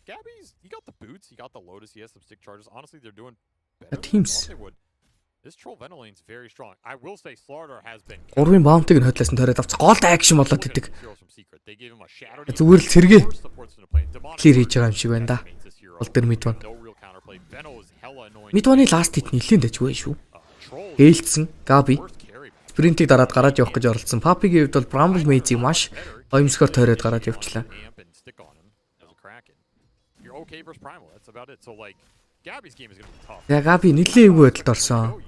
he got the boots, he got the Lotus, he has some stick charges. Honestly, they're doing better. Teams. This Troll Veno lane's very strong. I will say Slaughter has been. 3-ын баунтыг нь хотлоос нь тойроод авц. Гол акшн болоод идэг. Зүгээр л сэргээ clear хийж байгаа юм шиг байна да. Гол дээр Midwan. Midwan-ы last hit нэлээд дажгүй шүү. Ээлцсэн Gabi спринтийг дараад гараад явах гэж оролцсон. Papi-гийн хувьд бол Bramble Maze-ийг маш гоёмсгоор тойроод гараад явчлаа. Gabi нэлийн эвгүй байдалд орсон.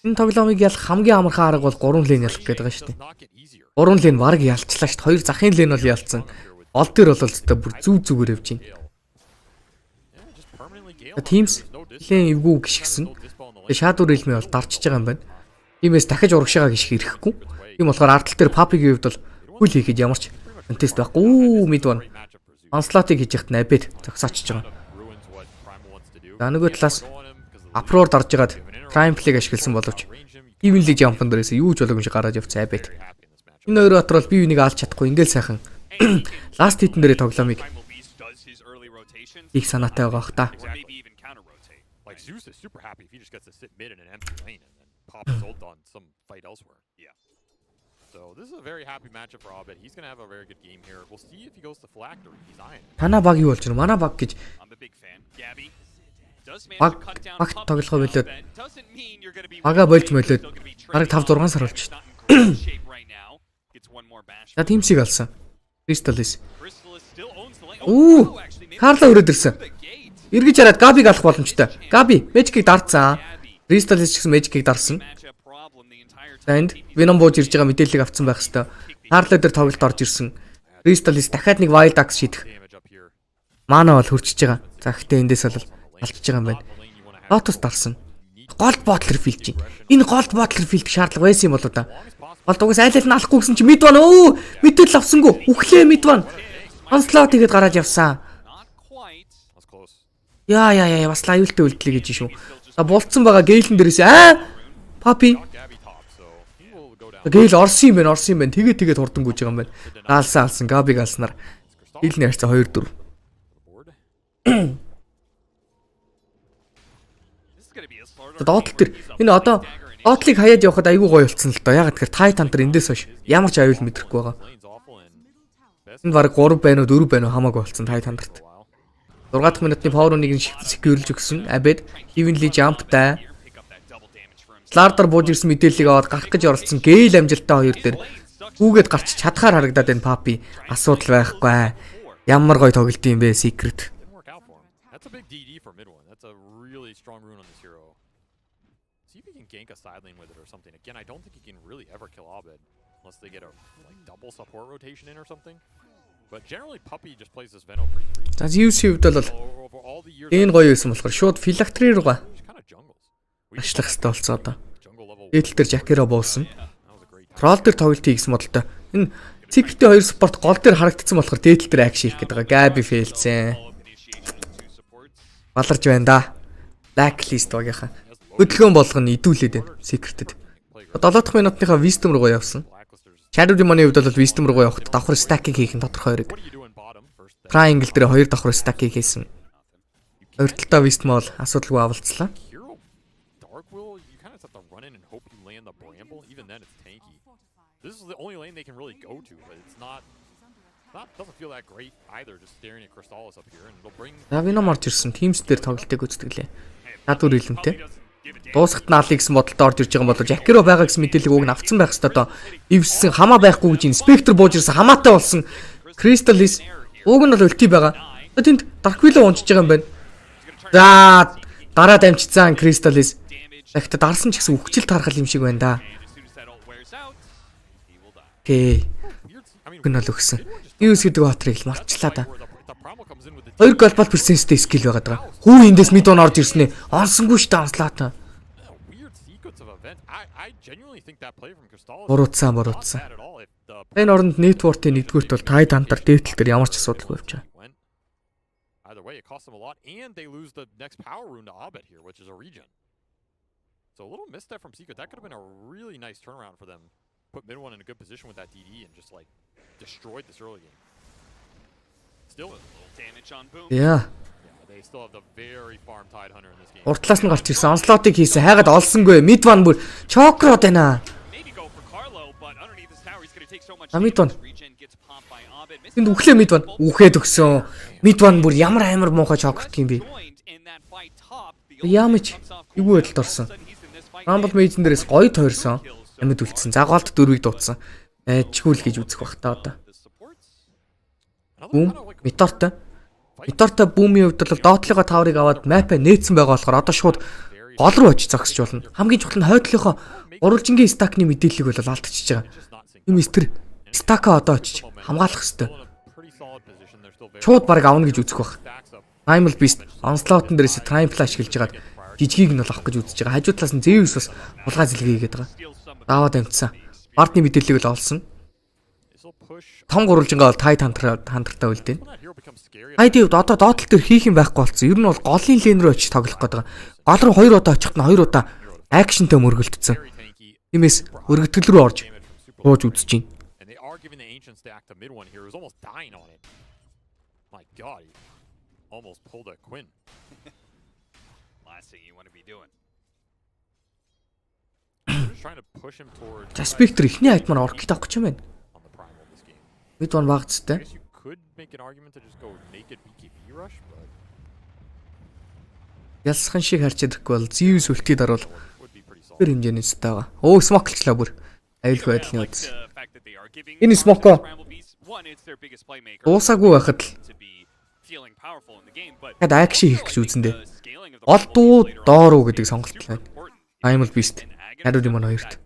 Энэ тоглоомыг ялах хамгийн амархан арга бол 3 лейн ялах гэдэг байгаа шүү дээ. 3 лейн баг ялцлаа шүү дээ. 2 захын лейн бол ялцсан. Гол дээр бол зөв бүр зүгээр явж байна. Teams лейн эвгүй гიშгсэн. Shadow Realm-ийг бол дарчиж байгаа юм байна. Тиймээс дахиж урагшаага гიშх ирэхгүй. Тийм болохоор ардтал дээр Papi-гийн хувьд бол хөл хийхэд ямарч контест байхгүй. Midwan Onslaught-ыг хийж яхад набэд зогсоочж байгаа. За нөгөө талаас Uproar дарж ягаад Kn1fe-г ашигласан боловч Evenly Jump-ын дээрээс юу ч болоогүй юм шиг гараад явцсан айбэт. Энэ хоёр дотор бол бие бинийг алж чадахгүй ингээл сайхан last hit-н дээр тоглоомыг их санаатай байгаа бах та. Like Zeus is super happy if he just gets to sit mid in an empty lane and then pop his ult on some fight elsewhere. Yeah. So this is a very happy matchup for Abed. He's gonna have a very good game here. We'll see if he goes to Phylactery. He's eyeing it. Тана баг юу болж байна? Мана баг гэж. Баг тоглохоо болоод бага болж молоод бараг 5 6 сар болж байна. За Teams-ийг алсан. Crystallis. Карло өрөөд ирсэн. Эргэж хараад Gabi-г алах боломжтой. Gabi Magic-ийг дарцсан. Crystallis ч гэсэн Magic-ийг дарсан. За энд Venom бууж ирж байгаа мэдээллийг авсан байх хэвээр. Карло дээр тоглолт орж ирсэн. Crystallis дахиад нэг Wild Axe шийдэх. Мана бол хөрчиж байгаа. За гэхдээ эндээс бол алчж байгаа юм байна. Lotus дарсан. Gold Bottle Field чинь. Энэ Gold Bottle Field шаардлага байсан юм болоо да. Голд угаас айл нь алахгүй гэсэн чи Midwan мэдээлэл авсангүй. Үхлээ Midwan. Onslaught игээд гараад явсан. Яа бас аюултай үлдлээ гэж шүү. За болцсон байгаа Gale-н дээрээс Papi. Gale орсон юм байна. Тэгээд хурдан гүйж байгаа юм байна. Алсан Gabi-г алснаар Gale-ний харьцаа 2-4. Доотлол төр энэ одоо Доотлыг хаяад явахад айгүй гоё болцсон л доо. Ягаад гэхээр Titan төр эндээс хойш ямар ч аюул мэдрэхгүй байгаа. Энэ баг 3 байна уу 4 байна уу хамаагүй болцсон Titan тарт. 6 дахь минутын power-ыг нь secure-лж өгсөн. Abed Heavenly Jump-тай Slaughter бууж ирсэн мэдээллийг аваад гарах гэж оролцсон. Gale амжилттай хоёр дээр хүүгээд гарч чадхаар харагдаад энэ Papi асуудал байхгүй. Ямар гоё тоглолт юм бэ Secret. Gank a side lane with it or something. Again, I don't think he can really ever kill Abed unless they get a like double support rotation in or something. But generally Puppey just plays this Veno pretty free. За Zeus-ийн хувьд бол энэ гоё байсан болохоор шууд филактри руугаа ашлах хэрэгтэй болсон одоо. Дээдл дээр Жакеро буулсан. Трол дээр тоглолт хийгсэн бодолтой. Энэ Secret-ийн хоёр спорт гол дээр харагдсан болохоор дээдл дээр акшн хийх гэдэг. Габи фейлцэн. Баларж байна да. Blacklist багийнхаа хөдөлгөөн болгоно идүүлээд байна Secret-д. 7 дахь минутынхаа Wisdom руугаа явсан. Shadow Demon-ийн хувьд бол Wisdom руугаа явахдаа давхар stacking хийх нь тодорхой хэрэг. Triangle дээр хоёр давхар stacking хийсэн. Хоёр талдаа Wisdom бол асуудалгүй авалцлаа. This is the only lane they can really go to, but it's not doesn't feel that great either. Just staring at Crystallis up here, and it'll bring. Ravino марч ирсэн. Teams дээр тоглолтыг үзтгэлээ. Надад үлэмтэй. Дуусахт наалыг гэсэн бодолтой орж ирж байгаа юм болов Жакеро байгаа гэсэн мэдээлэл уг нь авцсан байх хэвээр одоо ивсэн хамаа байхгүй гэж инспектор бууж ирсэн хамаатай болсон Crystallis уг нь бол өлтий байгаа. Тэнд Darkwill унжиж байгаа юм байна. За дараа дамжцсан Crystallis дахид дарсан ч гэсэн үхчил тархал юм шиг байна да. Окей. Гүн бол өгсөн. Zeus гэдэг баатрыг л марчлаа да. 2 глобал персентэй скил байгаа даа. Хүү эндээс мид он орж ирсэн ээ. Онсонгүй штэ онслаа та. Буруутсан. Энэ оронд network-ийн нэгдүгürt бол тайд хантар дээдл дээр ямар ч асуудалгүй явж байгаа. Either way, it costs them a lot, and they lose the next power rune to Abed here, which is a regen. So a little misstep from Secret. That could have been a really nice turnaround for them. Put mid one in a good position with that DD and just like destroyed this early game. Still, a little damage on Boom. Yeah. They still have the very farm tide hunter in this game. Уртлаас нь гарч ирсэн онслотыг хийсэн. Хайгаад олсонгүй. Mid one бүр чокроод байна. Mid one. Энд үхлээ mid one. Үхээд өгсөн. Mid one бүр ямар амар муухай чокрот юм бэ? Ямч юу байдалд орсон. Rumble Maze дээрээс гоё тойрсон. Амьд үлдсэн. За голд 4-ийг дуудсан. Чигүүл гэж үзэх бах та одоо. Бүүм метортой. Метортой бүүмийн хувьд бол доотлогоо таврыг аваад мапаа нээсэн байгаа болохоор одоо шууд гол руу очиж зогсож болно. Хамгийн чухал нь хойдлынхоо уралжингийн стакны мэдээллийг бол алдчихж байгаа. Юм эстер стака одоо очиж хамгаалах хэрэгтэй. Шууд баг авна гэж үзэх бах. Primal Beast onslaught-н дээрээс Time Flash гэлж хагаад жижигийг нь бол авах гэж үзэж байгаа. Хажуу талаас нь Zeus бас улгаа зэлгээ хийгээд байгаа. Даваад амтсан. Бардны мэдээллийг л олсон. Том гурвалжингаа бол тайд хантартаа үлдэн. Хайди одоо доотлол дээр хийх юм байхгүй болсон. Ер нь бол голын лейн рүү очиж тоглох гэдэг. Гол руу 2 удаа очихт нь 2 удаа акшнтэй мөргөлдсөн. Тиймээс өргөтгөл рүү орж бууж үзэж байна. My God, he almost pulled a Quinn. Last thing you want to be doing. Trying to push him toward. За Spectre ихний айд маань оркид авах гэж юм байна. Бид он багцтай. You could make an argument to just go naked BKB rush, but ялсхан шиг харж ирэхгүй бол Zeus үлтий даруул тэр хэмжээний стай байгаа. Өө смоклчлаа бүр. Аюулгүй байдлын үз. Энэ смоко дуусаагүй байхад л хэд акшн хийх гэж үзэн дээ. Гол дуу доор уу гэдэг сонголт байна. Primal Beast Shadow Demon 2-т.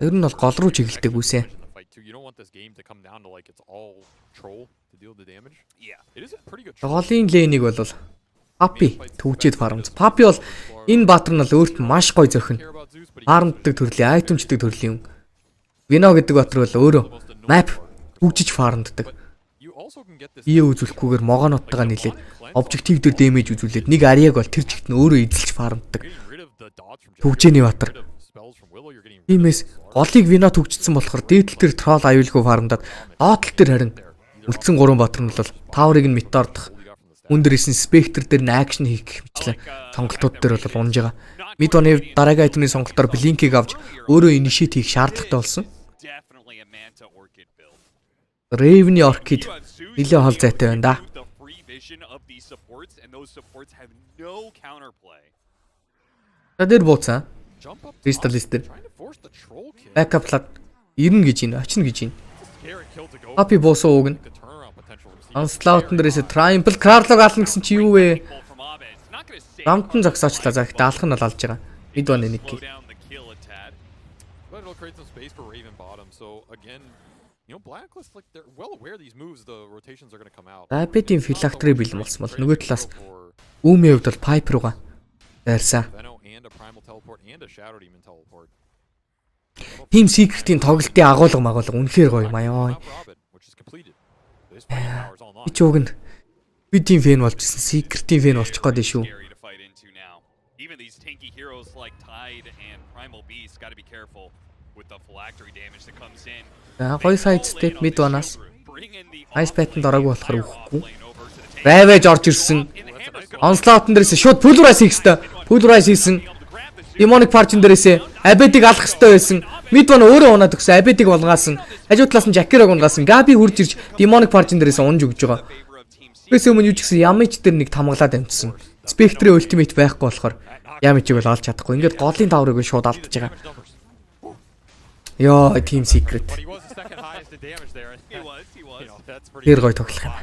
Ер нь бол гол руу чиглэлдэг үсэ. Голын лейнийг бол Puppey төвчээд фармд. Puppey бол энэ баатар нь өөрт маш гоё зохино. Фармддаг төрлийн, айтемчдэг төрлийн юм. Veno гэдэг баатар бол өөрөө map төвчиж фармддаг. Ие үзүүлэхгүйгээр могоонуудтайгаа нийлээд обжектив дээр дэмэж үзүүлээд нэг ариаг бол тэр чигт нь өөрөө эзэлж фармддаг. Төвчээний баатар. Тиймээс голыг Veno төвчсөн болохоор дээдл дээр трол аюулгүй фармдаад доотлол дээр харин үлдсэн 3 баатар нь бол таврыг нь метордох өндөрсэн Spectre дээр нь акшн хийх хэмжлээ сонголтууд дээр бол унж байгаа. Mid one дараагийн айтемны сонголтоор блинкийг авч өөрөө initiate хийх шаардлагатай болсон. Raven Orchid нэлээ хол зайтай байна да. Тэдэр бууцаа. Crystallis дээр. Backup-лаад ирнэ гэж ин, очно гэж ин. Puppey боосоо уг нь. Onslaught-н дээрээс Triple Carlog ална гэсэн чи юу вэ? Рамтан зогсоочлаа. За их даалах нь бол алж байгаа. Mid one нэг. create some space for Raven bottom. So again, you know, Blacklist, like, they're well aware these moves, the rotations are going to come out. Rapid-ийн phylactery бэлэн болсон бол нөгөө талаас Үмийн хувьд бол Pipe руугаа дайрсаа. Team Secret-ийн тоглолтын агуулга үнэхээр гоё юм аа. Би ч уг нь Team fan болж ирсэн, Secret-ийн fan болчих гээд шүү. Even these tanky heroes like Tide and Primal Beast got to be careful with the phylactery damage that comes in. Гоё side step mid one-аас Ice Patent ороогүй болохоор үхэхгүй. Ravage орж ирсэн. Onslaught-н дээрээс шууд Pulverize хийхтэй. Pulverize хийсэн. Demonic Fortune дээрээс Abed-ийг алах хэрэгтэй байсан. Mid one өөрөө унаад өгсөн. Abed-ийг болгосон. Хажуу талаас нь Jacker-ыг унгасан. Gabi хурж ирж Demonic Fortune дээрээс унж өгж байгаа. Тэрээс өмнө юу ч гэсэн Yamich дээр нэг тамгалаад амжсан. Spectre Ultimate байхгүй болохоор Yamich-ийг бол олж чадахгүй. Ингээд голын таврыг шууд алдчихж байгаа. Yo, Team Secret. Тэр гоё тоглох юм.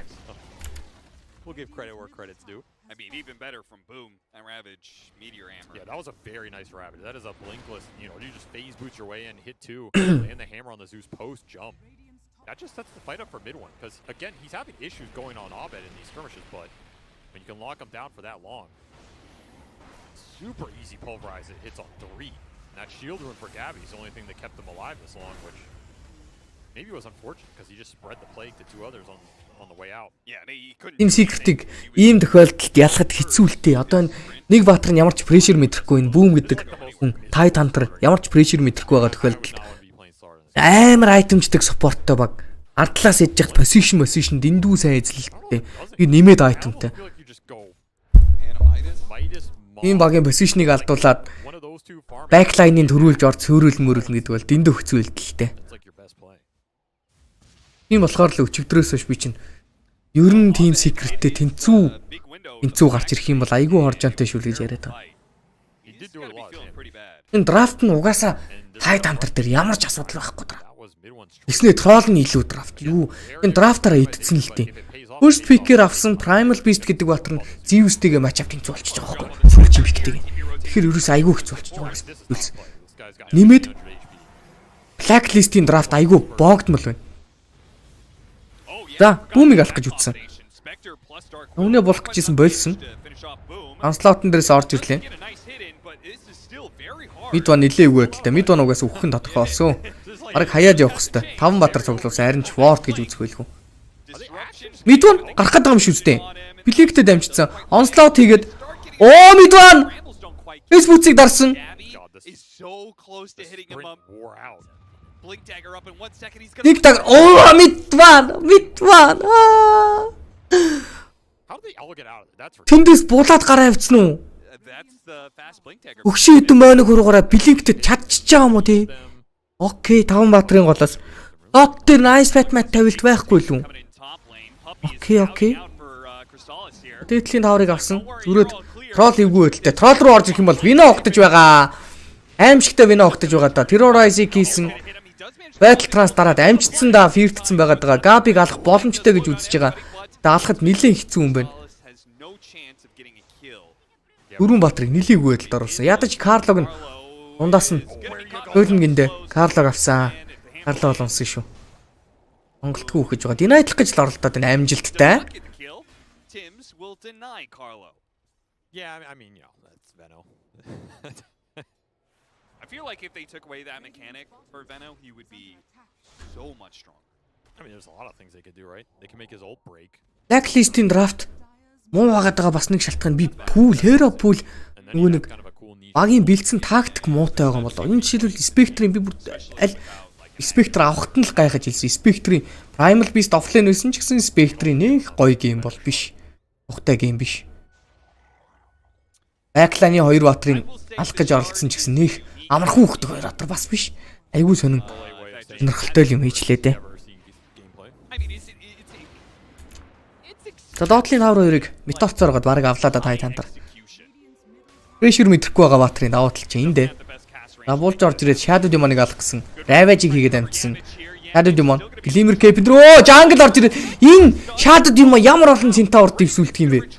We'll give credit where credit's due. I mean, even better from Boom and Ravage, Meteor Hammer. Yeah, that was a very nice Ravage. That is a blinkless, you know, you just phase boot your way in, hit 2, and the hammer on the Zeus post jump. That just sets the fight up for mid one, because again, he's having issues going on Abed in these skirmishes, but when you can lock him down for that long, super easy pulverize. It hits on 3. And that shield rune for Gabi is the only thing that kept him alive this long, which maybe was unfortunate because he just spread the plague to 2 others on the way out. Yeah, he couldn't. Энэ Secret-ийг ийм тохиолдолд ялахад хэцүүлтэй. Одоо нэг баатар нь ямар ч pressure мэдрэхгүй энэ Boom гэдэг хүн Tide Hunter ямар ч pressure мэдрэхгүй байгаа тохиолдолд амар itemждаг supportтой баг. Ардлаас ядж яхад position дэндүү сайн эзлэлттэй. Би нэмээд itemтай. Ийм багийн position-ыг алдуулаад backline-ыг төрүүлж орж сөөрүүлнэ гэдэг бол дэндүү хэцүү үйлдэлтэй. Тийм болохоор л өчигдрөөс хойш би чинь ер нь Team Secret-тэй тэнцүү гарч ирэх юм бол айгүй хоржонтой шүү л гэж яриад байгаа. Энэ драфт нь угаасаа Tide Hunter дээр ямар ч асуудал байхгүй даа. Тэснэ troll нь илүү драфт. Юу? Энэ драфтаараа идсэн л дээ. First pick-ээр авсан Primal Beast гэдэг батар нь Zeus-тэйгээ match-up тэнцүү болчихж байгаа байхгүй. Сүүлчийн pick-тэйгээ. Тэгэхээр ерөөс айгүй хэцүү болчихж байгаа. Нэмээд Blacklist-ийн драфт айгүй боогдмол байна. За, Boom-ыг алах гэж үтсэн. Өмнө болох гэжсэн болсон. Onslaught-н дээрээс орж ирлээ. Mid one нилээ өгөөдөлтэй. Mid one угаас өгөх нь тодорхой болсон. Бараг хаяад явах хэвээр. 5 баатар цуглуулсан харин ч Ward гэж үзэх байлгүй. Mid one гарах гэдэг юм шүү дээ. Бликтэй дамжчихсан. Onslaught хийгээд Mid one Facebook-ийг дарсан. Blink dagger up in 1 second. He's Big dagger. Mid one. How did they all get out of it? That's Тэндээс булаад гараа авцсан уу? That's the fast blink dagger. Өгшин хэдэн мойног хуруугаараа блинктэй чадчихж байгаа юм уу тий? Окей, 5 баатрын голоос. Дот дээр nice fatmat тавилт байхгүй л үү? Окей. Дээдлийн таврыг авсан. Зүрээд troll ивгүй байдалтай. Troll руу орж ирэх юм бол вино огтож байгаа. Аимшигтай вино огтож байгаа да. Terrorize-ийг хийсэн. Battle Trance дараад амжицсан да, фиртцсэн байгаад байгаа. Gabi-г алах боломжтой гэж үзэж байгаа. Тэ алахад нэлээд хэцүү юм байна. Дөрвөн баатрыг нэлээгүй байдалд оруулсан. Ядаж Карлог нь дундаас нь хөөлнгөндөө Карлог авсан. Карлог олонсон шүү. Монголтгүй үхэж байгаа. Denied гэж л оролдоод энэ амжилттай. Tims will deny Carlo. Yeah, I mean, yeah, that's Veno. I feel like if they took away that mechanic for Veno, he would be so much stronger. I mean, there's a lot of things they could do, right? They can make his ult break. Blacklist-ийн драфт муу хагаад байгаа бас нэг шалтгаан би hero pool нөгөө нэг багийн бэлдсэн тактик муутай байгаа юм болоо. Энэ жишээлбэл Spectre-ийн би бүр аль Spectre авахт нь л гайхаж хэлсэн. Spectre-ийн Primal Beast offline байсан ч гэсэн Spectre-ийн нэг гоё гейм бол биш. Ухтай гейм биш. Backline-ийн 2 баатрын алах гэж оролцсон ч гэсэн нэг амархан хүүхдэг 2 баатар бас биш. Айгүй сонин сонирхолтой юм хийчлээ дээ. За доотлын 5-2-ыг метоцоор гоод бараг авлаа да Tide Hunter. Pressure мэдрэхгүй байгаа баатрын давуу тал чинь энэ дээ. Булж орж ирээд Shadow Demon-ыг алах гэсэн. Ravage-ийг хийгээд амжсан. Shadow Demon, Glimmer Cape рүү Jungle орж ирээд энэ Shadow Demon ямар олон центаа урд дэвсүүлдэг юм бэ?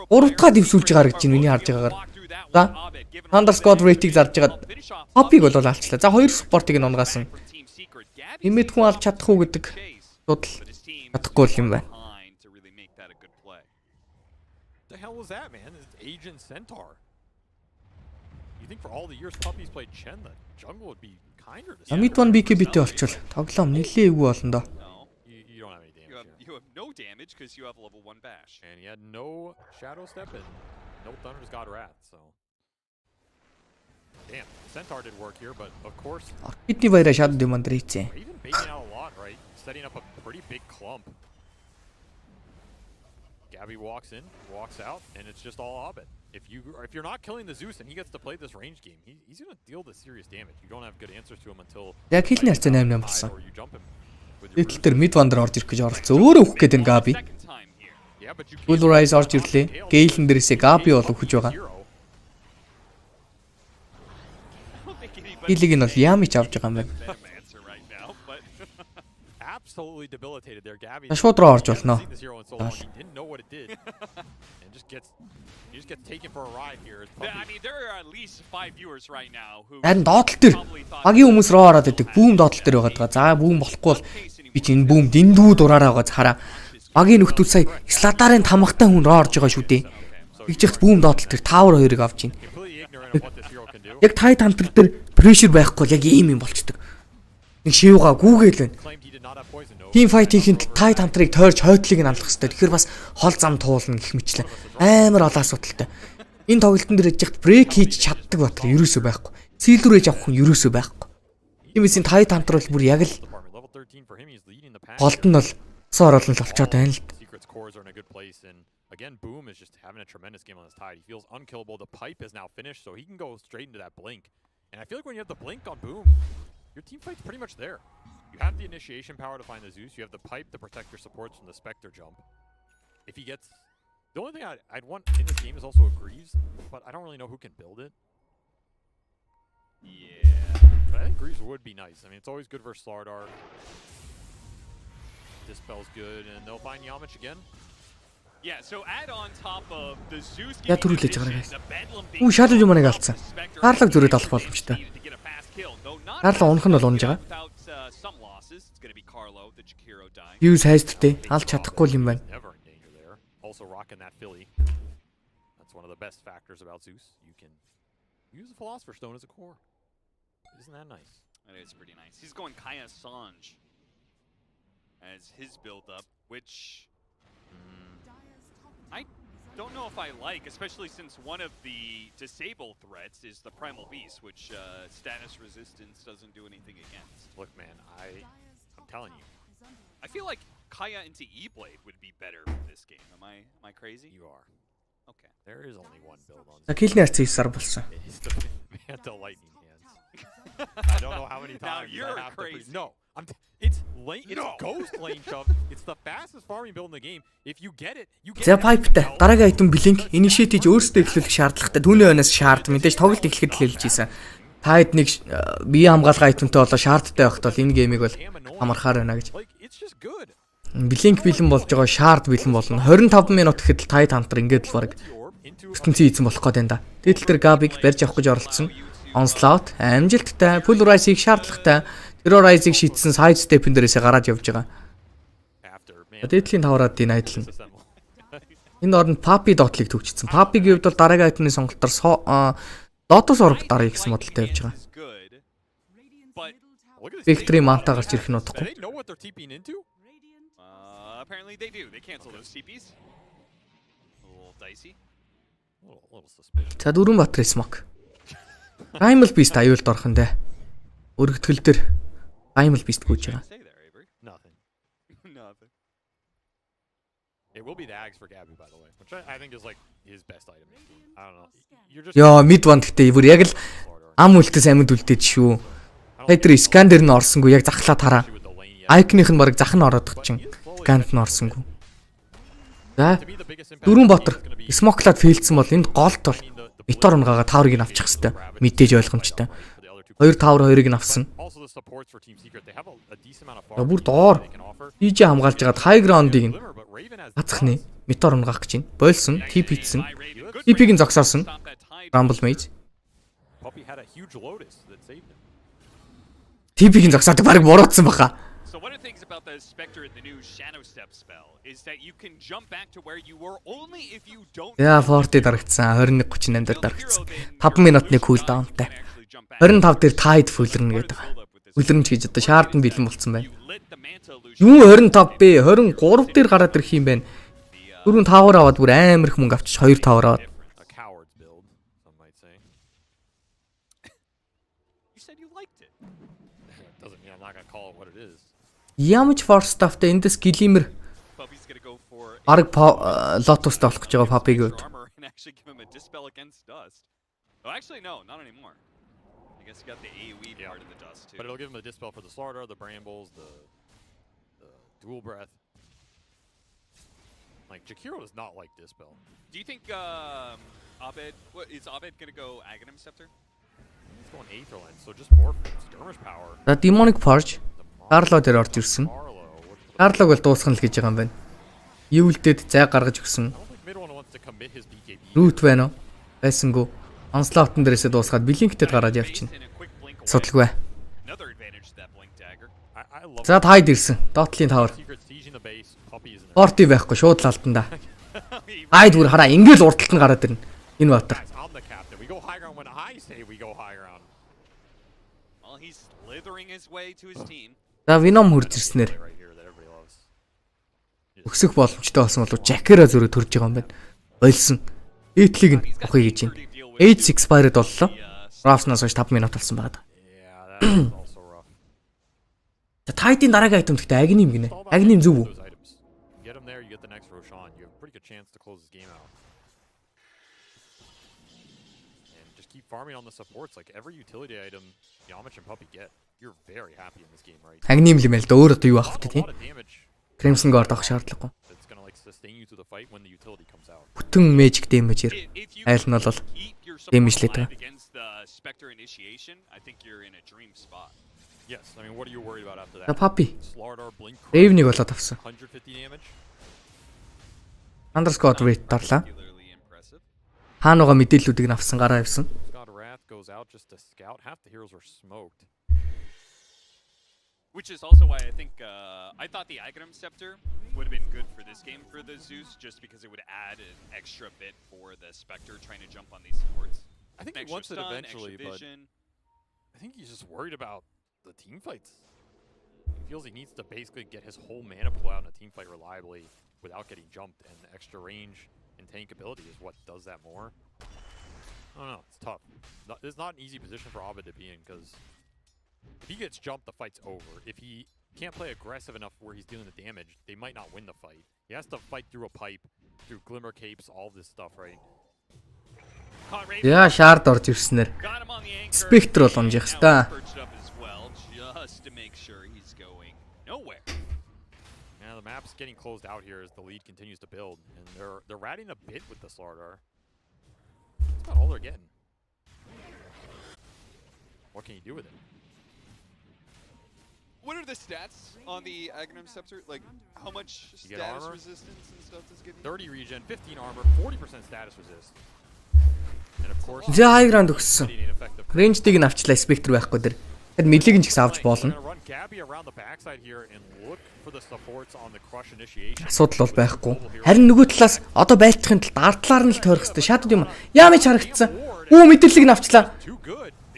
3 дахь дэвсүүлж байгаа гэж миний харж байгаагаар. За underscore rate-ийг зарж байгаа. Hop-ыг бол алчлаа. За хоёр спортыг нь унгаасан. Имэд хүн алж чадах уу гэдэг судал чадахгүй юм байна. The hell was that, man? It's Agent Centaur. You think for all the years Puppy's played Chen, the jungle would be kinder to Mid one BKB-тэй болчихвол тоглоом нэлээ эвгүй болно доо. You don't have any damage. You have no damage because you have level 1 bash. And he had no shadow step and no Thunder's God Wrath, so. Damn, Centaur did work here, but of course. Бидний баяраа шад демонд хийцээ. Even baiting out a lot, right? Setting up a pretty big clump. Gabby walks in, walks out, and it's just all Hobbit. If you're not killing the Zeus and he gets to play this range game, he's gonna deal the serious damage. You don't have good answers to him until. Яг хилний харцаа 8-8 болсон. Этэл тэр mid wonder орж ирэх гэж оролцсон. Өөрөө өгөх гээд энэ Gabi. Full Rise орж ирлээ. Galen дээрээсээ Gabi бол өгч байгаа. Хилийг нь бол Yami ч авч байгаа юм байна. Absolutely debilitated there, Gabby. Шууд руу орж болно. Didn't know what it did. And just gets taken for a ride here. I mean, there are at least 5 viewers right now who. Харин доотлол төр багийн хүмүүс руу ороод идэг. Бүүм доотлол төр байгаа. За бүүм болохгүй бол би ч энэ бүүм дэндүү дураараа байгаа хараа. Багийн нөхдүүд сая Сладарын тамгатай хүн руу орж байгаа шүү дээ. Тэгж бүүм доотлол төр Tower 2-ыг авч ийн. Яг тай тамтар дээр pressure байхгүй бол яг ийм юм болчдөг. Нэг шивгаа гүүгээл байна. Team fight-ийн тай тамтрыг тойрч хойтлыг нь амлах хэрэгтэй. Тэгэхээр бас хол зам туулна гэх мэтлээ. Амар олон асуудалтай. Энэ тоглолтын дээр яжихт брейк хийж чаддаг батар ерөөсөө байхгүй. Сийлрүү ээж авах хүн ерөөсөө байхгүй. Тиймээс тай тамтар бол бүр яг л голд нь бол соор олон л болчиход байна л. Again, Boom is just having a tremendous game on his tide. He feels unkillable. The pipe is now finished, so he can go straight into that blink. And I feel like when you have the blink on Boom, your team fight's pretty much there. You have the initiation power to find the Zeus. You have the pipe to protect your supports from the Spectre jump. If he gets... The only thing I'd want in this game is also a Greaves, but I don't really know who can build it. Yeah. But I think Greaves would be nice. I mean, it's always good versus Slardar. Dispel's good, and they'll find Yamich again. Yeah, so add on top of the Zeus Я түрүүлж байгаа guys. Үу шалж юманыг алдсан. Хаарлаг зөрөөд алах боломжтой. Хаарлаг унах нь бол унж байгаа. Use хайстртэй алж чадахгүй юм байна. Also rocking that Philly. That's one of the best factors about Zeus. You can use the Philosopher's Stone as a core. Isn't that nice? That is pretty nice. He's going Kaya Sanj as his build-up, which I don't know if I like, especially since one of the disable threats is the Primal Beast, which status resistance doesn't do anything against. Look, man, I'm telling you. I feel like Kaya into E-Blade would be better for this game. Am I crazy? You are. Okay. There is only one build on. За хилний харц хийсаар болсон. It's the Manta Lightning hands. I don't know how many times. Now you're I have crazy. No, it's Ghost Lane Shove. It's the fastest farming build in the game. If you get it, you get it. За pipe-тай дараагийн item blink initiate хийж өөрсдөө эхлүүлэх шаардлагатай. Түүний өнөөс шаард мэдээж тоглолт эхлэхэд л хэлж ийсэн. Та хэд нэг бие хамгаалгын itemтэй болоо шаардтай байхад бол энэ геймийг бол амархаар байна гэж. Blink бэлэн болж байгаа шаард бэлэн болно. 25 минут гэхэд тай тамтар ингээд л баг ертөнцийн эзэн болох гээд байна да. Тэгэл тэр Gabi-г барьж авах гэж оролцсон. Onslaught амжилттай, Full Rise-ийг шаардлагатай, Terror Rise-ийг шийдсэн side step-ын дээрээсээ гараад явж байгаа. Дээдлийн тавраад дий найдлна. Энэ оронд Papi дотлыг төвчсөн. Papi-гийн хувьд бол дараагийн айтны сонголтоор Lotus Orb дарыг гэсэн модалтай явж байгаа. Victory Manta гарч ирэх нь удахгүй. Apparently they do. They cancel those CPs. A little dicey. За дөрвөн батрын smoke. Primal Beast аюулд орох нь дээ. Өргөтгөл дээр Primal Beast гүйж байгаа. Nothing. It will be the Ags for Gabi, by the way, which I think is like his best item. I don't know. You're just. Яа, mid one гэхдээ бүр яг л ам үлдээс амьд үлдээд шүү. Хайдэр scan дээр нь орсонгүй яг захлаа тараа. Icon-ийнх нь баг зах нь ороод чин. Scan-д нь орсонгүй. За дөрвөн батар smoke-лаад фейлдсэн бол энд голт бол Метор унгаага таврыг нь авчих хэвээр мэдээж ойлгомжтой. 2 тавр 2-ыг нь авсан. Бүр доор DJ хамгаалж байгаад high ground-ыг нь хацах нэ. Метор унгаах гэж байна. Бойлсон, TP хийсэн. TP-г нь зогсоосон. Rumble Mage. Puppy had a huge Lotus that saved him. TP-ийн зогсоод баг буруутсан баха. So one of the things about the Spectre in the new Shadow Step spell is that you can jump back to where you were only if you don't. Яа, Forty дарагдсан. 21:38 дээр дарагдсан. 5 минутны кулдаунтай. 25 дээр Tide фүлэрнэ гэдэг. Фүлэрнэ ч гэж одоо шаард нь бэлэн болцсон байна. Юу 25 бэ? 23 дээр гараад ирэх юм байна. 4 тавар аваад бүр амар их мөнгө авчиж 2 тавар аваад. A coward's build, some might say. You said you liked it. Doesn't mean I'm not gonna call it what it is. Ямар ч force stuffтай эндээс гэлимэр. Puppy's gonna go for Арг Lotus-тай болох гэж байгаа Puppy гээд. and actually give him a dispel against dust. Oh, actually no, not anymore. I guess he got the AoE part of the dust too. But it'll give him a dispel for the Slardar, the Brambles, the dual breath. Like Jakiro does not like dispel. Do you think Abed? What is Abed gonna go Aghanim Scepter? He's going Aetherland, so just more skirmish power. За Demonic Purge Carlo дээр орж ирсэн. Carlo-г бол дуусгах л гэж байгаа юм байна. Юулдэд зай гаргаж өгсөн. Root байна уу? Байсангүй. Onslaught-ын дээрээсээ дуусгаад Blink-тэй гараад явчихна. Судалгүй. За Tide ирсэн. Dotling Tower. Forty байхгүй шууд лалтанда. Tide бүр хараа ингээл урталт нь гараад ирнэ. Энэ батар. Well, he's slithering his way to his team. За Venom хурж ирснээр өксөх боломжтой болсон болов Jack-ера зөрөө төрж байгаа юм байна. Ойлсон. Этлиг нь авахыг гэж байна. 8 expired боллоо. Rafs-наас хойш 5 минут болсон байгаа. За Tide-ийн дараагийн айтем гэхдээ Aghanim гинэ. Aghanim зүв үү? Get him there, you get the next Roshan. You have a pretty good chance to close this game out. And just keep farming on the supports. Like every utility item Yamich and Puppy get, you're very happy in this game, right? Aghanim л юм л да. Өөр одоо юу авах вэ тийм? Crimson Guard авах шаардлагагүй. It's going to like sustain you through the fight when the utility comes out. Бүтэн magic damage-ээр айл нь бол damage-лээд байгаа. Against the Spectre initiation, I think you're in a dream spot. Yes, I mean what are you worried about after that? За Puppy. Slardar Blink. Raven-ийг болоод авсан. 150 damage. Underscore rate дарлаа. Хаануга мэдээллүүдийг нь авсан гараа явсан. God Wrath goes out just to scout. Half the heroes were smoked. Which is also why I think I thought the Aghanim Scepter would have been good for this game for the Zeus, just because it would add an extra bit for the Spectre trying to jump on these supports. I think he wants it eventually, but I think he's just worried about the team fights. He feels he needs to basically get his whole mana pool out in a team fight reliably without getting jumped, and extra range and tank ability is what does that more. I don't know, it's tough. It's not an easy position for Abed to be in, because if he gets jumped, the fight's over. If he can't play aggressive enough where he's dealing the damage, they might not win the fight. He has to fight through a pipe, through glimmer capes, all this stuff, right? Яа, шаард орж ирснээр Spectre бол унжих хэвээр. Yeah, the map's getting closed out here as the lead continues to build, and they're ratting a bit with the Slardar. That's about all they're getting. What can you do with it? What are the stats on the Aghanim Scepter? Like, how much status resistance and stuff does it give you? 30 regen, 15 armor, 40% status resist. And of course, За high ground өгсөн. Range-ийг нь авчлаа Spectre байхгүй дэр. Тэгэд мэдлийг нь ч гэсэн авч болно. Асуудал бол байхгүй. Харин нөгөө талаас одоо байлтахын тулд ардлаар нь л тойрох хэрэгтэй. Шатууд юм. Яамич харагдсан. Үу мэдлийг нь авчлаа.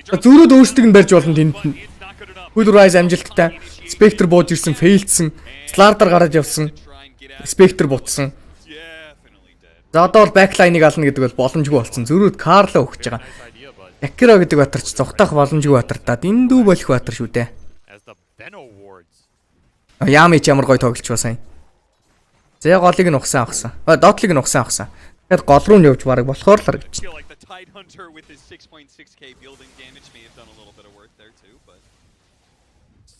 Зөрөөд өөрсдөг нь барьж болно тэнд нь. Full Rise амжилттай. Spectre бууж ирсэн, failдсэн. Slardar гараад явсан. Spectre бутсан. За одоо бол backline-ыг ална гэдэг бол боломжгүй болсон. Зөрүүд Carlo өгч байгаа. Akira гэдэг батарч зүхтах боломжгүй батардаад эндүү болох батар шүү дээ. Яамич ямар гоё тоглож ба сайн. Зэ голыг нь ухсан авсан. Дотлыг нь ухсан авсан. Тэгэхээр гол руу нь явж бараг болохоор л гэж.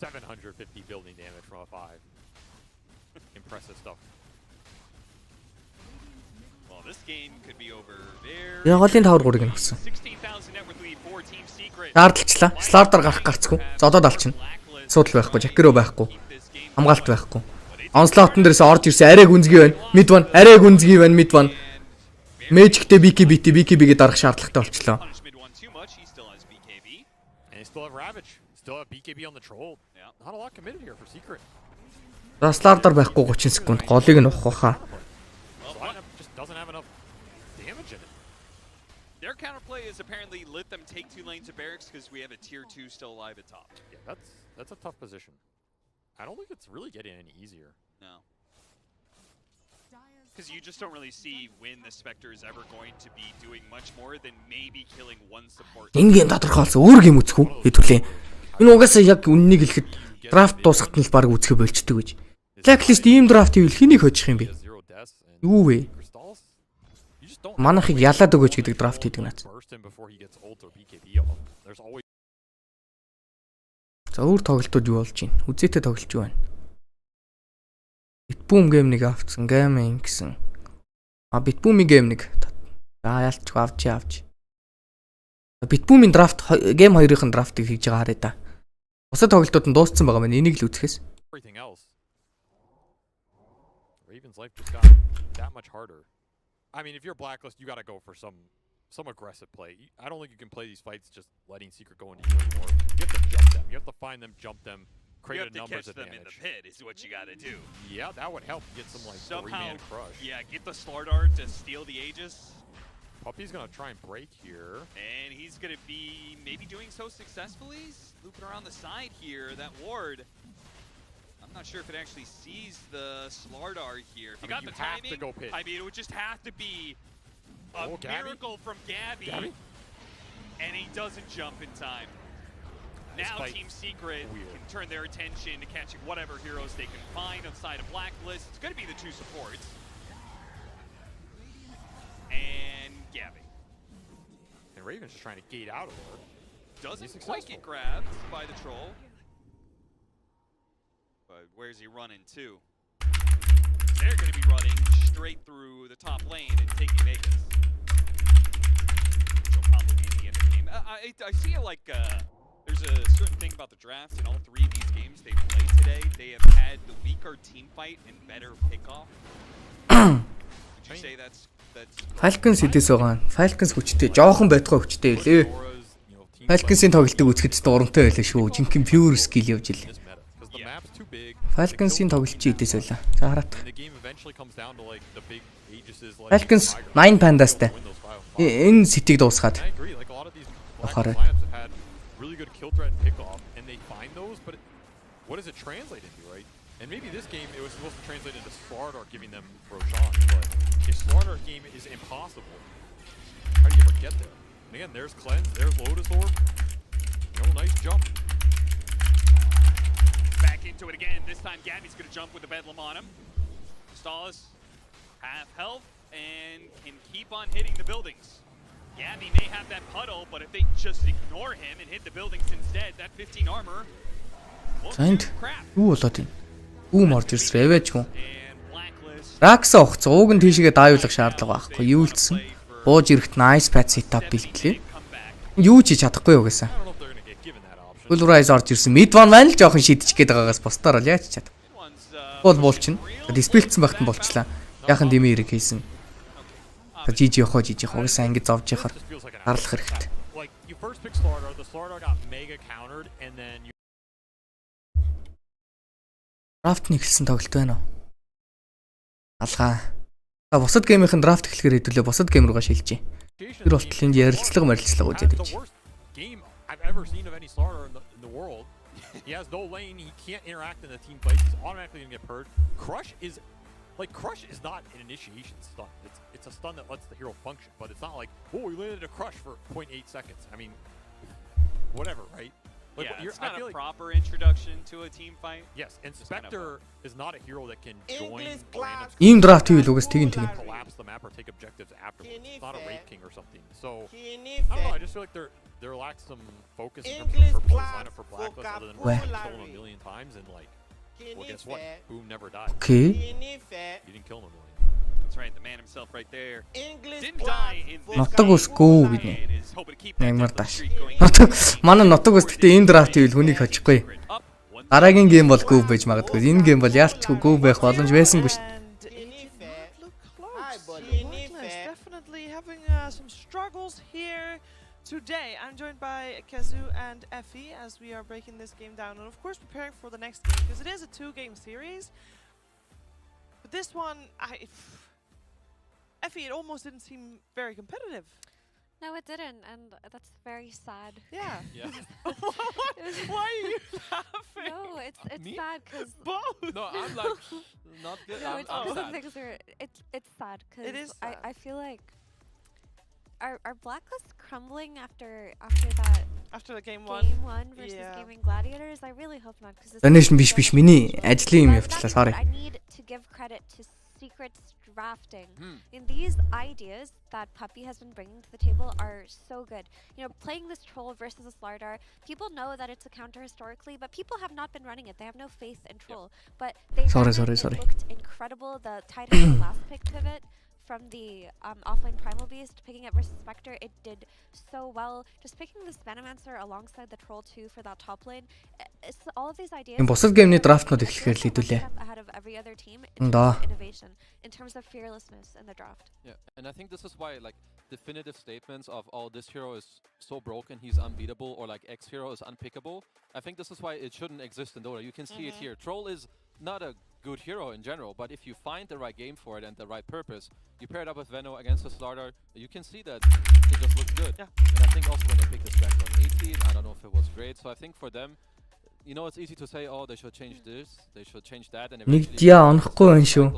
750 building damage from a 5. Impressive stuff. Well, this game could be over there. Я голын тавар гурыг нь авсан. Заардалчлаа. Slardar гарах гарцгүй. Зодоод алчна. Асуудал байхгүй, Jakiro байхгүй. Хамгаалт байхгүй. Onslaught-ын дээрээс орж ирсэн арай гүнзгий байна. Mid one, арай гүнзгий байна, mid one. Magic-тэй BKB-гээ дарах шаардлагатай болчлоо. Punish mid one too much. He still has BKB. And they still have Ravage. Still have BKB on the troll. Yeah. Not a lot committed here for Secret. Раслардар байхгүй 30 секунд голыг нь ухах хаа. Lineup just doesn't have enough damage in it. Their counterplay is apparently let them take 2 lanes of barracks because we have a tier 2 still alive at top. Yeah, that's a tough position. I don't think it's really getting any easier. No. Because you just don't really see when the Spectre is ever going to be doing much more than maybe killing one support. Энэ гейм тодорхойлсон өөр гейм үзэх үү? Хэдүүлээ. Энэ угаасаа яг үннийг хэлэхэд драфт дуусахад нь л баг үзэхэ болчдөг гэж. Blacklist ийм драфт хийвэл хэнийг хожих юм бэ? Юу вэ? Манайхыг ялаад өгөөч гэдэг драфт хийдэг наад. За өөр тоглолтууд юу болж байна? Үзээтэй тоглож юу байна? Битбүүм гейм нэг авцсан, гейминг гэсэн. Битбүүмийн гейм нэг. За ялч авч. Битбүүмийн драфт гейм 2-ын драфтыг хийж байгаа харъя да. Бусад тоглолтууд нь дууссан байгаа мэн энийг л үзэхээс. Raven's life just got that much harder. I mean, if you're Blacklist, you got to go for some aggressive play. I don't think you can play these fights just letting Secret go into you anymore. You have to jump them. You have to find them, jump them, create a numbers advantage. You have to catch them in the pit is what you got to do. Yeah, that would help get some like somehow 3-man crush. Yeah, get the Slardar to steal the Aegis. Puppy's gonna try and break here. And he's gonna be maybe doing so successfully. He's looping around the side here, that ward. I'm not sure if it actually sees the Slardar here. If you got the timing, to go pit. I mean, it would just have to be a miracle from Gabby. And he doesn't jump in time. Now Team Secret can turn their attention to catching whatever heroes they can find outside of Blacklist. It's going to be the 2 supports. And Gabby. And Raven's just trying to gate out of her. Doesn't quite get grabbed by the troll. But where's he running to? They're going to be running straight through the top lane and taking Vegas. Which will probably be the end of the game. I see it like there's a certain thing about the drafts in all 3 of these games they've played today. They have had the weaker team fight and better pickoff. Would you say that's Falcons хэдээс байгаа. Falcons хүчтэй, жоохон байтугай хүчтэй байлээ. Falcons-ийн тоглолтыг үзэхэд дурамтай байлаа шүү. Жинхэнэ pure skill явж илээ. Falcons-ийн тоглолтчид хэдээс байлаа. За хараат. Falcons 9 Pandas-тай. Энэ сетийг дуусгаад. Бахараа. Really good kill threat and pickoff, and they find those, but what does it translate into, right? And maybe this game it was supposed to translate into Slardar giving them Roshan, but a Slardar game is impossible. How do you ever get there? And again, there's Cleanse, there's Lotus Orb. Nice jump. Back into it again. This time Gabby's going to jump with the Bedlam on him. Stalis, half health, and can keep on hitting the buildings. Gabby may have that puddle, but if they just ignore him and hit the buildings instead, that 15 armor won't do crap. Юу болоод байна? Бүүм орж ирсэн рэвэж хүн. Ракса ухц ууг нь тийшээ даавуулах шаардлага байхгүй. Юу лдсэн? Бууж ирэхт nice pad setup бэлтлээ. Юу ч хийж чадахгүй юу гэсэн. Pulverize орж ирсэн. Midvan маань л жоохон шидчих гээд байгаагаас бусдаар л яаж чад. Болчихно. Диспелцсэн багт нь болчлаа. Яахан дими хэрэг хийсэн. Жижиг угаасаа ингэ зовж яхаар гарлах хэрэгтэй. Драфт нэгэлсэн тоглолт байна уу? Алгаа. Бусад геймийн драфт эхлэхээр хэдүүлээ бусад гейм руугаа шилжээ. Тэр болтол энд ярилцлага үзээд гэж. He has no lane, he can't interact in the team fight, he's automatically gonna get purged. Crush is not an initiation stun. It's a stun that lets the hero function, but it's not like, oh, we landed a crush for 0.8 seconds. I mean, whatever, right? Like, yeah, it's not a proper introduction to a team fight. Yes, and Spectre is not a hero that can join Ийм драфт хийвэл угаас тэгин. Collapse the map or take objectives afterwards. It's not a raid king or something. So, I don't know, I just feel like there lacks some focus in terms of purpose lineup for Blacklist other than killing him a million times and like, well, guess what? Boom never died. Okay. You didn't kill him a million. That's right, the man himself right there. Didn't die in this Нотогос гоо бидний. Наймар тааш. Манай нотогос гэхдээ энэ драфт хийвэл хүнийг хочихгүй. Дараагийн гейм бол гоо байж магадгүй. Энэ гейм бол яалтчгүй гоо байх боломж байсангүй шүү. Yes, definitely having some struggles here today. I'm joined by Kazu and Effie as we are breaking this game down, and of course preparing for the next game because it is a 2-game series. But this one, Effie, it almost didn't seem very competitive. No, it didn't, and that's very sad. Yeah. Yeah. Why are you laughing? No, it's Me? sad because Both. No, I'm like not good. no, I'm both sad. things are. It's sad because It is sad. I feel like our blacklist crumbling after that After the game game 1. one versus Yeah. gaming gladiators. I really hope not because Donation биш миний ажлын юм явчлаа sorry. I need to give credit to Secret's drafting. In these ideas that Puppy has been bringing to the table are so good. You know, playing this troll versus a Slardar, people know that it's a counter historically, but people have not been running it. They have no faith in troll. But they Sorry. it looked incredible. The Tide had the last pick pivot from the offlane Primal Beast, picking it versus Spectre, it did so well. Just picking this Venomancer alongside the Troll 2 for that top lane, it's all of these ideas. Энэ бусад геймний драфтнууд эхлэхээр л хэдүүлээ. Ahead of every other team in terms of innovation, in terms of fearlessness in the draft. Yeah, and I think this is why like definitive statements of oh this hero is so broken he's unbeatable or like X hero is unpickable. I think this is why it shouldn't exist in Dota. You can see it here. Troll is not a good hero in general, but if you find the right game for it and the right purpose, you pair it up with Veno against a Slardar, you can see that it just looks good. Yeah. And I think also when they picked this back on 18, I don't know if it was great. So I think for them, you know, it's easy to say, oh, they should change this, they should change that, and Нэг дия онохгүй байна шүү.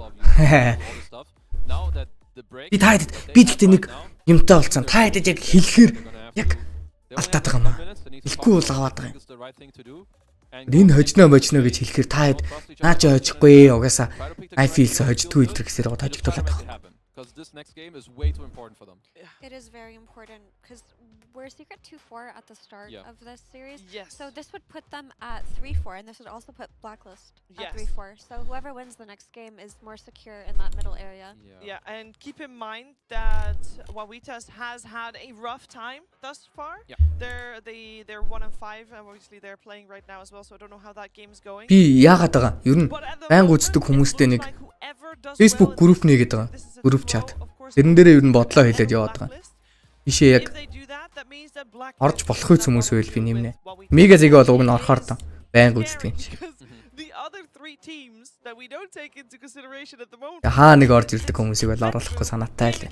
Now that the break, Би та хэд би гэхдээ нэг юмтай болцсон. Та хэд яг хэлэхээр яг алтаад байгаа юм аа. Хэлэхгүй бол аваад байгаа юм. Энэ хожноо гэж хэлэхээр та хэд наа чи хожихгүй угаасаа Kn1fe хождгүй энэ гэсээр гоо хожигдуулаад байгаа. Because this next game is way too important for them. It is very important because we're Secret 2-4 at the start of this series. Yes. So this would put them at 3-4, and this would also put Blacklist at 3-4. So whoever wins the next game is more secure in that middle area. Yeah, and keep in mind that Wawitas has had a rough time thus far. Yeah. They're 1-5, and obviously they're playing right now as well. So I don't know how that game's going. Би яагаад байгаа? Ер нь байнга үздэг хүмүүстэй нэг Facebook group нэгээд байгаа. Group chat. Тэрэн дээрээ ер нь бодлоо хэлээд яваад байгаа. Бишээ яг орж болох үс хүмүүс байл би нэмнэ. Мега зэг бол уг нь орохоор та байнга үздэг юм чи. Хаа нэг орж ирдэг хүмүүсийг бол оруулахгүй санаатай л.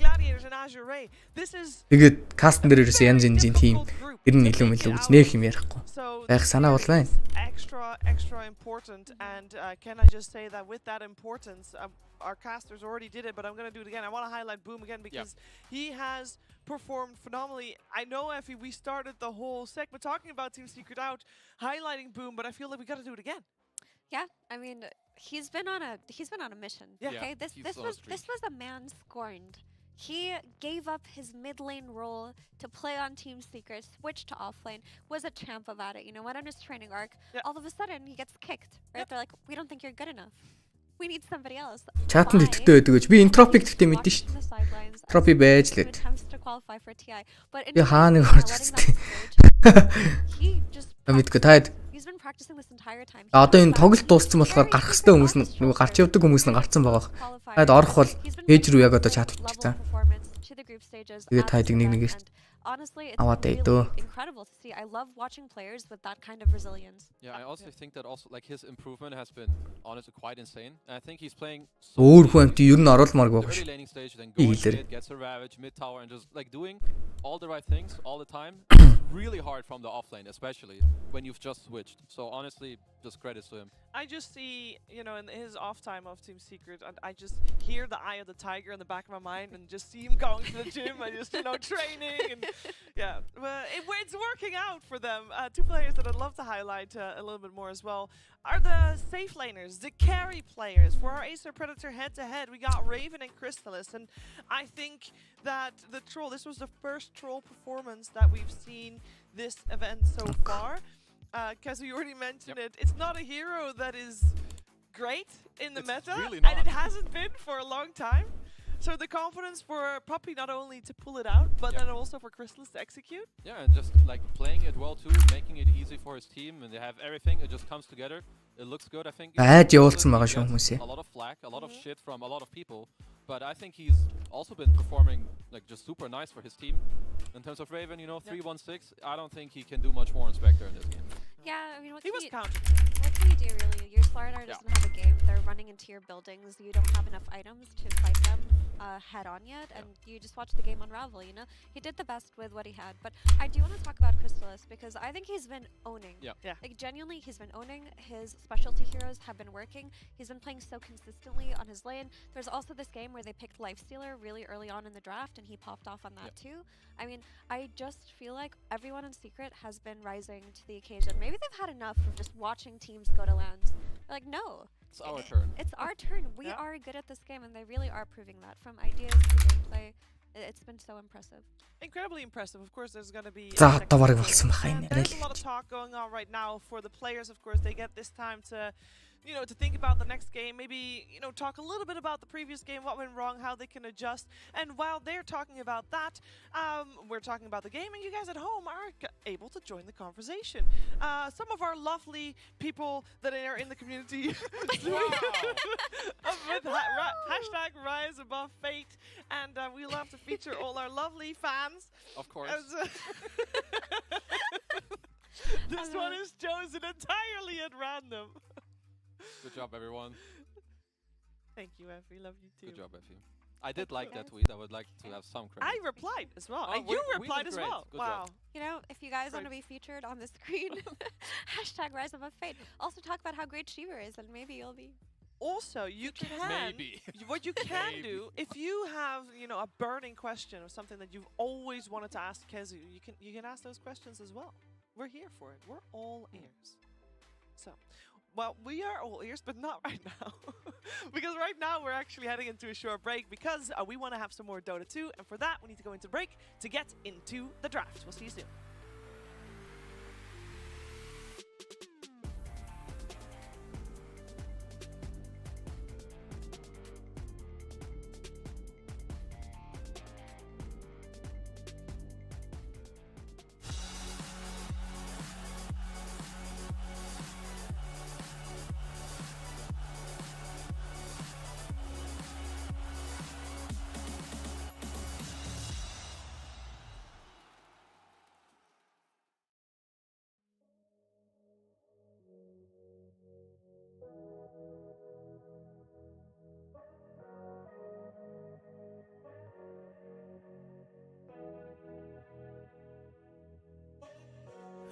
Тэгээд кастн дээр ерөөсөө янз янзын тим ер нь илүү гэж нээх юм ярихгүй. Байх санаа бол байна. Extra important, and can I just say that with that importance, our casters already did it, but I'm going to do it again. I want to highlight Boom again because he has performed phenomenally. I know, Effie, we started the whole segment talking about Team Secret out, highlighting Boom, but I feel like we got to do it again. Yeah, I mean, he's been on a mission. Yeah. Okay, this was a man scorned. He gave up his mid lane role to play on Team Secret, switched to offlane, was a champ about it. You know, went on his training arc. All of a sudden, he gets kicked. Right? They're like, we don't think you're good enough. We need somebody else. Чатанд итгэдэг байдаг гэж би N1fe гэхдээ мэдэн шүү дээ. N1fe байж л гээд. Би хаа нэг орж ирсэн. Мэдгүй таад. Одоо энэ тоглолт дууссан болохоор гарах хэвээр хүмүүс нөгөө гарч явдаг хүмүүс нь гарцсан байгаа. Таад орох бол пэйж рүү яг одоо чат бичсэн. Тэгээд таадаг нэг нэгээс Honestly, it's really incredible to see. I love watching players with that kind of resilience. Yeah, I also think that also like his improvement has been honestly quite insane. And I think he's playing өөр хүн амт ер нь оруулмааргүй the early laning stage, then going mid, gets a ravage, mid tower, and just like doing all the right things all the time. It's really hard from the offlane, especially when you've just switched. So honestly, just credits to him. I just see, you know, in his off time of Team Secret, and I just hear the eye of the tiger in the back of my mind, and just see him going to the gym and just, you know, training, and yeah, well, it's working out for them. Two players that I'd love to highlight a little bit more as well are the safe laners, the carry players. For our Acer Predator head-to-head, we got Raven and Crystallis, and I think that the troll, this was the first troll performance that we've seen this event so far. Kazu, you already mentioned it. It's not a hero that is great in the meta, really and it hasn't been for a long time. So the confidence for Puppy not only to pull it out, but then also for Crystallis to execute. Yeah, and just like playing it well too, making it easy for his team, and they have everything. It just comes together. It looks good, I think. Яаж явуулсан байгаа шүү хүмүүсээ. A lot of flack, a lot of shit from a lot of people. but I think he's also been performing like just super nice for his team. In terms of Raven, you know, 3-1-6, I don't think he can do much more on Spectre in this game. Yeah, I mean, what He can was you, counted. what can you do, really? Your Slardar doesn't have a game. They're running into your buildings. You don't have enough items to fight them head on yet, and you just watch the game unravel, you know? He did the best with what he had, but I do want to talk about Crystallis because I think he's been owning. Yeah. Like, genuinely, he's been owning. His specialty heroes have been working. He's been playing so consistently on his lane. There's also this game where they picked Lifestealer really early on in the draft, and he popped off on that too. I mean, I just feel like everyone in Secret has been rising to the occasion. Maybe they've had enough of just watching teams go to lands. They're like, no. It's our turn. It's our turn. We are good at this game, and they really are proving that. From ideas to gameplay, it's been so impressive. Incredibly impressive. Of course, there's going to be. За одоо бараг болсон баха энэ. There's a lot of talk going on right now for the players. Of course, they get this time to, you know, to think about the next game. Maybe, you know, talk a little bit about the previous game, what went wrong, how they can adjust. And while they're talking about that, we're talking about the game, and you guys at home are able to join the conversation. Some of our lovely people that are in the community with hashtag Rise Above Fate, and we love to feature all our lovely fans. Of course. This one is chosen entirely at random. Good job, everyone. Thank you, Effie. Love you too. Good job, Effie. I did like that tweet. I would like to have some credit. I replied as well. Oh, And you we replied did as great. well. Good Wow. job. You know, if you guys want to be featured on the screen, hashtag Rise Above Fate. Also talk about how great Shiva is, and maybe you'll be. Also, you can. Maybe. What you can do, if you have, you know, a burning question or something that you've always wanted to ask Kezu, you can ask those questions as well. We're here for it. We're all ears. So, well, we are all ears, but not right now. Because right now we're actually heading into a short break because we want to have some more Dota 2. And for that, we need to go into break to get into the draft. We'll see you soon.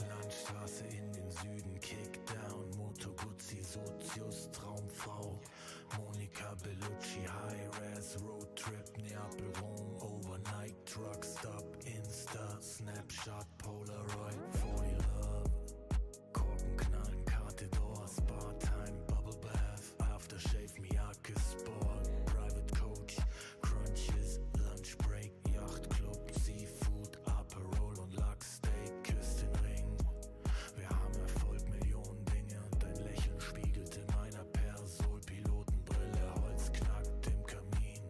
Landstraße in den Süden, Kickdown, Moto Guzzi, Sozius, Traumfrau, Monika Bellucci, High-Res, Roadtrip, Neapel, Rom, Overnight, Truck Stop, Insta, Snapshot, Polaroid, 40 Love, Korken knallen, Karte Door, Spa-Time, Bubble Bath, Aftershave, Miyake Sport, Private Coach, Crunches, Lunch Break, Yacht Club, Seafood, Aperol und Lachsteak, Küss den Ring. Wir haben Erfolg, Millionen Dinge und dein Lächeln spiegelt in meiner Persol-Pilotenbrille, Holz knackt im Kamin.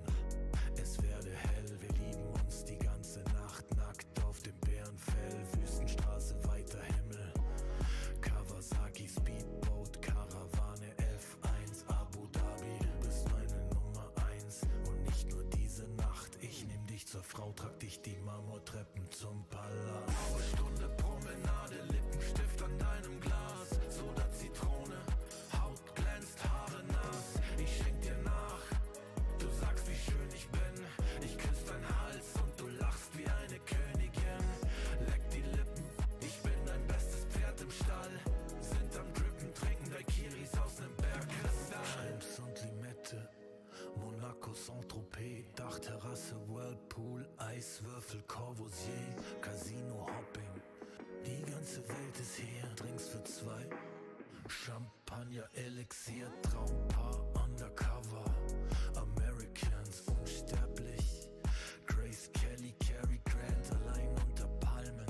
Es werde hell, wir lieben uns die ganze Nacht, nackt auf dem Bärenfell, Wüstenstraße, weiter Himmel. Kawasaki, Speedboat, Karawane, F1, Abu Dhabi, du bist meine Nummer 1 und nicht nur diese Nacht. Ich nehm dich zur Frau, trag dich die Marmortreppen zum Palast. Eine Stunde Promenade, Lippenstift an deinem Glas, Soda, Zitrone, Haut glänzt, Haare nass. Ich schenk dir nach, du sagst, wie schön ich bin. Ich küss deinen Hals und du lachst wie eine Königin. Leck die Lippen, ich bin dein bestes Pferd im Stall. Sind am Drippen, trinken Daiquiris aus nem Bergkristall. Schrimps und Limette, Monaco, Saint-Tropez, Dachterrasse, Whirlpool, Eiswürfel, Corbusier, Casino, Hopping. Die ganze Welt ist hier, Drinks für zwei. Champagner, Elixier, Traumpaar, Undercover. Americans, unsterblich. Grace Kelly, Cary Grant, allein unter Palmen.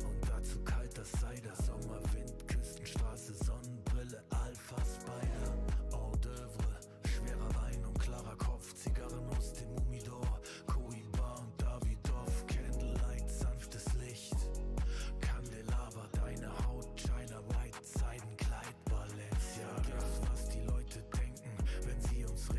Und dazu kalter Cider, Sommerwind, Küstenstraße, Sonnenbrille, Alpha Spider. Hors d'oeuvre, schwerer Wein und klarer Kopf. Zigarren aus dem Humidor, Cohiba und Davidoff. Candlelight, sanftes Licht. Candelabra, deine Haut, China White, Seidenkleid, Valenciaga. Was die Leute denken, wenn sie uns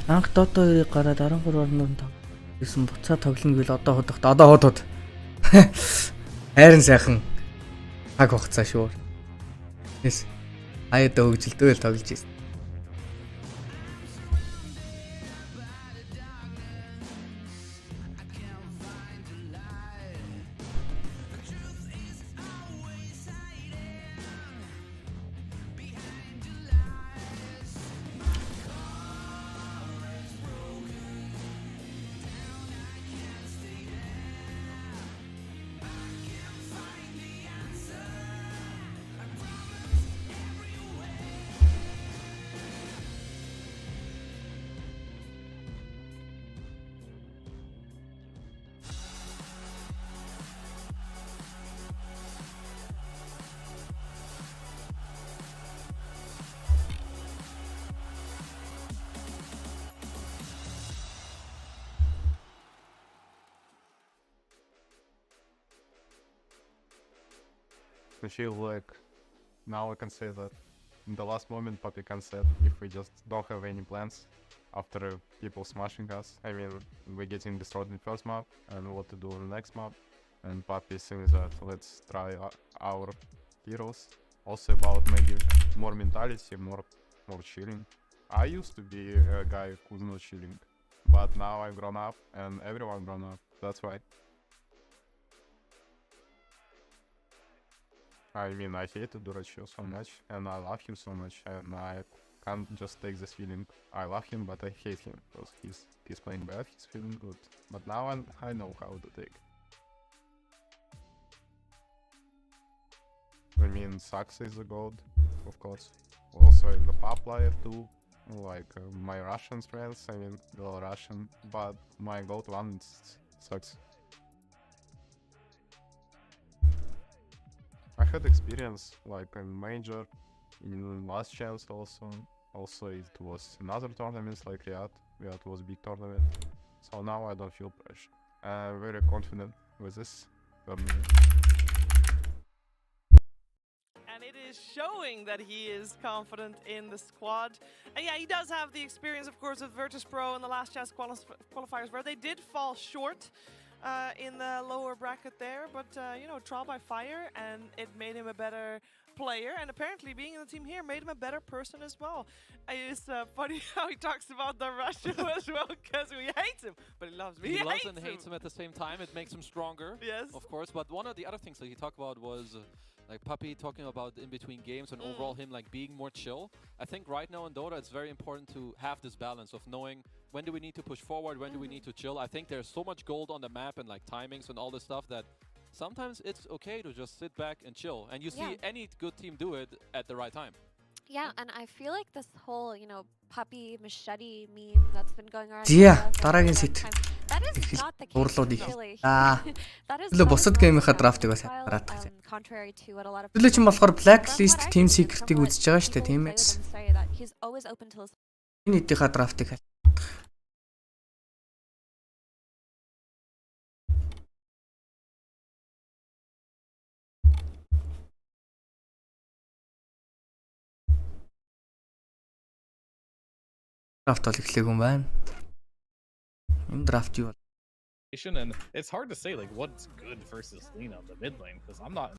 Анх Dota 2-ыг гараад 13 орноор гэсэн буцаа тоглоно гэвэл одоо худахт одоо худууд. Хайрын сайхан цаг хугацаа шүү. Тэс аяда өгжилдөө тоглож ирсэн. I feel like now I can say that in the last moment Papi can say if we just don't have any plans after people smashing us. I mean, we're getting destroyed in the first map and what to do in the next map. And Papi saying that let's try our heroes. Also about maybe more mentality, more chilling. I used to be a guy who's not chilling, but now I've grown up and everyone grown up. That's right. I mean, I hated Duracho so much, and I love him so much, and I can't just take this feeling. I love him, but I hate him, because he's playing bad, he's feeling good. But now I know how to take. I mean, Saxa is a god, of course. Also, I'm the pop player too, like my Russian friends, I mean, Belarusian, but my god one is Saxa. I had experience like in major, in last chance also. Also it was in other tournaments like Riyadh, where it was big tournament. So now I don't feel pressure. I'm very confident with this tournament. And it is showing that he is confident in the squad. And yeah, he does have the experience, of course, with Virtus Pro in the last chance qualifiers, where they did fall short in the lower bracket there, but you know, trial by fire, and it made him a better player, and apparently being in the team here made him a better person as well. It's funny how he talks about the Russian as well, because we hate him, but he loves me. He loves and hates him at the same time. It makes him stronger, yes, of course. But one of the other things that he talked about was like Papi talking about in between games and overall him like being more chill. I think right now in Dota it's very important to have this balance of knowing when do we need to push forward, when do we need to chill. I think there's so much gold on the map and like timings and all this stuff that sometimes it's okay to just sit back and chill. And you see any good team do it at the right time. Yeah, and I feel like this whole, you know, puppy machete meme that's been going around. Дараагийн сет. That is not the case, really. That is бусад геймийнхаа драфтыг бас хараад байгаа. Contrary to what a lot of Төлөө чинь болохоор Blacklist Team Secret-ийг үзэж байгаа шүү дээ, тийм ээ. He's always open to listen. Энэ хэдийнхаа драфтыг драфт бол эхлэегүй юм байна. Энэ драфт юу? And it's hard to say like what's good versus Lena on the mid lane because I'm not.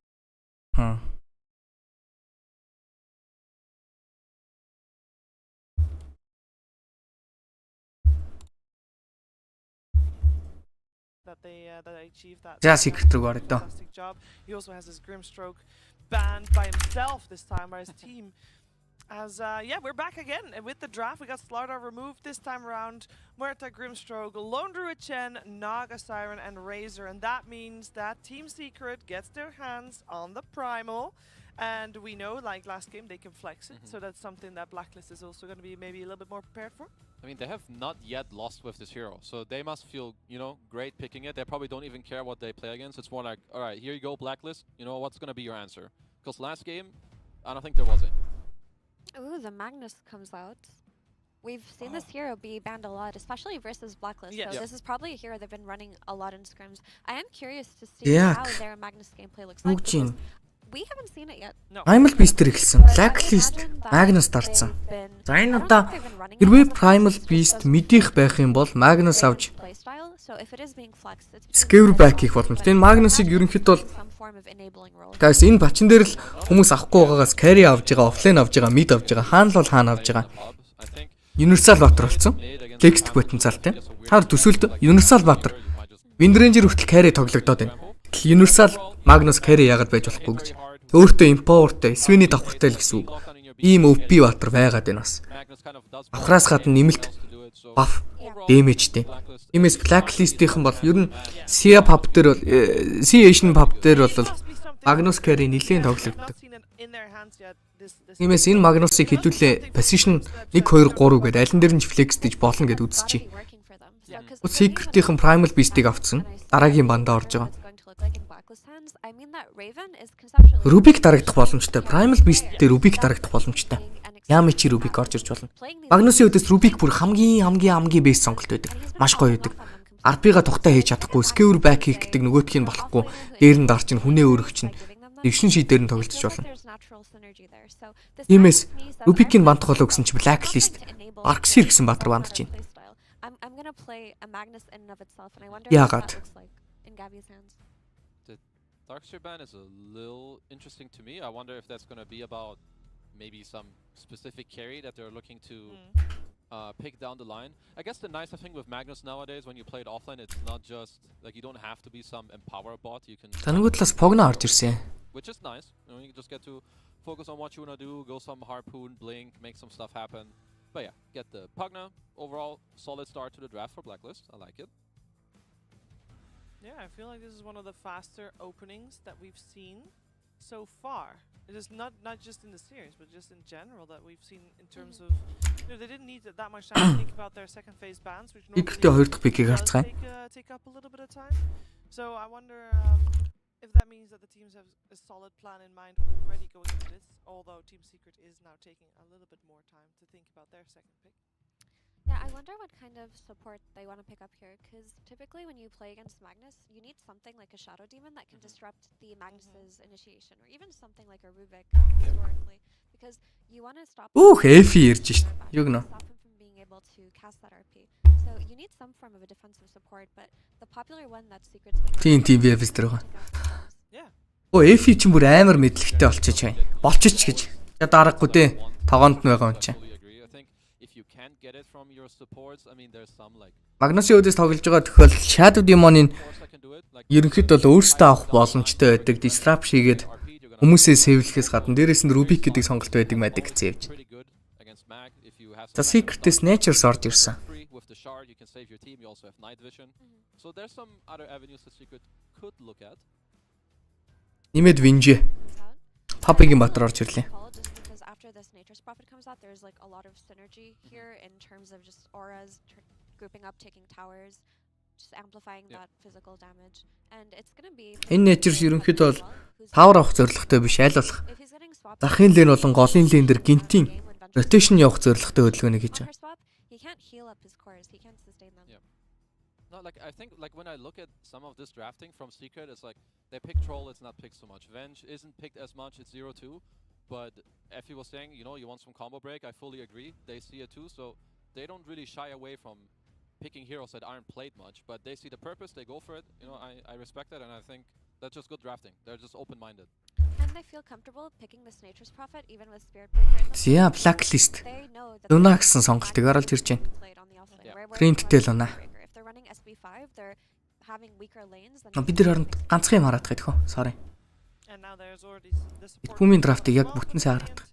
That they achieved that. Fantastic job. He also has his Grimstroke banned by himself this time by his team. As yeah, we're back again with the draft. We got Slardar removed this time around. Muerta, Grimstroke, Lone Druid Chen, Naga Siren, and Razor, and that means that Team Secret gets their hands on the Primal. And we know, like last game, they can flex it, so that's something that Blacklist is also going to be maybe a little bit more prepared for. I mean, they have not yet lost with this hero, so they must feel, you know, great picking it. They probably don't even care what they play against. It's more like, all right, here you go, Blacklist. You know, what's going to be your answer? Because last game, I don't think there was it. Ooh, the Magnus comes out. We've seen this hero be banned a lot, especially versus Blacklist. Yes. So this is probably a hero they've been running a lot in scrims. I am curious to see how their Magnus gameplay looks like. We haven't seen it yet. Primal Beast эхэлсэн. Blacklist Magnus дарсан. За энэ удаа хэрвээ Primal Beast мэдих байх юм бол Magnus авч Skewer back хийх боломжтой. Энэ Magnus-ыг ерөнхийдөө guys энэ бачин дээр л хүмүүс авахгүй байгаагаас carry авж байгаа, offlane авж байгаа, mid авж байгаа, хаана л бол хаана авж байгаа. Universal Batter болсон. Text потенциалтай. Таар төсөөлд Universal Batter Windranger хүртэл carry тоглогдоод байна. Universal Magnus carry яагаад байж болохгүй гэж. Өөртөө empowerтэй, Sweeney давхартай л гэсэн үг. Ийм OP Batter байгаад байна бас. Авахраас гадна нэмэлт buff damage-тэй. Тиймээс Blacklist-ийнхэн бол ер нь Sia pub дээр бол Sia Asian pub дээр бол Magnus carry нэлийн тоглогддог. Тиймээс энэ Magnus-ыг хэдүүлээ position 1 2 3 гэдэг алин дээр нь flex дэж болно гэд үзчихье. Secret-ийнхэн Primal Beast-ийг авцсан. Дараагийн бандаа орж байгаа. Rubik дарагдах боломжтой. Primal Beast дээр Rubik дарагдах боломжтой. Яамын чи Rubik орж ирж болно. Magnus-ийн үдээс Rubik бүр хамгийн бейс сонголт байдаг. Маш гоё байдаг. RP-га тухтай хийж чадахгүй, Skewer back хийх гэдэг нөгөөтг нь болохгүй. Дээр нь дарчин хүнээ өргөх чинь дэвшин ший дээр нь тоглож болно. Тиймээс Rubik-ийг бандах болоо гэсэн чи Blacklist Arxir гэсэн баатар бандж байна. Яагаад? Darkseer ban is a little interesting to me. I wonder if that's going to be about maybe some specific carry that they're looking to pick down the line. I guess the nice thing with Magnus nowadays when you play it offline, it's not just like you don't have to be some empower bot. You can. Танагуудлаас Pogna орж ирсэн. Which is nice. You can just get to focus on what you want to do, go some harpoon, blink, make some stuff happen. But yeah, get the Pogna. Overall, solid start to the draft for Blacklist. I like it. Yeah, I feel like this is one of the faster openings that we've seen so far. It is not just in the series, but just in general that we've seen in terms of, they didn't need that much time to think about their second phase bans, which normally take up a little bit of time. So I wonder if that means that the teams have a solid plan in mind already going into this, although Team Secret is now taking a little bit more time to think about their second pick. Yeah, I wonder what kind of support they want to pick up here, because typically when you play against Magnus, you need something like a Shadow Demon that can disrupt the Magnus's initiation, or even something like a Rubik historically, because you want to stop хэвийн ирж шít. Юу гэнэ? stop him from being able to cast that RP. So you need some form of a defensive support, but the popular one that Secret's been Тийм VFS дээр байгаа. Эфи ч бүр амар мэдлэгтэй болчихж байна. Болчих гэж. Дараагүй дээ. Тогоонд нь байгаа юм чинь. Magnus-ийн үдээс тоглож байгаа тохиолдолд Shadow Demon-ын ерөнхийдөө бол өөрсдөө авах боломжтой байдаг. Disrupt хийгээд хүмүүсээ сэвлэхээс гадна дээрээс нь Rubik гэдэг сонголт байдаг мэдээ гэсэн явж. За Secret-с Natures орж ирсэн. Нэмээд Vinje. Papiгийн Батар орж ирлээ. After this Nature's Prophet comes out, there's like a lot of synergy here in terms of just auras grouping up, taking towers, just amplifying that physical damage, and it's gonna be. Энэ Natures ерөнхийдөө бол Tower авах зорилготой биш, аль болох захын лейн болон голын лейн дээр гинтийн rotation явах зорилготой хөдөлгөөнийг хийж байгаа. He can't heal up his cores. He can't sustain them. No, like I think like when I look at some of this drafting from Secret, it's like they pick Troll, it's not picked so much. Venge isn't picked as much, it's 0-2. But if he was saying, you know, you want some combo break, I fully agree. They see it too, so they don't really shy away from picking heroes that aren't played much. But they see the purpose, they go for it. You know, I respect that, and I think that's just good drafting. They're just open-minded. And they feel comfortable picking this Nature's Prophet even with Spirit Breaker. Зя Blacklist. Luna гэсэн сонголтыг оруулж ирж байна. Printтэй Luna. If they're running SB5, they're having weaker lanes. Бид нар оронд ганцхан юм хараад байгаа хөө. Sorry. And now there's already the Бүүмийн драфтыг яг бүтэн сайн хараад байгаа.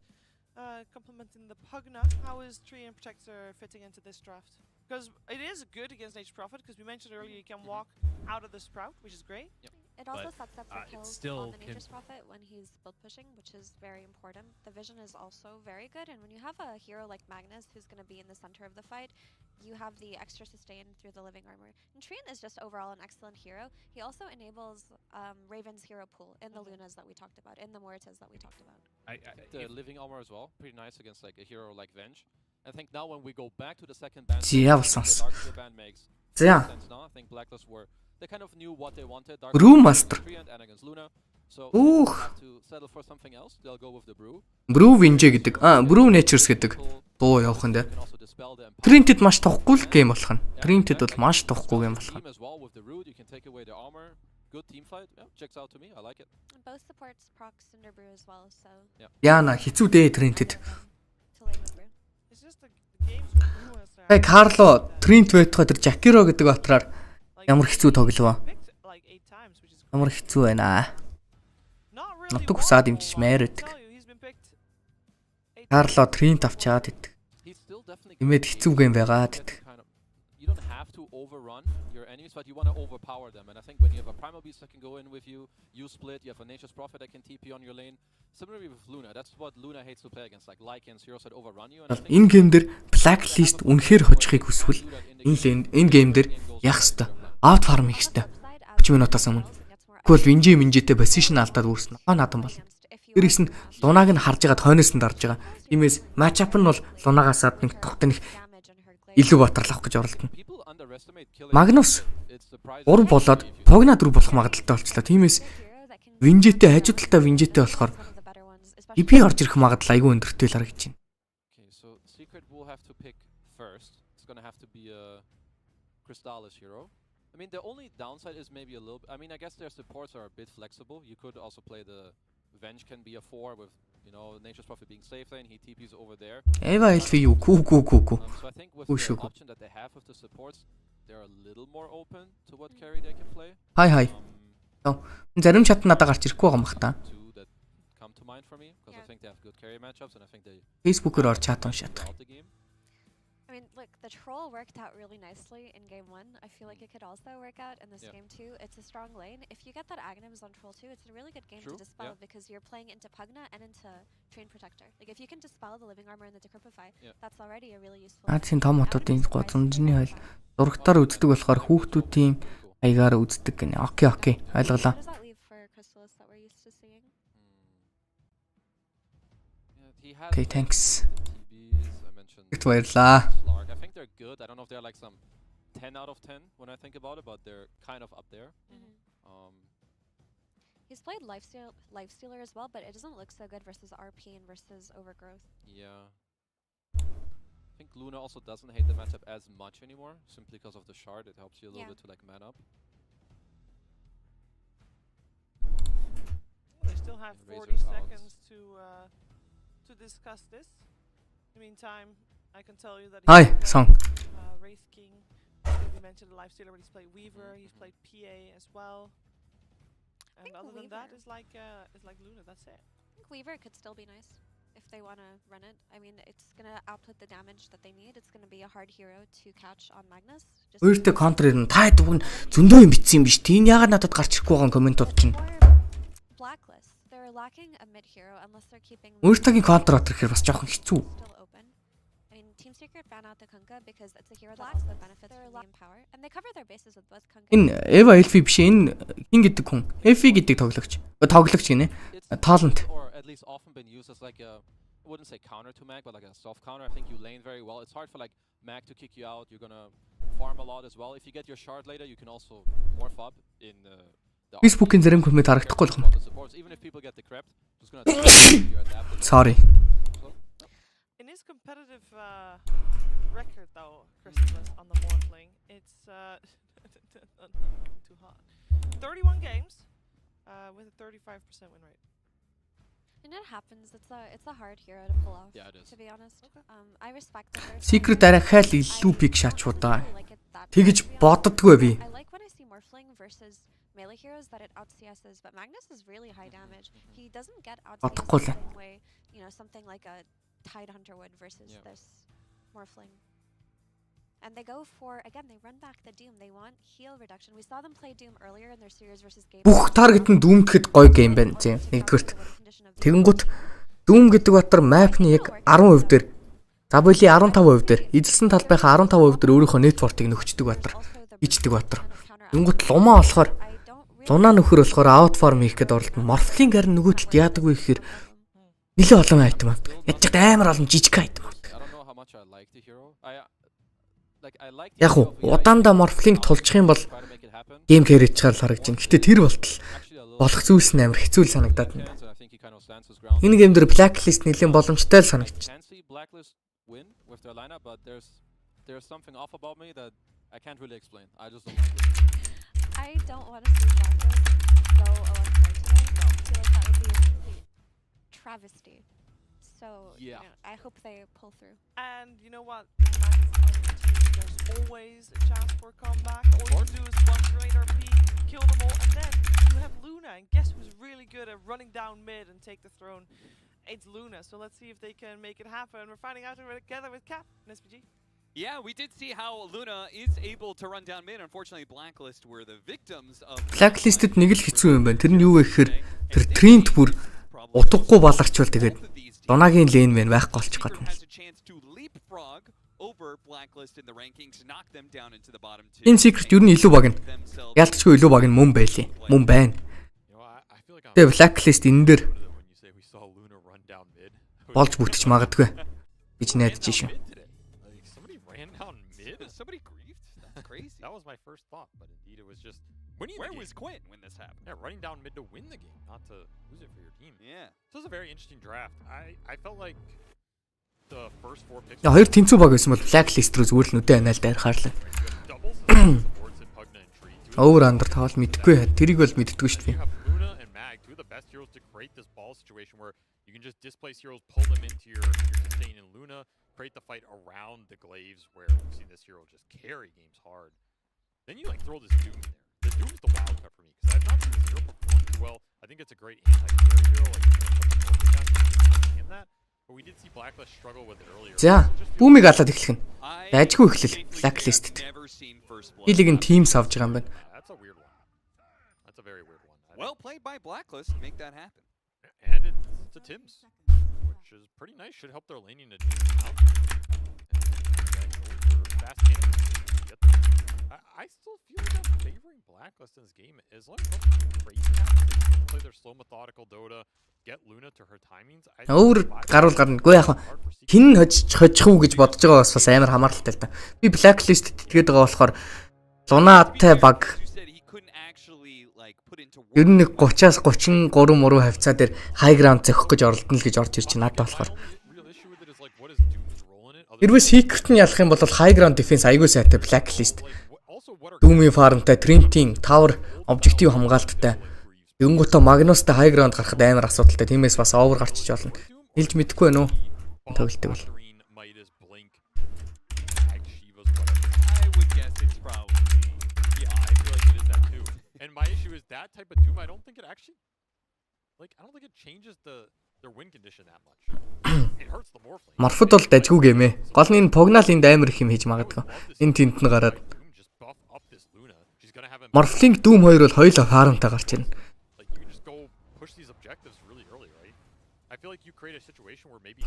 Complimenting the Pugna. How is Tree and Protector fitting into this draft? Because it is good against Nature's Prophet, because we mentioned earlier you can walk out of the Sprout, which is great. It also sets up for kills on the Nature's Prophet when he's build pushing, which is very important. The vision is also very good, and when you have a hero like Magnus who's going to be in the center of the fight, you have the extra sustain through the living armor. And Trian is just overall an excellent hero. He also enables Raven's hero pool in the Lunas that we talked about, in the Mortas that we talked about. The living armor as well, pretty nice against like a hero like Venge. I think now when we go back to the second ban, the ban makes sense now. I think Blacklist were they kind of knew what they wanted. Brewmaster. And against Luna, So Ooh. they have to settle for something else. They'll go with the brew. Brew Vinje гэдэг. Brew Natures гэдэг дуу явах нь дээ. Trinted маш тохгүй л гейм болох нь. Trinted бол маш тохгүй гейм болох нь. Team as well with the root, you can take away the armor. Good team fight. Yeah, checks out to me. I like it. Both supports proc Cinder Brew as well, so Яана хэцүү дээ Trinted. to lane with Brew. It's just the games with Brew as Hey Carlo, Kn1fe тэр Jakiro гэдэг батраар ямар хэцүү тоглоо. like 8 times, which is Ямар хэцүү байна. not really. Нутаг усаад имжиж мээр өгдөг. He's been picked. Carlo Trin авчаад идэг. He's still definitely Имэд хэцүү гейм байгаад идэг. You don't have to overrun your enemies, but you want to overpower them. And I think when you have a Primal Beast that can go in with you, you split, you have a Nature's Prophet that can TP on your lane. Similarly with Luna, that's what Luna hates to play against, like Lycans, heroes that overrun you. And I think Энэ гейм дээр Blacklist үнэхээр хожихыг хүсвэл энэ гейм дээр яах ёстой. Out farm хийх ёстой. 30 минутаас өмнө. Тэгвэл Vinje-тэй position алдаад үүснэ. Наадам бол. Тэрээс нь Лунаг нь харж байгаад хойноос нь дарж байгаа. Тиймээс матчап нь бол Лунагаас нэг тогтох нэг илүү батарлах гэж оролдоно. Magnus 3 болоод Pogna 4 болох магадaltaй болчлаа. Тиймээс Vinje-тэй хажуу талдаа Vinje-тэй болохоор EP орж ирэх магадлал айгүй өндөртэй л харагдаж байна. okay, so Secret will have to pick first. It's gonna have to be a Crystallis hero. I mean, the only downside is maybe a little. I mean, I guess their supports are a bit flexible. You could also play the Venge can be a 4 with, you know, Nature's Prophet being safe lane. He TPs over there. Эва эльфи юу гүү. So I think with the option that they have with the supports, they're a little more open to what carry they can play. Хай. Зарим чат надад гарч ирэхгүй байгаа юм бах та. Two that come to mind for me because I think they have good carry matchups and I think they Facebook-оор ор чат уншаад. out the game. I mean, look, the troll worked out really nicely in game 1. I feel like it could also work out in this game 2. It's a strong lane. If you get that Aghanims on troll 2, it's a really good game to dispel because you're playing into Pugna and into Train Protector. Like if you can dispel the living armor and the Decrypify, that's already a really useful. Азийн том хотуудын гудамжны хэл зурагтаар үздэг болохоор хүүхдүүдийн аягаар үздэг гэнэ. Окей, ойлголоо. What does that leave for Crystallis that we're used to seeing? Okay, thanks. TBs, I mentioned. Их баярлаа. Slark. I think they're good. I don't know if they're like some 10 out of 10 when I think about it, but they're kind of up there. He's played Lifestealer as well, but it doesn't look so good versus RP and versus Overgrowth. Yeah. I think Luna also doesn't hate the matchup as much anymore, simply because of the shard. It helps you a little bit to like man up. They still have 40 seconds to discuss this. In the meantime, I can tell you that Hi, Song. Wraith King. You mentioned the Lifestealer, but he's played Weaver. He's played PA as well. And other than that, it's like Luna. That's it. I think Weaver could still be nice if they want to run it. I mean, it's gonna output the damage that they need. It's gonna be a hard hero to catch on Magnus. Өөртөө контр ирнэ. Та дүүн зөндөө юм битсэн юм биш. Тийм яагаад надад гарч ирэхгүй байгаа комментууд чинь. Blacklist. They're lacking a mid hero unless they're keeping. Өөртөөгийн контр отор ихээр бас жоохон хэцүү. I mean, Team Secret ban out the Kunkka because it's a hero that also benefits from the power, and they cover their bases with both Kunkka. Энэ Eva Elfi биш энэ хин гэдэг хүн. Efi гэдэг тоглогч. Тоглогч гинэ. Talent. Or at least often been used as like a, I wouldn't say counter to Mag, but like a soft counter. I think you lane very well. It's hard for like Mag to kick you out. You're gonna farm a lot as well. If you get your shard later, you can also morph up in the Facebook-ийн зарим коммент харагдахгүй л юм. Even if people get the crept, just gonna Sorry. In his competitive record, though, Crystallis on the Morphling, it's too hot. 31 games with a 35% win rate. And it happens. It's a hard hero to pull off. Yeah, it is. To be honest, I respect that. Secret арайхаал илүү биг шатчуудаа. Тэгэж боддгоо би. I like when I see Morphling versus melee heroes that it out-CS's, but Magnus is really high damage. He doesn't get out-CS'd the same way, you know, something like a Tide Hunter would versus this Morphling. And they go for, again, they run back the Doom. They want heal reduction. We saw them play Doom earlier in their series versus Game. Бүх таргет нь Doom гэхэд гоё гейм байна зэ. Нэгдүгürt. Тэгэнгუთ Doom гэдэг батар map-ны яг 10% дээр за боли 15% дээр эзэлсэн талбайхаа 15% дээр өөрийнхөө network-ыг нөхчдөг батар. Ичдэг батар. Тэгэнгუთ лумаа болохоор лунаа нөхөр болохоор out farm хийх гээд оролдоно. Morphling харин нөгөө талд яадаг вэ гэхээр нэлээ олон item авдаг. Ядчих амар олон жижиг item авдаг. Яг уу удаандаа Morphling тулчих юм бол гейм carry чаар л харагдаж байна. Гэтэ тэр болтол болох зүйлс нь амар хэцүү л санагдаад байна. Энэ гейм дээр blacklist нэлийн боломжтой л санагдчих. There's something off about me that I can't really explain. I just don't like it. I don't want to see Blacklist go 0-4 today. No, I feel like that would be a complete travesty. So Yeah. you know, I hope they pull through. And you know what? There's always a chance for a comeback. All you do is one Raider P, kill them all, and then you have Luna. And guess who's really good at running down mid and take the throne? It's Luna. So let's see if they can make it happen. We're finding out together with Cap and SPG. Yeah, we did see how Luna is able to run down mid. Unfortunately, Blacklist were the victims of Blacklist-д нэг л хэцүү юм байна. Тэр нь юу вэ гэхээр тэр Trent бүр утгагүй баларчвал тэгээд Донагийн лейн мэн байхгүй болчих гээд байна. Энэ secret юу нь илүү баг нь. Ялцчгүй илүү баг нь мөн байлээ. Мөн байна. Тэгээ Blacklist энэ дээр болж бүтэж магадгүй гэж найдаж шүү. Somebody grieved? That's crazy. That was my first thought, but indeed it was just winning. Where was Quinn when this happened? Yeah, running down mid to win the game, not to lose it for your team. Yeah. This was a very interesting draft. I felt like the first 4 picks. Я хоёр тэнцүү баг байсан бол Blacklist рүү зүгээр л нүдэ анаал дээр хаарлаа. Over under таавал мэдгүй. Тэрийг бол мэддэггүй шүү дээ. Luna and Mag, two of the best heroes to create this ball situation where you can just displace heroes, pull them into your sustain, and Luna create the fight around the glaives where we've seen this hero just carry games hard. Then you like throw this Doom in there. The Doom's the wild card for me because I've not seen this hero perform too well. I think it's a great anti-carry hero, like him that. But we did see Blacklist struggle with it earlier. За, бүүмийг алаад эхлэх нь. Дайжгүй эхлэл Blacklist-д. Хилийг нь teams авж байгаа юм байна. That's a weird one. That's a very weird one. Well played by Blacklist to make that happen. And it's a Tim's, which is pretty nice. Should help their laning to out. Fast I still feel like I'm favoring Blacklist in this game as long as something crazy happens. They play their slow methodical Dota, get Luna to her timings. Өөр гаруул гарна. Үгүй яах вэ? Хин хожих уу гэж бодож байгаа бас амар хамааралтай л да. Би Blacklist тэтгээд байгаа болохоор Лунатай баг ер нь 30-аас 33 мөрөө хавцаа дээр high ground зөхөх гэж оролдоно л гэж орж ирж байна надад болохоор. Хэрвээ secret нь ялах юм бол high ground defense айгүй сайтай Blacklist. Doom-ийн farm-тай, Trent-ийн tower objective хамгаалттай. Юнгото Magnus-тай high ground гарахад амар асуудалтай. Тиймээс бас over гарчиж болно. Хэлж мэдэхгүй байна уу? Тоглолтыг бол. And my issue is that type of Doom, I don't think it actually changes their win condition that much. It hurts the Morphling. Morphod бол дайггүй гэмээ. Гол нь энэ Pognaal энд амар их юм хийж магадгүй. Энэ тент нь гараад. Morphling Doom 2 бол хоёулаа фармтай гарч ирнэ.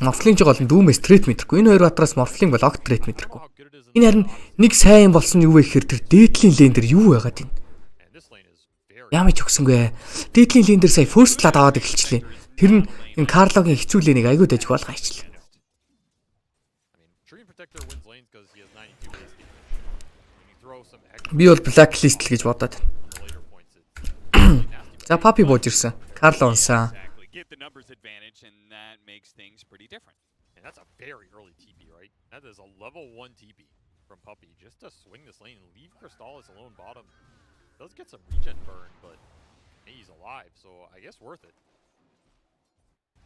Morphling ч гол нь Doom-с threat мэдрэхгүй. Энэ хоёр батраас Morphling бол огт threat мэдрэхгүй. Энэ харин нэг сайн болсон юу вэ гэхээр тэр дээдлийн лейн дээр юу байгаад байна? Ямаач өгсөнгүй. Дээдлийн лейн дээр сая first blood аваад эхэлчихлээ. Тэр нь энэ Карлогийн хэцүү лейнийг айгүй дайж болгочихлаа. Би бол Blacklist л гэж бодоод байна. За Papi бууж ирсэн. Карло унсаа. Get the numbers advantage and that makes things pretty different. And that's a very early TP, right? That is a level 1 TP from Puppy just to swing this lane and leave Crystallis alone bottom. Does get some regen burn, but he's alive, so I guess worth it.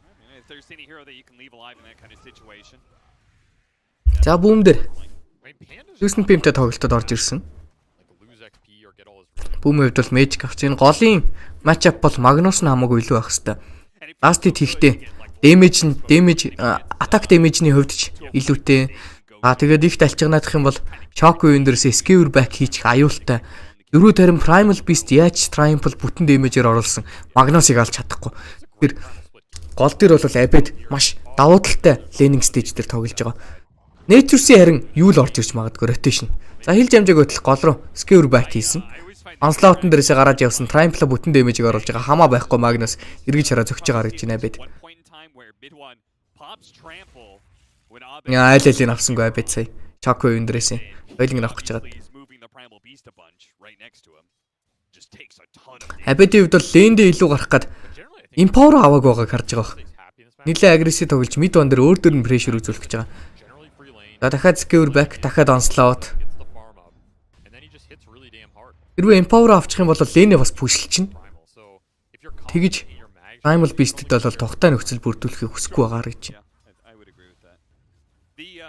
I mean, if there's any hero that you can leave alive in that kind of situation. За бүүм дээр. Юусэн пимтэй тоглолтод орж ирсэн. Бүүмийн хувьд бол Magic авч энэ голын матчап бол Magnus нь хамаагүй илүү байх хэвээр. Last-д хийхдээ damage attack damage-ний хувьд ч илүүтэй. Тэгээд их талчганаадах юм бол shock үеийн дээрээс escape back хийчих аюултай. Дөрөв тарин Primal Beast яаж Triumph бүтэн damage-ээр оруулсан Magnus-ыг алж чадахгүй. Тэр гол дээр бол Abed маш давуу талтай laning stage дээр тоглож байгаа. Nature's-ийн харин юу л орж ирж магадгүй rotation. За хил жамжааг хөтлөх гол руу scare back хийсэн. Onslaught-н дээрээс гараад явсан Triumph бүтэн damage-ийг оруулж байгаа хамаа байхгүй Magnus эргэж хараа зөгч байгаа гэж байна Abed. Яа айлын авсангүй Abed сая. Choco үеийн дээрээс. Ойлинг авах гэж байгаа. Right next to him. just takes a ton of damage. Абеди хувьд бол лэндээ илүү гарах гээд Empower авааг байгааг харж байгаа бох. Нилээ агрессив тоглож мид он дээр өөр дөр нь прешэр үзүүлэх гэж байгаа. За дахиад skewer back, дахиад onslaught. Хэрвээ Empower авчих юм бол лэнээ бас пүшилчихнэ. Тэгэж Primal Beast-д бол тухтай нөхцөл бүрдүүлэхийг хүсэхгүй байгаа гэж. I would agree with that. The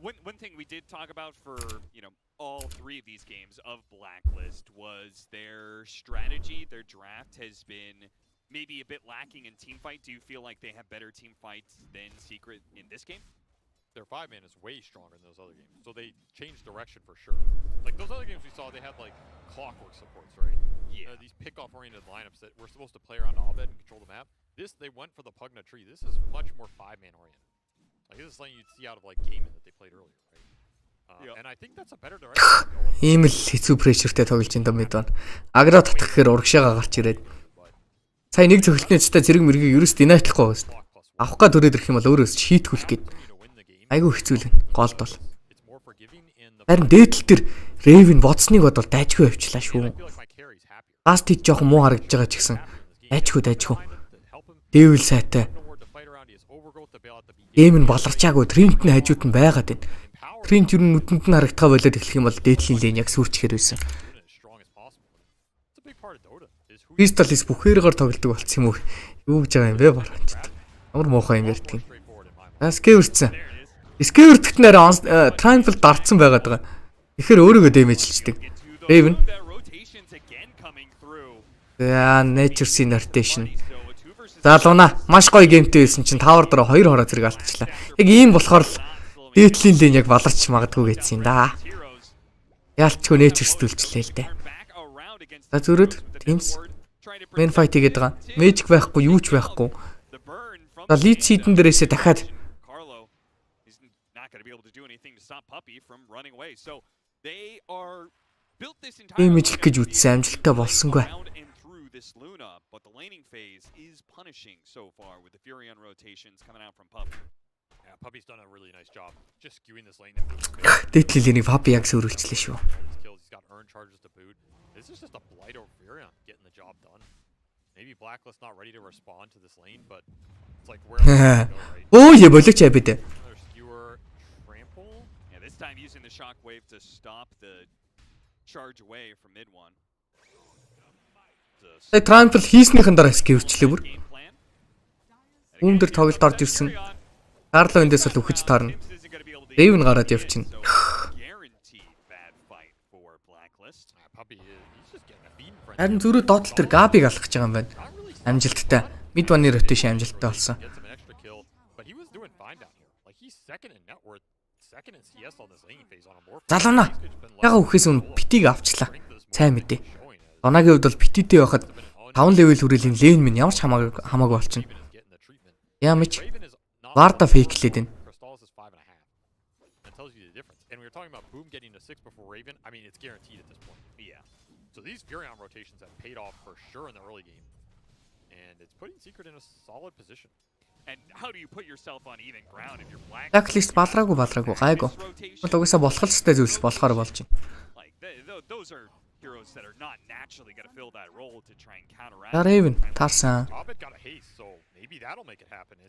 one thing we did talk about for, you know, all three of these games of Blacklist was their strategy, their draft has been maybe a bit lacking in team fight. Do you feel like they have better team fights than Secret in this game? Their 5-man is way stronger than those other games, so they changed direction for sure. Like those other games we saw, they had like clockwork supports, right? Yeah. These pick-off-oriented lineups that were supposed to play around Abed and control the map. They went for the Pugna tree. This is much more 5-man oriented. Like this is something you'd see out of like Gaming that they played earlier, right? And I think that's a better direction. Ийм л хэцүү прешертэй тоглож энэ мид байна. Агро татах гэхээр урагшаага гарч ирээд. Сая нэг цохилтны цэцтэй зэрэг мэргийг ерөөс динайтлахгүй байсан. Авах га төрөөд ирэх юм бол өөрөөс шийтгүүлэх гээд. Айгу хэцүү л байна. Голд бол. Харин дээдл төр Raven бодсныг бодвол дайжгүй авчлаа шүү. Гаст хийж жоохон муу харагдаж байгаа ч гэсэн дайжгүй. Дэвэл сайтай. Гэм нь болорчаагүй Тринт нь хажууд нь байгаад байна. Тринт юу нүдэнд нь харагдгаа болоод эхлэх юм бол дээдлийн лейн яг сүрчгээр байсан. Пистолис бүхээрээр тоглодог болцсон юм уу? Юу гэж байгаа юм бэ бараач. Амар муухай юм ярьдаг юм. Скеверцэн. Скеверт нэрээ Kn1fe дарцсан байгаад байгаа. Ихэр өөрийгөө дэмэжлждэг. Raven. За, Nature Scene Rotation. За Луна маш гоё геймтэй байсан чинь тавар дээр 2 хороо зэрэг алдчихлаа. Яг ийм болохоор л дээдлийн лейн яг баларч магадгүй гэсэн юм да. Яалтчгүй Nature стүүлчлээ л дээ. За зүрөд Teams main fight хийгээд байгаа. Magic байхгүй, юу ч байхгүй. За lead season дээрээсээ дахиад имижлэх гэж үтсэн амжилттай болсонгүй. This Luna, but the laning phase is punishing so far with the Fury on rotations coming out from Puppy. Yeah, Puppy's done a really nice job just skewing this lane. Дээдлийн Puppy яг зөвөрүүлчлээ шүү. He's got earned charges to boot. This is just a blight over Fury on getting the job done. Maybe Blacklist not ready to respond to this lane, but it's like where Oh, yeah, болооч яа бид. Another skewer trample. Yeah, this time using the shockwave to stop the charge away from mid one. Kn1fe хийснийхэн дараа скевэрчлээ бүр. Үүндэр тоглолт орж ирсэн. Карло эндээс л үхэж таарна. Raven гараад явчихна. Харин зүрх доотлол төр Габиг алах гэж байгаа юм байна. Амжилттай. Mid one-ы rotation амжилттай болсон. Залуна. Яга үхээс өмнө Питиг авчлаа. Сайн мэдээ. Донагийн хувьд бол Пититэй байхад 5 level хүрээлийн лейн минь ямар ч хамаагүй болчихно. Ямич Варда фейклээд байна. And we were talking about Boom getting to 6 before Raven. I mean, it's guaranteed at this point. Yeah. So these Furion rotations have paid off for sure in the early game. And it's putting Secret in a solid position. And how do you put yourself on even ground if you're black? Blacklist балраагүй гайгүй. Угсаа болох л хэвээр зүйлс болохоор болж байна. Like those are heroes that are not naturally going to fill that role to try and counteract. Raven таарсан.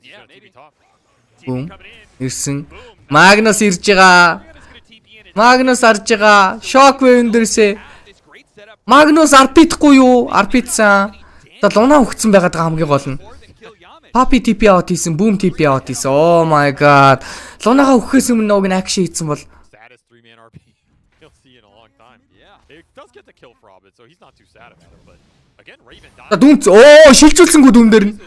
Yeah, maybe. Boom. Ирсэн. Magnus ирж байгаа. Magnus арж байгаа. Shockwave дээрсээ. Magnus арпитгүй юу? Арпитсан. За Луна өгцөн байгаад байгаа хамгийн гол нь. Puppy TP out хийсэн, Boom TP out хийсэн. Oh my god. Лунага өгөхөөс өмнө нэг акшн хийсэн бол Saddest 3-man RP he'll see in a long time. Yeah. It does get the kill for Abed, so he's not too sad about it, but again Raven died. Дүнц. Оо, шилжүүлсэнгүү дүн дээр нь.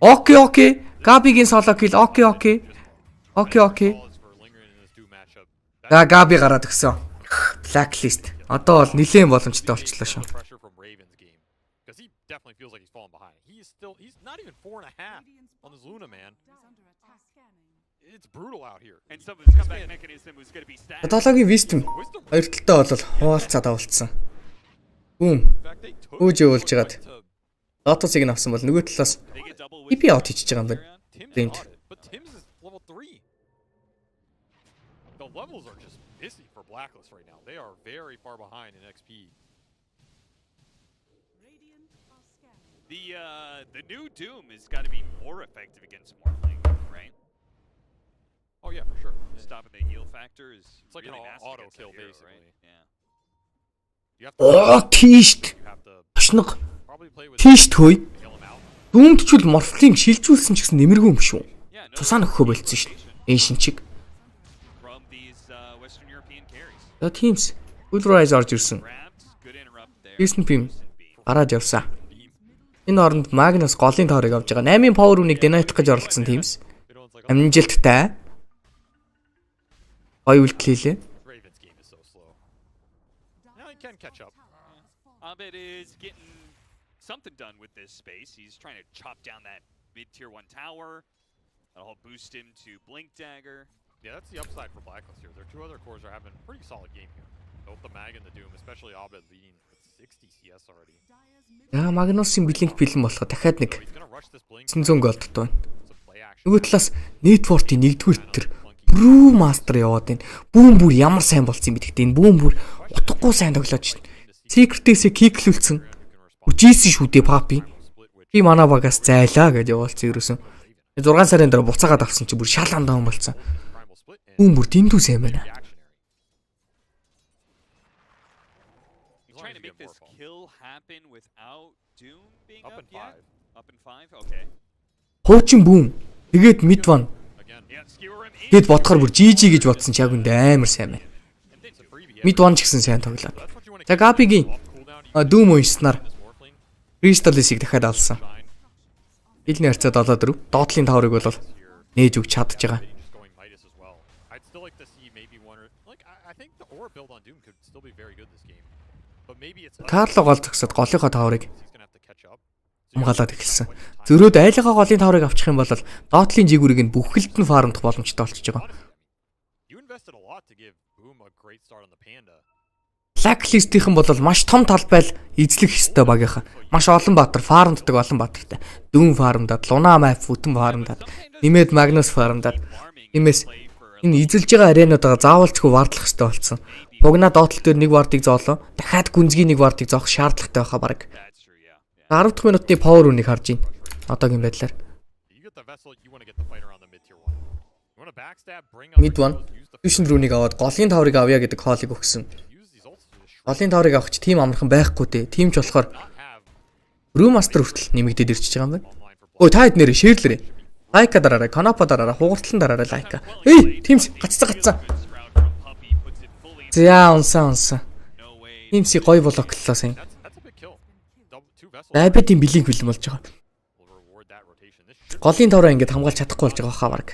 Окей. Габигийн соло kill. Окей. За Габи гараад өгсөн. Blacklist. Одоо бол нилээн боломжтой болчихлоо шүү. Because he definitely feels like he's falling behind. He's not even 4.5 on this Luna, man. It's brutal out here. And some of his comeback mechanism was going to be stacked. Дологийн Wisdom хоёр талтай бол хуваалцаад авалцсан. Boom. Хөөж явуулж хагаад Лотосыг авсан бол нөгөө талаас TP out хийж байгаа юм байна. But Tim's is level 3. The levels are just busy for Blacklist right now. They are very far behind in XP. The new Doom has got to be more effective against Morphling, right? Oh yeah, for sure. Stopping the heal factor is It's like really an nasty auto against kill that hero, basically. right? Yeah. You have тийшт. you have to Очног. probably play with Тийшт хөөе. heal him out. Дүүмдчүүл морфлинг шилжүүлсэн ч гэсэн нэмэргүй юм шүү. Тусаа нөхөө болцсон шүү. Эншин чиг. From these Western European carries. За Teams Pulverize орж ирсэн. Good interrupt there. Kn1fe гараад явсан. Энэ оронд Magnus голын тоорыг авж байгаа. 8-ын power үнийг deny-х гэж оролцсон Teams. Амжилттай. Гой үйлдэл хийлээ. Raven's game is so slow. Now he can catch up. Abed is getting something done with this space. He's trying to chop down that mid-tier 1 tower. That'll boost him to Blink Dagger. Yeah, that's the upside for Blacklist here. Their two other cores are having a pretty solid game here. Both the Mag and the Doom, especially Abed leading with 60 CS already. Яа Magnus-ийн блинк бэлэн болох дахиад нэг 900 голд байна. Нөгөө талаас network-ийн нэгдүгээр тэр Brew Master яваад байна. Бүүн бүр ямар сайн болсон юм бэ гэхдээ энэ бүүн бүр утгагүй сайн тоглоод шин. Secret-ээсээ киклүүлсэн. Үжийсэн шүү дээ Papi. Би манай багаас зайлаа гэж явуулсан ерөөсөн. 6 сарын дараа буцаагаад авсан чи бүр шалан даун болсон. Бүүн бүр дэндүү сайн байна. Trying to make this kill happen without Doom being up yet. Up in 5. Okay. Хуучин бүүн. Тэгээд Mid1. Тэгэд бодохоор бүр GG гэж бодсон ч яг үндэ амар сайн байна. Mid1 ч гэсэн сайн тоглоод. За Gabi-гийн Doom уншснаар Crystal-ийг дахиад алсан. Хилний харьцаа 7-4. Доотлын таврыг бол нээж өгч чадж байгаа. Карло гол зогсоод голынхоо таврыг хамгаалаад эхэлсэн. Зөрөөд айлынхаа голын таврыг авчих юм бол доотлын жигүүрийг нь бүхэлд нь фармдах боломжтой болчихж байгаа. Blacklist-ийнхэн бол маш том талбай эзлэх ёстой багийнхан. Маш олон баатар фармддаг олон баатартай. Дүүн фармдаад, Луна Map бүтэн фармдаад, нэмээд Magnus фармдаад. Тиймээс энэ эзэлж байгаа аренуудаа заавалчгүй вардлах ёстой болсон. Пугна доотл дээр нэг вардыг зоолоо. Дахиад гүнзгий нэг вардыг зоох шаардлагатай байхаа баг. 10 дахь минутын power үнийг харж байна. Одоогийн байдлаар. Mid1 Fusion rune-ыг аваад голын таврыг авъя гэдэг хоолыг өгсөн. Голын таврыг авах ч тийм амархан байхгүй дээ. Тийм ч болохоор Brew Master хүртэл нэмэгдээд ирчихэж байгаа юм байна. Өө та хэд нэрээ шеэрлэрээ. Лайка дараарай, Kn1fe дараарай, хугарталан дараарай лайка. Эй, Teams гаццаа. За унсан. Teams-ийг гой блокллоо сайн. Abed-ийн блинк бэлэн болж байгаа. Голын тавраа ингэж хамгаалж чадахгүй болж байгаа хаа баг.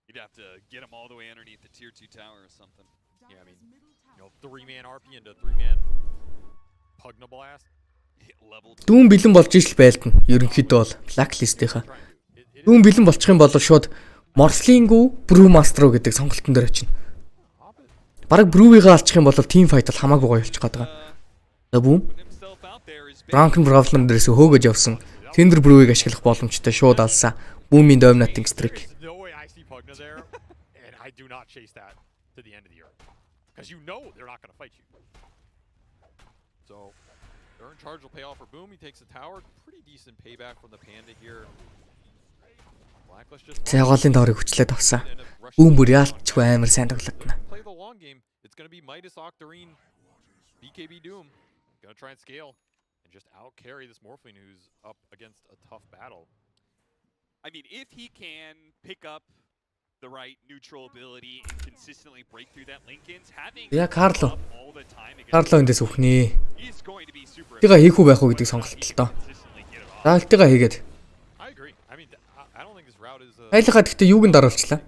You'd have to get him all the way underneath the tier 2 tower or something. Yeah, I mean, 3-man RP into 3-man Pugna Blast. Дүүн бэлэн болж ижил байлтна. Ерөнхийдөө бол Blacklist-ийнхаа. Дүүн бэлэн болчих юм бол шууд Morphling-үү Brew Master гэдэг сонголтон дээр очино. Бараг Brew-ийг алчих юм бол team fight л хамаагүй гоё болчих гээд байгаа. За бүүн. Drunken Problem дээрээс хөөгөж явсан. Tender Brew-ийг ашиглах боломжтой шууд алсан. Бүүмийн dominating streak. I do not chase that to the end of the year because you know they're not going to fight you. So Burn Charge will pay off for Boom. He takes the tower. Pretty decent payback from the Panda here. Blacklist just голын таврыг хүчлээд авсан. Бүүм бүр яалтчгүй амар сайн тоглоно. Play the long game. It's going to be Midas Octarine, BKB Doom. Going to try and scale and just out carry this Morphling who's up against a tough battle. I mean, if he can pick up the right neutral ability and consistently break through that Linkins, having Карло эндээс үхнээ. Тэга хийх үү байх уу гэдэг сонголт л доо. Даалтыгаа хийгээд. Айлхаа гэхдээ юуг нь даруулчлаа?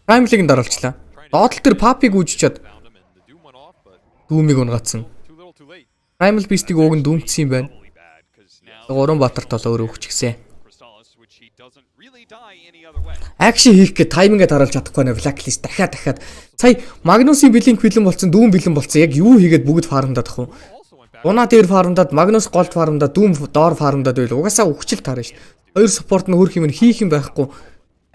Primal-ыг нь даруулчлаа. Доотлол төр Papi-г үүжчихэд Doom-ыг унгацсан. Primal Beast-ийг ууг нь дүмцсэн юм байна. 3 баатарт бол өөрөө өгчихсэн. Акшн хийх гэ таймингээ таруулж чадахгүй нэ Blacklist дахиад сая Magnus-ийн блинк бэлэн болсон, Doom бэлэн болсон. Яг юу хийгээд бүгд фармдаад ах уу? Луна дээр фармдаад, Magnus голд фармдаад, Doom доор фармдаад байл. Угаасаа өгчл таарна ш. Хоёр спорт нь хөрх юм хийх юм байхгүй.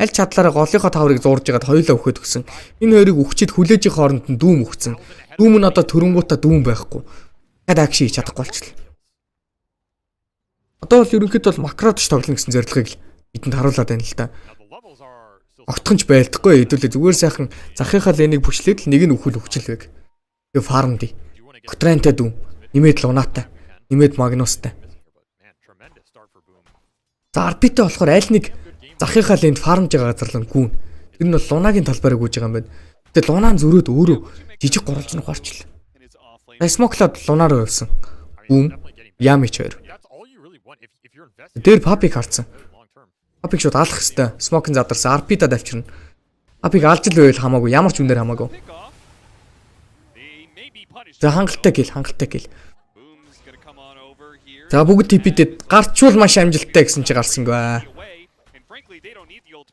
Аль чадлаараа голынхоо таврыг зуурж ягаад хоёулаа өгөхөд өгсөн. Энэ хоёрыг өгчид хүлээжийн хооронд нь дүүм өгсөн. Дүүм нь одоо төрөнгүүтээ дүүм байхгүй. Дахиад акшн хийж чадахгүй болчихлоо. Одоо бол ерөнхийдөө бол макродч тоглоно гэсэн зорилгыг л бидэнд харуулад байна л да. Огтхонч байлдахгүй хэдүүлээ зүгээр сайхан захынхаа ленийг бүчлээд л нэг нь өхөл өгчлвэг. Тэгээ фарм ди. Котрэнтэй дүүм, нэмээд лунатай, нэмээд магнустай. За арбитэй болохоор аль нэг захынхаа ленд фармж байгаа газар л гүн. Тэр нь бол лунагийн талбарыг үүж байгаа юм байна. Тэгээ лунаа зөрөөд өөрөө жижиг гурвалж нь ухаарчлаа. Смоклоод лунаа руу явсан. Бүүм, ямич хоёр. Дээр папик харцсан. Папик шууд алах хэвээр. Смокын задарсан. арбитад авчирна. Папик алж л байвал хамаагүй. Ямар ч үнээр хамаагүй. За хангалттай гэл. За бүгд типидэд гарчвал маш амжилттай гэсэн чи гарсангүй.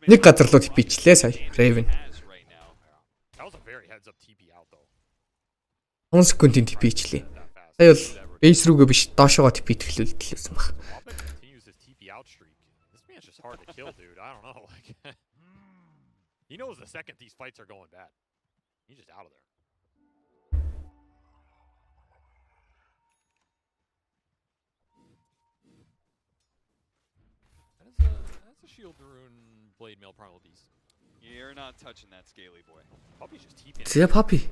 Нэг газар руу типичлээ сая. Raven. 10 секундын типичлээ. Сая бол бейс рүүгээ биш доошоогоо типид эхлүүлсэн баг. He knows the second these fights are going bad. He's just out of there. That's a shield rune blade mail primal beast. You're not touching that scaly boy. Puppy's just TPing. Зэ папи.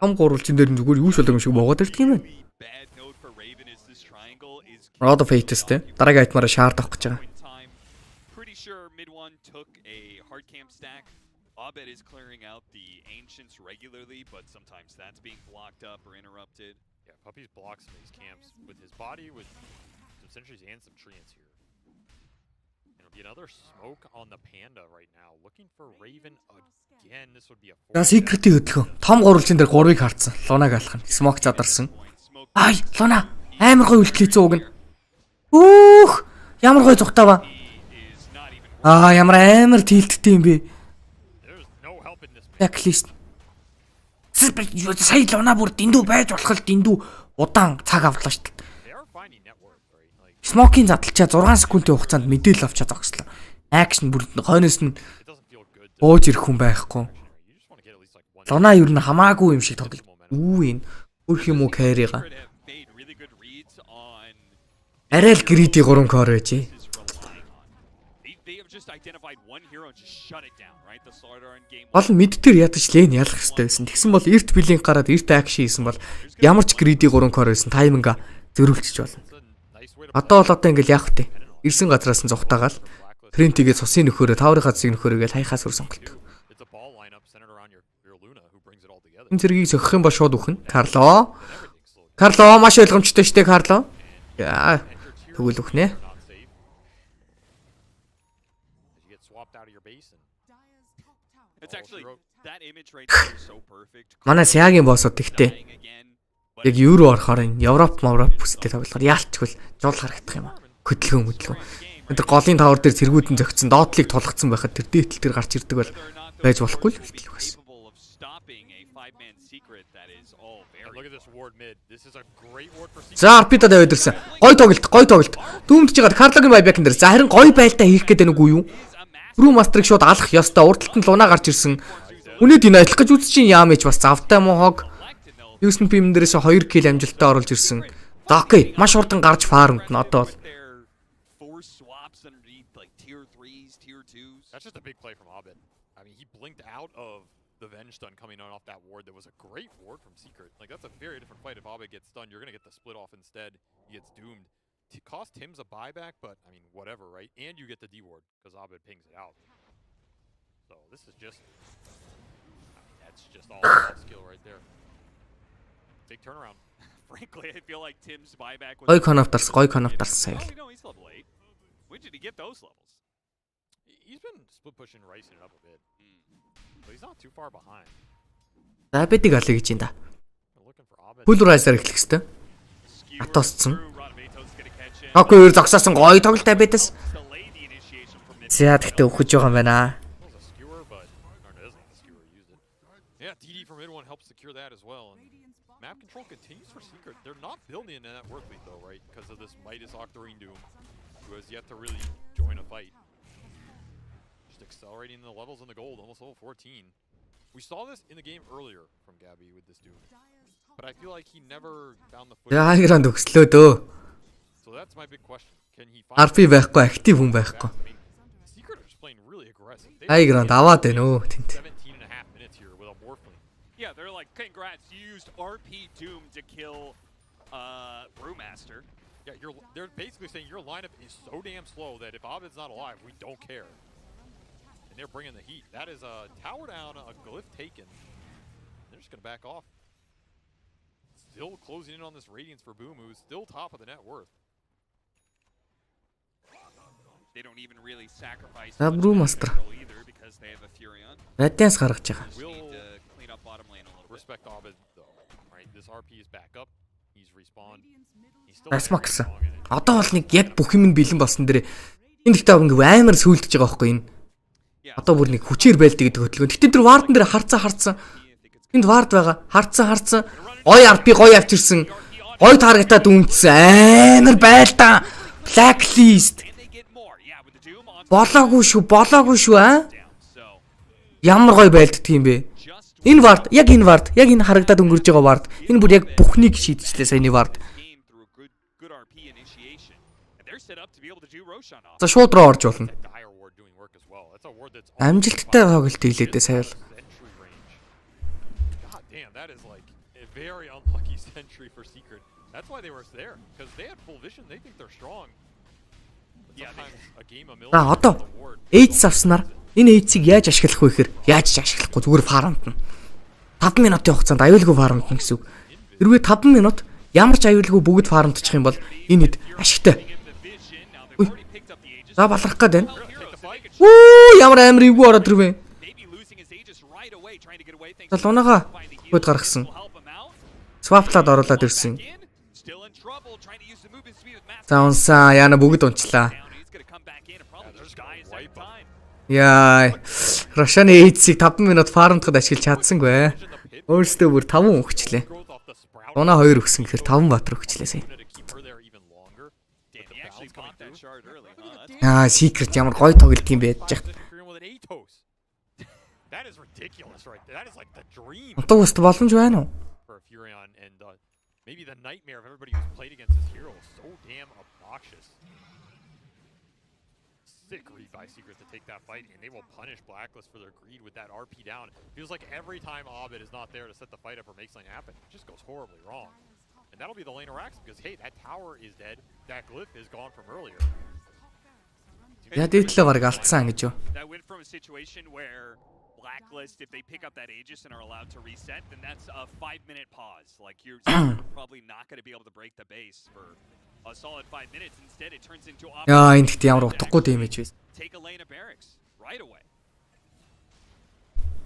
Хам гурвалжин дээр нь зүгээр юу ч болоогүй юм шиг боогод ирдэг юм байна. Rod of Fate-стэй дараагийн айтмаараа шаард авах гэж байгаа. Pretty sure mid one took a hard camp stack. Abed is clearing out the ancients regularly, but sometimes that's being blocked up or interrupted. Yeah, Puppy's blocks some of these camps with his body, with some sentries and some treants here. And it'll be another smoke on the panda right now. Looking for Raven again. This would be a За secret-ийн хөдөлгөөн. Том гурвалжин дээр 3-ыг харцсан. Лунаг алах нь. Смок задарсан. Ай, Луна. Амар гоё үлдэх хийцэн уг нь. Үүх! Ямар гоё зүгтаава. Ямар амар тилттэй юм бэ? Backlist. Сая Луна бүр дэндүү байж болох л дэндүү удаан цаг авлаа шүү дээ. Смокийн задлчаа 6 секундын хугацаанд мэдээлэл авчаад зогслоо. Акшн бүр хойноос нь бууж ирэх хүн байхгүй. Луна юу н хамаагүй юм шиг тоглож. Үу энэ хөрх юм уу кэрига. Арай л гриди 3 кор байжээ. Гол мид дээр ядаж лен ялах хэрэгтэй байсан. Тэгсэн бол эрт билинг гараад эрт акшн хийсэн бол ямар ч гриди 3 кор байсан тайминга зөрүүлчих болно. Одоо ингээл яах вэ? Ирсэн газраас нь зугатаагаал Трентигээ цусын нөхөрөө таврынхаа цусыг нөхөрөөгөл хаяхаас үр сонголдог. Энэ зэргийг сөхөх юм ба шууд үхэн. Карло маш ойлгомжтой штэ Карло. Яа. Тэгвэл үхнэ. Манай Сягийн боссод тэгтээ. Яг евро орохоор энэ Европ бүстэй тоглохоор яалтчгүй жол харагдах юм аа. Хөдөлгөөн. Тэр голын тавар дээр цэргүүдэн зөгцсөн доотлыг тулгцсан байхад тэр дээтэл тэр гарч ирдэг бол байж болохгүй л хэлдэг байсан. За арпитад аваад ирсэн. Гой тоглолт. Дүүмдж жагаад Карлогийн байбекэн дээр. За харин гой байлдаа хийх гээд байна уу юу? Рүү мастрыг шууд алах ёстой. Урдталт нь Луна гарч ирсэн. Үнэд энэ ажиллах гэж үзчихин яамэж бас завтай муу хог. Юусэн пим дээрээс 2 кил амжилттай оруулж ирсэн. За окей, маш хурдан гарч фармд нь одоо бол. That's just a big play from Abed. I mean, he blinked out of the Venge stun coming on off that ward. That was a great ward from Secret. Like, that's a very different fight. If Abed gets stunned, you're going to get the split off instead. He gets doomed. It cost Tim's a buyback, but, I mean, whatever, right? And you get the D ward, because Abed pings it out. So, this is just... I mean, that's just all about skill right there. Big turnaround. Frankly, I feel like Tim's buyback was... Гой коноптерс сая. No, he's level 8. When did he get those levels? He's been split pushing, ricing it up a bit. But he's not too far behind. За бэдэг аль гэж юм да. Full riser эхлэх хэвээр. Атосцсон. Окей, өөр зогсоосон гоё тоглолт Абедээс. За тэгтээ өгч байгаа юм байна. Yeah, DD from mid one helps secure that as well. And map control continues for Secret. They're not building in that work lead though, right? Because of this Midas Octarine Doom, who has yet to really join a fight. accelerating the levels in the gold, almost level 14. We saw this in the game earlier from Gabby with this dude, but I feel like he never found the footing. Хай-гранд өгслөө дөө. So that's my big question. Can he find RP байхгүй, актив хүн байхгүй. Secret are just playing really aggressive. Хай-гранд аваад байна өө тэнд. 17.5 minutes here with a morphling. Yeah, they're like, congrats, you used RP Doom to kill Brewmaster. Yeah, they're basically saying your lineup is so damn slow that if Abed's not alive, we don't care. And they're bringing the heat. That is a tower down, a glyph taken. They're just going to back off. Still closing in on this Radiance for Boom, who's still top of the net worth. They don't even really sacrifice Brewmaster. either because they have a Furion. Radiance гаргаж байгаа. We'll need to clean up bottom lane a little bit. Respect Abed though. Right, this RP is back up. He's respawned. He's still Расмак гэсэн. Одоо бол нэг яг бүх юм нь бэлэн болсон дээрээ энэ ихтэй ингээ амар сүйлдэж байгаа байхгүй энэ. Одоо бүр нэг хүчээр байлдаг гэдэг хөдөлгөөн. Гэтэ тэр вардан дээр харцсан. Энд вард байгаа. Харцсан. Гой RP гой авчирсан. Гой таргетаад үнцсэн. Амар байлдаа. Blacklist. Болоогүй шүү аа. Ямар гой байлддаг юм бэ? Энэ вард, яг энэ харагдаад өнгөрж байгаа вард. Энэ бүр яг бүхнийг шийдчихлээ саяны вард. За шууд руу орж болно. Амжилттай тоглолт хийлээ дээ сая л. God damn, that is like a very unlucky century for Secret. That's why they were there, because they had full vision. They think they're strong. Sometimes a game a million. Одоо H авснаар энэ H-ийг яаж ашиглах вэ гэхээр яаж ч ашиглахгүй зүгээр фармд нь. 5 минутын хугацаанд аюулгүй фармд нь гэсэн үг. Хэрвээ 5 минут ямар ч аюулгүй бүгд фармдчих юм бол энэ хэд ашигтай. За баларах гээд байна. Ямар амар ивгүй ороод ирвэ. За лунага хөд гаргасан. Swap-лаад оруулаад ирсэн. За унсаа яана бүгд унчлаа. Яа. Рошаны H-ийг 5 минут фармдахад ашиглаж чадсангүй. Өөрөөсөө бүр 5 өгчлээ. Унаа 2 өгсөн гэхээр 5 баатар өгчлээ сая. Secret ямар гоё тоглолт юм бэ гэж. That is ridiculous, right? That is like the dream. Утгаст боломж байна уу? For Furion and maybe the nightmare of everybody who's played against this hero. So damn obnoxious. Sick read by Secret to take that fight, and they will punish Blacklist for their greed with that RP down. Feels like every time Abed is not there to set the fight up or make something happen, it just goes horribly wrong. And that'll be the lane of Rax because hey, that tower is dead. That glyph is gone from earlier. Яа дээдлээ баг алдсан гэж юу? That went from a situation where Blacklist, if they pick up that Aegis and are allowed to reset, then that's a 5-minute pause. Like you're probably not going to be able to break the base for a solid 5 minutes. Instead, it turns into Яа энэ гэхдээ ямар утгагүй дэмэж вэ? Take a lane of barracks right away.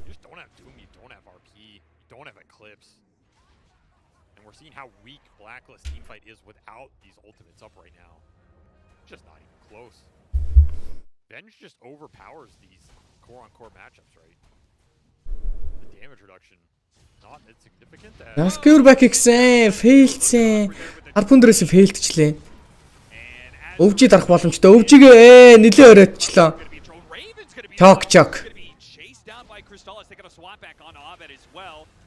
You just don't have Doom, you don't have RP, you don't have Eclipse. And we're seeing how weak Blacklist teamfight is without these ultimates up right now. Just not even close. Bench just overpowers these core-on-core matchups, right? The damage reduction, not as significant as... Яскер бак гэсэн, фейлдсэн. Харпун дээрээс фейлдчлээ. Өвжид арах боломжтой. Өвжигээ нилээ өрөөдчлөө. Чок.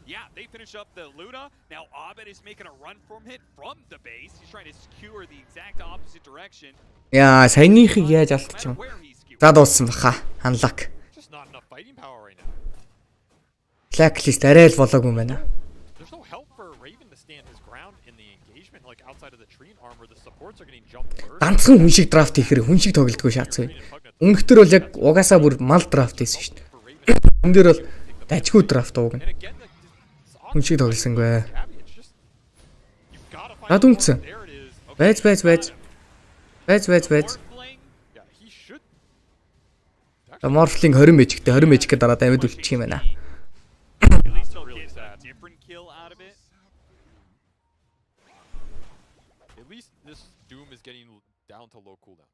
Yeah, they finish up the Luna. Now Abed is making a run from it from the base. He's trying to skewer the exact opposite direction. Яа, саяныхыг яаж алдчих юм. За дууссан баха. Unlock. Just not enough fighting power right now. Blacklist арай л болоогүй юм байна. There's no help for Raven to stand his ground in the engagement like outside of the tree armor. The supports are getting jumped first. Ганцхан хүн шиг драфт хийхээр хүн шиг тоглодгоо шаацгүй. Өмнөхдөр бол яг угаасаа бүр мал драфт хийсэн шүү дээ. Энд дээр бол дажгүй драфт ууг. Хүн шиг тоглосонгүй. Над үнцэн. Байж. Morphling 20 мэжигтэй 20 мэжигтэй дараа дамид үлчих юм байна. At least this Doom is getting down to low cooldown.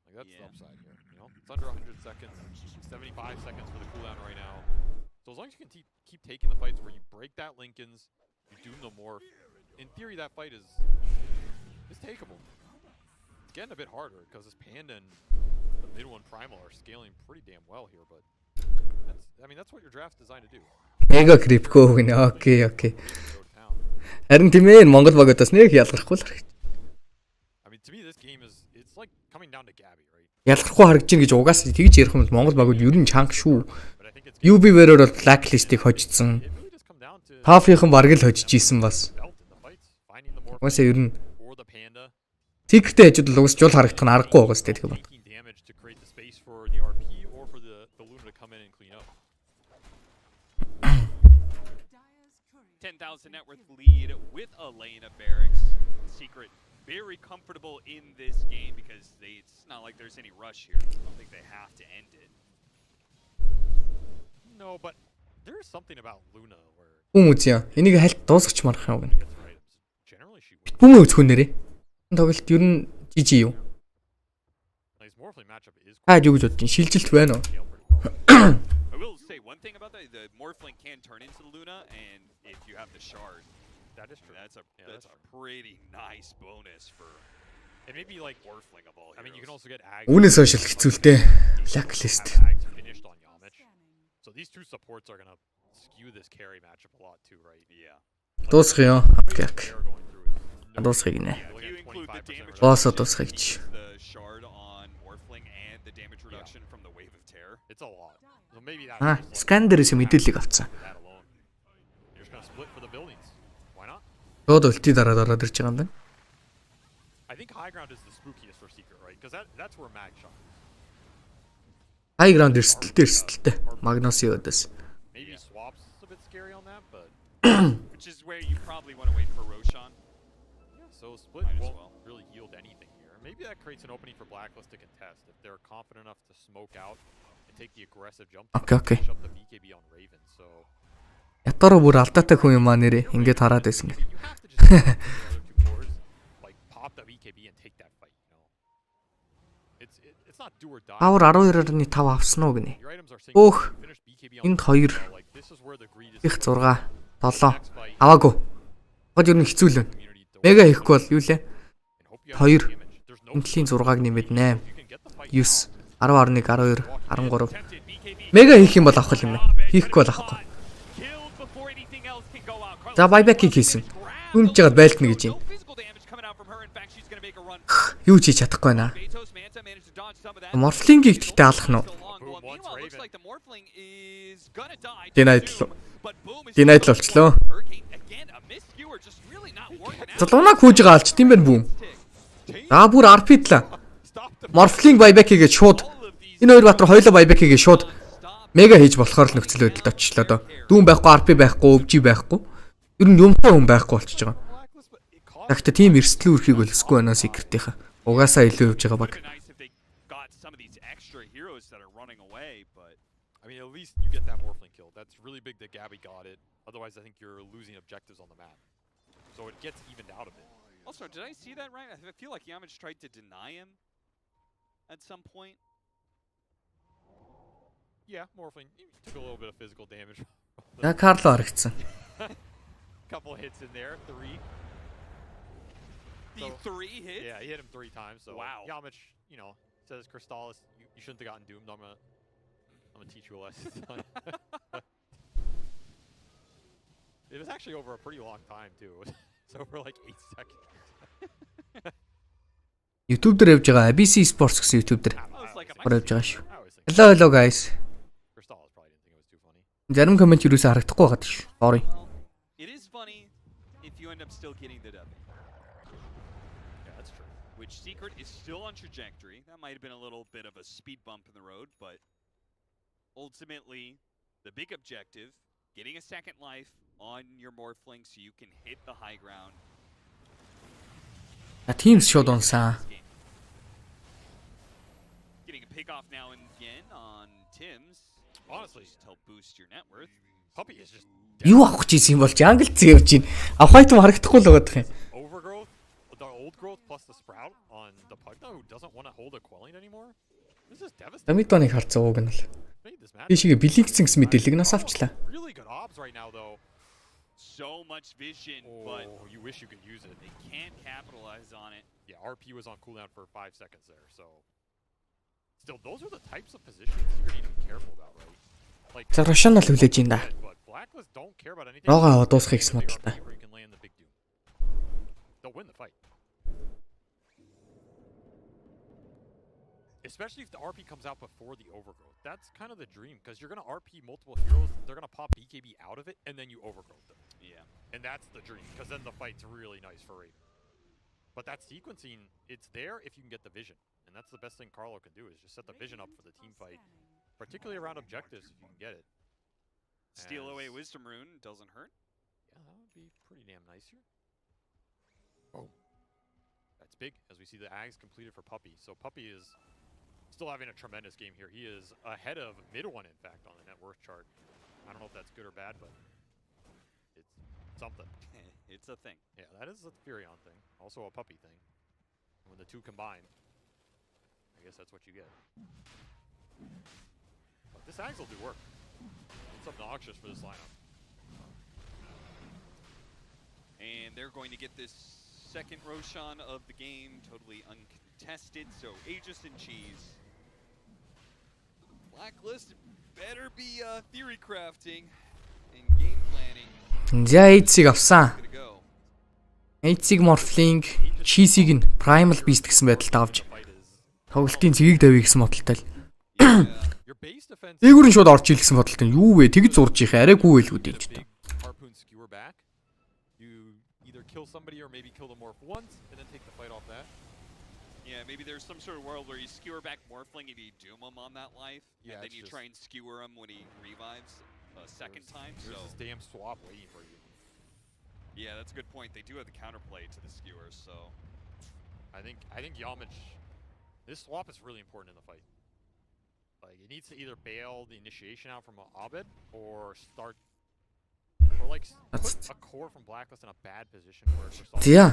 Like that's the upside here, you know? It's under 100 seconds, 75 seconds for the cooldown right now. So as long as you can keep taking the fights where you break that Lincoln's, you Doom the Morph, in theory that fight is takeable. getting a bit harder because this Panda and the mid one Primal are scaling pretty damn well here, but that's what your draft's designed to do. Мега крипко гинэ. Окей. Харин тийм ээ Монгол багуудаас нэг ялгархгүй л харагд. To me this game is it's like coming down to Gabby, right? Ялгархгүй харагдаж гин гэж угаасаа тэгж ярих юм бол Монгол багууд ер нь чанга шүү. UB вэрээр бол blacklist-ийг хожсон. Топ-ийнхэн бараг л хожиж исэн бас. Угаасаа ер нь Secret-тэй хажууд л угс жул харагдах нь аргагүй байгаа сте тэгэх бат. 10,000 net worth lead with a lane of barracks. Secret very comfortable in this game because it's not like there's any rush here. I don't think they have to end it. No, but there's something about Luna where Хүмүүз энийг хальт дуусгач марах юм гэнэ. Хүмүүз хүнээрээ. Энэ тоглолт ер нь жижиг юу? Хаад юу гэж бодож чинь шилжилт байна уу? I will say one thing about that, the Morphling can turn into Luna, and if you have the shard, that is true. That's a pretty nice bonus for it may be like Morphling of all. I mean, you can also get Ag. Үүнээс хойш л хэцүүлтэй. Blacklist. So these two supports are going to skew this carry matchup a lot too, right? Yeah. Дуусгах юм. Окей. Дуусгах гинэ. Боосо дуусгах гэж. It's a lot. So maybe that. Скандерээс мэдээлэл авцсан. Тод өлтий дараад ороод ирж байгаа юм байна. I think high ground is the spookiest for Secret, right? Because that's where Mag shot. High ground эрсдэлтэй. Магносын өдөөс. Maybe swaps a bit scary on that, but which is where you probably want to wait for Roshan. Yeah, so split won't really yield anything here. Maybe that creates an opening for Blacklist to contest if they're confident enough to smoke out and take the aggressive jump. Okay. Finish up the BKB on Raven. So ятараа бүр алдаатай хүн юм аа нэрээ ингээд хараад байсан гэх. Авар 12.5 авсан уу гинэ. Өөх. Энд 2. Их 6. 7. Аваагүй. Гол ер нь хэцүү л байна. Мега хийхгүй бол юу лээ? 2. Энтлийн 6-г нэмээд 8. 9. 10.1 12 13. Мега хийх юм бол авах юм байна. Хийхгүй бол авахгүй. За байбекийг хийсэн. Хүмж жагаад байлтна гэж юм. Юу ч хийж чадахгүй байна. Morphling-ийг тэгтээ алах нь уу? Denied болчлоо. Залуунаа хүүж байгаа алч тийм байх бүүм. За бүр RP-длаа. Morphling байбек хийгээд шууд энэ хоёр баатар хоёулаа байбек хийгээд шууд мега хийж болохоор л нөхцөл байдалд очлоо доо. Дүүн байхгүй, RP байхгүй, өвжи байхгүй. Ер нь юмтай хүн байхгүй болчихж байгаа. Гэхдээ тийм эрсдэл үрхийг бол өсөхгүй байна Secret-ийнх. Угаасаа илүү явж байгаа баг. I mean, at least you get that Morphling kill. That's really big that Gabby got it. Otherwise, I think you're losing objectives on the map. So it gets evened out a bit. Also, did I see that right? I feel like Yamage tried to deny him at some point. Yeah, Morphling took a little bit of physical damage. Карло харагдсан. Couple hits in there, 3. The 3 hits? Yeah, he hit him 3 times. So wow. Yamage, says Crystallis, you shouldn't have gotten doomed. I'm gonna teach you a lesson. It was actually over a pretty long time too. It's over like 8 seconds. YouTube дээр явж байгаа ABC Sports гэсэн YouTube дээр явж байгаа шүү. Hello guys. Зарим коммент юусаа харагдахгүй байгаа шүү. Sorry. It is funny if you end up still getting the W. Yeah, that's true. Which Secret is still on trajectory. That might have been a little bit of a speed bump in the road, but ultimately, the big objective, getting a second life on your Morphling so you can hit the high ground. Teams showed on sa. Getting a pick off now and again on Tim's. Honestly, just help boost your net worth. Puppy is just Юу авах гэж юм бол jungle зээ явж байна. Авах айтем харагдахгүй л байгаа юм. Overgrowth, the old growth plus the sprout on the Pugna who doesn't want to hold a quelling anymore. This is devastating. Дамитоныг харцсан ууг нь л. Тийшээ бэлингцэн гэсэн мэдээллийг нас авчлаа. Really good obs right now though. So much vision, but you wish you could use it. They can't capitalize on it. Yeah, RP was on cooldown for 5 seconds there, so still those are the types of positions you're need to be careful about, right? Like За Рошанал хүлээж ин да. Blacklist don't care about anything. Рога дуусгах гэсэн бодолтой. They'll win the fight. Especially if the RP comes out before the overgrowth. That's kind of the dream, because you're going to RP multiple heroes, they're going to pop BKB out of it, and then you overgrowth them. Yeah. And that's the dream, because then the fight's really nice for Raven. But that sequencing, it's there if you can get the vision. And that's the best thing Carlo can do, is just set the vision up for the team fight. Particularly around objectives, if you can get it. Steal away Wisdom Rune doesn't hurt. Yeah, that would be pretty damn nice here. Oh. That's big, as we see the Ags completed for Puppey. So Puppey is still having a tremendous game here. He is ahead of mid-1, in fact, on the net worth chart. I don't know if that's good or bad, but it's something. It's a thing. Yeah, that is a Furion thing. Also a Puppey thing. When the two combine, I guess that's what you get. But this Ags will do work. It's obnoxious for this lineup. And they're going to get this second Roshan of the game, totally uncontested. So Aegis and Cheese. Blacklist better be theory crafting and game planning. За эйдсиг авсан. Эйдсиг морфлинг, чизиг нь Primal Beast гэсэн байдалд авч тоглолтын цэгийг давъя гэсэн бодолтой л. Дээгүүрэн шууд орж ил гэсэн бодолтой. Юу вэ? Тэгж зурж их арайгүй байлгүй дээ ч гэдэг. Kill somebody or maybe kill the morph once and then take the fight off that. Yeah, maybe there's some sort of world where you skewer back Morphling and you doom him on that life, and then you try and skewer him when he revives a second time. There's this damn swap waiting for you. Yeah, that's a good point. They do have the counterplay to the skewers, so I think Yamich, this swap is really important in the fight. Like, it needs to either bail the initiation out from Abed or start. Or like put a core from Blacklist in a bad position where it's just Yeah.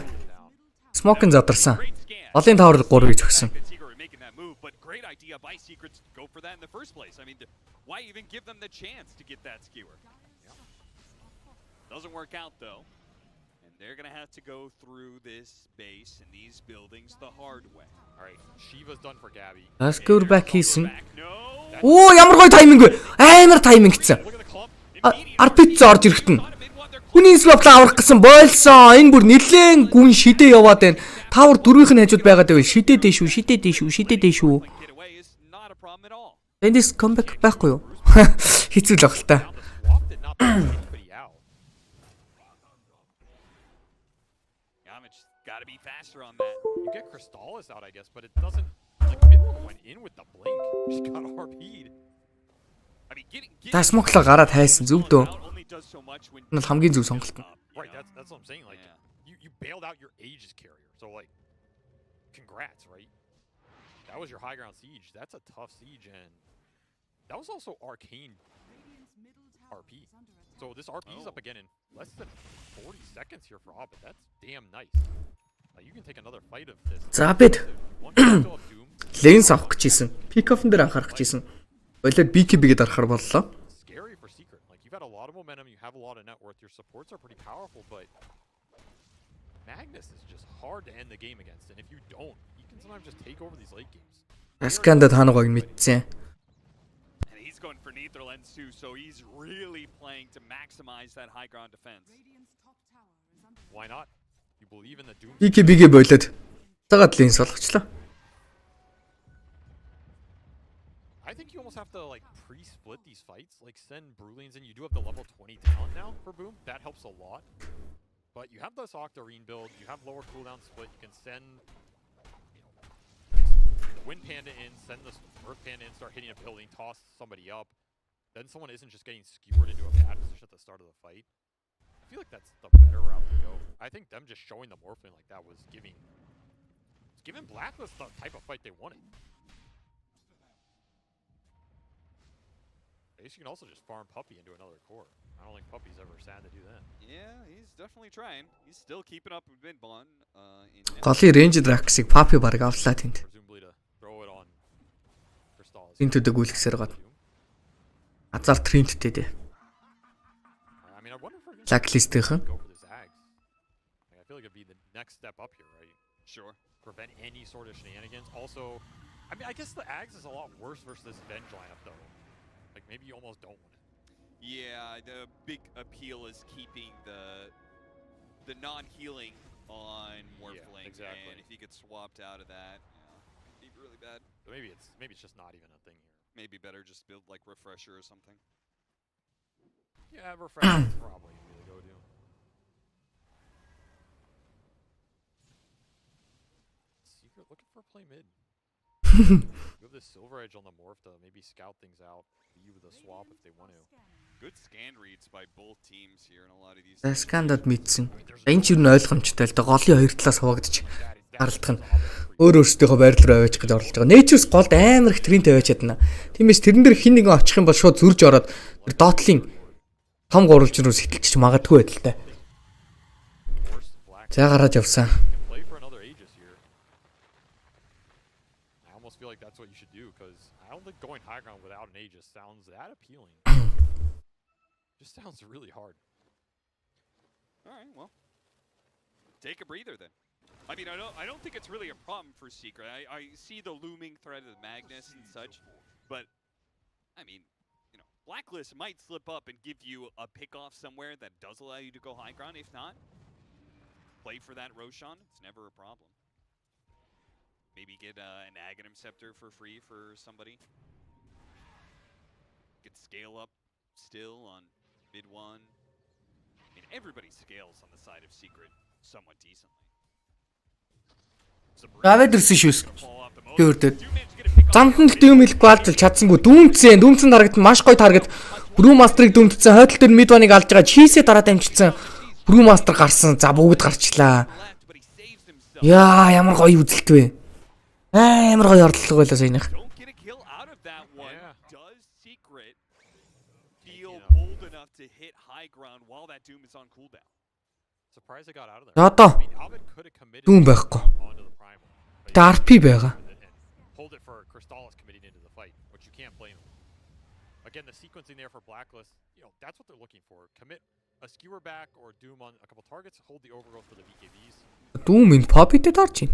Smoke-ын задарсан. Олон тавар 3 гэж өгсөн. But great idea by Secret to go for that in the first place. I mean, why even give them the chance to get that skewer? Doesn't work out though. And they're going to have to go through this base and these buildings the hard way. All right, Shiva's done for Gabby. Skewer back хийсэн. Оо, ямар гоё тайминг вэ? Амар тайминг хийсэн. Арпит зорж ирэхт нь. Хүний слоплаа аврах гэсэн бойлсон. Энэ бүр нэлээд гүн шидээ яваад байна. Тавар дөрвийнх нь хажууд байгаад байвал шидээ дээ шүү. Эндээс comeback байхгүй юу? Хэцүү л баг л та. Got to be faster on that. You get Crystallis out, I guess, but it doesn't. Like, Midland went in with the blink. She got RP'd. Та смоклоо гараад хайсан зөв дөө. Энэ бол хамгийн зөв сонголт. Right, that's what I'm saying. Like, you bailed out your Aegis carrier, so like, congrats, right? That was your high ground siege. That's a tough siege, and that was also arcane RP. So this RP is up again in less than 40 seconds here for Abed. That's damn nice. Like, you can take another fight of this. За Abed. Lens авах гэжсэн. Pick-off-н дээр анхаарах гэжсэн. Болоод BKB-гээд арахаар боллоо. Scary for Secret. Like, you've had a lot of momentum, you have a lot of net worth, your supports are pretty powerful, but Magnus is just hard to end the game against, and if you don't, you can sometimes just take over these late games. Асканда таанагыг мэдсэн. And he's going for neither lens too, so he's really playing to maximize that high ground defense. Why not? You believe in the doom. BKB-гээ болоод цагаад Lens болгочлоо. I think you almost have to like pre-split these fights, like send Brulines in. You do have the level 20 talent now for Boom. That helps a lot. But you have this Octarine build, you have lower cooldown split, you can send the Wind Panda in, send the Earth Panda in, start hitting a building, toss somebody up. Then someone isn't just getting skewered into a bad position at the start of the fight. I feel like that's the better route to go. I think them just showing the Morphling like that was giving Blacklist the type of fight they wanted. I guess you can also just farm Puppey into another core. I don't think Puppey's ever sad to do that. Yeah, he's definitely trying. He's still keeping up with mid-bon. Голын range Drax-ыг Puppey баг авлаа тэнд. Presumably to throw it on Crystallis. Энд төдөг үлгсээр гад. Азар Trent-тэй дээ. I mean, I wonder if we're Blacklist-ийнхэн. Go for this Ags. Like, I feel like it'd be the next step up here, right? Sure. Prevent any sort of shenanigans. Also, I mean, I guess the Ags is a lot worse versus this Venge lineup, though. Like, maybe you almost don't win it. Yeah, the big appeal is keeping the non-healing on Morphling, exactly. and if he gets swapped out of that, it'd be really bad. So maybe it's just not even a thing here. Maybe better just build like Refresher or something. Yeah, Refresher is probably gonna be the go-to. Secret looking for a play mid. You have this Silver Edge on the Morph to maybe scout things out, leave with a swap if they want to. Good scan reads by both teams here in a lot of these. Скандад мэдсэн. Энэ ч юу н ойлгомжтой л да голын хоёр талаас хуваагдчих. Гаралдах нь өөр өөрсдийнхөө байр руу аваач гэж орлож байгаа. Нээчүүс голд амар их тринт аваач чадна. Тиймээс тэрэн дээр хин нэгэн очих юм бол шууд зурж ороод доотлын том гурвалж руу сэтэлчих магадгүй байдалтай. За гараад явсан. Feel like that's what you should do because I don't think going high ground without an Aegis sounds that appealing. Just sounds really hard. All right, well, take a breather then. I mean, I don't think it's really a problem for Secret. I see the looming threat of the Magnus and such, but I mean, you know, Blacklist might slip up and give you a pick off somewhere that does allow you to go high ground. If not, play for that Roshan. It's never a problem. Maybe get an Aghanim Scepter for free for somebody. Could scale up still on mid one. I mean, everybody scales on the side of Secret somewhat decently. Аваад ирсэн шүүс. Дөрдөд. Замд нь дэм хэлэхгүй алдчих чадсангүй дүүмцэн харагд маш гоё таргад Brew Master-ыг дүүмтсэн хойдол дээр mid one-ыг алж байгаа чийсээ дараа дамжчихсан. Brew Master гарсан. За бүгд гарчлаа. Яа ямар гоё үзэлт вэ. Амар гоё ордлого байлаа саяных. Does Secret feel bold enough to hit high ground while that Doom is on cooldown? Surprised they got out of there. Одоо дүүм байхгүй. Тэ RP байгаа. Hold it for Crystallis committing into the fight, which you can't blame him. Again, the sequencing there for Blacklist, you know, that's what they're looking for. Commit a skewer back or Doom on a couple targets, hold the overgrowth for the VKBs. Doom энэ Poppy-тэй дарж байна.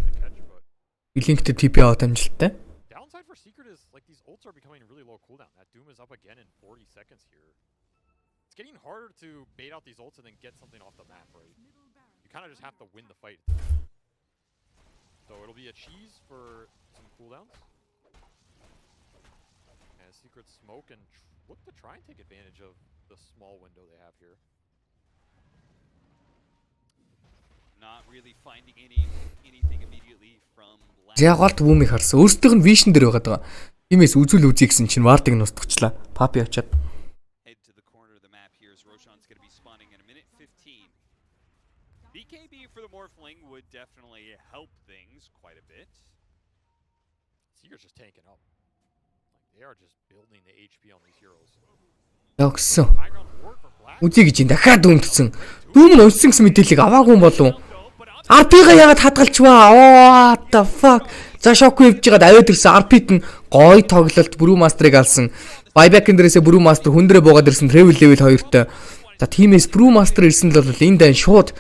Linked TP out амжилттай. Downside for Secret is like these ults are becoming really low cooldown. That Doom is up again in 40 seconds here. It's getting harder to bait out these ults and then get something off the map, right? You kind of just have to win the fight. So it'll be a cheese for some cooldowns. And Secret smoke and look to try and take advantage of the small window they have here. Not really finding anything immediately from. Яг голд бүүмийг харсан. Өөрсдийнх нь vision дээр байгаа даа. Тиймээс үзүүл үзье гэсэн чинь вардыг нь устгачлаа. Papi очоод. Head to the corner of the map here as Roshan's going to be spawning in a minute 15. BKB for the Morphling would definitely help things quite a bit. Secret's just tanking up. Like they are just building the HP on these heroes. Явсан. Үзье гэж дахиад дүнтсэн. Дүүм нь унсан гэсэн мэдээллийг аваагүй юм болов. RP-га яагаад хадгалчваа? What the fuck? За Shockwave жигаад аваад ирсэн RP-т нь гоё тоглолт Brew Master-ыг алсан. Buyback-ын дээрээсээ Brew Master хүндрээ буугаад ирсэн level 2-той. За тиймээс Brew Master ирсэн л бол энэ дан шууд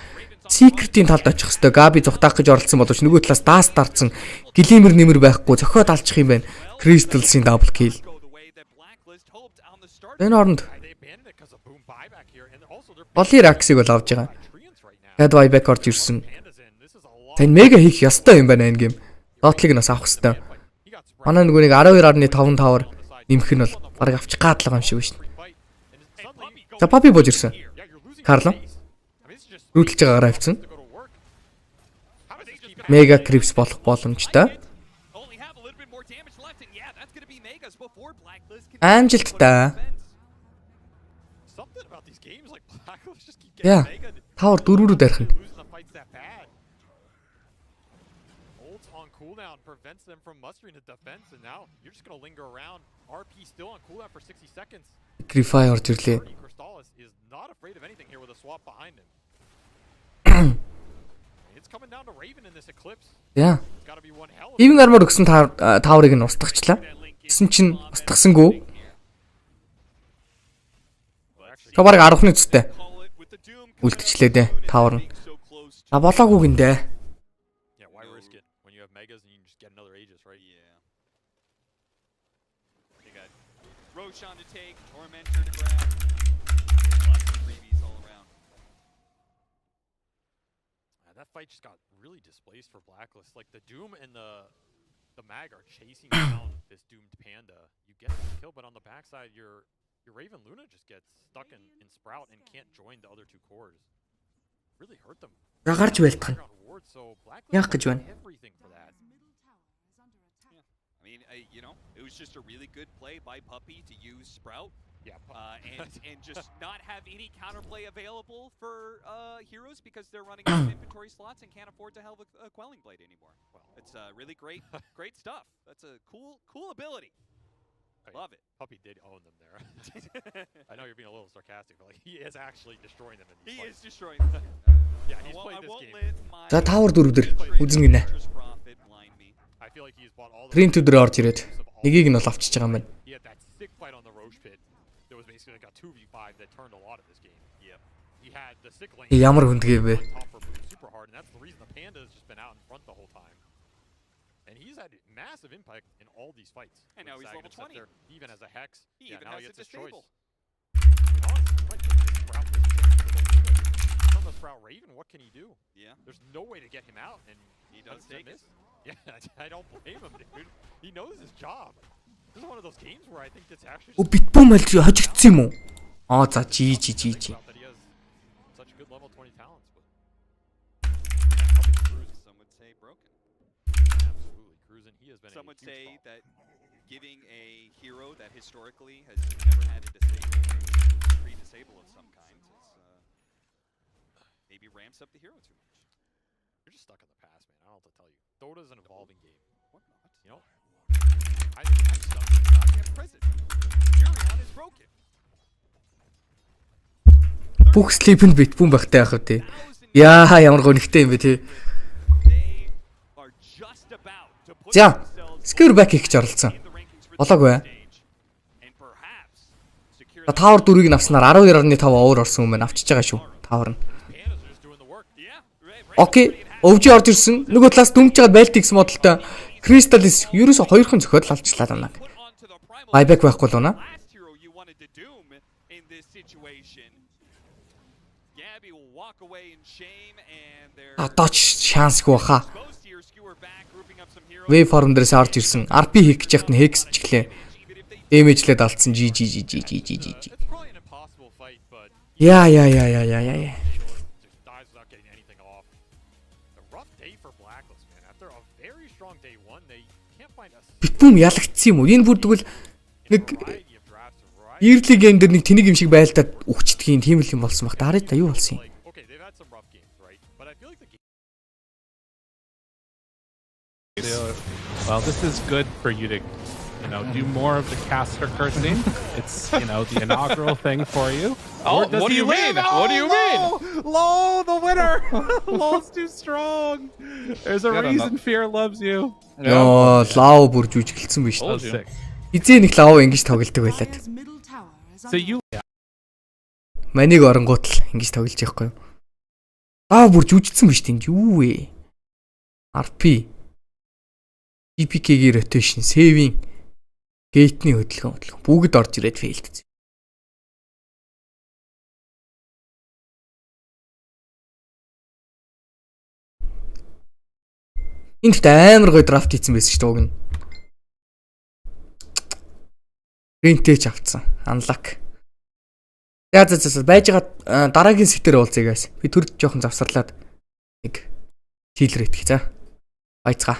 Secret-ийн талд очих хэвээр Gabi зүхтаах гэж оролцсон боловч нөгөө талаас даас дарцсан. Glimmer нэмэр байхгүй зохиод алчих юм байна. Crystal's-ийн double kill. Энэ оронд Oli Rax-ыг бол авж байгаа. Head buyback орж ирсэн. Тань мега хийх ёстой юм байна энэ гейм. Дотлыг нь бас авах хэвээр. Манай нөгөө нэг 12.55-аар нэмэх нь бол бараг авчих гаадлага юм шиг байна шүү дээ. За Papi бууж ирсэн. Карло. Рүүлж байгаагаар авцсан. Мега Crips болох боломжтой. Амжилттай. Яа. Тавар дөрвөрөөр дарих нь. Prevents them from mustering a defense, and now you're just going to linger around. RP still on cooldown for 60 seconds. Kn1fe орж ирлээ. Crystallis is not afraid of anything here with a swap behind him. It's coming down to Raven in this eclipse. Yeah. Even armor өгсөн таврыг нь устгахчлаа. Гэсэн чинь устгахсангүй. Та бараг 10-ны үстэй. үлдчихлээ дээ. Tower нь. А болоогүй гиндэ. Yeah, why risk it when you have megas and you can just get another Aegis, right? Yeah. They got Roshan to take, Tormentor to grab. Lots of freebies all around. That fight just got really displaced for Blacklist. Like the Doom and the Mag are chasing down this doomed panda. You get the kill, but on the backside, your Raven Luna just gets stuck in Sprout and can't join the other two cores. Really hurt them. Гарч байлтах. Яах гэж байна? Everything for that. I mean, you know, it was just a really good play by Puppy to use Sprout. Yeah, and just not have any counterplay available for heroes because they're running out of inventory slots and can't afford to have a Quelling Blade anymore. Well, it's really great stuff. That's a cool ability. Love it. Puppy did own them there. I know you're being a little sarcastic, but like he is actually destroying them. He is destroying them. Yeah, he's played this game. За Tower дөрөвдөр үзэн гинэ. I feel like he's bought all the Dream to дөрөөр орж ирээд нэгийг нь бол авчиж байгаа юм байна. He had that sick fight on the Roche pit. There was basically like a 2v5 that turned a lot of this game. Yep. He had the sick lane. Ямар хүндгээ бэ? Super hard, and that's the reason the Panda has just been out in front the whole time. And he's had massive impact in all these fights. And now he's level 20. He even has a Hex. He even has a disable. From the Sprout Raven, what can he do? Yeah. There's no way to get him out, and he does take it. Yeah, I don't blame him, dude. He knows his job. This is one of those games where I think it's actually. О битбүм аль хожигдсан юм уу? Аа за жи. That he has such good level 20 talents, but some would say broken. Absolutely cruising. He has been. Some would say that giving a hero that historically has never had a disable of some kind, maybe ramps up the hero too much. You're just stuck in the past, man. I don't know what to tell you. Dota's an evolving game. What not? You know? I'm stuck in the goddamn prison. Furion is broken. Бүх sleep-д битбүм багтай ах үү те. Яа ямар гонхтой юм бэ те. За, Scare back хийж оролцсон. Болоогүй. Tower 4-ыг нь авснаар 12.5 over орсон юм байна. Авчиж байгаа шүү. Tower нь. Окей. Өвжи орж ирсэн. Нөгөө талаас дүмж байгаа Baltics модалтай Crystallis ерөөсө хоёрхан зөхиол алчлаа данаг. Buyback байхгүй л унаа. Атач шансгүй баха. Wave farm дээрээс орж ирсэн. RP хийх гэж яхад нь Hex чиглээ. Damage-лээд алдсан. GG. Яа. Битбүм ялагдсан юм уу? Энэ бүр тэгвэл нэг early game дээр нэг тэнийг юм шиг байлдаад өгчдгийн тийм л юм болсон баг. Дараад та юу болсон юм? Well, this is good for you to, do more of the caster cursing. It's, the inaugural thing for you. Oh, what do you mean? What do you mean? Low, the winner. Low's too strong. There's a reason Fear loves you. Яа, лав бүр жүжиглсэн биш үү? Эзээ нэг лав ингэж тоглолдог байлаад. So you Манийг оронгууд л ингэж тоглож байхгүй юу? Аа бүр жүжигдсэн биш тийм юу вэ? RP GPK-гийн rotation, хэвийн гейтний хөдөлгөөн бүгд орж ирээд фейлдсэн. Энд амар гоё драфт хийсэн байсан шүү дээ уг нь. Ринтэйч авцсан. Unlock. За байж байгаа дараагийн сэтэр уулзъя guys. Би төрд жоохон завсарлаад нэг тийлэр идэх за. Баяцгаа.